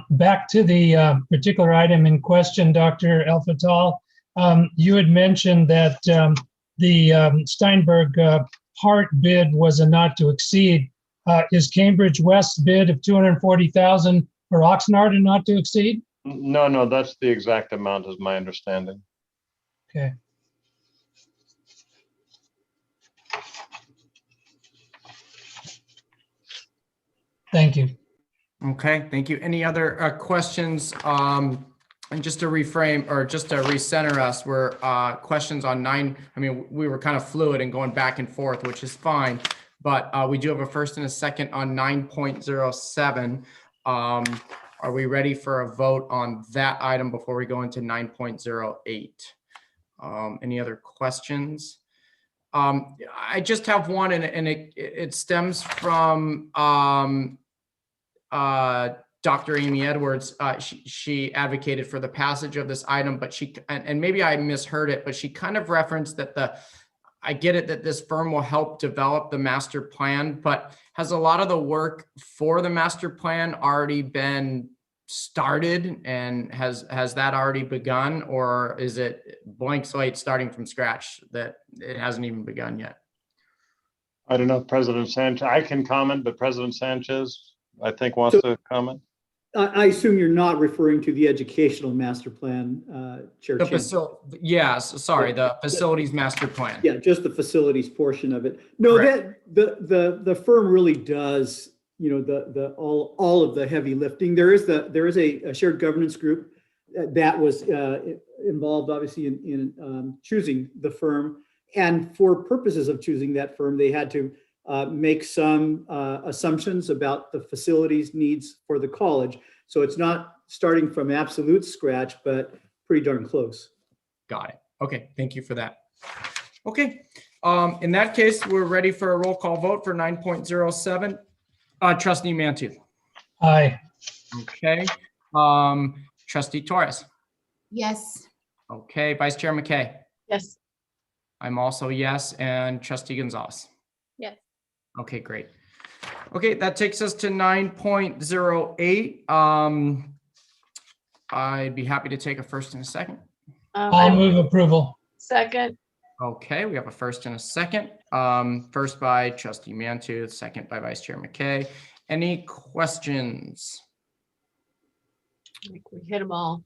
Back to the particular item in question, Dr. El-Fattal. You had mentioned that the Steinberg Hart bid was a not to exceed. Is Cambridge West bid of $240,000 for Oxnard a not to exceed? No, that's the exact amount is my understanding. Okay. Thank you. Okay, thank you. Any other questions? And just to reframe or just to recenter us, we're questions on 9. I mean, we were kind of fluid and going back and forth, which is fine. But we do have a first and a second on 9.07. Are we ready for a vote on that item before we go into 9.08? Any other questions? I just have one, and it stems from Dr. Amy Edwards. She advocated for the passage of this item, but and maybe I misheard it, but she kind of referenced that I get it that this firm will help develop the master plan, but has a lot of the work for the master plan already been started, and has that already begun, or is it blank slate starting from scratch that it hasn't even begun yet? I don't know, President Sanchez, I can comment, but President Sanchez, I think, wants to comment. I assume you're not referring to the educational master plan, Chair Chen. Yes, sorry, the facilities master plan. Yeah, just the facilities portion of it. No, that the firm really does, all of the heavy lifting. There is a shared governance group that was involved, obviously, in choosing the firm, and for purposes of choosing that firm, they had to make some assumptions about the facilities needs for the college. So it's not starting from absolute scratch, but pretty darn close. Got it. Okay, thank you for that. Okay, in that case, we're ready for a roll call vote for 9.07. Trustee Mantue. Aye. Okay, Trustee Torres. Yes. Okay, Vice Chair McKay. Yes. I'm also yes, and Trustee Gonzalez. Yes. Okay, great. Okay, that takes us to 9.08. I'd be happy to take a first and a second. I'll move approval. Second. Okay, we have a first and a second. First by Trustee Mantooth, second by Vice Chair McKay. Any questions? I think we hit them all.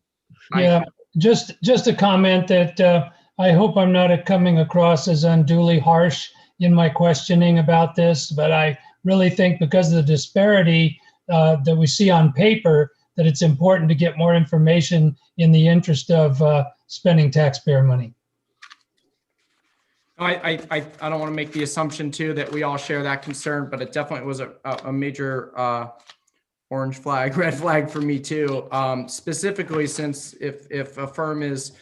Yeah, just a comment that I hope I'm not coming across as unduly harsh in my questioning about this, but I really think because of the disparity that we see on paper, that it's important to get more information in the interest of spending taxpayer money. I don't want to make the assumption too that we all share that concern, but it definitely was a major orange flag, red flag for me too. Specifically, since if a firm is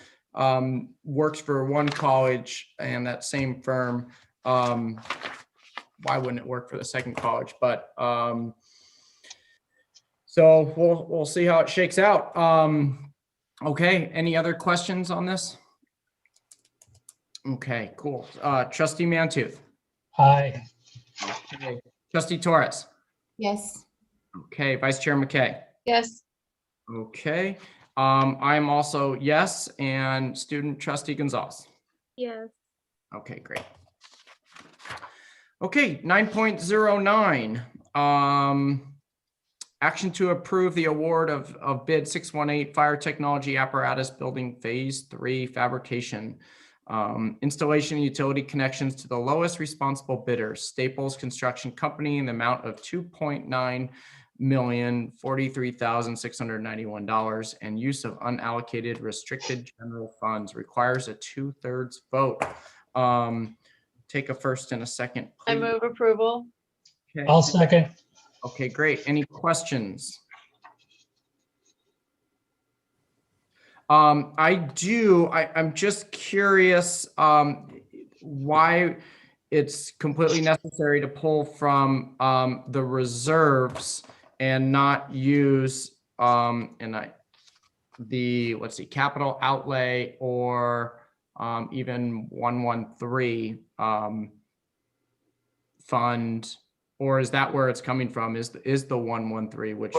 works for one college and that same firm, why wouldn't it work for the second college? But so we'll see how it shakes out. Okay, any other questions on this? Okay, cool. Trustee Mantooth. Aye. Okay. Trustee Torres. Yes. Okay, Vice Chair McKay. Yes. Okay, I'm also yes, and student trustee Gonzalez. Yes. Okay, great. Okay, 9.09. Action to approve the award of bid 618 fire technology apparatus building phase 3 fabrication. Installation and utility connections to the lowest responsible bidder, Staples Construction Company, in the amount of $2,043,691, and use of unallocated restricted general funds requires a 2/3 vote. Take a first and a second, I please. move approval. Okay. I'll second. Okay, great. Any questions? I'm just curious why it's completely necessary to pull from the reserves and not use let's see, capital outlay or even 113 fund, or is that where it's coming from? Is the 113 which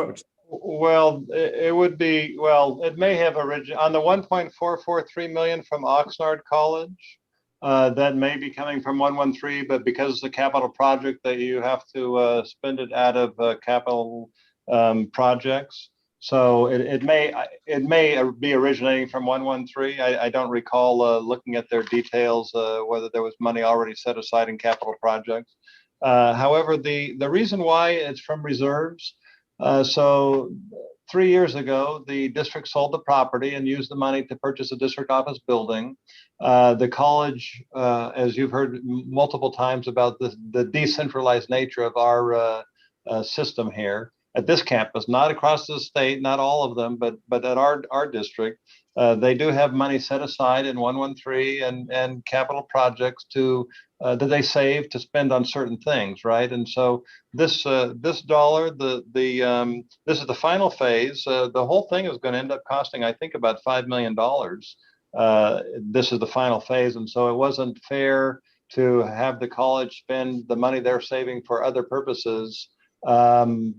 Well, it would be, well, it may have originated on the 1.443 million from Oxnard College. That may be coming from 113, but because it's a capital project that you have to spend it out of capital projects. So it may be originating from 113. I don't recall looking at their details, whether there was money already set aside in capital projects. However, the reason why it's from reserves, so 3 years ago, the district sold the property and used the money to purchase a district office building. The college, as you've heard multiple times about the decentralized nature of our system here at this campus, not across the state, not all of them, but at our district, they do have money set aside in 113 and capital projects to that they save to spend on certain things, right? And so this dollar, this is the final phase. The whole thing is going to end up costing, I think, about $5 million. This is the final phase, and so it wasn't fair to have the college spend the money they're saving for other purposes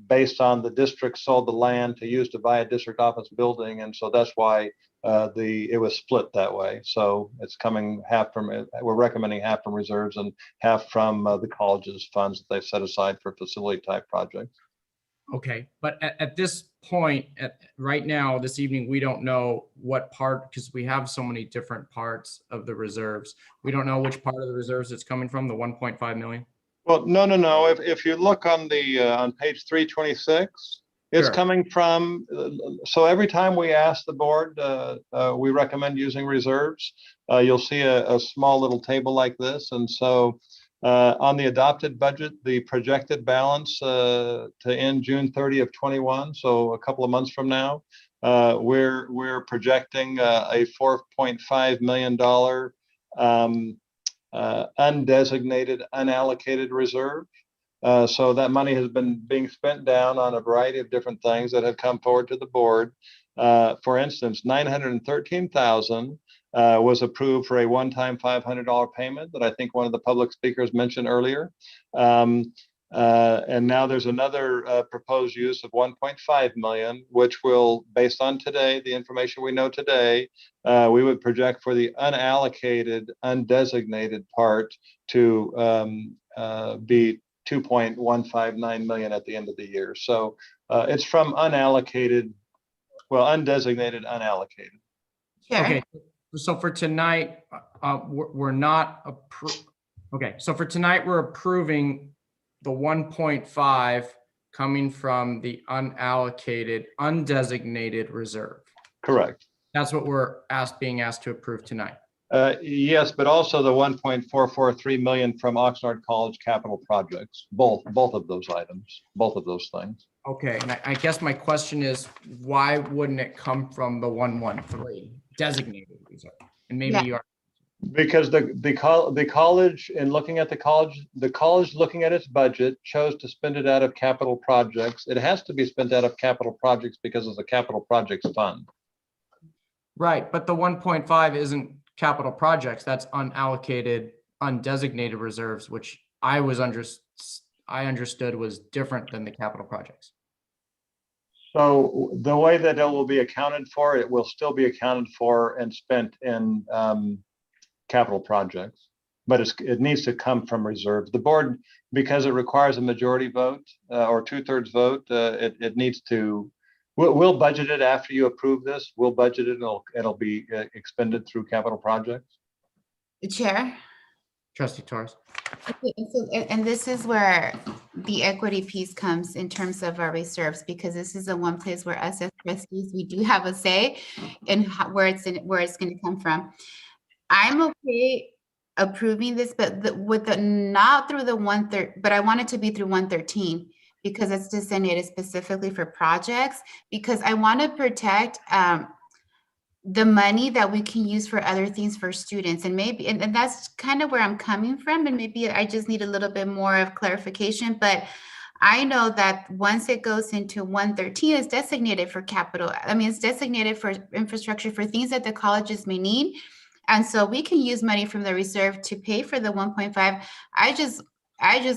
based on the district sold the land to use to buy a district office building, and so that's why it was split that way. So it's coming half from, we're recommending half from reserves and half from the college's funds that they've set aside for facility type projects. Okay, but at this point, right now, this evening, we don't know what part, because we have so many different parts of the reserves. We don't know which part of the reserves it's coming from, the 1.5 million. Well, no. If you look on the on page 326, it's coming from. So every time we ask the board, we recommend using reserves. You'll see a small little table like this, and so on the adopted budget, the projected balance to end June 30 of 21, so a couple of months from now, we're projecting a $4.5 million undesignated, unallocated reserve. So that money has been being spent down on a variety of different things that have come forward to the board. For instance, $913,000 was approved for a one-time $500 payment that I think one of the public speakers mentioned earlier. And now there's another proposed use of 1.5 million, which will, based on today, the information we know today, we would project for the unallocated, undesignated part to be 2.159 million at the end of the year. So it's from unallocated, well, undesignated, unallocated. Okay, so for tonight, we're not okay, so for tonight, we're approving the 1.5 coming from the unallocated, undesignated reserve. Correct. That's what we're being asked to approve tonight. Yes, but also the 1.443 million from Oxnard College capital projects, both of those items, both of those things. Okay, and I guess my question is, why wouldn't it come from the 113 designated reserve? And maybe you are. Because the college, in looking at the college looking at its budget, chose to spend it out of capital projects. It has to be spent out of capital projects because of the capital projects fund. Right, but the 1.5 isn't capital projects. That's unallocated, undesignated reserves, which I understood was different than the capital projects. So the way that it will be accounted for, it will still be accounted for and spent in capital projects, but it needs to come from reserve. The board, because it requires a majority vote or 2/3 vote, it needs to. We'll budget it after you approve this. We'll budget it, and it'll be expended through capital projects. Chair. Trustee Torres. Okay, and this is where the equity piece comes in terms of our reserves, because this is the one place where us as trustees, we do have a say in where it's going to come from. I'm okay approving this, but not through the 1/3, but I want it to be through 113 because it's designated specifically for projects, because I want to protect the money that we can use for other things for students. And maybe, and that's kind of where I'm coming from. And maybe I just need a little bit more of clarification, but I know that once it goes into 113, it's designated for capital. I mean, it's designated for infrastructure for things that the colleges may need. And so we can use money from the reserve to pay for the 1.5. I just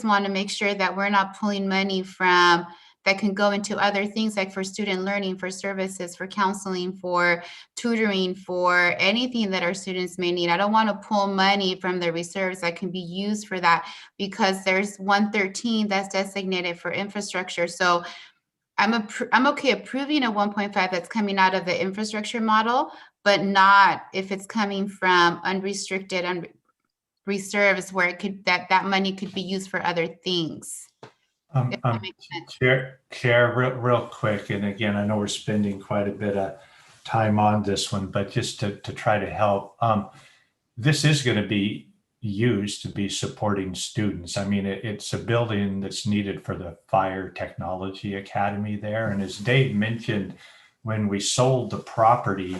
want to make sure that we're not pulling money from that can go into other things like for student learning, for services, for counseling, for tutoring, for anything that our students may need. I don't want to pull money from the reserves that can be used for that, because there's 113 that's designated for infrastructure. So I'm okay approving a 1.5 that's coming out of the infrastructure model, but not if it's coming from unrestricted reserves where it could that money could be used for other things. Chair, real quick, and again, I know we're spending quite a bit of time on this one, but just to try to help, this is going to be used to be supporting students. I mean, it's a building that's needed for the Fire Technology Academy there. And as Dave mentioned, when we sold the property,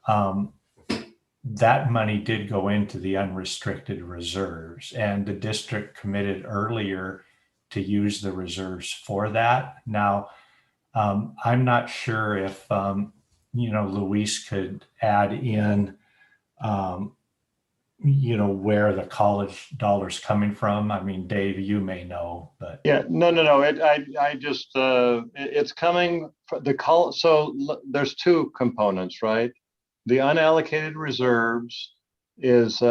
that money did go into the unrestricted reserves, and the district committed earlier to use the reserves for that. Now, I'm not sure if, Luis could add in, where the college dollars coming from. I mean, Dave, you may know, but. Yeah, no. I just, it's coming from the college. So there's two components, right? The unallocated reserves is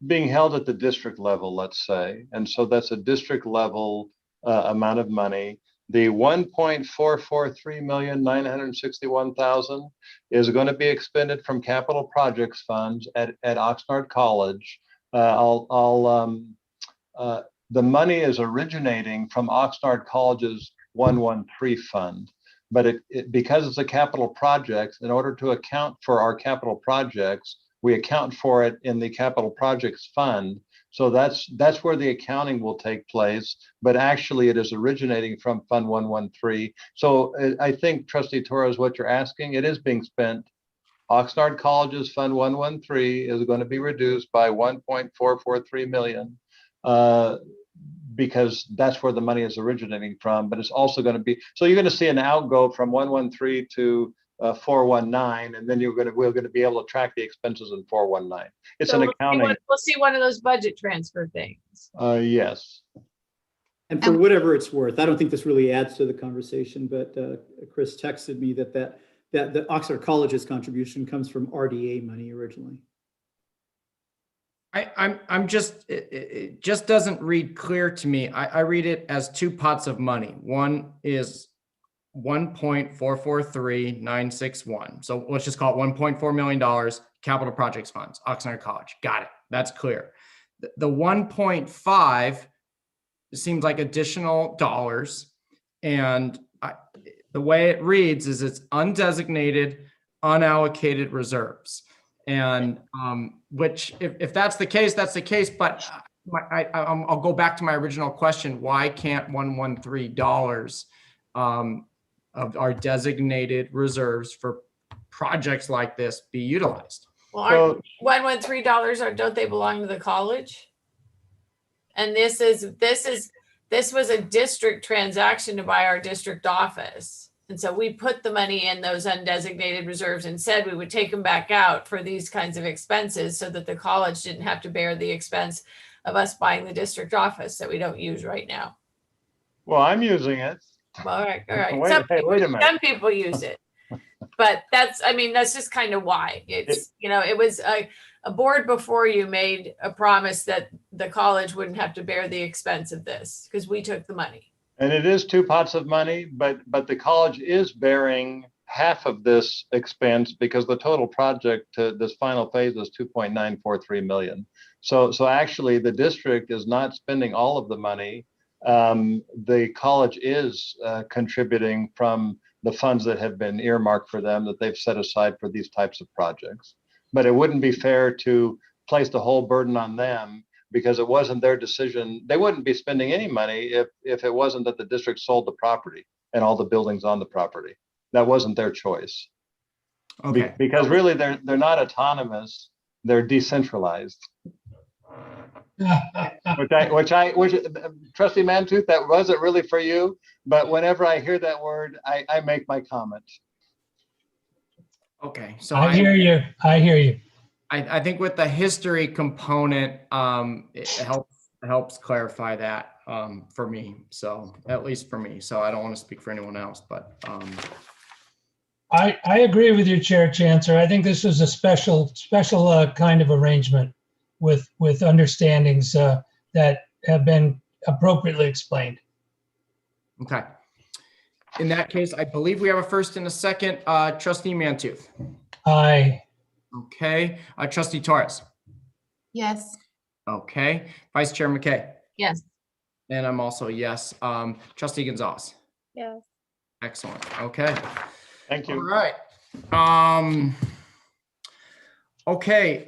being held at the district level, let's say. And so that's a district level amount of money. The 1.443,961,000 is going to be expended from capital projects funds at Oxnard College. The money is originating from Oxnard College's 113 fund, but because it's a capital project, in order to account for our capital projects, we account for it in the capital projects fund. So that's where the accounting will take place, but actually it is originating from Fund 113. So I think, Trustee Torres, what you're asking, it is being spent. Oxnard College's Fund 113 is going to be reduced by 1.443 million. because that's where the money is originating from, but it's also going to be, so you're going to see an outgo from 113 to 419, and then we're going to be able to track the expenses in 419. It's an accounting. We'll see one of those budget transfer things. Yes. And for whatever it's worth, I don't think this really adds to the conversation, but Chris texted me that the Oxnard College's contribution comes from RDA money originally. I'm just, it just doesn't read clear to me. I read it as two pots of money. One is 1.443961. So let's just call it $1.4 million capital projects funds, Oxnard College. Got it. That's clear. The 1.5 seems like additional dollars. And the way it reads is it's undesignated, unallocated reserves. And which if that's the case, that's the case. But I'll go back to my original question. Why can't $113 of our designated reserves for projects like this be utilized? Well, aren't $113, don't they belong to the college? And this was a district transaction to buy our district office. And so we put the money in those undesignated reserves and said we would take them back out for these kinds of expenses so that the college didn't have to bear the expense of us buying the district office that we don't use right now. Well, I'm using it. All right. Wait a minute. Some people use it, but that's just kind of why it's, it was a board before you made a promise that the college wouldn't have to bear the expense of this because we took the money. And it is two pots of money, but the college is bearing half of this expense because the total project to this final phase is 2.943 million. So actually the district is not spending all of the money. The college is contributing from the funds that have been earmarked for them that they've set aside for these types of projects. But it wouldn't be fair to place the whole burden on them because it wasn't their decision. They wouldn't be spending any money if it wasn't that the district sold the property and all the buildings on the property. That wasn't their choice. Okay. Because really they're not autonomous, they're decentralized. which Trustee Mantooth, that wasn't really for you, but whenever I hear that word, I make my comment. Okay, so I hear you. I think with the history component, it helps clarify that for me. So at least for me. So I don't want to speak for anyone else, but I agree with you, Chair Chancellor. I think this was a special kind of arrangement with understandings that have been appropriately explained. Okay. In that case, I believe we have a first and a second. Trustee Mantooth. Aye. Okay. Trustee Torres. Yes. Okay. Vice Chair McKay. Yes. And I'm also yes. Trustee Gonzalez. Yes. Excellent. Okay. Thank you. All right. Okay.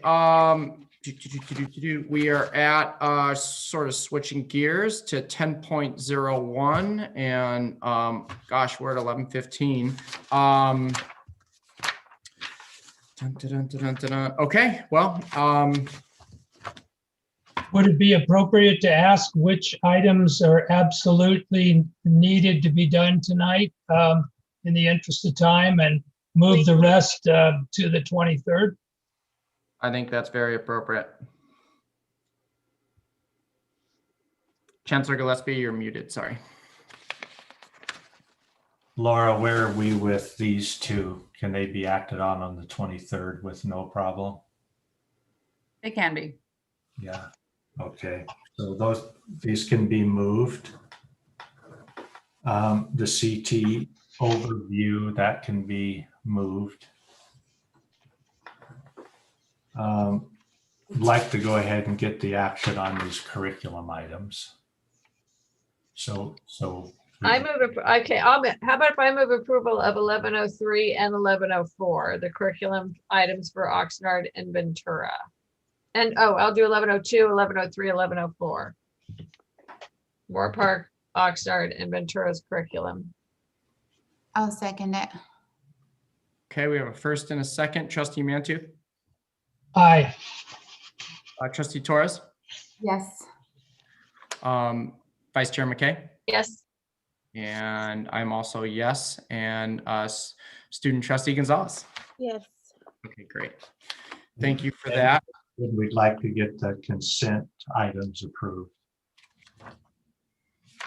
We are at sort of switching gears to 10.01 and gosh, we're at 11:15. Okay, well, would it be appropriate to ask which items are absolutely needed to be done tonight in the interest of time and move the rest to the 23rd? I think that's very appropriate. Chancellor Gillespie, you're muted, sorry. Laura, where are we with these two? Can they be acted on the 23rd with no problem? They can be. Yeah, okay. So these can be moved. The CT overview, that can be moved. I'd like to go ahead and get the action on these curriculum items. So I move, okay, how about if I move approval of 1103 and 1104, the curriculum items for Oxnard and Ventura. And I'll do 1102, 1103, 1104. Moore Park, Oxnard, and Ventura's curriculum. I'll second it. Okay, we have a first and a second. Trustee Mantooth. Aye. Trustee Torres. Yes. Vice Chair McKay? Yes. And I'm also a yes. And Student Trustee Gonzalez? Yes. Okay, great. Thank you for that. We'd like to get the consent items approved.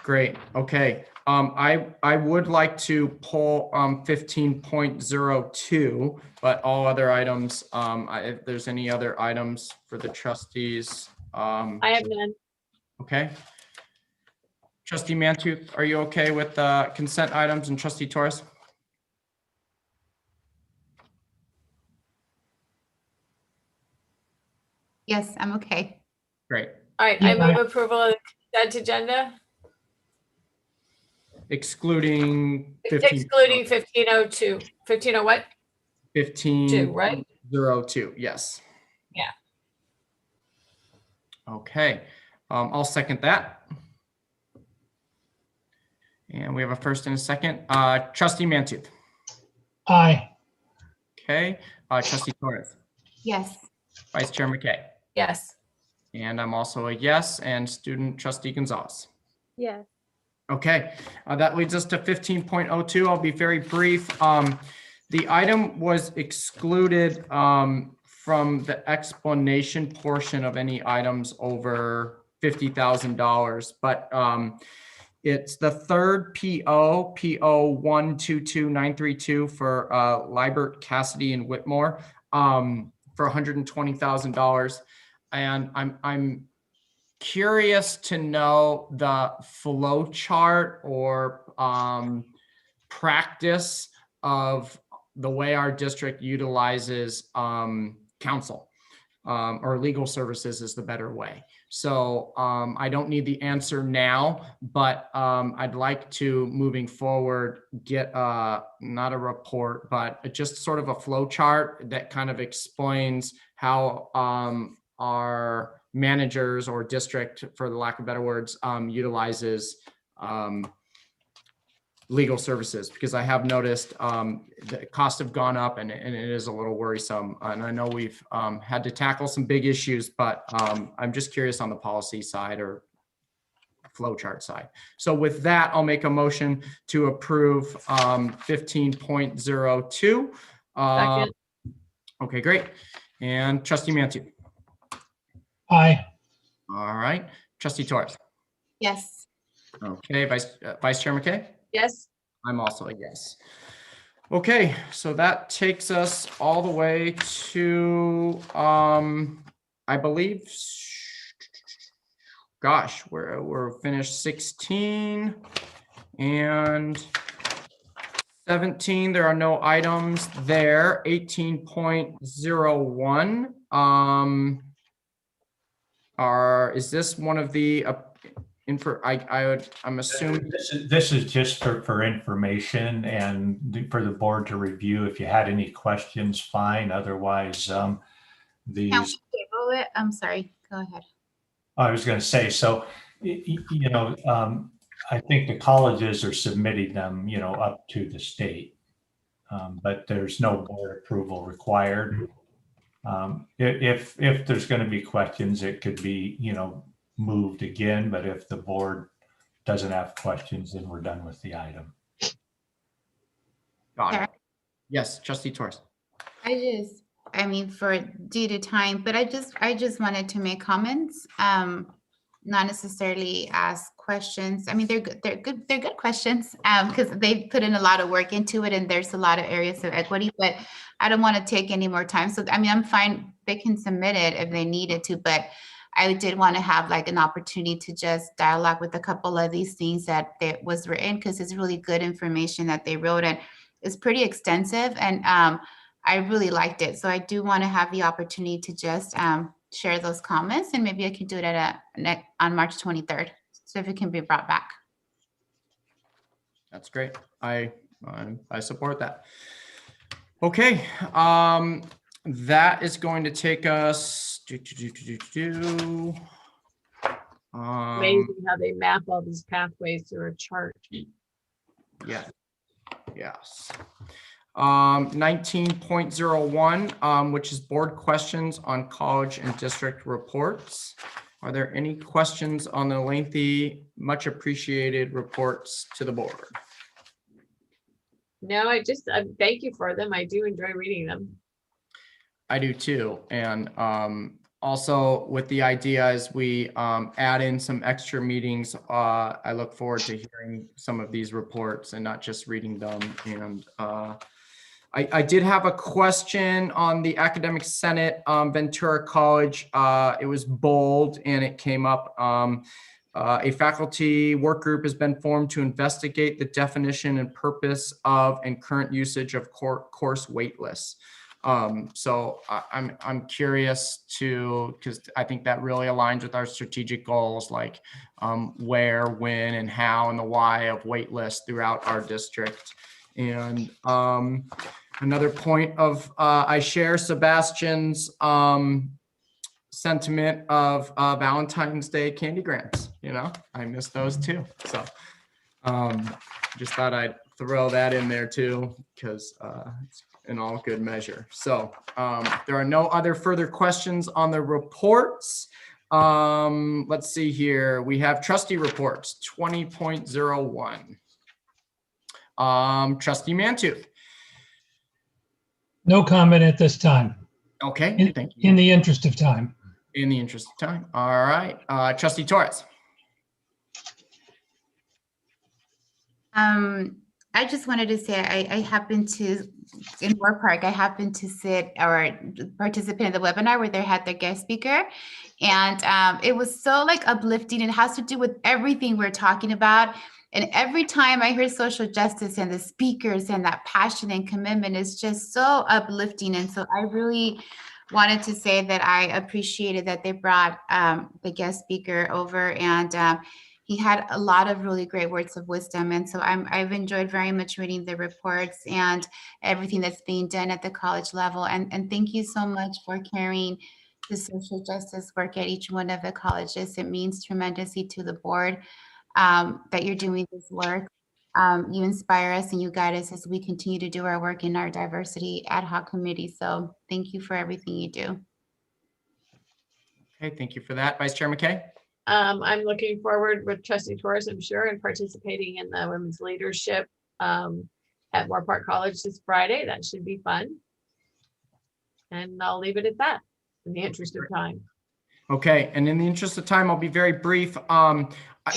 Great. Okay. I would like to pull 15.02, but all other items, if there's any other items for the trustees. I have none. Okay. Trustee Mantooth, are you okay with consent items, and Trustee Torres? Yes, I'm okay. Great. All right, I move approval of the consent agenda, Excluding excluding 1502. 15 what? 15.02, yes. Yeah. Okay, I'll second that. And we have a first and a second. Trustee Mantooth. Aye. Okay, Trustee Torres. Yes. Vice Chair McKay. Yes. And I'm also a yes, and Student Trustee Gonzalez. Yes. Okay, that leads us to 15.02. I'll be very brief. The item was excluded from the explanation portion of any items over $50,000, but it's the third PO 122932 for Libert, Cassidy, and Whitmore for $120,000. And I'm curious to know the flow chart or practice of the way our district utilizes counsel or legal services is the better way. So I don't need the answer now, but I'd like to, moving forward, get not a report, but just sort of a flow chart that kind of explains how our managers or district, for the lack of better words, utilizes legal services, because I have noticed the costs have gone up and it is a little worrisome. And I know we've had to tackle some big issues, but I'm just curious on the policy side or flowchart side. So with that, I'll make a motion to approve 15.02. Second. Okay, great. And Trustee Mantooth. Aye. All right. Trustee Torres. Yes. Okay. Vice Chair McKay. Yes. I'm also a yes. Okay, so that takes us all the way to, I believe, gosh, we're finished 16 and 17. There are no items there. 18.01. Is this one of the I'm assuming This is just for information and for the board to review. If you had any questions, fine. Otherwise, Can we table it? I'm sorry. Go ahead. I was going to say, so, I think the colleges are submitting them, up to the state, but there's no board approval required. If there's going to be questions, it could be, moved again, but if the board doesn't have questions, then we're done with the item. Got it. Yes, Trustee Torres. For due to time, but I just wanted to make comments, not necessarily ask questions. They're good questions, because they put in a lot of work into it and there's a lot of areas of equity, but I don't want to take any more time. So, I'm fine. They can submit it if they needed to, but I did want to have an opportunity to just dialogue with a couple of these things that was written, because it's really good information that they wrote, and it's pretty extensive, and I really liked it. So I do want to have the opportunity to just share those comments, and maybe I can do it on March 23rd. So if it can be brought back. That's great. I support that. Okay. That is going to take us Amazing how they map all these pathways through a chart. Yeah. Yes. 19.01, which is board questions on college and district reports. Are there any questions on the lengthy, much appreciated reports to the board? No, I thank you for them. I do enjoy reading them. I do too. And also with the idea as we add in some extra meetings, I look forward to hearing some of these reports and not just reading them. And I did have a question on the Academic Senate, Ventura College. It was bold and it came up. A faculty work group has been formed to investigate the definition and purpose of and current usage of course wait lists. So I'm curious because I think that really aligns with our strategic goals, like where, when, and how, and the why of wait lists throughout our district. And another point of I share Sebastian's sentiment of Valentine's Day candy grams. You know, I miss those too. So just thought I'd throw that in there too, because it's in all good measure. So there are no other further questions on the reports. Let's see here. We have trustee reports 20.01. Trustee Mantooth. No comment at this time. Okay, thank you. In the interest of time. In the interest of time. All right. Trustee Torres. I just wanted to say I happened to, in Moore Park, I happened to sit or participate in the webinar where they had their guest speaker. And it was so like uplifting. It has to do with everything we're talking about. And every time I hear social justice and the speakers and that passion and commitment is just so uplifting. And so I really wanted to say that I appreciated that they brought the guest speaker over, and he had a lot of really great words of wisdom. And so I've enjoyed very much reading the reports and everything that's being done at the college level. And thank you so much for carrying the social justice work at each one of the colleges. It means tremendously to the board that you're doing this work. You inspire us and you guide us as we continue to do our work in our diversity ad hoc committee. So thank you for everything you do. Okay, thank you for that. Vice Chair McKay. I'm looking forward with Trustee Torres, I'm sure, and participating in the women's leadership at Moore Park College this Friday. That should be fun. And I'll leave it at that in the interest of time. Okay, and in the interest of time, I'll be very brief.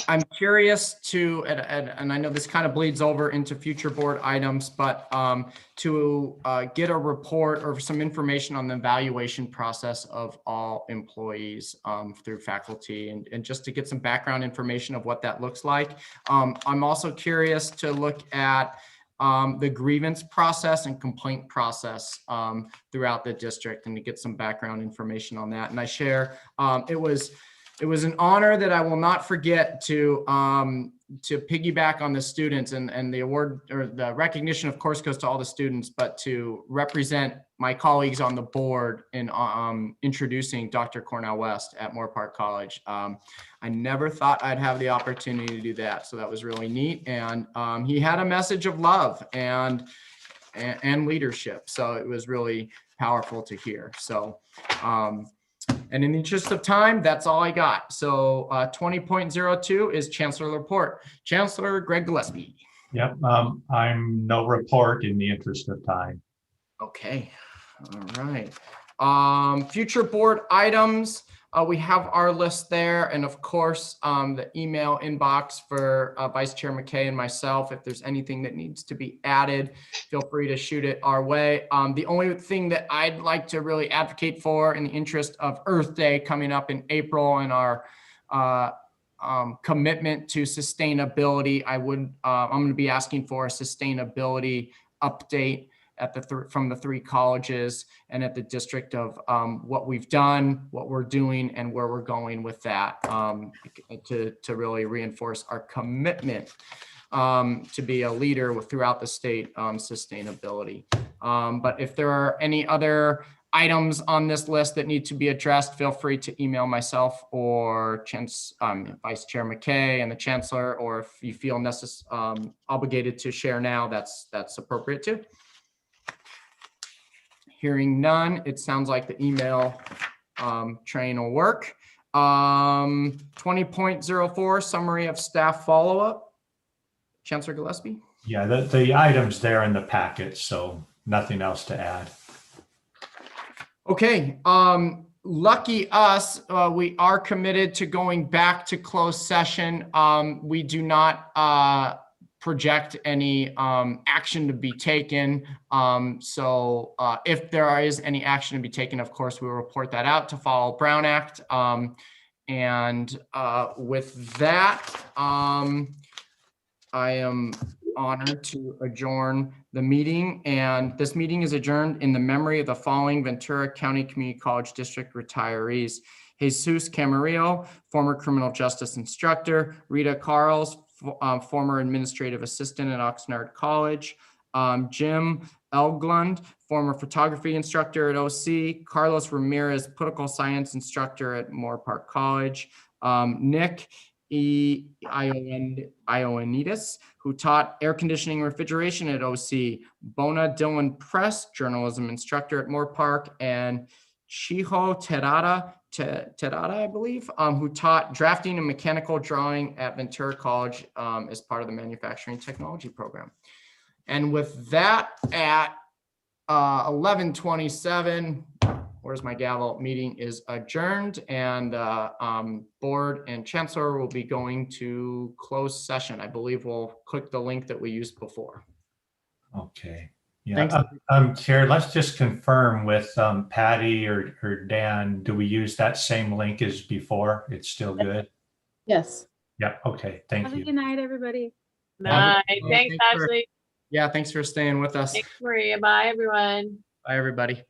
I'm curious to, and I know this kind of bleeds over into future board items, but to get a report or some information on the evaluation process of all employees through faculty, and just to get some background information of what that looks like. I'm also curious to look at the grievance process and complaint process throughout the district, and to get some background information on that. And I share, it was an honor that I will not forget to piggyback on the students, and the award or the recognition, of course, goes to all the students, but to represent my colleagues on the board in introducing Dr. Cornell West at Moore Park College. I never thought I'd have the opportunity to do that. So that was really neat. And he had a message of love and leadership. So it was really powerful to hear. So, and in the interest of time, that's all I got. So 20.02 is Chancellor report. Chancellor Greg Gillespie. Yep, I'm no report in the interest of time. Okay, all right. Future board items. We have our list there, and of course, the email inbox for Vice Chair McKay and myself. If there's anything that needs to be added, feel free to shoot it our way. The only thing that I'd like to really advocate for, in the interest of Earth Day coming up in April, and our commitment to sustainability, I'm going to be asking for a sustainability update at from the three colleges and at the district of what we've done, what we're doing, and where we're going with that, to really reinforce our commitment to be a leader throughout the state on sustainability. But if there are any other items on this list that need to be addressed, feel free to email myself or Vice Chair McKay and the Chancellor, or if you feel obligated to share now, that's appropriate too. Hearing none, it sounds like the email train will work. 20.04 summary of staff follow-up. Chancellor Gillespie. Yeah, the items there in the packet, so nothing else to add. Okay, lucky us, we are committed to going back to closed session. We do not project any action to be taken. So if there is any action to be taken, of course, we will report that out to follow Brown Act. And with that, I am honored to adjourn the meeting, and this meeting is adjourned in the memory of the following Ventura County Community College District retirees: Jesus Camarillo, former criminal justice instructor; Rita Carls, former administrative assistant at Oxnard College; Jim Elglund, former photography instructor at OC; Carlos Ramirez, political science instructor at Moore Park College; Nick Ioannidis, who taught air conditioning refrigeration at OC; Bona Dylan Press, journalism instructor at Moore Park; and Chiho Terada, I believe, who taught drafting and mechanical drawing at Ventura College as part of the manufacturing technology program. And with that, at 11:27, where's my gavel? Meeting is adjourned, and board and chancellor will be going to closed session. I believe we'll click the link that we used before. Okay. Yeah. Chair, let's just confirm with Patty or Dan, do we use that same link as before? It's still good? Yes. Yeah. Okay. Thank Have a you. good night, everybody. Night. Thanks, Ashley. Yeah, thanks for staying with us. Thanks, Maria. Bye, everyone. Bye, everybody.